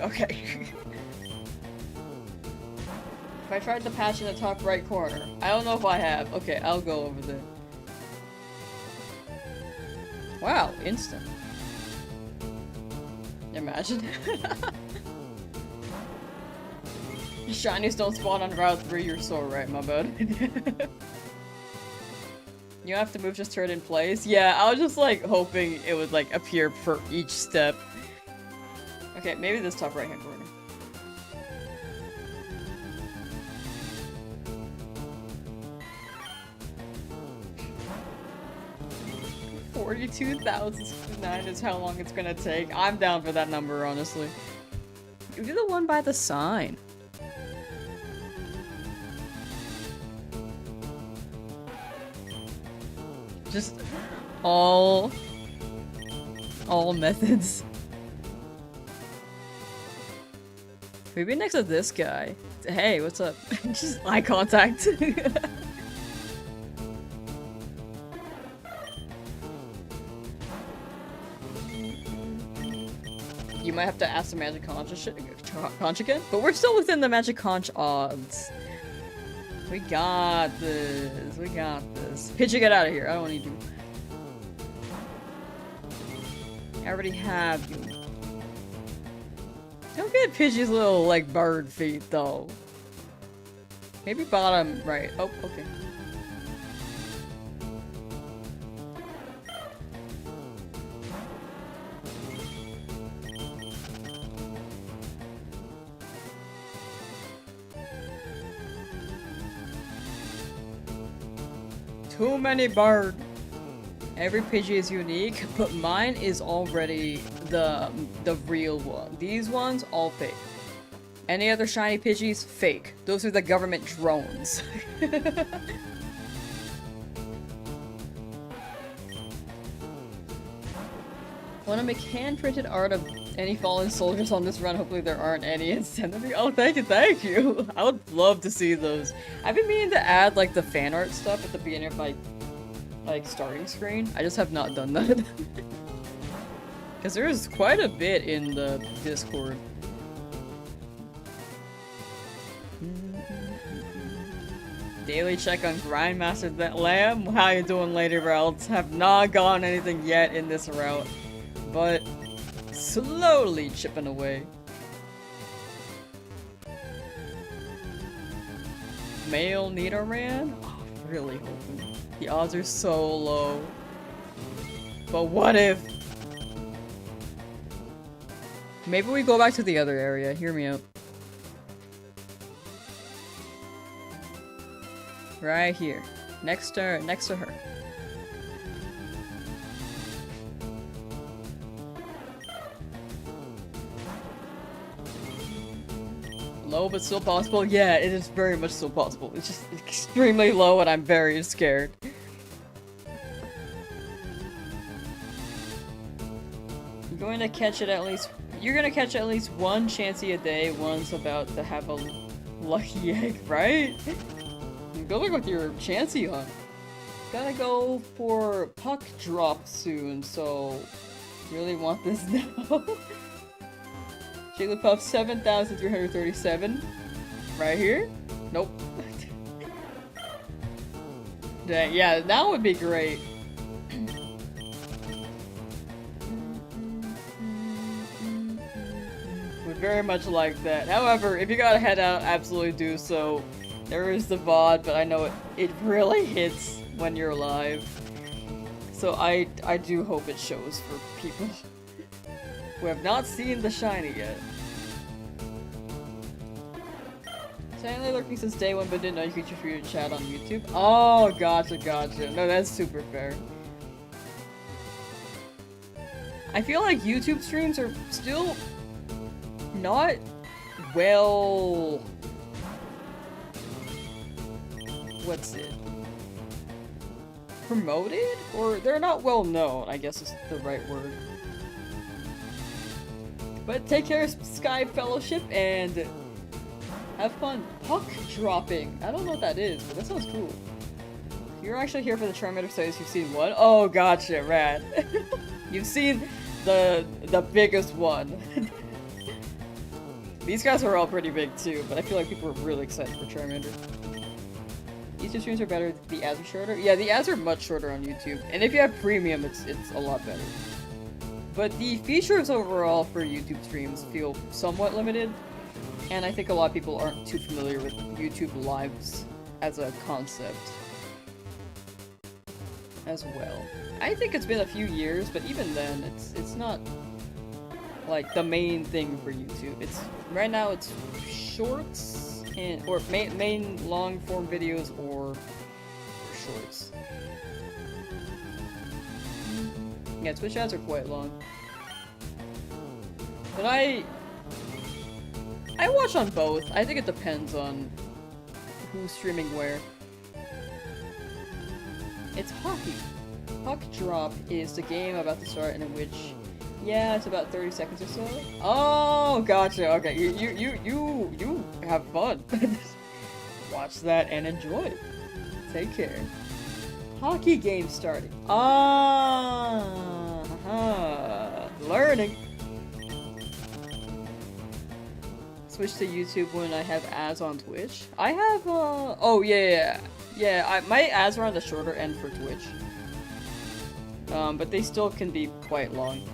Okay. If I tried the patch in the top right corner, I don't know if I have. Okay, I'll go over there. Wow, instant. Imagine. Shinies don't spawn on Route 3, you're so right, my bad. You have to move just turn in place? Yeah, I was just like hoping it would like appear for each step. Okay, maybe this top right hand corner. 42,009 is how long it's gonna take. I'm down for that number, honestly. You're the one by the sign. Just all methods. Maybe next to this guy. Hey, what's up? Just eye contact. You might have to ask the Magic Conch again, but we're still within the Magic Conch odds. We got this. We got this. Pidgey, get out of here. I don't need you. I already have you. Don't get Pidgey's little, like, bird feet, though. Maybe bottom right. Oh, okay. Too many bird. Every Pidgey is unique, but mine is already the real one. These ones, all fake. Any other shiny Pidgeys, fake. Those are the government drones. Want to make hand-printed art of any fallen soldiers on this run? Hopefully there aren't any and send them to me. Oh, thank you! I would love to see those. I've been meaning to add, like, the fan art stuff at the beginning of my, like, starting screen. I just have not done that. Because there's quite a bit in the Discord. Daily check on Grindmaster Lamb. How you doing, lady routes? Have not gone anything yet in this route. But slowly chipping away. Male Nidoran? Oh, really hoping. The odds are so low. But what if? Maybe we go back to the other area. Hear me out. Right here. Next to her. Low but still possible? Yeah, it is very much still possible. It's just extremely low and I'm very scared. You're going to catch it at least- You're gonna catch at least one Chansey a day, one's about to have a lucky egg, right? Go look with your Chansey hunt. Gotta go for Puck Drop soon, so really want this now. Jigglypuff 7,337. Right here? Nope. Dang, yeah, that would be great. Would very much like that. However, if you gotta head out, absolutely do so. There is the VOD, but I know it really hits when you're alive. So I do hope it shows for people who have not seen the shiny yet. Silently lurking since day one, but didn't know you could for your chat on YouTube. Oh, gotcha. No, that's super fair. I feel like YouTube streams are still not well... What's it? Promoted? Or they're not well known, I guess is the right word. But take care, Sky Fellowship, and have fun puck dropping. I don't know what that is, but that sounds cool. You're actually here for the Charmander studies. You've seen one? Oh, gotcha, rad. You've seen the biggest one. These guys are all pretty big too, but I feel like people are really excited for Charmander. YouTube streams are better, the ads are shorter? Yeah, the ads are much shorter on YouTube, and if you have premium, it's a lot better. But the features overall for YouTube streams feel somewhat limited, and I think a lot of people aren't too familiar with YouTube Lives as a concept as well. I think it's been a few years, but even then, it's not like the main thing for YouTube. Right now it's shorts or main long form videos or shorts. Yeah, Twitch ads are quite long. But I watch on both. I think it depends on who's streaming where. It's hockey. Puck Drop is the game about to start in which, yeah, it's about 30 seconds or so. Oh, gotcha. Okay, you have fun. Watch that and enjoy. Take care. Hockey game starting. Learning. Switch to YouTube when I have ads on Twitch. I have, oh, yeah. My ads are on the shorter end for Twitch. But they still can be quite long.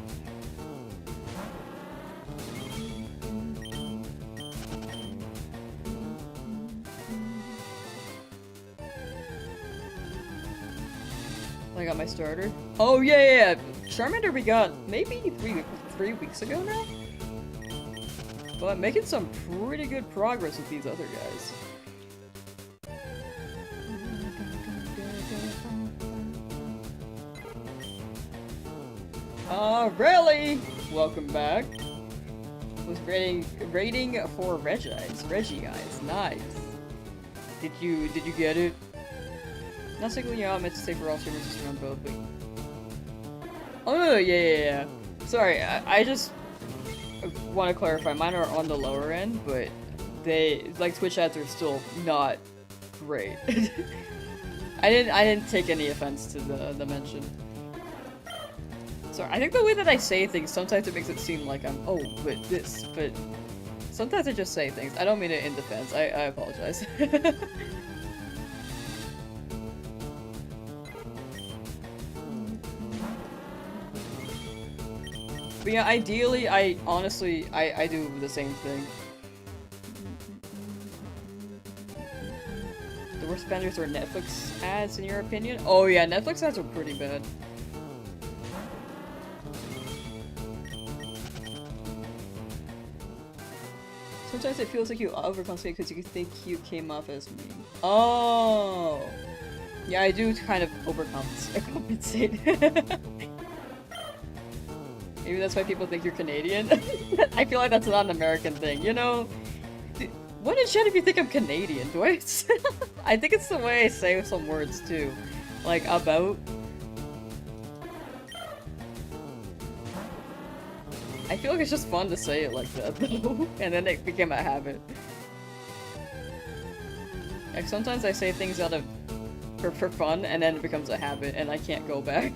I got my starter. Oh yeah. Charmander we got maybe 3 weeks ago now? But making some pretty good progress with these other guys. Really? Welcome back. Was rating for Reggie guys. Nice. Did you get it? Not singling you out, I meant to say for all streamers just around both, but... Oh no, yeah. Sorry, I just want to clarify, mine are on the lower end, but they, like, Twitch ads are still not great. I didn't take any offense to the mention. Sorry, I think the way that I say things, sometimes it makes it seem like I'm, oh, but this, but sometimes I just say things. I don't mean it in defense, I apologize. But yeah, ideally, I do the same thing. The worst vendors are Netflix ads, in your opinion? Oh yeah, Netflix ads are pretty bad. Sometimes it feels like you overcompensate because you think you came off as me. Oh! Yeah, I do kind of overcompensate. Maybe that's why people think you're Canadian. I feel like that's not an American thing, you know? What in shit if you think I'm Canadian? Do I? I think it's the way I say some words too. Like, about. I feel like it's just fun to say it like that though. And then it became a habit. Like, sometimes I say things out of for fun and then it becomes a habit and I can't go back.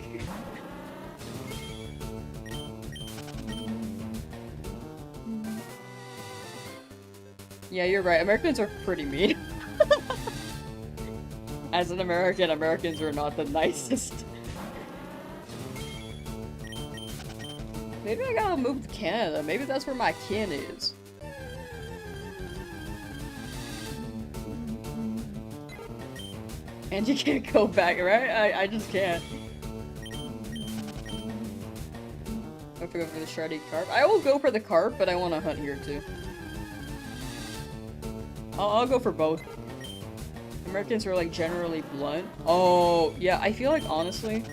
Yeah, you're right. Americans are pretty mean. As an American, Americans are not the nicest. Maybe I gotta move to Canada. Maybe that's where my kin is. And you can't go back, right? I just can't. I have to go for the shardy carp. I will go for the carp, but I want to hunt here too. I'll go for both. Americans are like generally blunt. Oh, yeah, I feel like honestly,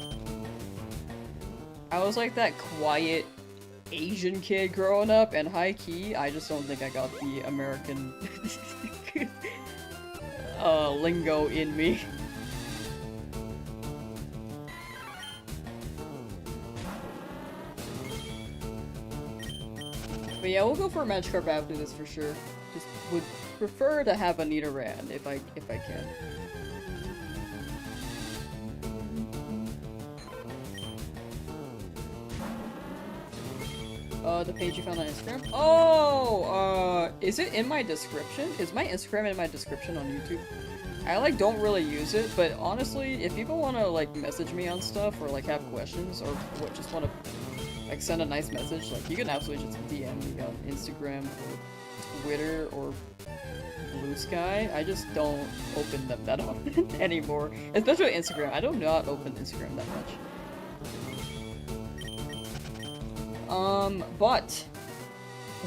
I was like that quiet Asian kid growing up, and high key, I just don't think I got the American lingo in me. But yeah, we'll go for a Magikarp after this for sure. Just would prefer to have a Nidoran if I can. The page you found on Instagram? Oh, is it in my description? Is my Instagram in my description on YouTube? I like don't really use it, but honestly, if people want to like message me on stuff or like have questions or just want to like send a nice message, like you can absolutely just DM me on Instagram or Twitter or Blue Sky. I just don't open them that often anymore. Especially Instagram. I do not open Instagram that much. But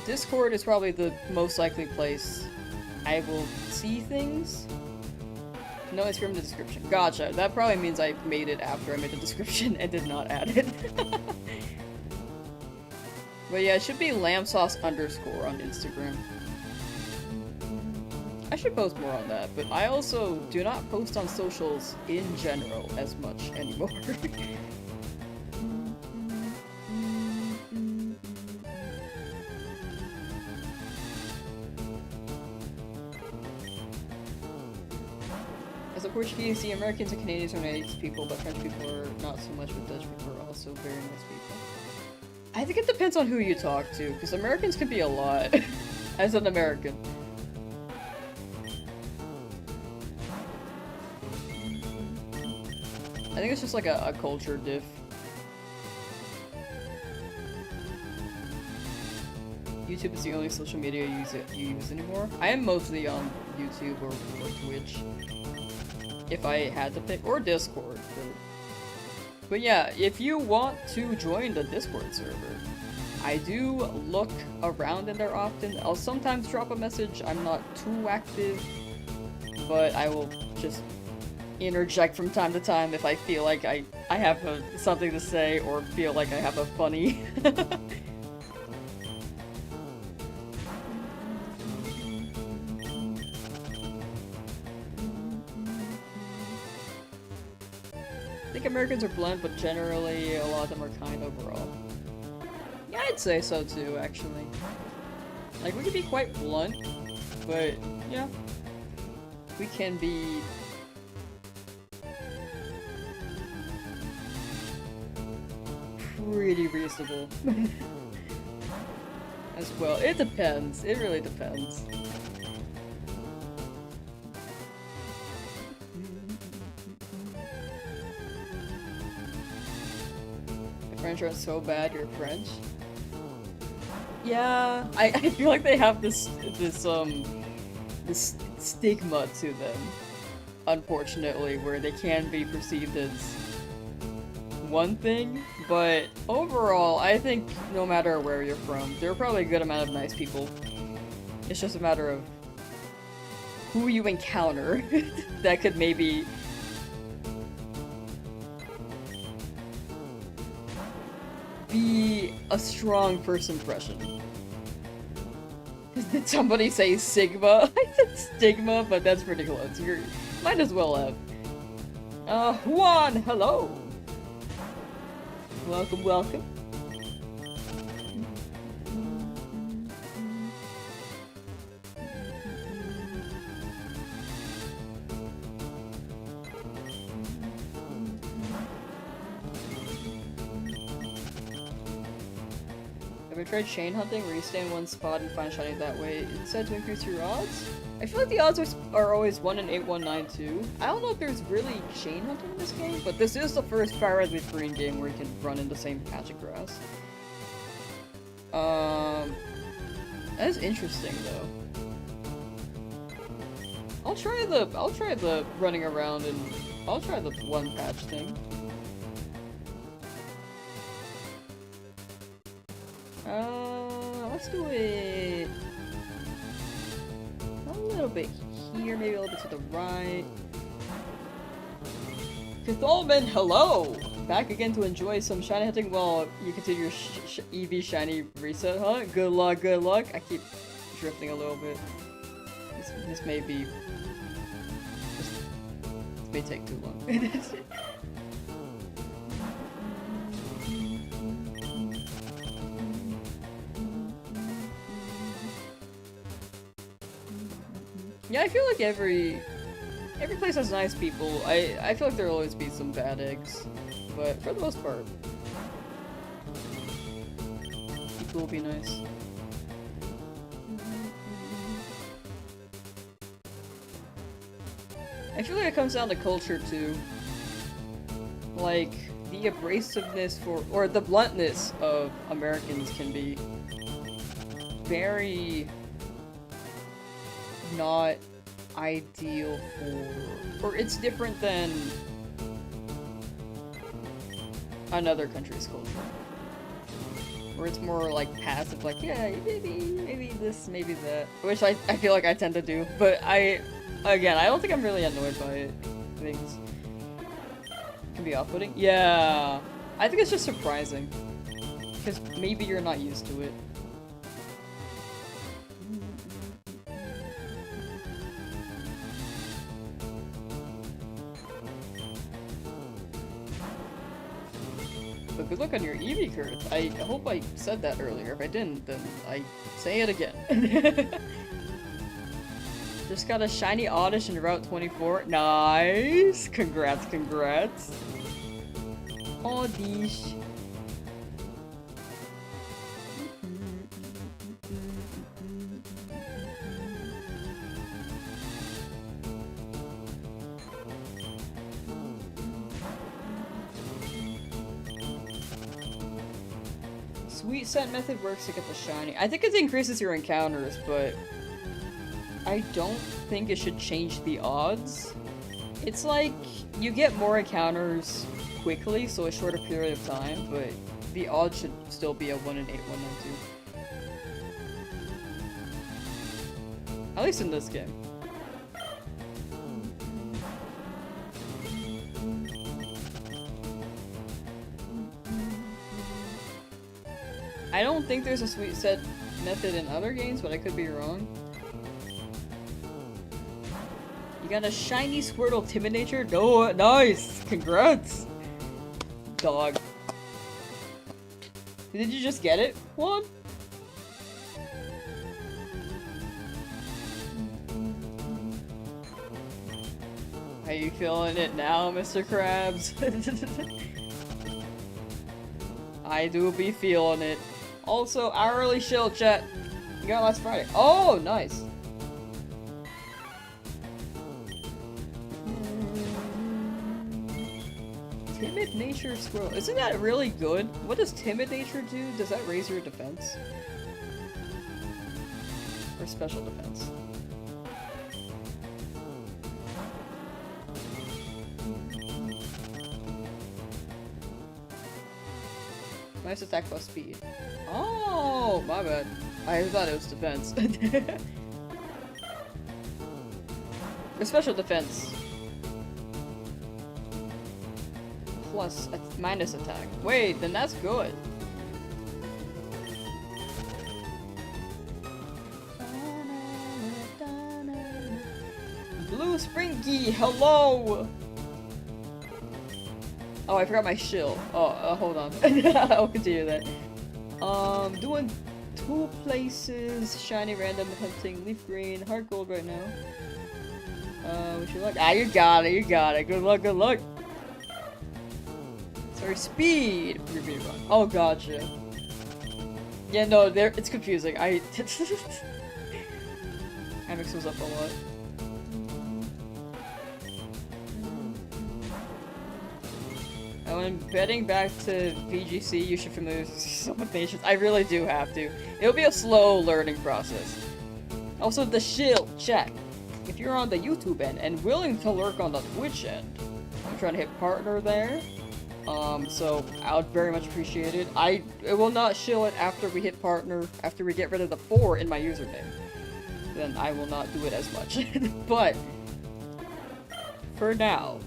Discord is probably the most likely place I will see things. No Instagram in the description. Gotcha. That probably means I made it after I made the description and did not add it. But yeah, it should be Lamsauce _ on Instagram. I should post more on that, but I also do not post on socials in general as much anymore. As a Portuguese, the Americans and Canadians are nice people, but French people are not so much, but Dutch people are also very nice people. I think it depends on who you talk to, because Americans can be a lot, as an American. I think it's just like a culture diff. YouTube is the only social media you use anymore. I am mostly on YouTube or Twitch. If I had to pick, or Discord. But yeah, if you want to join the Discord server, I do look around in there often. I'll sometimes drop a message. I'm not too active, but I will just interject from time to time if I feel like I have something to say or feel like I have a funny. I think Americans are blunt, but generally a lot of them are kind overall. Yeah, I'd say so too, actually. Like, we can be quite blunt, but yeah, we can be pretty reasonable as well. It depends. It really depends. French are so bad, you're French. Yeah, I feel like they have this stigma to them, unfortunately, where they can be perceived as one thing, but overall, I think no matter where you're from, there are probably a good amount of nice people. It's just a matter of who you encounter that could maybe be a strong first impression. Did somebody say Sigma? I said stigma, but that's pretty close. You might as well have. Juan, hello! Welcome, welcome. Have you tried chain hunting where you stay in one spot and find shiny that way? It's said to increase your odds? I feel like the odds are always 1 in 8192. I don't know if there's really chain hunting in this game, but this is the first FireRed Leafgreen game where you can run in the same patch of grass. That is interesting though. I'll try the running around and I'll try the one patch thing. Let's do it a little bit here, maybe a little bit to the right. Catholman, hello! Back again to enjoy some shiny hunting while you continue your EV shiny reset, huh? Good luck, good luck. I keep drifting a little bit. This may be... This may take too long. Yeah, I feel like every place has nice people. I feel like there'll always be some bad eggs, but for the most part, people will be nice. I feel like it comes down to culture too. Like, the abrasiveness or the bluntness of Americans can be very not ideal or it's different than another country's culture. Where it's more like passive, like, yeah, maybe this, maybe that. Which I feel like I tend to do, but again, I don't think I'm really annoyed by it. Things can be off-putting. Yeah, I think it's just surprising. Because maybe you're not used to it. But good luck on your Eevee curve. I hope I said that earlier. If I didn't, then I say it again. Just got a shiny Oddish in Route 24. Nice! Congrats, congrats. Oddish. Sweet scent method works to get the shiny. I think it increases your encounters, but I don't think it should change the odds. It's like, you get more encounters quickly, so a shorter period of time, but the odds should still be a 1 in 8, 192. At least in this game. I don't think there's a sweet set method in other games, but I could be wrong. You got a shiny Squirtle Timid Nature? No, nice! Congrats! Dog. Did you just get it? What? Are you feeling it now, Mr. Krabs? I do be feeling it. Also, hourly shield chat. You got it last Friday. Oh, nice. Timid Nature Squirrel. Isn't that really good? What does Timid Nature do? Does that raise your defense? Or special defense? Nice attack plus speed. Oh, my bad. I thought it was defense. The special defense. Plus minus attack. Wait, then that's good. Blue Sprinky, hello! Oh, I forgot my shield. Oh, hold on. I'll continue that. Doing 2 places. Shiny random hunting. Leafgreen. Heart gold right now. Wish you luck. Ah, you got it. You got it. Good luck. Good luck. Sorry, speed. Repeat run. Oh, gotcha. Yeah, no, there. It's confusing. I mix those up a lot. And when heading back to VGC, you should familiar with some nations. I really do have to. It'll be a slow learning process. Also, the shield check. If you're on the YouTube end and willing to lurk on the Twitch end, I'm trying to hit partner there. So I would very much appreciate it. It will not shield it after we hit partner, after we get rid of the 4 in my username. Then I will not do it as much. But for now.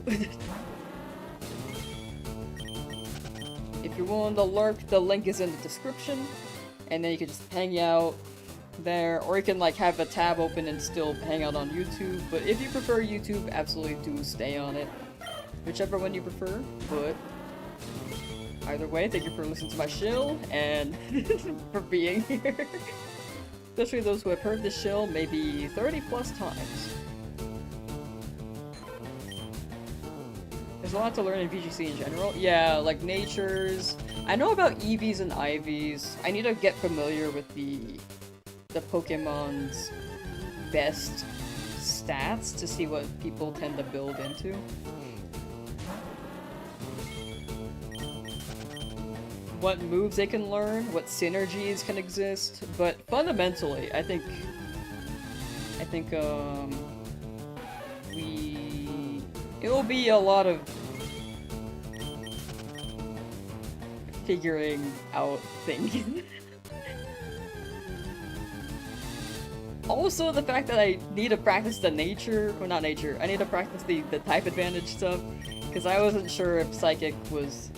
If you're willing to lurk, the link is in the description, and then you can just hang out there, or you can like have a tab open and still hang out on YouTube. But if you prefer YouTube, absolutely do stay on it, whichever one you prefer. But either way, thank you for listening to my shill and for being here. Especially those who have heard this shill maybe 30 plus times. There's a lot to learn in VGC in general. Yeah, like natures. I know about EVs and IVs. I need to get familiar with the Pokemon's best stats to see what people tend to build into. What moves they can learn, what synergies can exist, but fundamentally, I think it will be a lot of figuring out things. Also, the fact that I need to practice the nature, or not nature, I need to practice the type advantage stuff, because I wasn't sure if Psychic was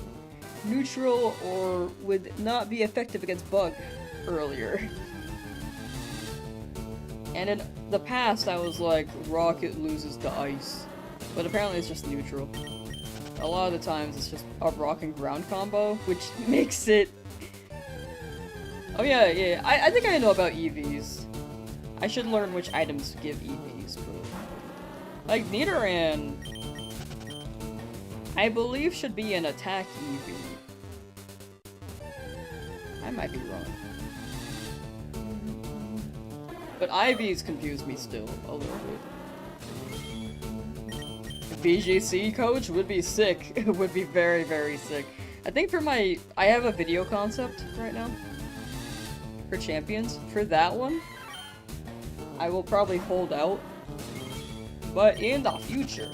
neutral or would not be effective against Bug earlier. And in the past, I was like, Rocket loses to Ice. But apparently it's just neutral. A lot of the times it's just a rock and ground combo, which makes it... Oh yeah, I think I know about EVs. I should learn which items give EVs, but... Like, Nidoran... I believe should be an attack EV. I might be wrong. But IVs confuse me still, a little bit. BGC coach would be sick. It would be very, very sick. I think for I have a video concept right now. For champions. For that one, I will probably hold out. But in the future,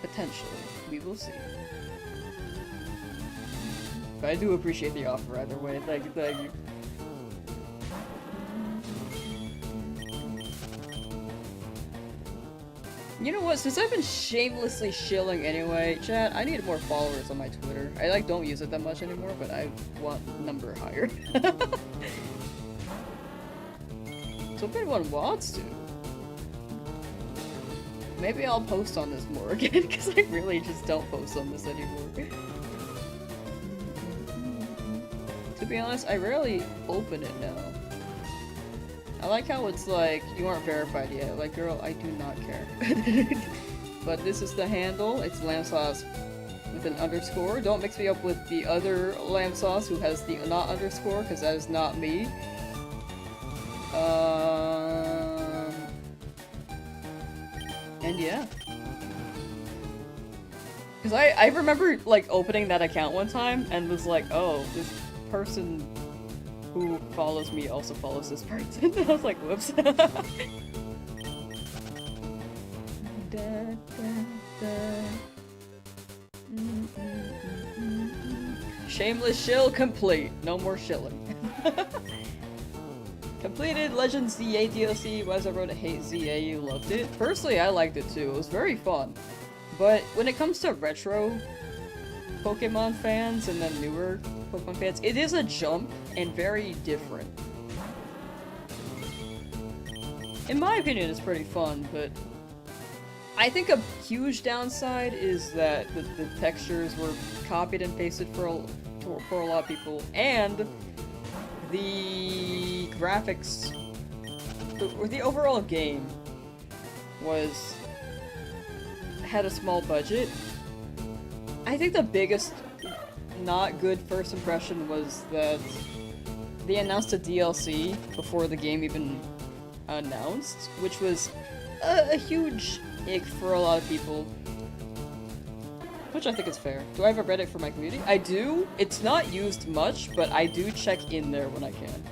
potentially, we will see. But I do appreciate the offer either way. Thank you, thank you. You know what? Since I've been shamelessly shilling anyway, chat, I need more followers on my Twitter. I like don't use it that much anymore, but I want number higher. So if anyone wants to, maybe I'll post on this more again, because I really just don't post on this anymore. To be honest, I rarely open it now. I like how it's like, you aren't verified yet. Like, girl, I do not care. But this is the handle. It's Lamsauce with an underscore. Don't mix me up with the other Lamsauce who has the not underscore, because that is not me. And yeah. Because I remember, like, opening that account one time and was like, oh, this person who follows me also follows this person. I was like, whoops. Shameless shill complete. No more shilling. Completed Legend ZA DLC. Why I wrote a hate ZA, you loved it. Personally, I liked it too. It was very fun. But when it comes to retro Pokemon fans and then newer Pokemon fans, it is a jump and very different. In my opinion, it's pretty fun, but I think a huge downside is that the textures were copied and pasted for a lot of people, and the graphics, the overall game had a small budget. I think the biggest not good first impression was that they announced a DLC before the game even announced, which was a huge ick for a lot of people. Which I think is fair. Do I have a Reddit for my community? I do. It's not used much, but I do check in there when I can.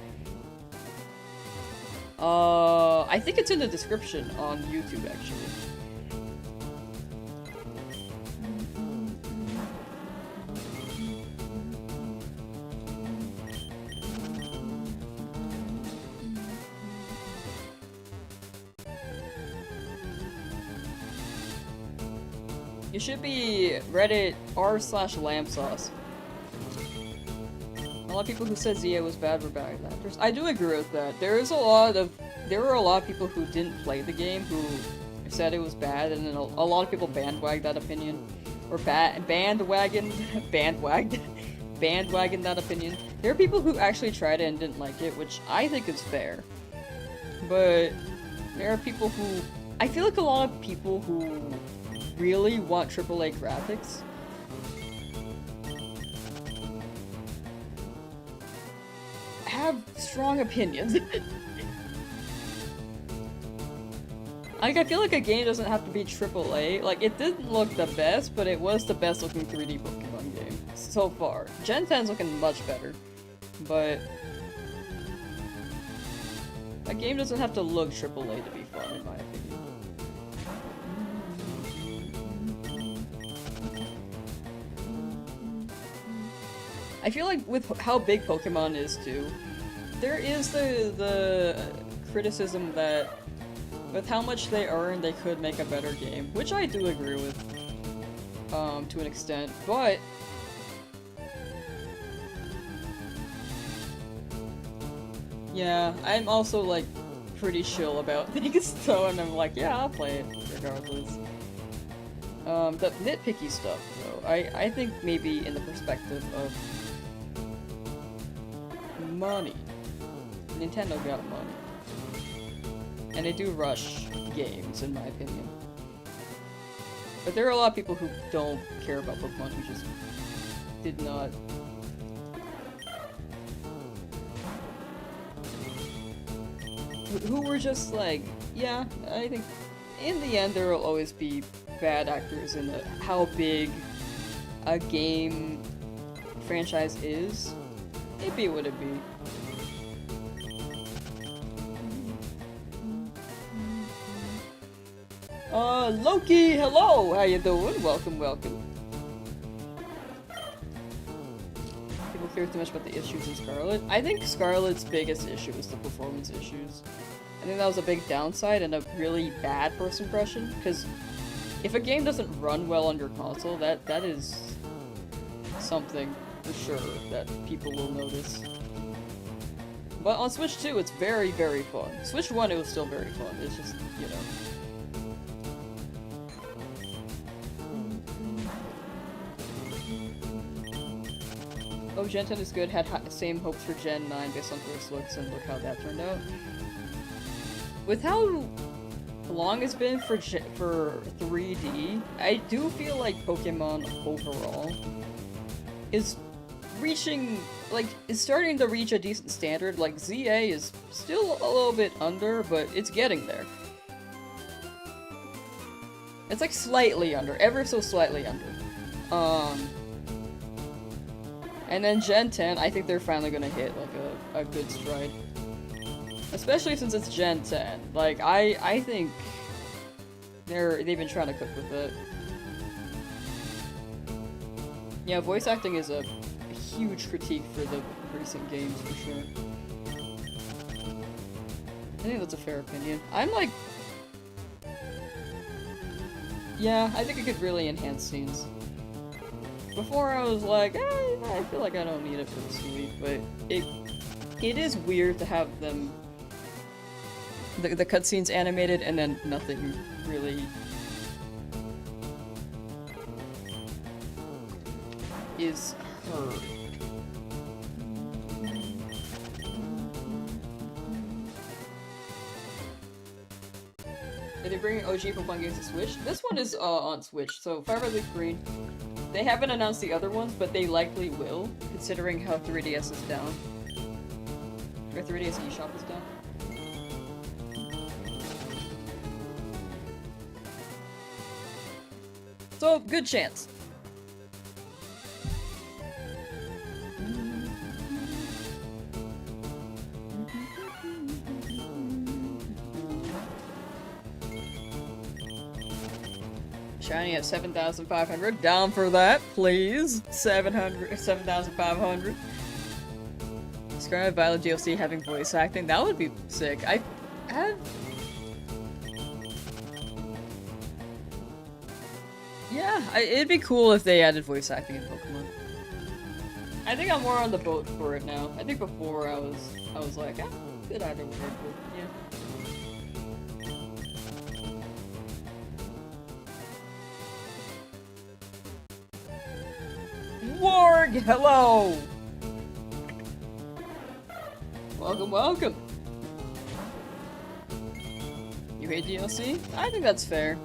I think it's in the description on YouTube, actually. It should be Reddit r/Lamsauce. A lot of people who said Zia was bad were bad actors. I do agree with that. There were a lot of people who didn't play the game who said it was bad, and then a lot of people bandwagged that opinion. Or bandwagoned that opinion. There are people who actually tried it and didn't like it, which I think is fair. But there are people who... I feel like a lot of people who really want AAA graphics have strong opinions. Like, I feel like a game doesn't have to be AAA. Like, it didn't look the best, but it was the best looking 3D Pokemon game so far. Gen 10's looking much better, but a game doesn't have to look AAA to be fun, in my opinion. I feel like with how big Pokemon is too, there is the criticism that with how much they earn, they could make a better game, which I do agree with, to an extent, but yeah, I'm also like pretty chill about things, so and I'm like, yeah, I'll play it regardless. The nitpicky stuff though, I think maybe in the perspective of money. Nintendo got money. And they do rush games, in my opinion. But there are a lot of people who don't care about Pokemon who just did not... who were just like, yeah, I think in the end there will always be bad actors in how big a game franchise is. It be what it be. Loki, hello! How you doing? Welcome, welcome. People care too much about the issues in Scarlet. I think Scarlet's biggest issue is the performance issues. think that was a big downside and a really bad first impression, because if a game doesn't run well on your console, that is something for sure that people will notice. But on Switch 2, it's very, very fun. Switch 1, it was still very fun. It's just, you know. Oh, Gen 10 is good. Had same hopes for Gen 9 based on first looks, and look how that turned out. With how long it's been for 3D, I do feel like Pokemon overall is reaching, like, is starting to reach a decent standard. Like, ZA is still a little bit under, but it's getting there. It's like slightly under, ever so slightly under. And then Gen 10, I think they're finally gonna hit, like, a good stride. Especially since it's Gen 10. Like, I think they've been trying to cook with it. Yeah, voice acting is a huge critique for the recent games, for sure. I think that's a fair opinion. I'm like... Yeah, I think it could really enhance scenes. Before I was like, I feel like I don't need it for the sweet, but it is weird to have them, the cutscenes animated and then nothing really is heard. Are they bringing OG Pokemon games to Switch? This one is on Switch, so FireRed, Leafgreen. They haven't announced the other ones, but they likely will, considering how 3DS is down. Or 3DS eShop is down. So, good chance. Shiny at 7,500. Down for that, please. 7,500. Scarlet Violet DLC having voice acting. That would be sick. I have... Yeah, it'd be cool if they added voice acting in Pokemon. I think I'm more on the boat for it now. I think before I was like, good either way, but yeah. Warg, hello! Welcome, welcome! You hate DLC? I think that's fair.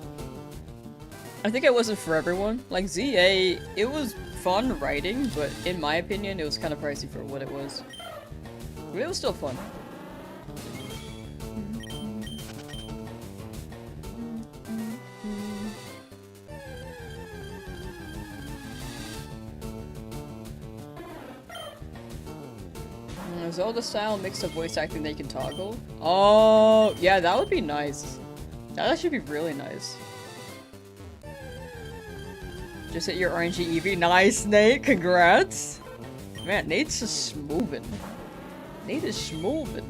I think it wasn't for everyone. Like, ZA, it was fun writing, but in my opinion, it was kind of pricey for what it was. But it was still fun. Zelda style mix of voice acting they can toggle. Oh, yeah, that would be nice. That actually be really nice. Just hit your RNG Eevee. Nice, Nate. Congrats. Man, Nate's just moving. Nate is moving.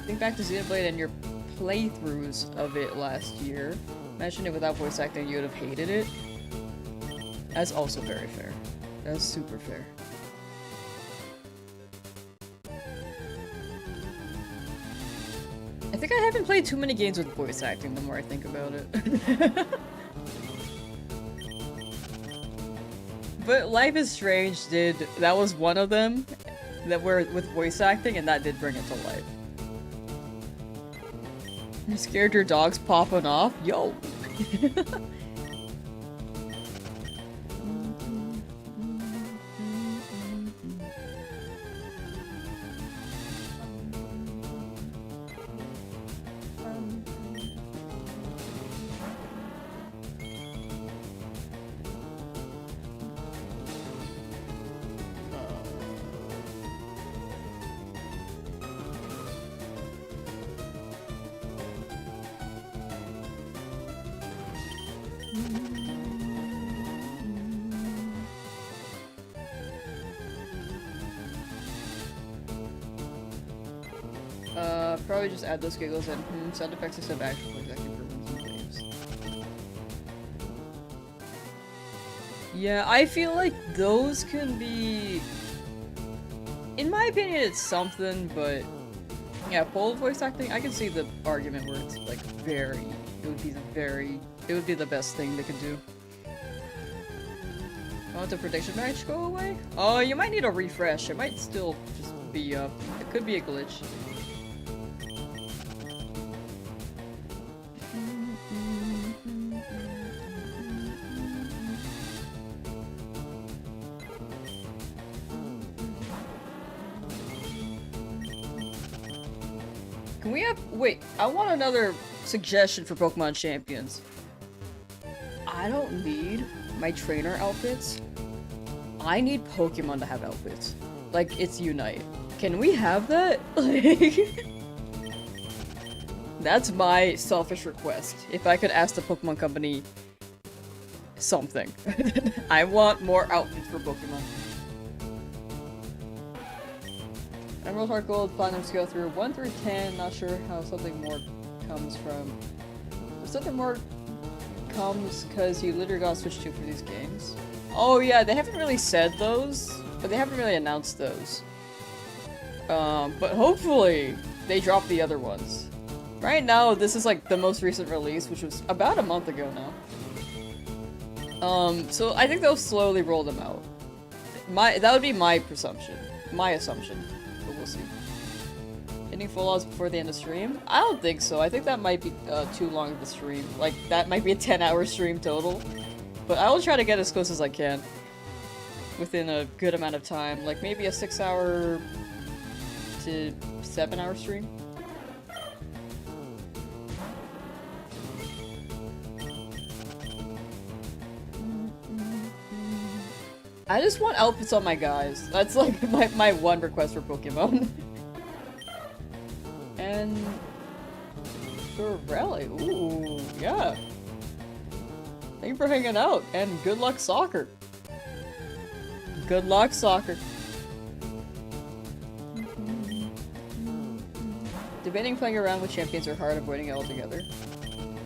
Think back to Xenoblade and your playthroughs of it last year. Imagine it without voice acting, you would have hated it. That's also very fair. That's super fair. I think I haven't played too many games with voice acting the more I think about it. But Life is Strange that was one of them that were with voice acting, and that did bring it to life. You scared your dogs popping off? Yo! Probably just add those giggles and sound effects instead of actual voice acting for winds and waves. Yeah, I feel like those can be... In my opinion, it's something, but... Yeah, full voice acting, I can see the argument where it's, like, very... It would be the best thing they could do. Want the prediction match go away? Oh, you might need a refresh. It might still just be up. It could be a glitch. Can we have- wait, I want another suggestion for Pokemon Champions. I don't need my trainer outfits. I need Pokemon to have outfits. Like, it's Unite. Can we have that? Like... That's my selfish request. If I could ask the Pokemon Company something. I want more outfits for Pokemon. Emerald, Heart Gold, Platinums go through 1 through 10. Not sure how something more comes from. Something more comes because you literally got switched to for these games. Oh yeah, they haven't really said those, but they haven't really announced those. But hopefully they drop the other ones. Right now, this is like the most recent release, which was about a month ago now. So I think they'll slowly roll them out. That would be my presumption. My assumption. But we'll see. Hitting full odds before the end of stream? I don't think so. I think that might be too long of a stream. Like, that might be a 10-hour stream total. But I will try to get as close as I can. Within a good amount of time. Like, maybe a 6-hour to 7-hour stream. I just want outfits on my guys. That's like my one request for Pokemon. And for Rally, ooh, yeah. Thank you for hanging out, and good luck soccer. Good luck soccer. Debating playing around with champions or hard, avoiding it altogether.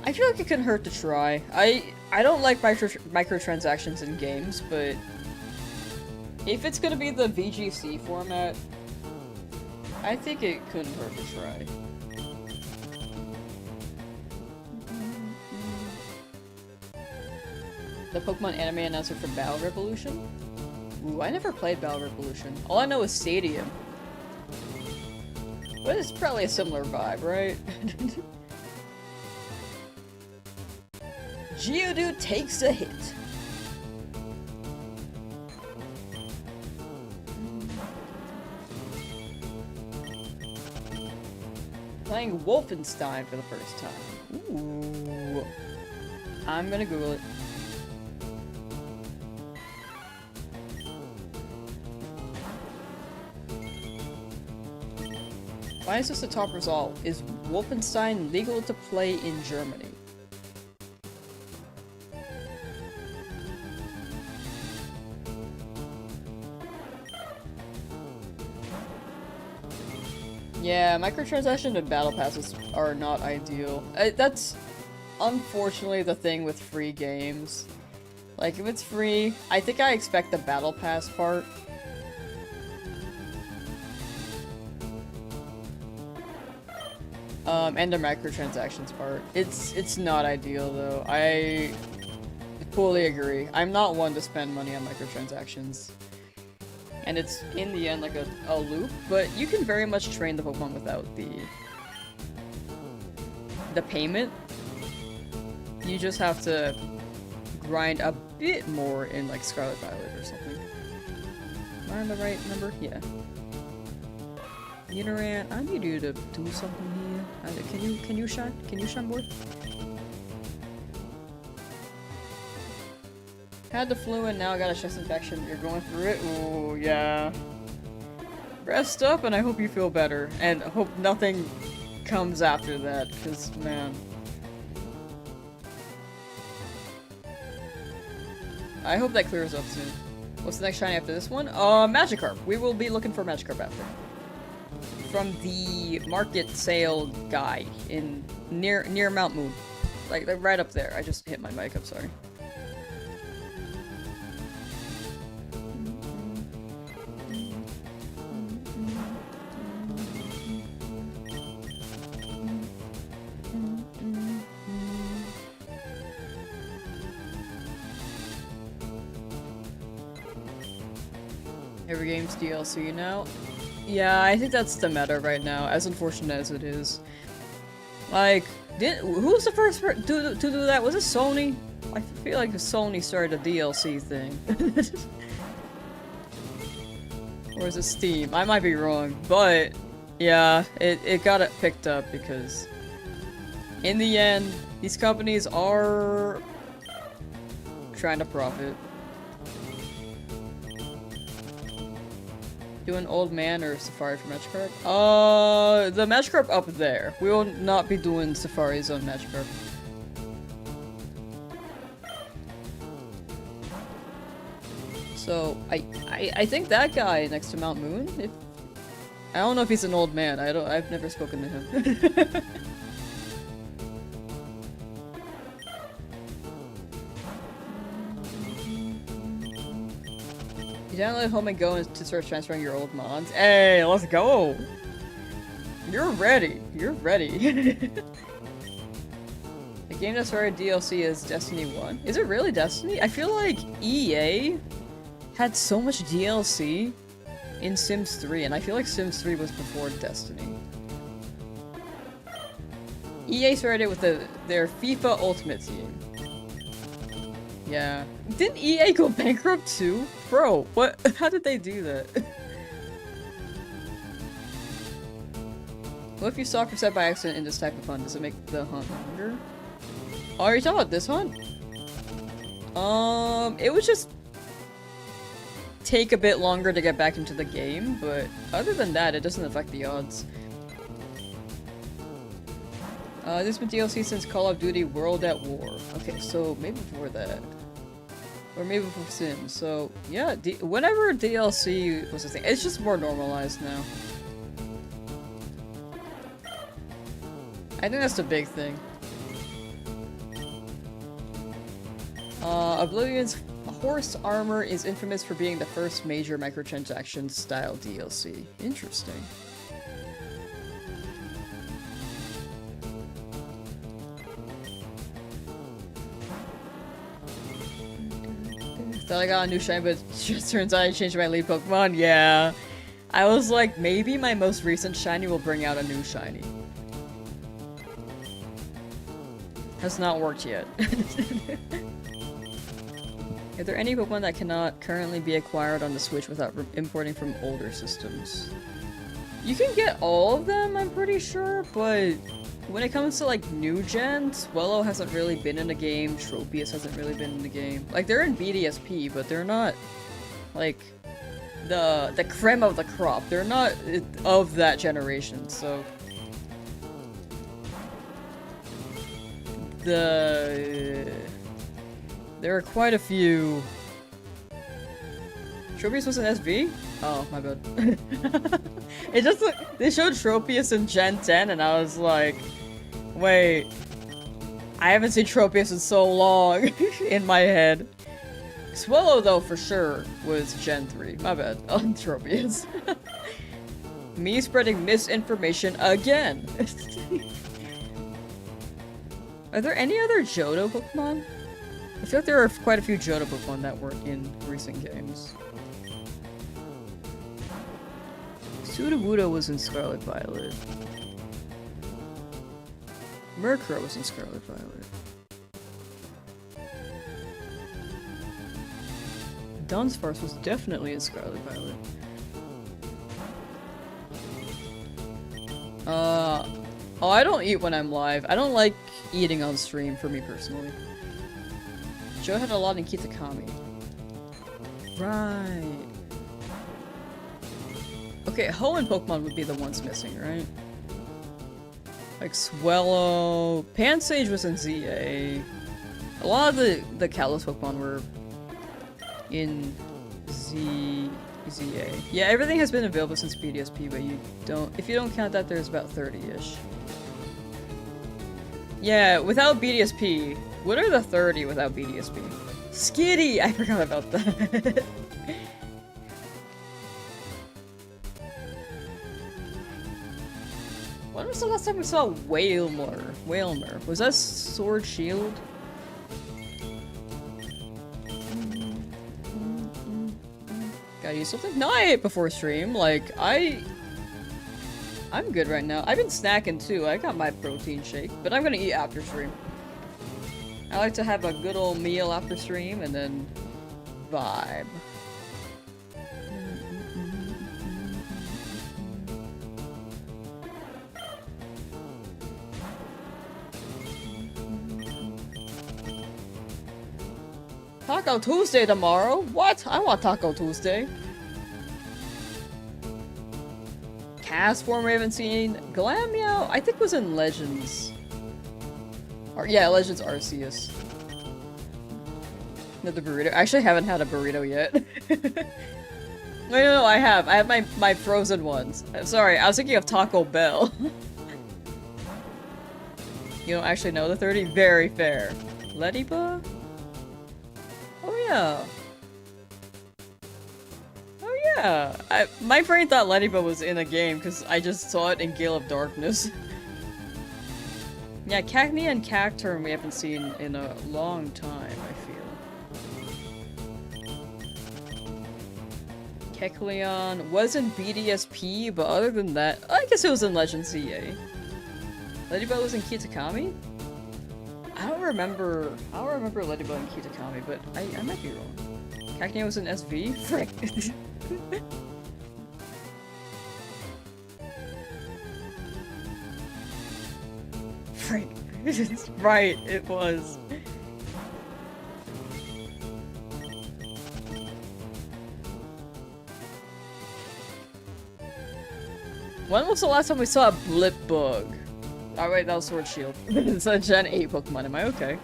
I feel like it couldn't hurt to try. I don't like microtransactions in games, but if it's gonna be the VGC format, I think it couldn't hurt to try. The Pokemon anime announcer for Battle Revolution? Ooh, I never played Battle Revolution. All I know is Stadium. But it's probably a similar vibe, right? Geodude takes a hit. Playing Wolfenstein for the first time. Ooh. I'm gonna Google it. Why is this the top result? Is Wolfenstein legal to play in Germany? Yeah, microtransactions and battle passes are not ideal. That's unfortunately the thing with free games. Like, if it's free, I think I expect the battle pass part. And the microtransactions part. It's not ideal though. I fully agree. I'm not one to spend money on microtransactions. And it's, in the end, like a loop, but you can very much train the Pokemon without the payment. You just have to grind a bit more in, like, Scarlet Violet or something. Am I on the right number? Yeah. Nidoran, I need you to do something here. Can you shine? Can you shine, boy? Had the flu and now I got a chest infection. You're going through it? Ooh, yeah. Rest up and I hope you feel better. And hope nothing comes after that, because, man. I hope that clears up soon. What's the next shiny after this one? Magikarp. We will be looking for Magikarp after. from the market sale guy in near Mount Moon. Like right up there. I just hit my mic, I'm sorry. Every game's DLC now. Yeah, I think that's the meta right now, as unfortunate as it is. Like, who was the first to do that? Was it Sony? I feel like Sony started a DLC thing. Or is it Steam? I might be wrong, but yeah, it got it picked up because in the end, these companies are trying to profit. Do an old man or safari for Magikarp? The Magikarp up there. We will not be doing Safari Zone Magikarp. So I think that guy next to Mount Moon. I don't know if he's an old man. I've never spoken to him. You download Home and Go to start transferring your old mods. Hey, let's go! You're ready. You're ready. The game that started DLC is Destiny 1. Is it really Destiny? I feel like EA had so much DLC in Sims 3, and I feel like Sims 3 was before Destiny. EA started with their FIFA Ultimate Team. Yeah. Didn't EA go bankrupt too? Bro, what? How did they do that? What if you saw percent by accident in this type of hunt? Does it make the hunt longer? Oh, are you talking about this hunt? It would just take a bit longer to get back into the game, but other than that, it doesn't affect the odds. There's been DLC since Call of Duty World at War. Okay, so maybe before that. Or maybe before Sims. So, yeah, whenever DLC was a thing, it's just more normalized now. I think that's the big thing. Oblivion's Horse Armor is infamous for being the first major microtransaction style DLC. Interesting. Thought I got a new shiny, but it just turns out I changed my lead Pokemon. Yeah. I was like, maybe my most recent shiny will bring out a new shiny. Has not worked yet. Are there any Pokemon that cannot currently be acquired on the Switch without importing from older systems? You can get all of them, I'm pretty sure, but when it comes to like new gen, Swellow hasn't really been in the game, Tropius hasn't really been in the game. Like they're in BDSP, but they're not like the creme of the crop. They're not of that generation, so there are quite a few. Tropius was an SV? Oh, my bad. It just they showed Tropius in Gen 10 and I was like, wait, I haven't seen Tropius in so long in my head. Swellow though for sure was Gen 3. My bad. On Tropius. Me spreading misinformation again. Are there any other Johto Pokemon? I feel like there are quite a few Johto Pokemon that were in recent games. Sudowoodo was in Scarlet Violet. Murkrow was in Scarlet Violet. Dunsparce was definitely in Scarlet Violet. Oh, I don't eat when I'm live. I don't like eating on stream, for me personally. Joe had a lot in Kitakami. Right. Okay, Hoenn Pokemon would be the ones missing, right? Like Swellow... Pansage was in ZA. A lot of the Kalos Pokemon were in ZA. Yeah, everything has been available since BDSP, but if you don't count that, there's about 30-ish. Yeah, without BDSP, what are the 30 without BDSP? Skitty! I forgot about that. When was the last time we saw Whalmer? Was that Sword Shield? Gotta use something? No, I ate before stream. Like, I'm good right now. I've been snacking too. I got my protein shake, but I'm gonna eat after stream. I like to have a good old meal after stream and then vibe. Taco Tuesday tomorrow? What? I want Taco Tuesday. Cast form we haven't seen. Glameow, I think was in Legends. Or, yeah, Legends Arceus. Not the burrito. I actually haven't had a burrito yet. No, I have. I have my frozen ones. I'm sorry, I was thinking of Taco Bell. You don't actually know the 30? Very fair. Lediba? Oh yeah. Oh yeah. My brain thought Lediba was in a game because I just saw it in Gale of Darkness. Yeah, Cacnea and Cacturne we haven't seen in a long time, I feel. Kecleon was in BDSP, but other than that, I guess it was in Legend CA. Lediba was in Kitakami? I don't remember Lediba in Kitakami, but I might be wrong. Cacnea was in SV? Frick. Frick. Right, it was. When was the last time we saw a blip bug? Oh wait, that was Sword Shield. It's a Gen 8 Pokemon, am I okay?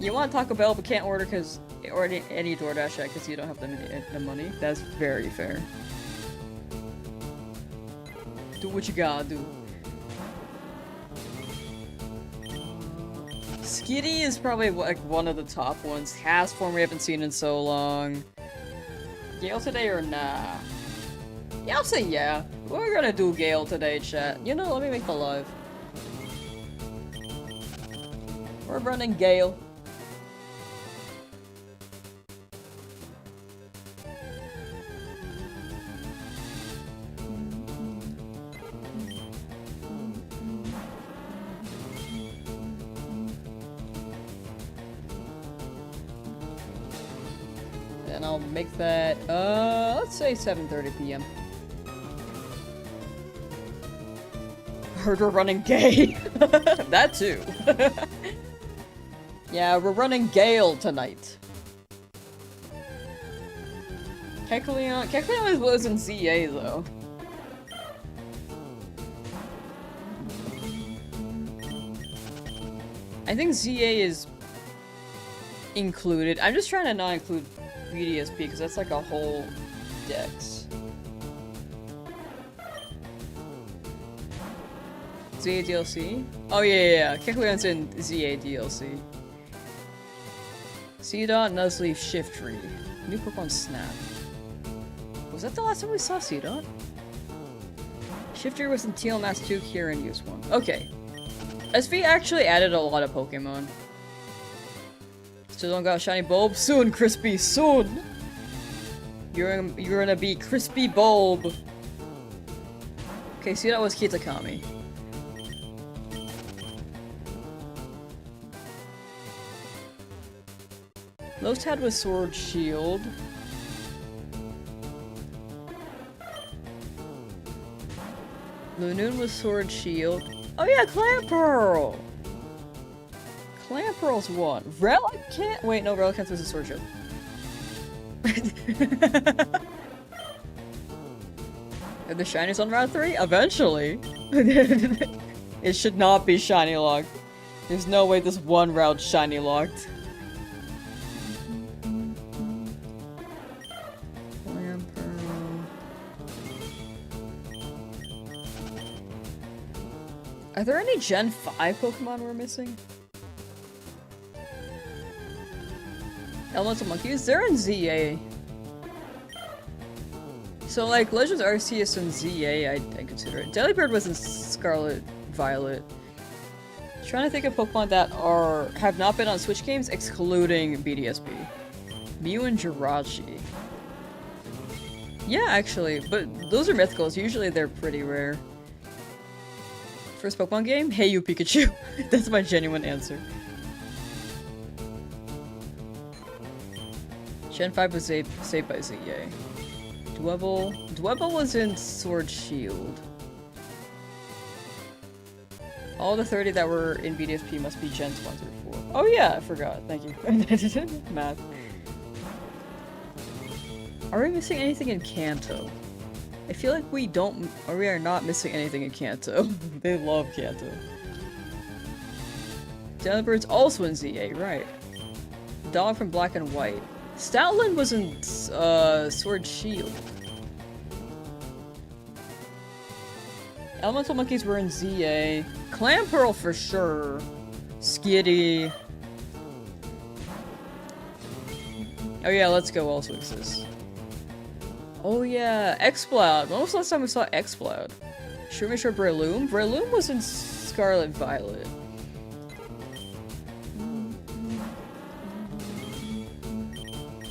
You want Taco Bell but can't order any DoorDash yet because you don't have the money? That's very fair. Do what you gotta do. Skitty is probably like one of the top ones. Cast form we haven't seen in so long. Gale today or nah? Yeah, I'll say yeah. We're gonna do Gale today, chat. You know, let me make the live. We're running Gale. And I'll make that, let's say 7:30 p.m. Heard we're running gay. That too. Yeah, we're running Gale tonight. Kecleon was in ZA though. I think ZA is included. I'm just trying to not include BDSP because that's like a whole dex. ZA DLC? Oh yeah. Kecleon's in ZA DLC. Seedot, Nuzleaf, Shiftry. New Pokemon Snap. Was that the last time we saw Seedot? Shiftry was in Teal Mask 2, Kieran used one. Okay. SV actually added a lot of Pokemon. Still don't got a shiny bulb? Soon, Crispy, soon! You're gonna be Crispy Bulb. Okay, see, that was Kitakami. Lotad was Sword Shield. Lunoon was Sword Shield. Oh yeah, Clamperl! Clamperl's one. Relicanth? Wait, no, Relicanth was a Sword Shield. Are the shinies on Route 3? Eventually. It should not be shiny locked. There's no way this one route shiny locked. Are there any Gen 5 Pokemon we're missing? Elemental Monkeys? They're in ZA. So like Legends Arceus and ZA, I consider it. Delibird was in Scarlet Violet. Trying to think of Pokemon that have not been on Switch games, excluding BDSP. Mew and Jirachi. Yeah, actually, but those are mythicals. Usually they're pretty rare. First Pokemon game? Hey you Pikachu. That's my genuine answer. Gen 5 was saved by ZA. Dwebble was in Sword Shield. All the 30 that were in BDSP must be Gens 1 through 4. Oh yeah, I forgot. Thank you. Math. Are we missing anything in Kanto? I feel like we are not missing anything in Kanto. They love Kanto. Delibird's also in ZA, right. Dog from Black and White. Stoutland was in Sword Shield. Elemental Monkeys were in ZA. Clamperl for sure. Skitty. Oh yeah, let's go also exists. Oh yeah, Exploud. When was the last time we saw Exploud? Should we show Breloom? Breloom was in Scarlet Violet.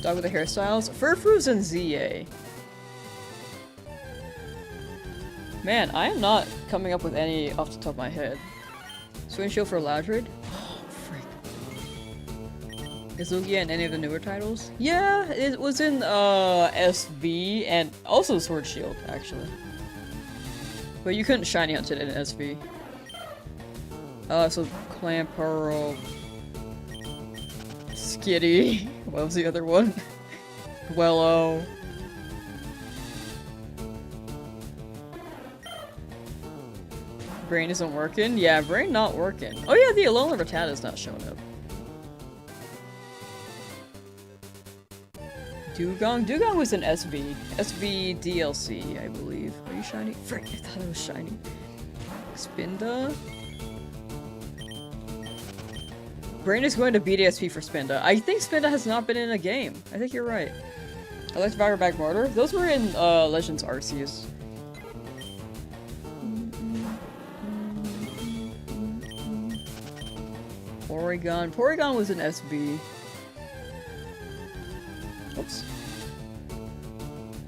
Dog with the hairstyles. Furfru's in ZA. Man, I am not coming up with any off the top of my head. Swing Shield for Ladrid? Oh, freak. Is Lugia in any of the newer titles? Yeah, it was in SV and also Sword Shield, actually. But you couldn't shiny hunt it in SV. So Clamperl. Skitty. What was the other one? Wello. Brain isn't working? Yeah, brain not working. Oh yeah, the Alolan Rattata's not showing up. Dugong was in SV. SV DLC, I believe. Are you shiny? Frick, I thought it was shiny. Spinda? Brain is going to BDSP for Spinda. I think Spinda has not been in a game. I think you're right. I like Bag Mortar. Those were in Legends Arceus. Porygon was in SB. Oops.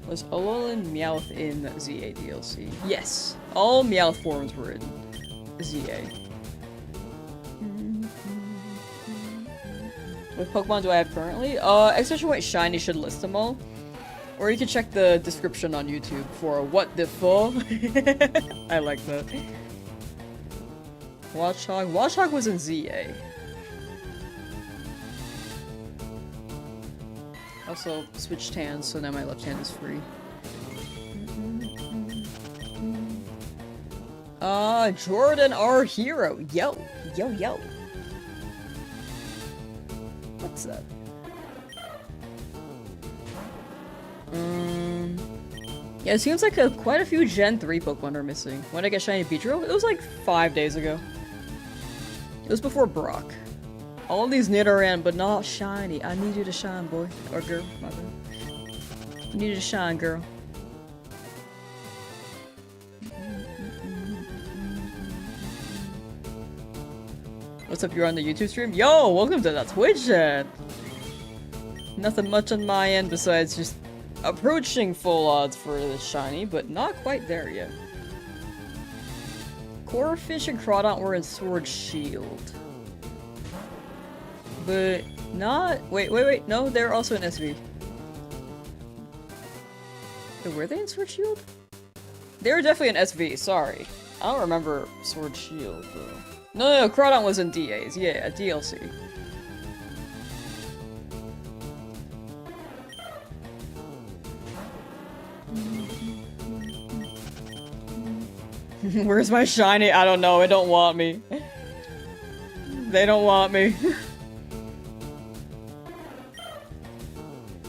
Was Alolan Meowth in ZA DLC? Yes! All Meowth forms were in ZA. What Pokemon do I have currently? Extension White Shiny should list them all. Or you can check the description on YouTube for what the fuck. I like that. Watchog. Watchog was in ZA. Also switched hands, so now my left hand is free. Jordan, our hero. Yo. What's that? Yeah, it seems like quite a few Gen 3 Pokemon are missing. When did I get Shiny Beedrill? It was like 5 days ago. It was before Brock. All these Nidoran, but not shiny. I need you to shine, boy. Or girl, my bad. You need you to shine, girl. What's up, you're on the YouTube stream? Yo, welcome to the Twitch chat! Nothing much on my end besides just approaching full odds for the shiny, but not quite there yet. Corphish and Crawdont were in Sword Shield. But not- wait, no, they're also in SV. Wait, were they in Sword Shield? They were definitely in SV, sorry. I don't remember Sword Shield, though. No, Crawdont was in DAs, yeah, DLC. Where's my shiny? I don't know, it don't want me. They don't want me.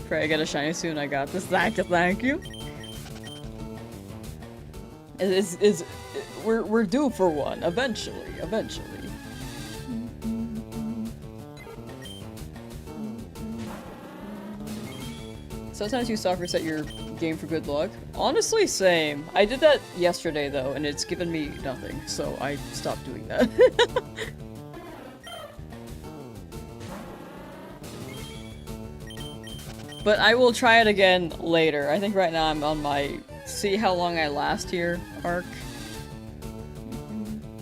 Pray I get a shiny soon, I got this. Thank you. we're due for one eventually. Sometimes you soft reset your game for good luck. Honestly, same. I did that yesterday though, and it's given me nothing, so I stopped doing that. But I will try it again later. I think right now I'm on my see how long I last here arc.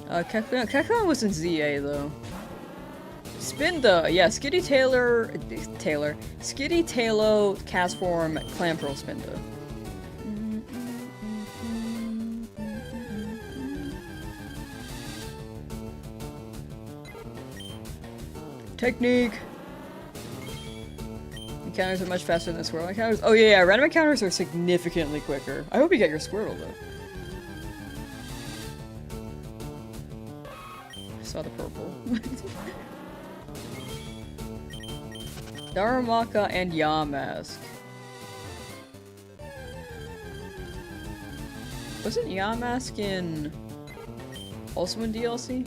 Kekleon was in ZA though. Spinda, yeah, Skitty Skitty Tailo, Castform, Clamperl Spinda. Technique! Encounters are much faster than Squirtle encounters. Oh yeah, random encounters are significantly quicker. I hope you get your Squirtle though. I saw the purple. Darumaka and Yamask. Wasn't Yamask in... also in DLC?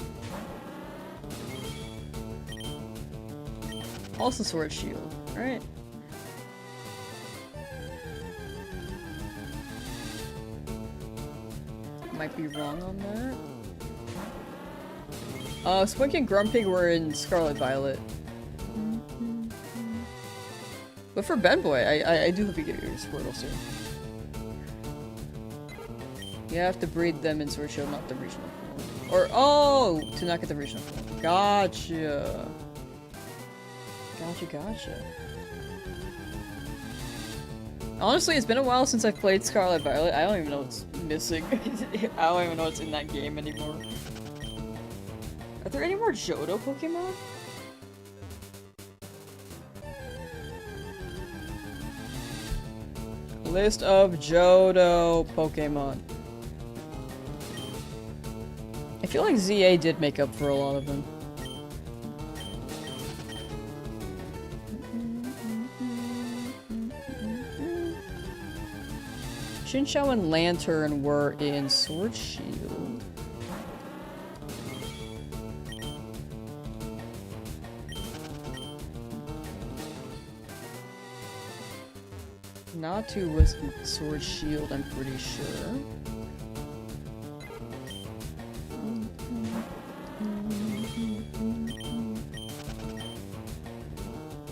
Also Sword Shield, right? Might be wrong on that. Swink and Grumpig were in Scarlet Violet. But for Benboy, I do hope you get your Squirtle soon. You have to breed them in Sword Shield, not the regional form. Or, oh! To not get the regional form. Gotcha. Gotcha. Honestly, it's been a while since I've played Scarlet Violet. I don't even know what's missing. I don't even know what's in that game anymore. Are there any more Johto Pokemon? List of Johto Pokemon. I feel like ZA did make up for a lot of them. Chinchou and Lantern were in Sword Shield. Natu was in Sword Shield, I'm pretty sure.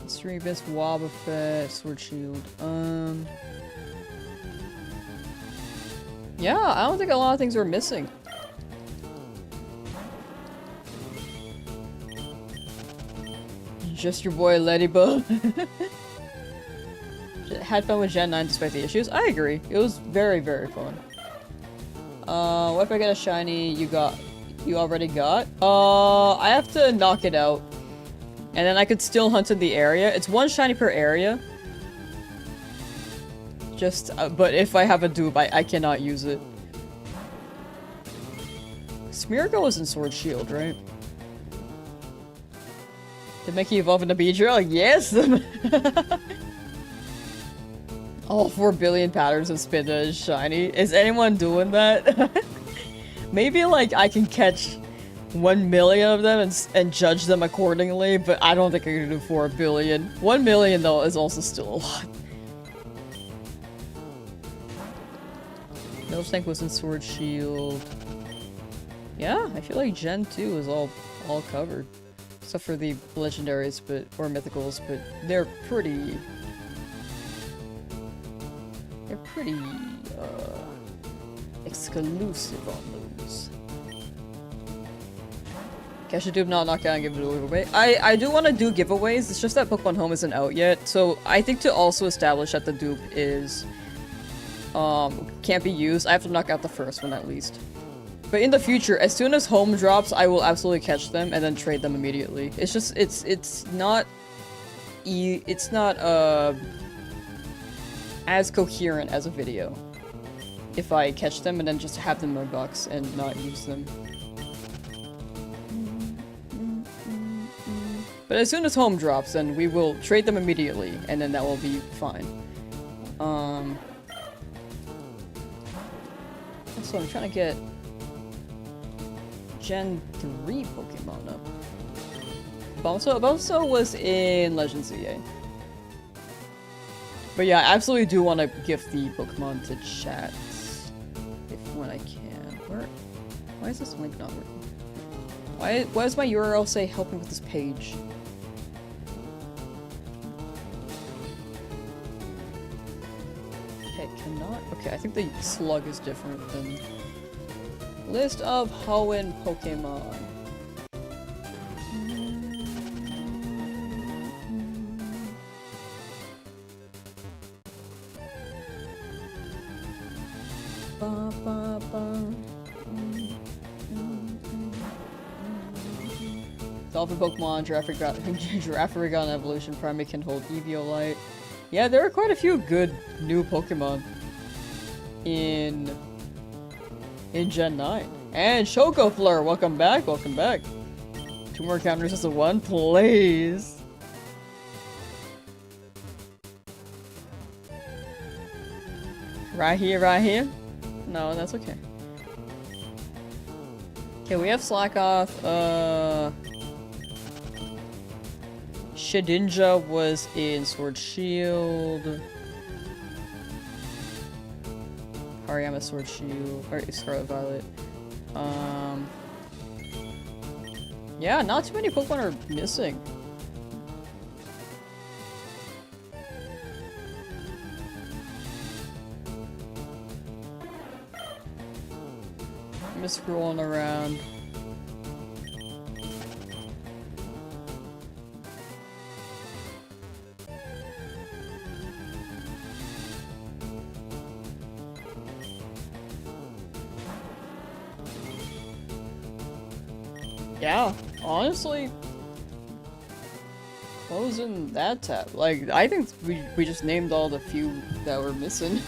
Cerebus, Wobbuffet, Sword Shield. Yeah, I don't think a lot of things are missing. Just your boy Ladybug. Had fun with Gen 9 despite the issues. I agree. It was very, very fun. What if I get a shiny you already got? I have to knock it out. And then I could still hunt in the area. It's one shiny per area. Just, but if I have a dupe, I cannot use it. Smeargle is in Sword Shield, right? Did Mickey evolve into Beedrill? Yes! All 4 billion patterns of Spinda is shiny. Is anyone doing that? Maybe, like, I can catch 1 million of them and judge them accordingly, but I don't think I can do 4 billion. 1 million, though, is also still a lot. Miltank was in Sword Shield. Yeah, I feel like Gen 2 is all covered. Except for the legendaries, or mythicals, but they're pretty... exclusive on those. Catch a dupe, not knock out, and give it away. I do want to do giveaways, it's just that Pokemon Home isn't out yet, so I think to also establish that the dupe is... can't be used, I have to knock out the first one at least. But in the future, as soon as Home drops, I will absolutely catch them and then trade them immediately. It's just, it's not as coherent as a video. If I catch them and then just have them in my box and not use them. But as soon as Home drops, then we will trade them immediately, and then that will be fine. Also, I'm trying to get Gen 3 Pokemon up. Bulbasaur was in Legends ZA. But yeah, I absolutely do want to gift the Pokemon to chat. When I can. Why is this link not working? Why does my URL say help me with this page? Okay, cannot. Okay, I think the slug is different than list of Hoenn Pokemon. Dolphin Pokemon, Giraffarigon Evolution, Primeape can hold Eviolite. Yeah, there are quite a few good new Pokemon in Gen 9. And Chocofleur, welcome back, welcome back. 2 more counters as a 1, please. Right here. No, that's okay. Okay, we have Slackoth, Shedinja was in Sword Shield. Hariyama Sword Shield, or Scarlet Violet. Yeah, not too many Pokemon are missing. I'm just scrolling around. Yeah, honestly, closing that tab. Like, I think we just named all the few that were missing.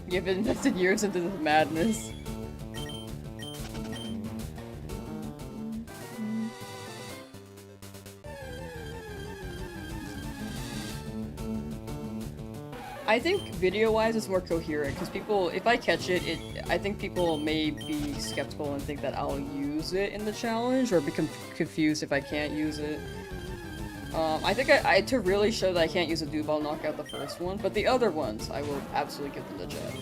You've invested years into this madness. I think video-wise it's more coherent, because people, if I catch it, I think people may be skeptical and think that I'll use it in the challenge, or become confused if I can't use it. I think to really show that I can't use a Dude, I'll knock out the first one, but the other ones, I will absolutely give them to chat.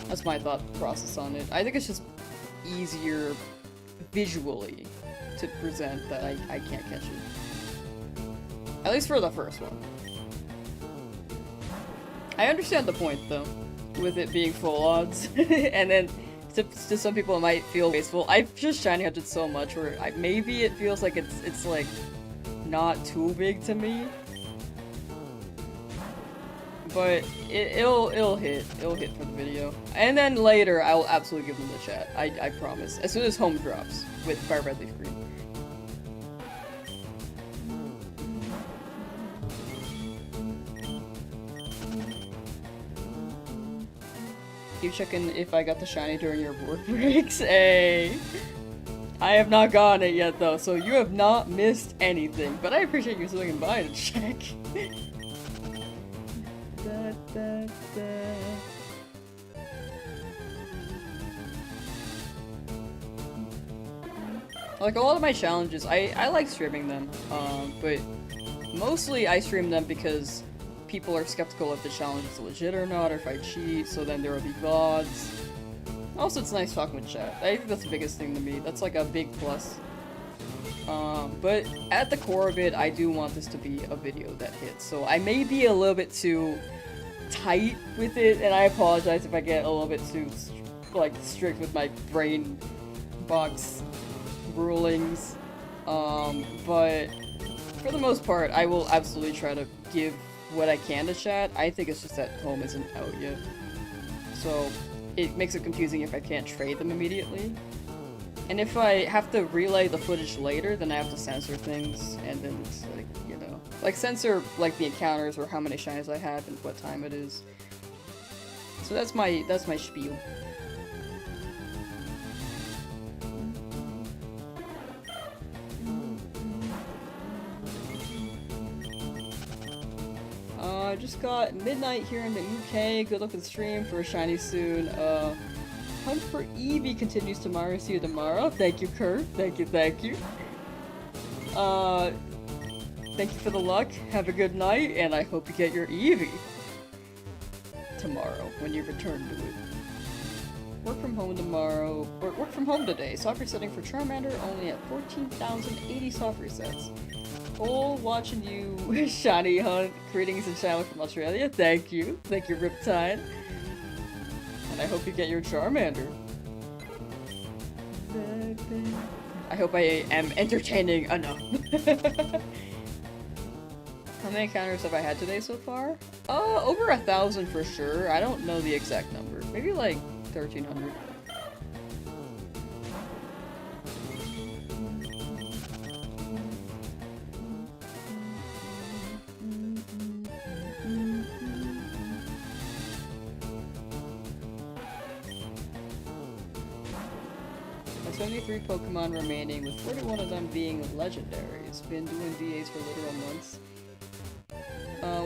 That's my thought process on it. I think it's just easier visually to present that I can't catch it. At least for the first one. I understand the point, though, with it being full odds, and then to some people it might feel wasteful. I've just shiny hunted so much where maybe it feels like it's like not too big to me, but it'll hit for the video, and then later I will absolutely give them the chat. I promise. As soon as home drops with FireRed Leafgreen. Keep checking if I got the shiny during your work breaks. Hey! I have not gotten it yet though, so you have not missed anything. But I appreciate you swinging by to check. Like a lot of my challenges, I like streaming them, but mostly I stream them because people are skeptical if the challenge is legit or not, or if I cheat, so then there will be VODs. Also, it's nice talking with chat. I think that's the biggest thing to me. That's like a big plus. But at the core of it, I do want this to be a video that hits. So I may be a little bit too tight with it, and I apologize if I get a little bit too like strict with my brain box rulings. But for the most part, I will absolutely try to give what I can to chat. I think it's just that home isn't out yet, so it makes it confusing if I can't trade them immediately. And if I have to relay the footage later, then I have to censor things, and then it's like, you know, like censor like the encounters or how many shinies I have and what time it is. So that's my spiel. I just got midnight here in the UK. Good luck with the stream for a shiny soon. hunt for Eevee continues tomorrow. See you tomorrow. Thank you, Kurt. Thank you, thank you. Thank you for the luck. Have a good night, and I hope you get your Eevee tomorrow when you return to it. Work from home tomorrow. Work from home today. Soft resetting for Charmander only at 14,080 soft resets. Oh, watching you shiny hunt. Greetings and shower from Australia. Thank you. Thank you, Riptide. And I hope you get your Charmander. I hope I am entertaining enough. How many encounters have I had today so far? Over 1,000 for sure. I don't know the exact number. Maybe like 1,300. There's 73 Pokemon remaining, with 41 of them being legendaries. Been doing VAs for literal months.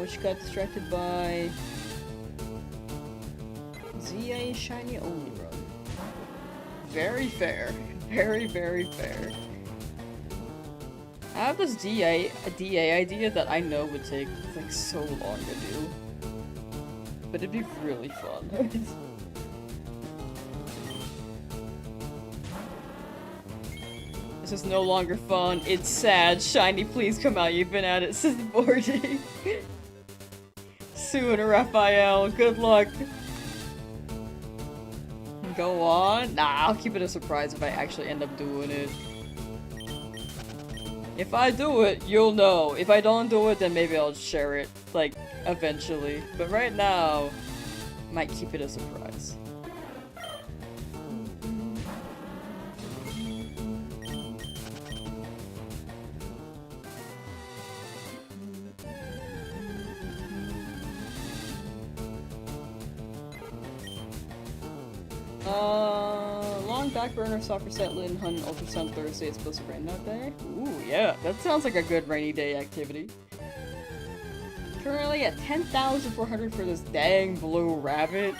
Which got distracted by ZA Shiny Only run. Very fair. Very, very fair. I have this DA idea that I know would take like so long to do. But it'd be really fun. This is no longer fun. It's sad. Shiny, please come out. You've been at it since boarding. Soon, Raphael. Good luck. Go on. Nah, I'll keep it a surprise if I actually end up doing it. If I do it, you'll know. If I don't do it, then maybe I'll share it, like, eventually. But right now, I might keep it a surprise. Long back burner, soft reset, Lin Hun, ultrasound Thursday. It's supposed to rain that day. Ooh, yeah, that sounds like a good rainy day activity. Currently at 10,400 for this dang blue rabbit.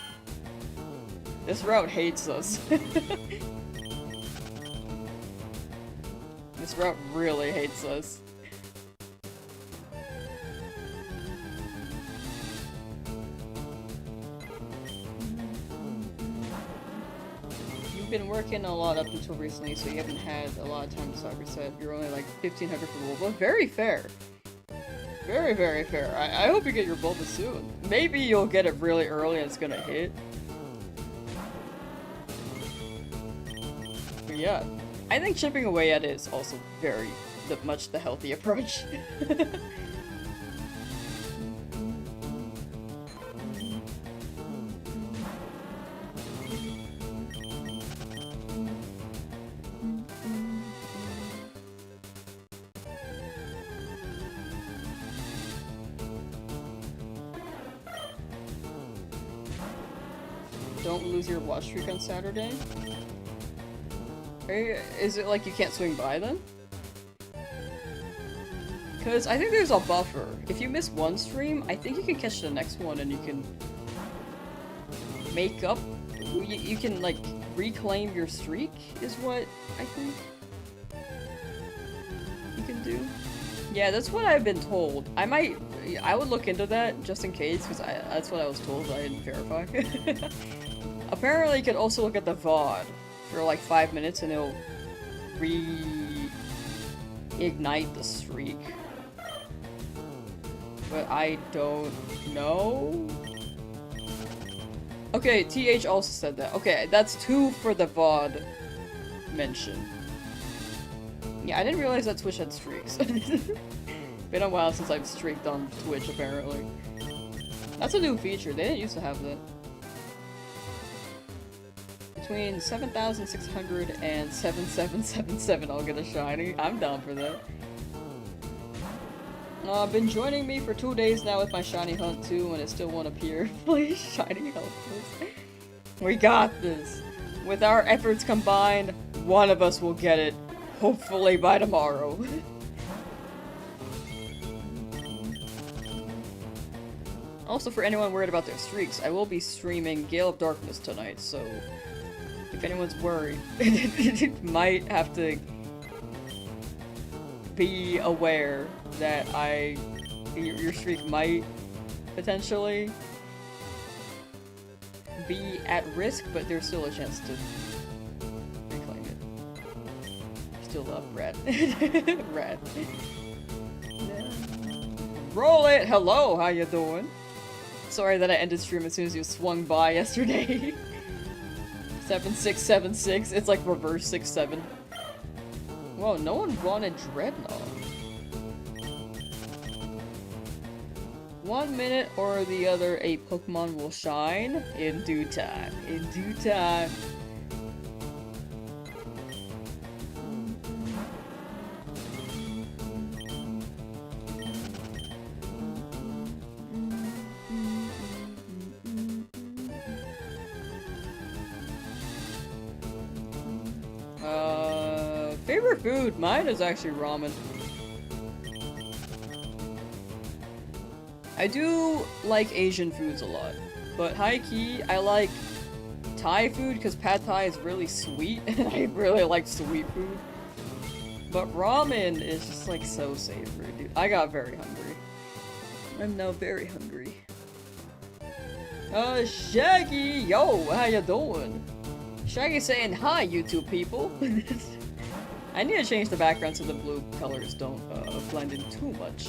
This route hates us. This route really hates us. Been working a lot up until recently, so you haven't had a lot of time to soft reset. You're only like 1,500 for Bulba. Very fair. Very, very fair. I hope you get your Bulba soon. Maybe you'll get it really early and it's gonna hit. But yeah, I think chipping away at it is also very much the healthy approach. Don't lose your watch streak on Saturday? Is it like you can't swing by then? Because I think there's a buffer. If you miss one stream, I think you can catch the next one and you can make up. You can like reclaim your streak, is what I think you can do. Yeah, that's what I've been told. I would look into that just in case, because that's what I was told, but I didn't verify. Apparently you can also look at the VOD for like 5 minutes and it'll reignite the streak. But I don't know. Okay, TH also said that. Okay, that's 2 for the VOD mention. Yeah, I didn't realize that Twitch had streaks. Been a while since I've streaked on Twitch, apparently. That's a new feature. They didn't used to have that. Between 7,600 and 7,777, I'll get a shiny. I'm down for that. Been joining me for 2 days now with my shiny hunt too, and it still won't appear. Please, shiny help us. We got this. With our efforts combined, one of us will get it. Hopefully by tomorrow. Also, for anyone worried about their streaks, I will be streaming Gale of Darkness tonight, so If anyone's worried, might have to be aware that your streak might potentially be at risk, but there's still a chance to reclaim it. Still up, red. Red. Roll it! Hello, how you doing? Sorry that I ended stream as soon as you swung by yesterday. 7676, it's like reverse 67. Whoa, no one wanted Dreadnought. 1 minute or the other, a Pokemon will shine in due time. In due time. Favorite food? Mine is actually ramen. I do like Asian foods a lot, but high-key, I like Thai food because pad Thai is really sweet, and I really like sweet food. But ramen is just like so savory, dude. I got very hungry. I'm now very hungry. Shaggy! Yo, how you doing? Shaggy saying hi, YouTube people. I need to change the background so the blue colors don't blend in too much.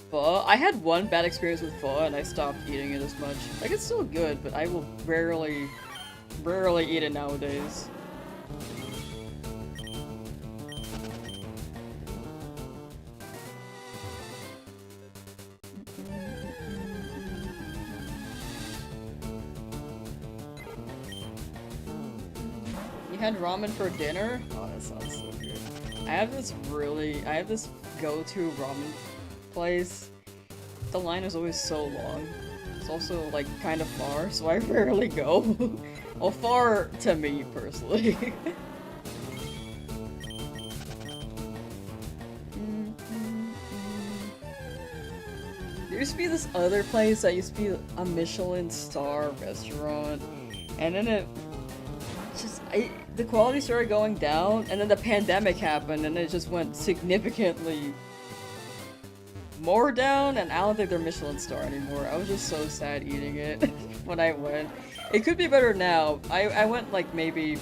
Pho. I had one bad experience with pho and I stopped eating it as much. Like, it's still good, but I will rarely eat it nowadays. You had ramen for dinner? Oh, that sounds so good. I have this go-to ramen place. The line is always so long. It's also, like, kind of far, so I rarely go. Well, far to me, personally. There used to be this other place that used to be a Michelin star restaurant, and then the quality started going down, and then the pandemic happened, and it just went significantly more down, and I don't think they're Michelin star anymore. I was just so sad eating it when I went. It could be better now. I went like maybe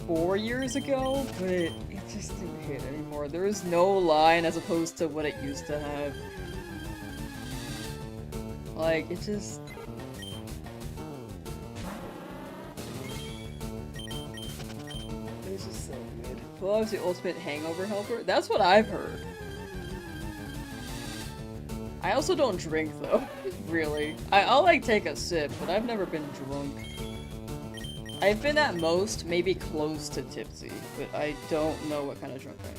4 years ago, but it just didn't hit anymore. There was no line as opposed to what it used to have. Like, it just... It was just so good. Pho is the ultimate hangover helper? That's what I've heard. I also don't drink, though. Really. I'll, like, take a sip, but I've never been drunk. I've been at most maybe close to tipsy, but I don't know what kind of drunk I am.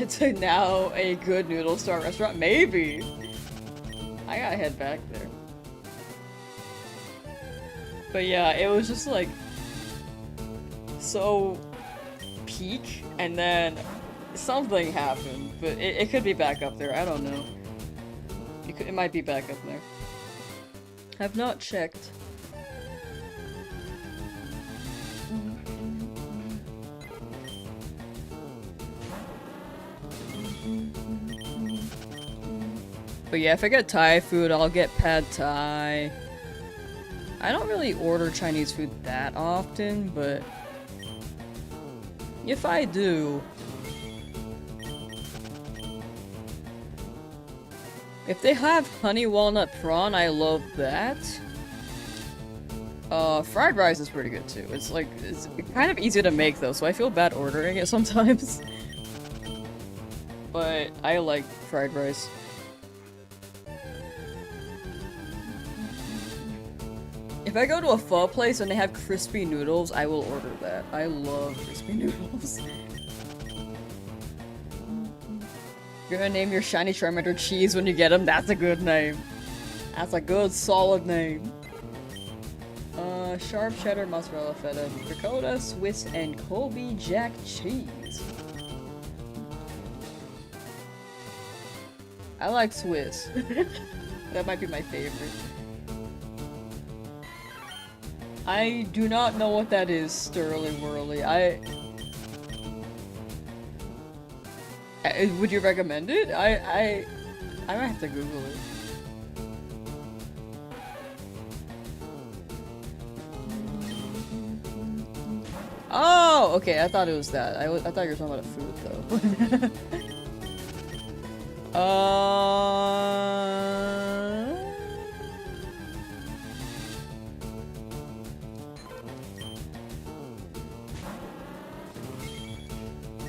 It's now a good noodle star restaurant? Maybe! I gotta head back there. But yeah, it was just like... so... peak, and then something happened, but it could be back up there, I don't know. It might be back up there. I've not checked. But yeah, if I get Thai food, I'll get pad Thai. I don't really order Chinese food that often, but if I do, if they have honey walnut prawn, I love that. Fried rice is pretty good too. It's like, it's kind of easy to make though, so I feel bad ordering it sometimes. But I like fried rice. If I go to a pho place and they have crispy noodles, I will order that. I love crispy noodles. You're gonna name your shiny Charmander Cheese when you get him? That's a good name. That's a good, solid name. Sharp cheddar, mozzarella feta, ricotta, Swiss, and Colby Jack cheese. I like Swiss. That might be my favorite. I do not know what that is, Sterling Whirly. Would you recommend it? I might have to Google it. Oh, okay. I thought it was that. I thought you were talking about a food though.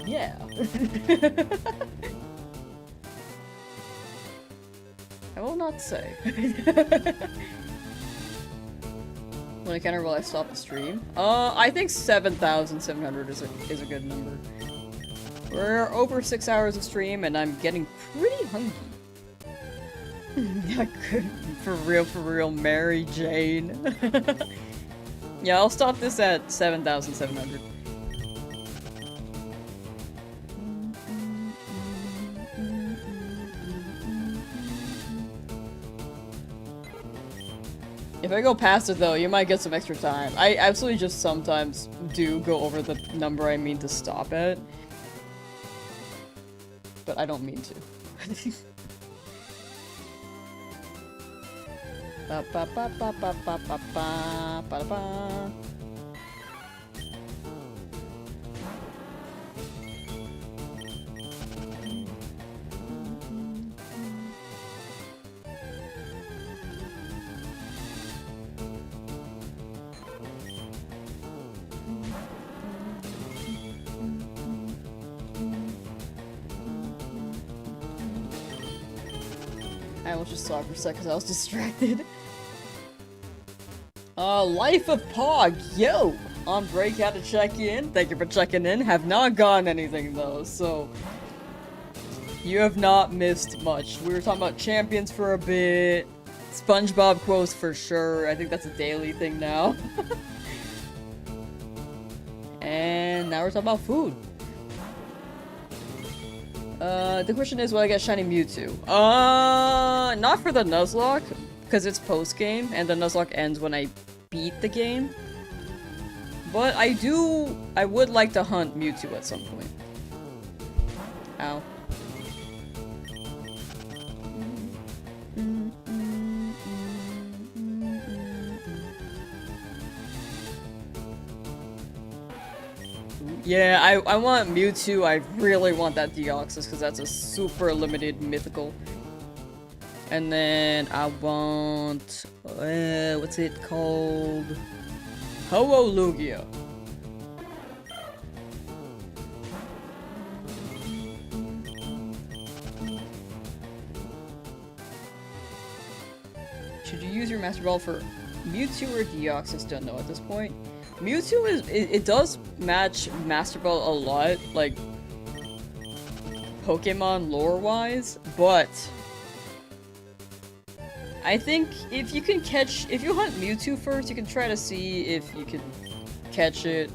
Yeah. I will not say. When I counter will I stop the stream? I think 7,700 is a good number. We're over 6 hours of stream and I'm getting pretty hungry. For real, Mary Jane. Yeah, I'll stop this at 7,700. If I go past it though, you might get some extra time. I absolutely just sometimes do go over the number I mean to stop at. But I don't mean to. Ba ba ba ba ba ba ba ba ba ba. I almost just saw it for a second because I was distracted. Life of Pog, yo! On break, had to check in. Thank you for checking in. Have not gotten anything though, so you have not missed much. We were talking about champions for a bit. Spongebob quotes for sure. I think that's a daily thing now. And now we're talking about food. The question is, will I get Shiny Mewtwo? Not for the Nuzlocke, because it's post-game, and the Nuzlocke ends when I beat the game. But I would like to hunt Mewtwo at some point. Ow. Yeah, I want Mewtwo. I really want that Deoxys because that's a super limited mythical. And then I want what's it called? Ho-Oh-Lugia. Should you use your Master Ball for Mewtwo or Deoxys? Don't know at this point. Mewtwo it does match Master Ball a lot, like Pokemon lore-wise, but I think if you hunt Mewtwo first, you can try to see if you can catch it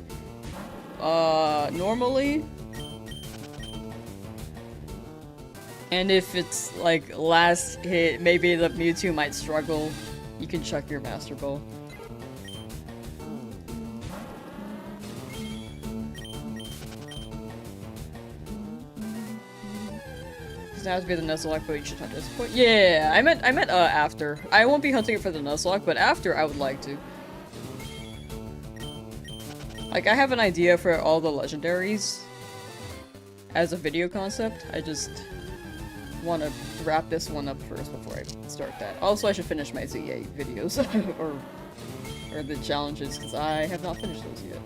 normally. And if it's like last hit, maybe the Mewtwo might struggle, you can chuck your Master Ball. Now has to be the Nuzlocke, but you should hunt at this point. Yeah, I meant after. I won't be hunting it for the Nuzlocke, but after I would like to. Like, I have an idea for all the legendaries as a video concept. I just want to wrap this one up first before I start that. Also, I should finish my ZA videos or the challenges because I have not finished those yet.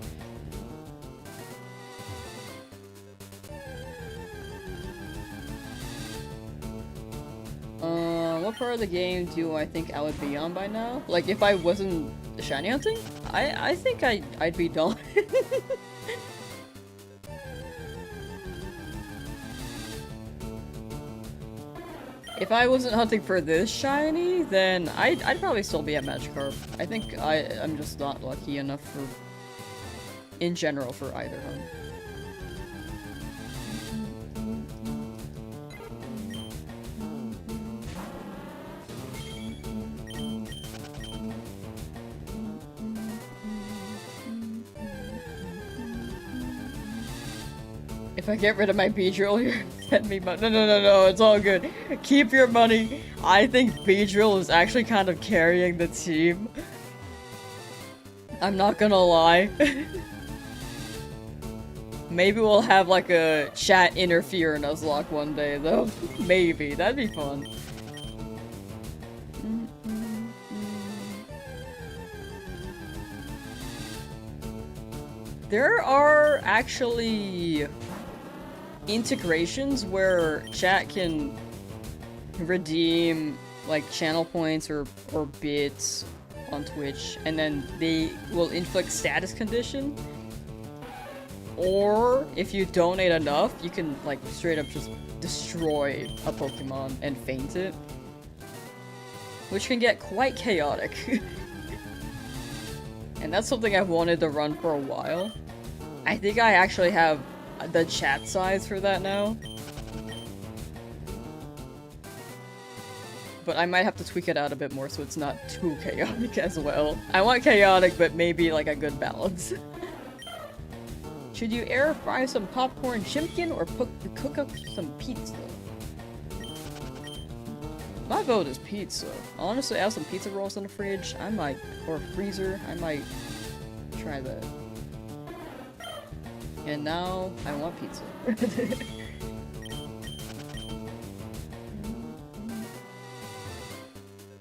What part of the game do I think I would be on by now? Like, if I wasn't shiny hunting? I think I'd be done. If I wasn't hunting for this shiny, then I'd probably still be at Magikarp. I think I'm just not lucky enough for, in general, for either hunt. If I get rid of my Beedrill, you're send me money. No, it's all good. Keep your money. I think Beedrill is actually kind of carrying the team. I'm not gonna lie. Maybe we'll have like a chat interfere in Nuzlocke one day though. Maybe, that'd be fun. There are actually integrations where chat can redeem like channel points or bits on Twitch, and then they will inflict status condition. Or if you donate enough, you can like straight up just destroy a Pokemon and faint it, which can get quite chaotic. And that's something I've wanted to run for a while. I think I actually have the chat size for that now. But I might have to tweak it out a bit more so it's not too chaotic as well. I want chaotic, but maybe like a good balance. Should you air fry some popcorn chimkin or cook up some pizza? My vote is pizza. Honestly, I have some pizza rolls in the fridge. I might, or freezer. I might try that. And now I want pizza.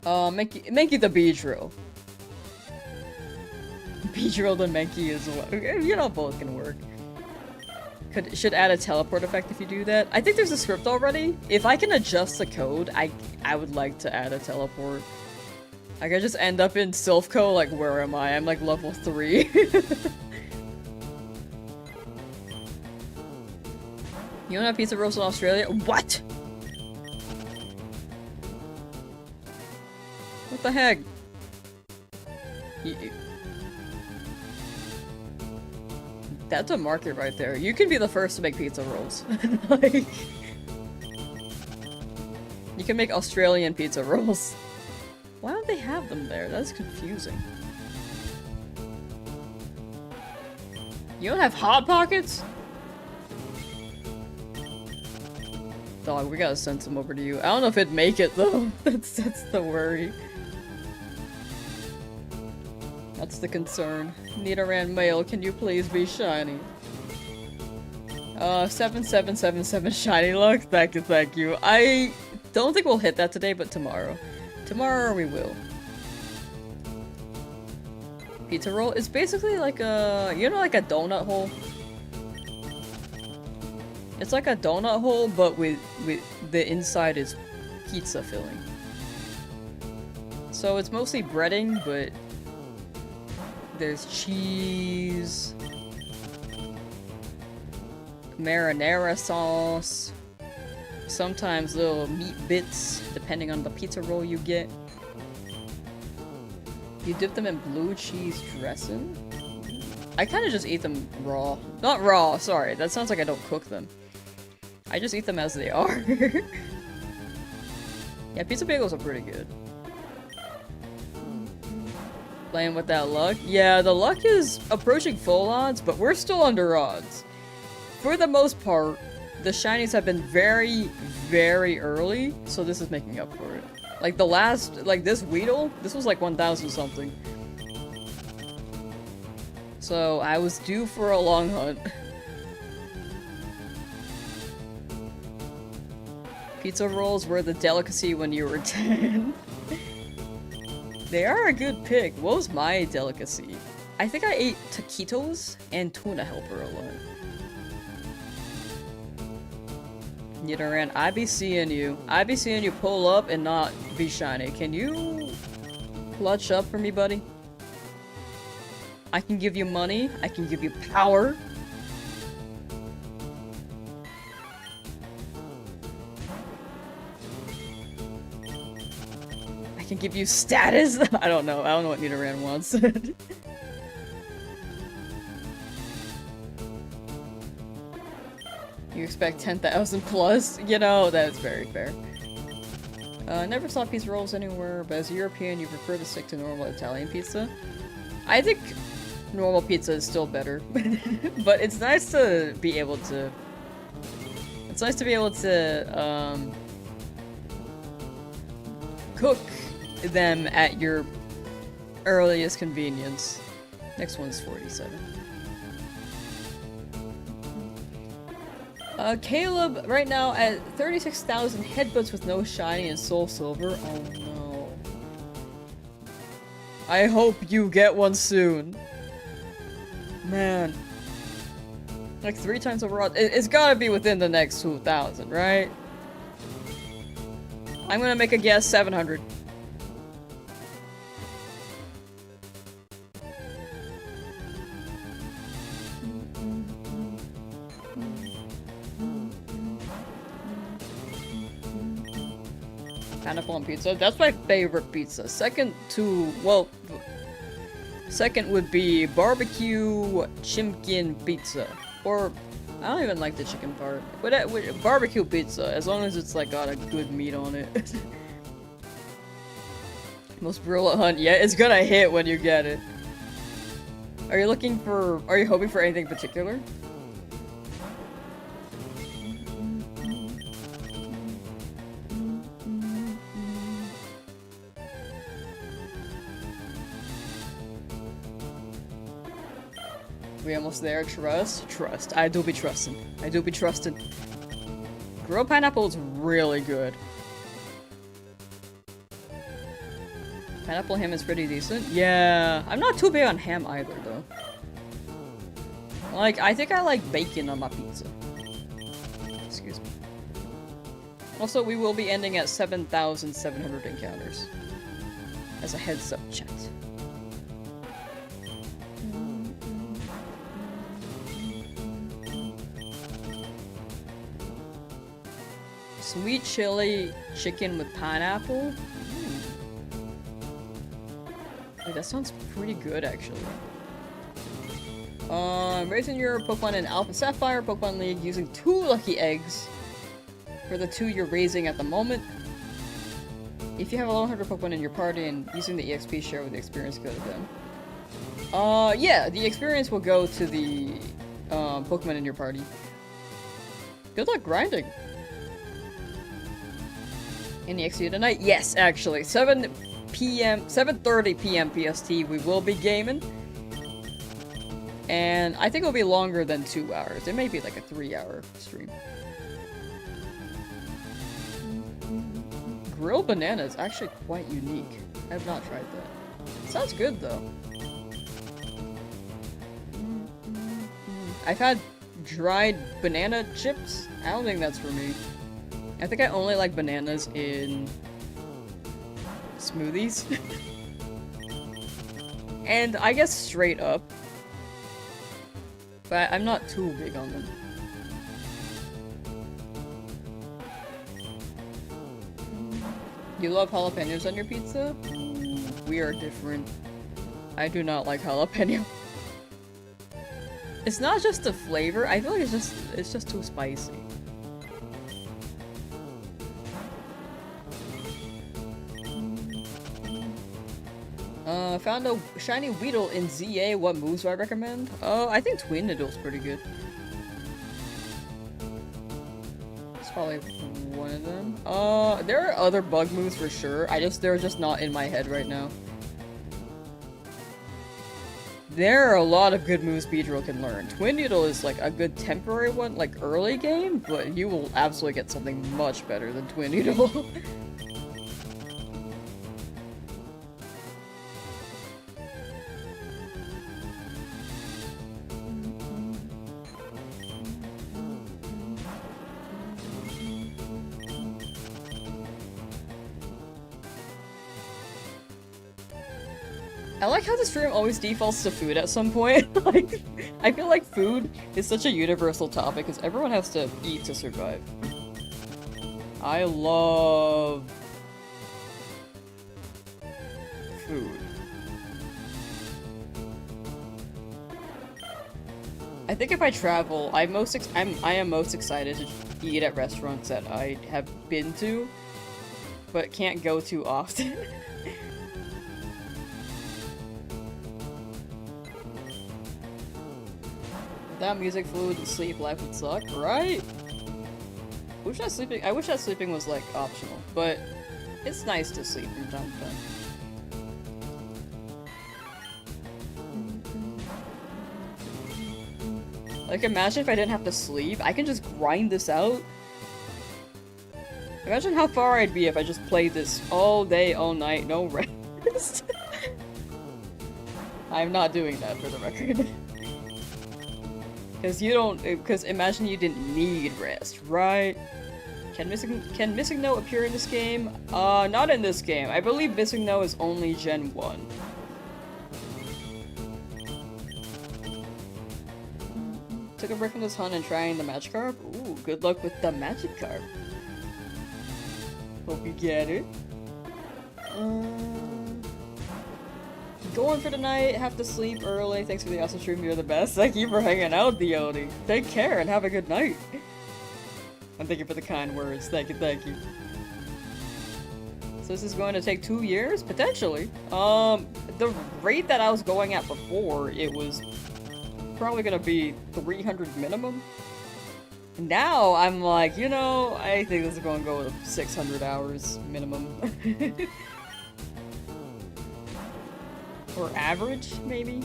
Mankey the Beedrill. Beedrill the Mankey as well. You know, both can work. Should add a teleport effect if you do that. I think there's a script already. If I can adjust the code, I would like to add a teleport. I could just end up in Silphco, like, where am I? I'm like level 3. You don't have pizza rolls in Australia? What? What the heck? That's a market right there. You can be the first to make pizza rolls. Like, you can make Australian pizza rolls. Why don't they have them there? That's confusing. You don't have Hot Pockets? Dog, we gotta send some over to you. I don't know if it'd make it though. That's the worry. That's the concern. Nidoran Male, can you please be shiny? 7777 shiny luck. Thank you. I don't think we'll hit that today, but tomorrow. Tomorrow we will. Pizza roll is basically like a, you know, like a donut hole? It's like a donut hole, but with the inside is pizza filling. So it's mostly breading, but there's cheese, marinara sauce, sometimes little meat bits, depending on the pizza roll you get. You dip them in blue cheese dressing? I kind of just eat them raw. Not raw, sorry, that sounds like I don't cook them. I just eat them as they are. Yeah, pizza bagels are pretty good. Playing with that luck? Yeah, the luck is approaching full odds, but we're still under odds. For the most part, the shinies have been very, very early, so this is making up for it. Like the last, like this Weedle, this was like 1,000 something. So I was due for a long hunt. Pizza rolls were the delicacy when you were 10. They are a good pick. What was my delicacy? I think I ate taquitos and tuna helper a lot. Nidoran, I be seeing you. I be seeing you pull up and not be shiny. Can you clutch up for me, buddy? I can give you money. I can give you power. I can give you status. I don't know. I don't know what Nidoran wants. You expect 10,000 plus? You know, that's very fair. Never saw pizza rolls anywhere, but as a European, you prefer to stick to normal Italian pizza? I think normal pizza is still better. But it's nice to be able to It's nice to be able to, cook them at your earliest convenience. Next one's 47. Caleb, right now at 36,000 headbutts with no shiny and soul silver. Oh no. I hope you get one soon. Man. Like 3 times overall. It's gotta be within the next 2,000, right? I'm gonna make a guess, 700. Pineapple on pizza. That's my favorite pizza. Second would be barbecue chimkin pizza. Or, I don't even like the chicken part. But barbecue pizza, as long as it's like got a good meat on it. Most brilliant hunt. Yeah, it's gonna hit when you get it. Are you hoping for anything particular? We almost there. Trust. I do be trusting. Grilled pineapple is really good. Pineapple ham is pretty decent. Yeah, I'm not too big on ham either, though. Like, I think I like bacon on my pizza. Excuse me. Also, we will be ending at 7,700 encounters. As a heads up, chat. Sweet chili chicken with pineapple? Wait, that sounds pretty good, actually. Raising your Pokemon in Alpha Sapphire Pokemon League using 2 lucky eggs for the 2 you're raising at the moment. If you have 100 Pokemon in your party and using the EXP share with the experience, go to them. Yeah, the experience will go to the Pokemon in your party. Good luck grinding. Any XP tonight? Yes, actually. 7:30 p.m. PST, we will be gaming. And I think it'll be longer than 2 hours. It may be like a 3-hour stream. Grilled banana is actually quite unique. I have not tried that. Sounds good, though. I've had dried banana chips. I don't think that's for me. I think I only like bananas in smoothies. And I guess straight up. But I'm not too big on them. You love jalapenos on your pizza? We are different. I do not like jalapeno. It's not just the flavor, I feel like it's just too spicy. Found a shiny Weedle in ZA. What moves do I recommend? I think Twin Needle's pretty good. It's probably one of them. There are other bug moves for sure. They're just not in my head right now. There are a lot of good moves Beedrill can learn. Twin Needle is like a good temporary one, like early game, but you will absolutely get something much better than Twin Needle. I like how the stream always defaults to food at some point. Like, I feel like food is such a universal topic because everyone has to eat to survive. I love food. I think if I travel, I am most excited to eat at restaurants that I have been to, but can't go to often. Without music, food, and sleep, life would suck, right? I wish that sleeping was like optional, but it's nice to sleep from time to time. Like, imagine if I didn't have to sleep. I can just grind this out. Imagine how far I'd be if I just played this all day, all night, no rest. I'm not doing that for the record. Because imagine you didn't need rest, right? Can Missing No appear in this game? Not in this game. I believe Missing No is only Gen 1. Took a break from this hunt and trying the Magikarp? Ooh, good luck with the Magikarp. Hope you get it. Going for the night, have to sleep early. Thanks for the awesome stream, you're the best. Thank you for hanging out, Dione. Take care and have a good night. And thank you for the kind words. Thank you, thank you. So this is going to take 2 years? Potentially. The rate that I was going at before, it was probably gonna be 300 minimum. Now I'm like, you know, I think this is gonna go with 600 hours minimum. Or average, maybe?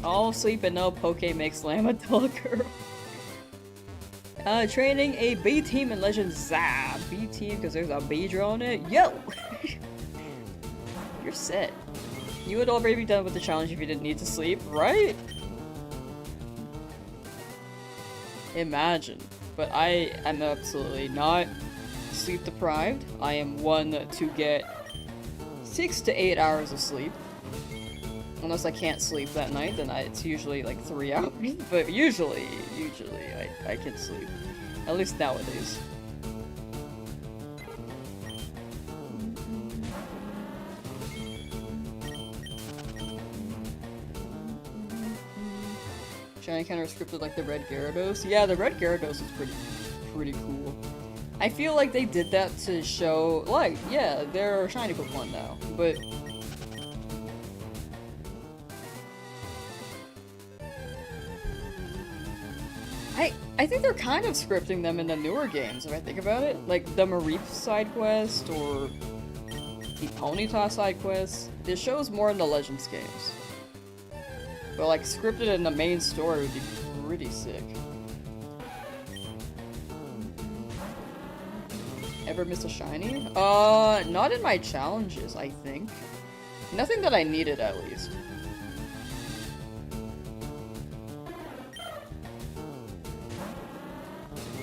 All sleep and no poke makes Lamb a dull girl. Training a B team in Legends. Zah! B team because there's a Beedrill on it. Yo! You're set. You would already be done with the challenge if you didn't need to sleep, right? Imagine. But I am absolutely not sleep deprived. I am one to get 6 to 8 hours of sleep. Unless I can't sleep that night, then it's usually like 3 hours. But usually I can sleep. At least nowadays. Shiny counter scripted like the red Gyarados. Yeah, the red Gyarados is pretty cool. I feel like they did that to show, like, yeah, they're shiny Pokemon now, but I think they're kind of scripting them in the newer games, if I think about it. Like, the Mareep side quest, or the Ponyta side quest. It shows more in the Legends games. But, like, scripted in the main story would be pretty sick. Ever miss a shiny? Not in my challenges, I think. Nothing that I needed, at least.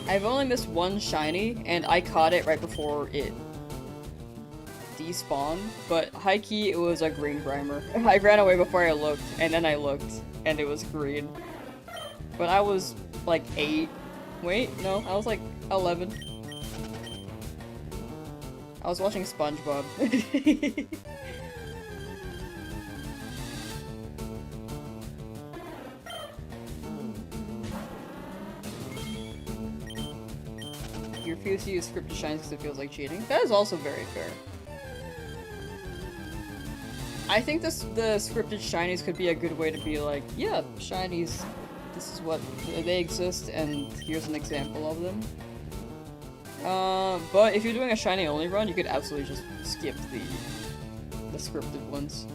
I've only missed one shiny, and I caught it right before it despawned, but high-key, it was a green Grimer. I ran away before I looked, and then I looked, and it was green. But I was, like, 8. Wait, no, I was, like, 11. I was watching Spongebob. You refuse to use scripted shinies because it feels like cheating. That is also very fair. I think the scripted shinies could be a good way to be like, yeah, shinies, this is what they exist, and here's an example of them. But if you're doing a shiny only run, you could absolutely just skip the scripted ones.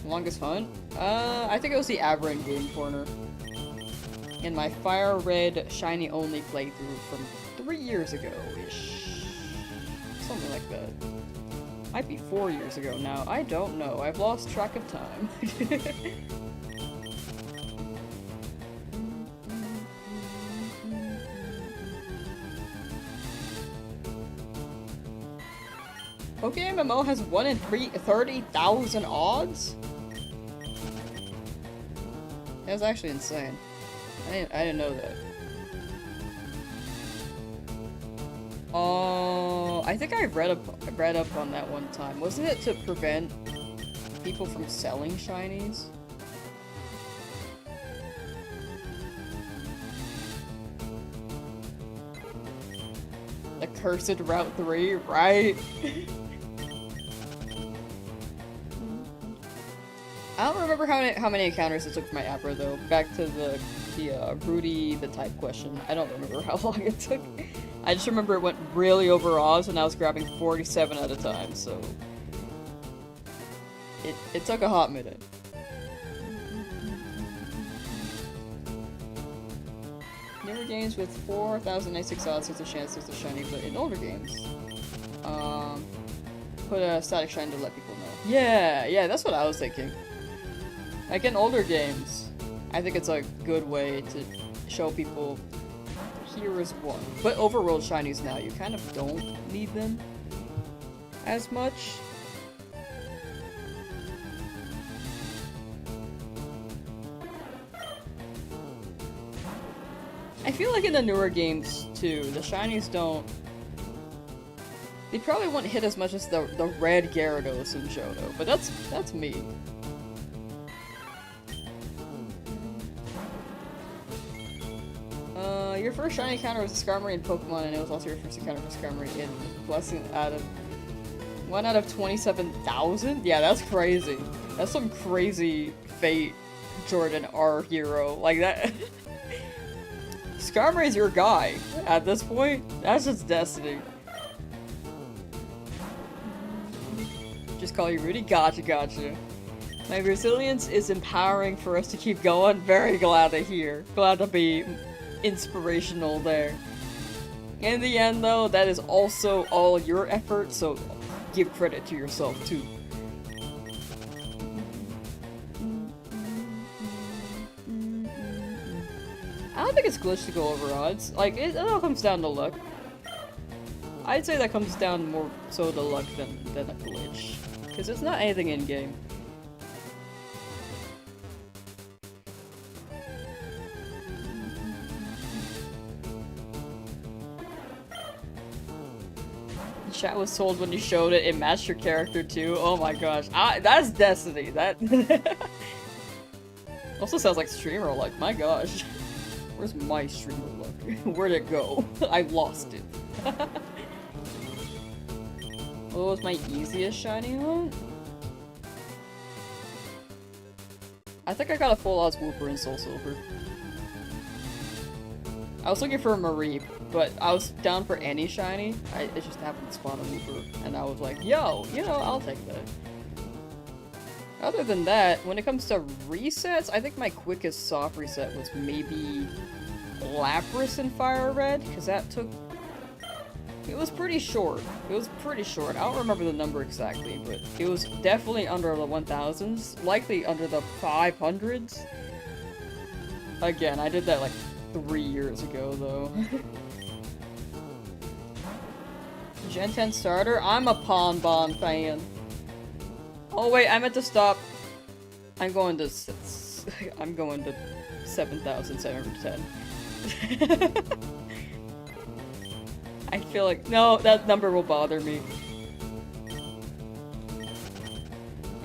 Longest hunt? I think it was the Aberrant Game Corner. In my FireRed shiny only playthrough from 3 years ago-ish. Something like that. Might be 4 years ago now. I don't know. I've lost track of time. PokeMMO has 1 in 30,000 odds? That's actually insane. I didn't know that. I think I read up on that one time. Wasn't it to prevent people from selling shinies? The cursed Route 3, right? I don't remember how many encounters it took for my Abra though. Back to the Rudy the type question. I don't remember how long it took. I just remember it went really over Oz and I was grabbing 47 at a time, so... It took a hot minute. Newer games with 4,096 odds there's a chance there's a shiny, but in older games, put a static shine to let people know. Yeah, that's what I was thinking. Like in older games, I think it's a good way to show people here is one. But overworld shinies now, you kind of don't need them as much. I feel like in the newer games, too, the shinies don't... They probably won't hit as much as the red Gyarados in Johto, but that's me. Your first shiny encounter was a Skarmory in Pokemon, and it was also your first encounter for Skarmory in Blessing out of... 1 out of 27,000? Yeah, that's crazy. That's some crazy Fate Jordan R hero. Like that... Skarmory's your guy. At this point, that's just destiny. Just call you Rudy? Gotcha. My resilience is empowering for us to keep going. Very glad to hear. Glad to be inspirational there. In the end, though, that is also all your effort, so give credit to yourself, too. I don't think it's glitched to go over odds. Like, it all comes down to luck. I'd say that comes down more so to luck than a glitch. Because it's not anything in-game. Chat was told when you showed it, it matched your character too. Oh my gosh. That's destiny. That also sounds like streamer luck. My gosh. Where's my streamer luck? Where'd it go? I lost it. What was my easiest shiny hunt? I think I got a full Oz Wooper in Soul Silver. I was looking for a Mareep, but I was down for any shiny. It just happened to spawn a Wooper, and I was like, yo, you know, I'll take that. Other than that, when it comes to resets, I think my quickest soft reset was maybe Lapras and FireRed, because that took... It was pretty short. I don't remember the number exactly, but it was definitely under the 1000s, likely under the 500s. Again, I did that like 3 years ago, though. Gen 10 starter? I'm a Ponbon fan. Oh wait, I meant to stop. I'm going to 7,710. I feel like no, that number will bother me.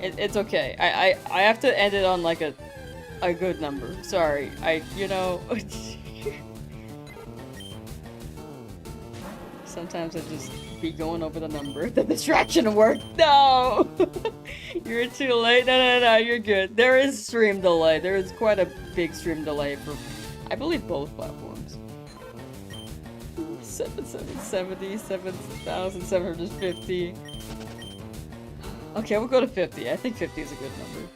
It's okay. I have to end it on like a good number. Sorry. You know. Sometimes I just be going over the number. The distraction worked. No! You're too late. No, you're good. There is stream delay. There is quite a big stream delay for, I believe, both platforms. 7,770, 7,750. Okay, we'll go to 50. I think 50 is a good number.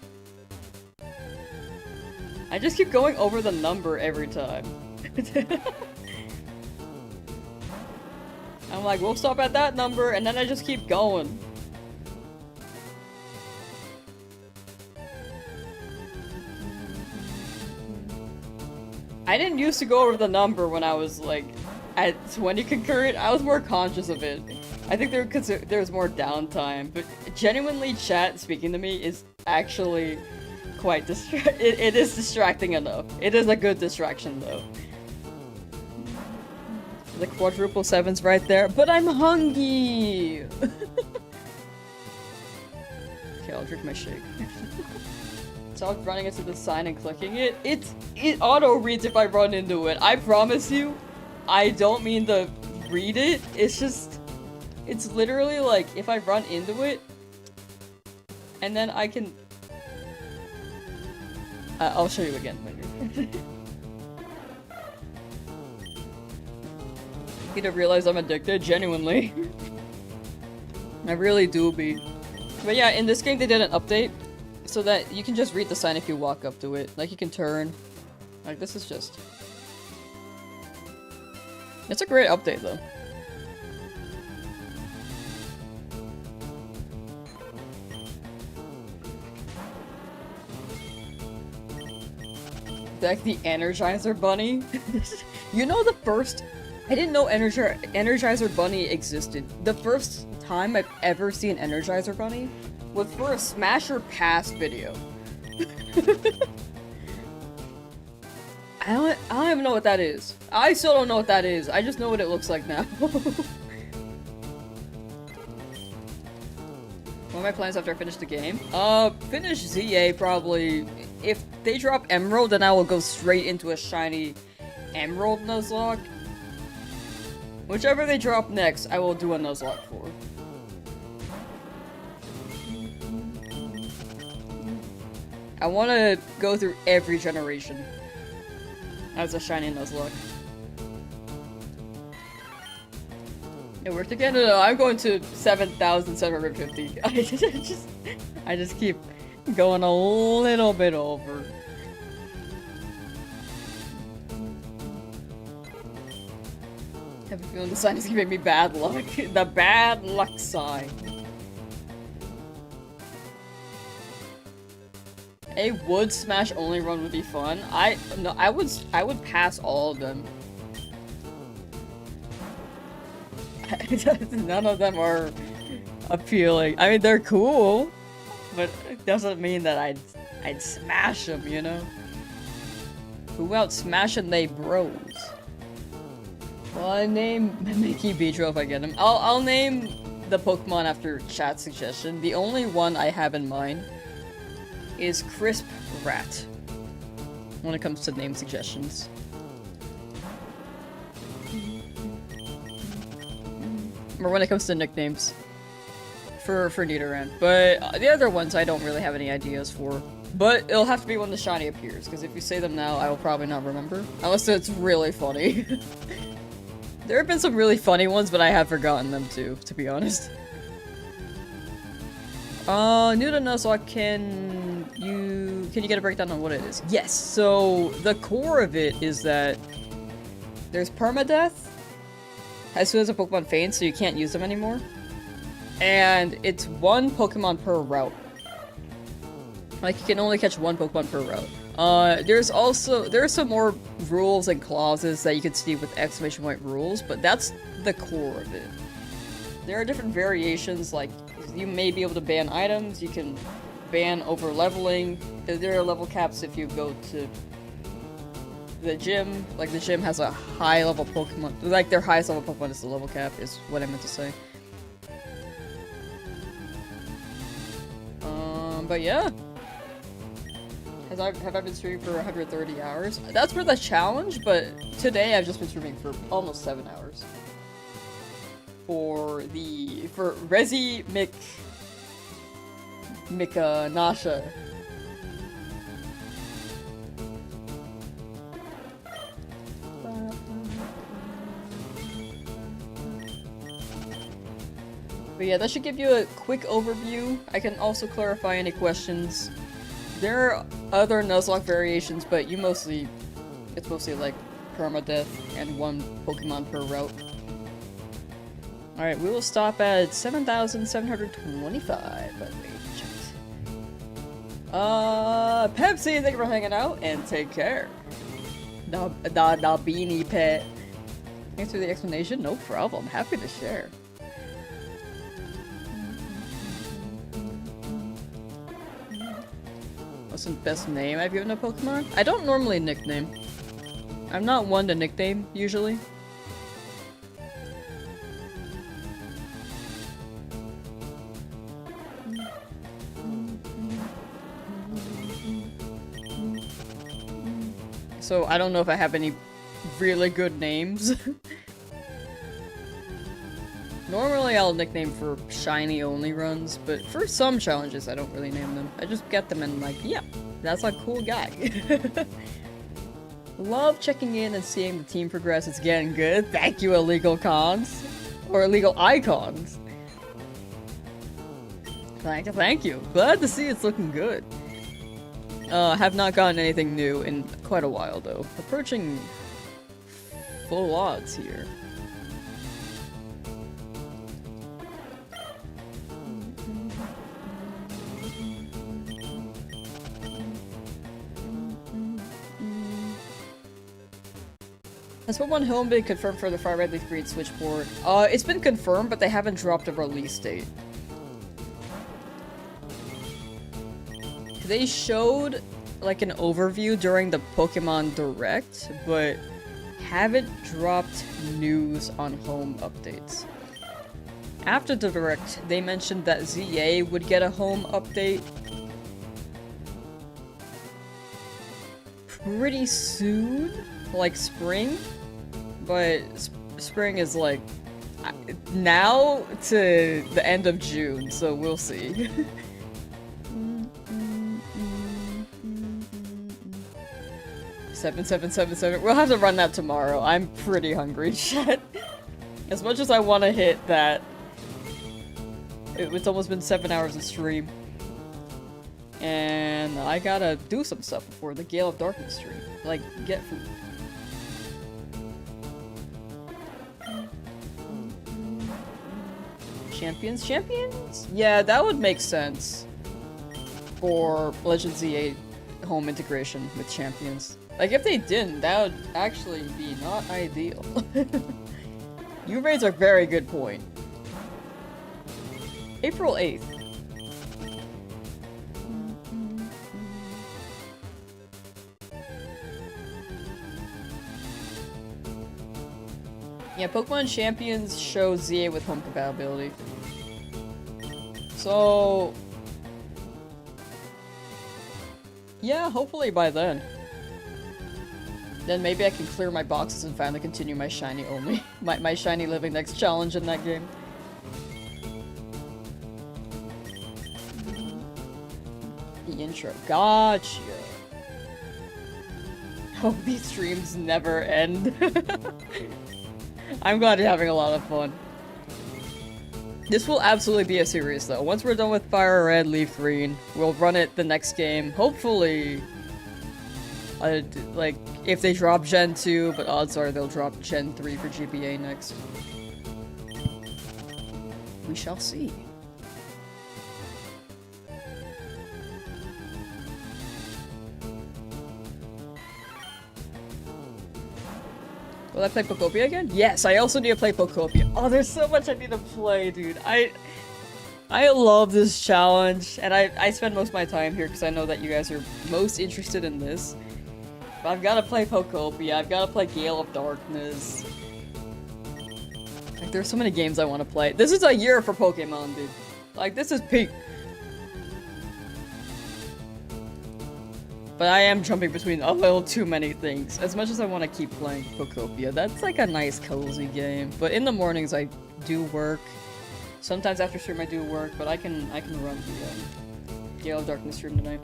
I just keep going over the number every time. I'm like, we'll stop at that number, and then I just keep going. I didn't used to go over the number when I was like at 20 concurrent. I was more conscious of it. I think there was more downtime, but genuinely chat speaking to me is actually quite it is distracting enough. It is a good distraction though. The quadruple sevens right there, but I'm hungry! Okay, I'll drink my shake. So I'm running into the sign and clicking it. It auto-reads if I run into it. I promise you, I don't mean to read it. It's just, it's literally like, if I run into it, and then I can... I'll show you again later. You don't realize I'm addicted, genuinely. I really do be. But yeah, in this game they did an update so that you can just read the sign if you walk up to it. Like, you can turn. Like, this is just... It's a great update, though. Like the Energizer Bunny. You know, the first... I didn't know Energizer Bunny existed. The first time I've ever seen Energizer Bunny was for a Smash or Pass video. I don't even know what that is. I still don't know what that is. I just know what it looks like now. What are my plans after I finish the game? Finish ZA probably. If they drop Emerald, then I will go straight into a shiny Emerald Nuzlocke. Whichever they drop next, I will do a Nuzlocke for. I want to go through every generation as a shiny Nuzlocke. It worked again? No, I'm going to 7,750. I just keep going a little bit over. I have a feeling the sign is giving me bad luck. The bad luck sign. A wood smash only run would be fun. I would pass all of them. None of them are appealing. I mean, they're cool, but it doesn't mean that I'd smash them, you know? Who out smashing they bros? Well, I name Mickey Beedrill if I get him. I'll name the Pokemon after chat suggestion. The only one I have in mind is Crisp Rat when it comes to name suggestions. Or when it comes to nicknames for Nidoran. But the other ones I don't really have any ideas for. But it'll have to be when the shiny appears, because if you say them now, I will probably not remember. Unless it's really funny. There have been some really funny ones, but I have forgotten them too, to be honest. New to Nuzlocke, can you get a breakdown on what it is? Yes, so the core of it is that there's Permadeath as soon as a Pokemon faints, so you can't use them anymore. And it's one Pokemon per route. Like, you can only catch one Pokemon per route. There are some more rules and clauses that you can see with exclamation point rules, but that's the core of it. There are different variations, like, you may be able to ban items, you can ban over leveling. There are level caps if you go to the gym. Like, the gym has a high level Pokemon, like their highest level Pokemon is the level cap, is what I meant to say. But yeah. Have I been streaming for 130 hours? That's for the challenge, but today I've just been streaming for almost 7 hours. For Resi Nasha. But yeah, that should give you a quick overview. I can also clarify any questions. There are other Nuzlocke variations, but it's mostly like Permadeath and one Pokemon per route. Alright, we will stop at 7,725. But wait, check it. Pepsi, thank you for hanging out, and take care. The beanie pet. Thanks for the explanation, no problem. Happy to share. What's the best name I've given a Pokemon? I don't normally nickname. I'm not one to nickname, usually. So I don't know if I have any really good names. Normally I'll nickname for shiny only runs, but for some challenges I don't really name them. I just get them and like, yeah, that's a cool guy. Love checking in and seeing the team progress. It's getting good. Thank you, illegal cons. Or illegal icons. Thank you. Glad to see it's looking good. Have not gotten anything new in quite a while, though. Approaching full odds here. Has Pokemon Home been confirmed for the FireRed Leafgreen switchboard? It's been confirmed, but they haven't dropped a release date. They showed, like, an overview during the Pokemon Direct, but haven't dropped news on home updates. After the Direct, they mentioned that ZA would get a home update pretty soon, like spring, but spring is like now to the end of June, so we'll see. 7777. We'll have to run that tomorrow. I'm pretty hungry, chat. As much as I want to hit that, it's almost been 7 hours of stream. And I gotta do some stuff before the Gale of Darkness stream. Like, get food. Champions? Champions? Yeah, that would make sense. For Legend Z8 home integration with champions. Like, if they didn't, that would actually be not ideal. You raise a very good point. April 8th. Yeah, Pokemon Champions show ZA with home compatibility. So... yeah, hopefully by then. Then maybe I can clear my boxes and finally continue my Shiny Only. my Shiny Living Next challenge in that game. The intro. Gotcha. Hope these streams never end. I'm glad you're having a lot of fun. This will absolutely be a series though. Once we're done with FireRed, Leafgreen, we'll run it the next game. Hopefully, like, if they drop Gen 2, but odds are they'll drop Gen 3 for GBA next. We shall see. Will I play Pokopia again? Yes, I also need to play Pokopia. Oh, there's so much I need to play, dude. I love this challenge, and I spend most of my time here because I know that you guys are most interested in this. But I've got to play Pokopia, I've got to play Gale of Darkness. Like, there's so many games I want to play. This is a year for Pokemon, dude. Like, this is peak. But I am jumping between a little too many things. As much as I want to keep playing Pokopia, that's like a nice cozy game. But in the mornings I do work. Sometimes after stream I do work, but I can run the Gale of Darkness stream tonight.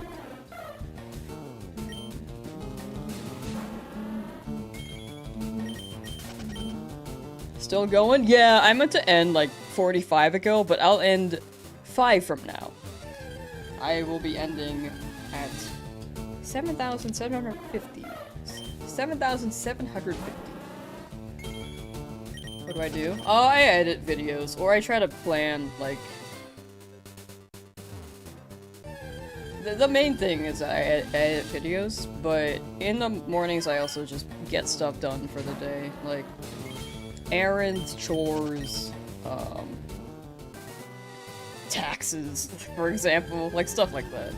Still going? Yeah, I meant to end like 45 ago, but I'll end 5 from now. I will be ending at 7,750. 7,750. What do I do? Oh, I edit videos, or I try to plan, like... The main thing is I edit videos, but in the mornings I also just get stuff done for the day. Like, errands, chores, taxes, for example. Like, stuff like that.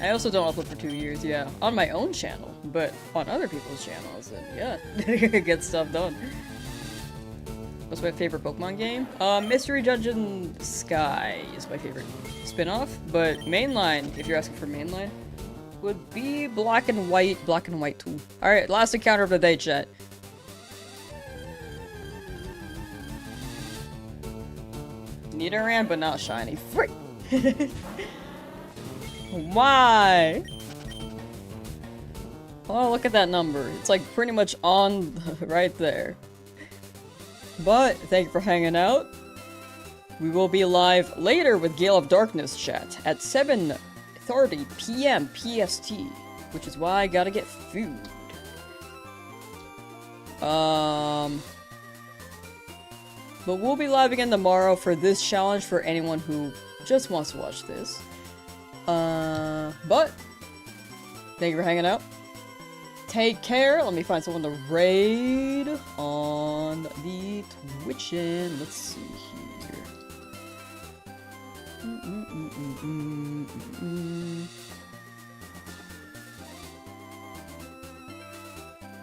I also don't upload for 2 years, yeah. On my own channel, but on other people's channels, and yeah, get stuff done. What's my favorite Pokemon game? Mystery Dungeon Sky is my favorite spin-off, but mainline, if you're asking for mainline, would be Black and White 2. Alright, last encounter of the day, chat. Nidoran, but not shiny. Frick! Why? Oh, look at that number. It's like pretty much on right there. But thank you for hanging out. We will be live later with Gale of Darkness chat at 7:30 p.m. PST, which is why I gotta get food. But we'll be live again tomorrow for this challenge for anyone who just wants to watch this. But thank you for hanging out. Take care. Let me find someone to raid on the Twitchin'. Let's see here.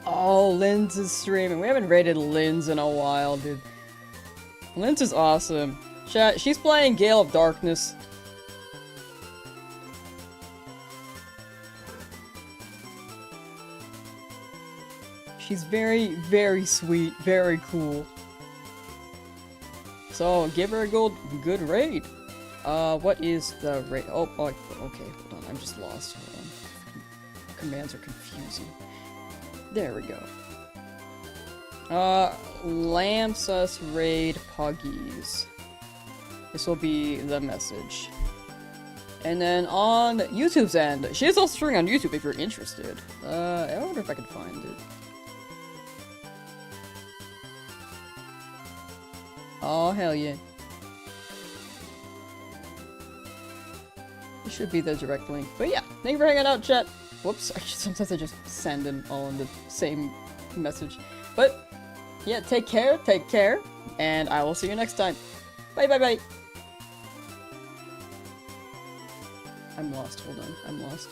Oh, Linz is streaming. We haven't raided Linz in a while, dude. Linz is awesome. Chat, she's playing Gale of Darkness. She's very, very sweet, very cool. So, give her a good raid. What is the raid? Oh, okay, hold on, I'm just lost. Hold on. Commands are confusing. There we go. Lamsauce raid Puggies. This will be the message. And then on YouTube's end, she is also streaming on YouTube if you're interested. I wonder if I can find it. Oh, hell yeah. It should be the direct link. But yeah, thank you for hanging out, chat. Whoops, sometimes I just send them all in the same message. But yeah, take care, and I will see you next time. Bye, bye, bye. I'm lost, hold on, I'm lost.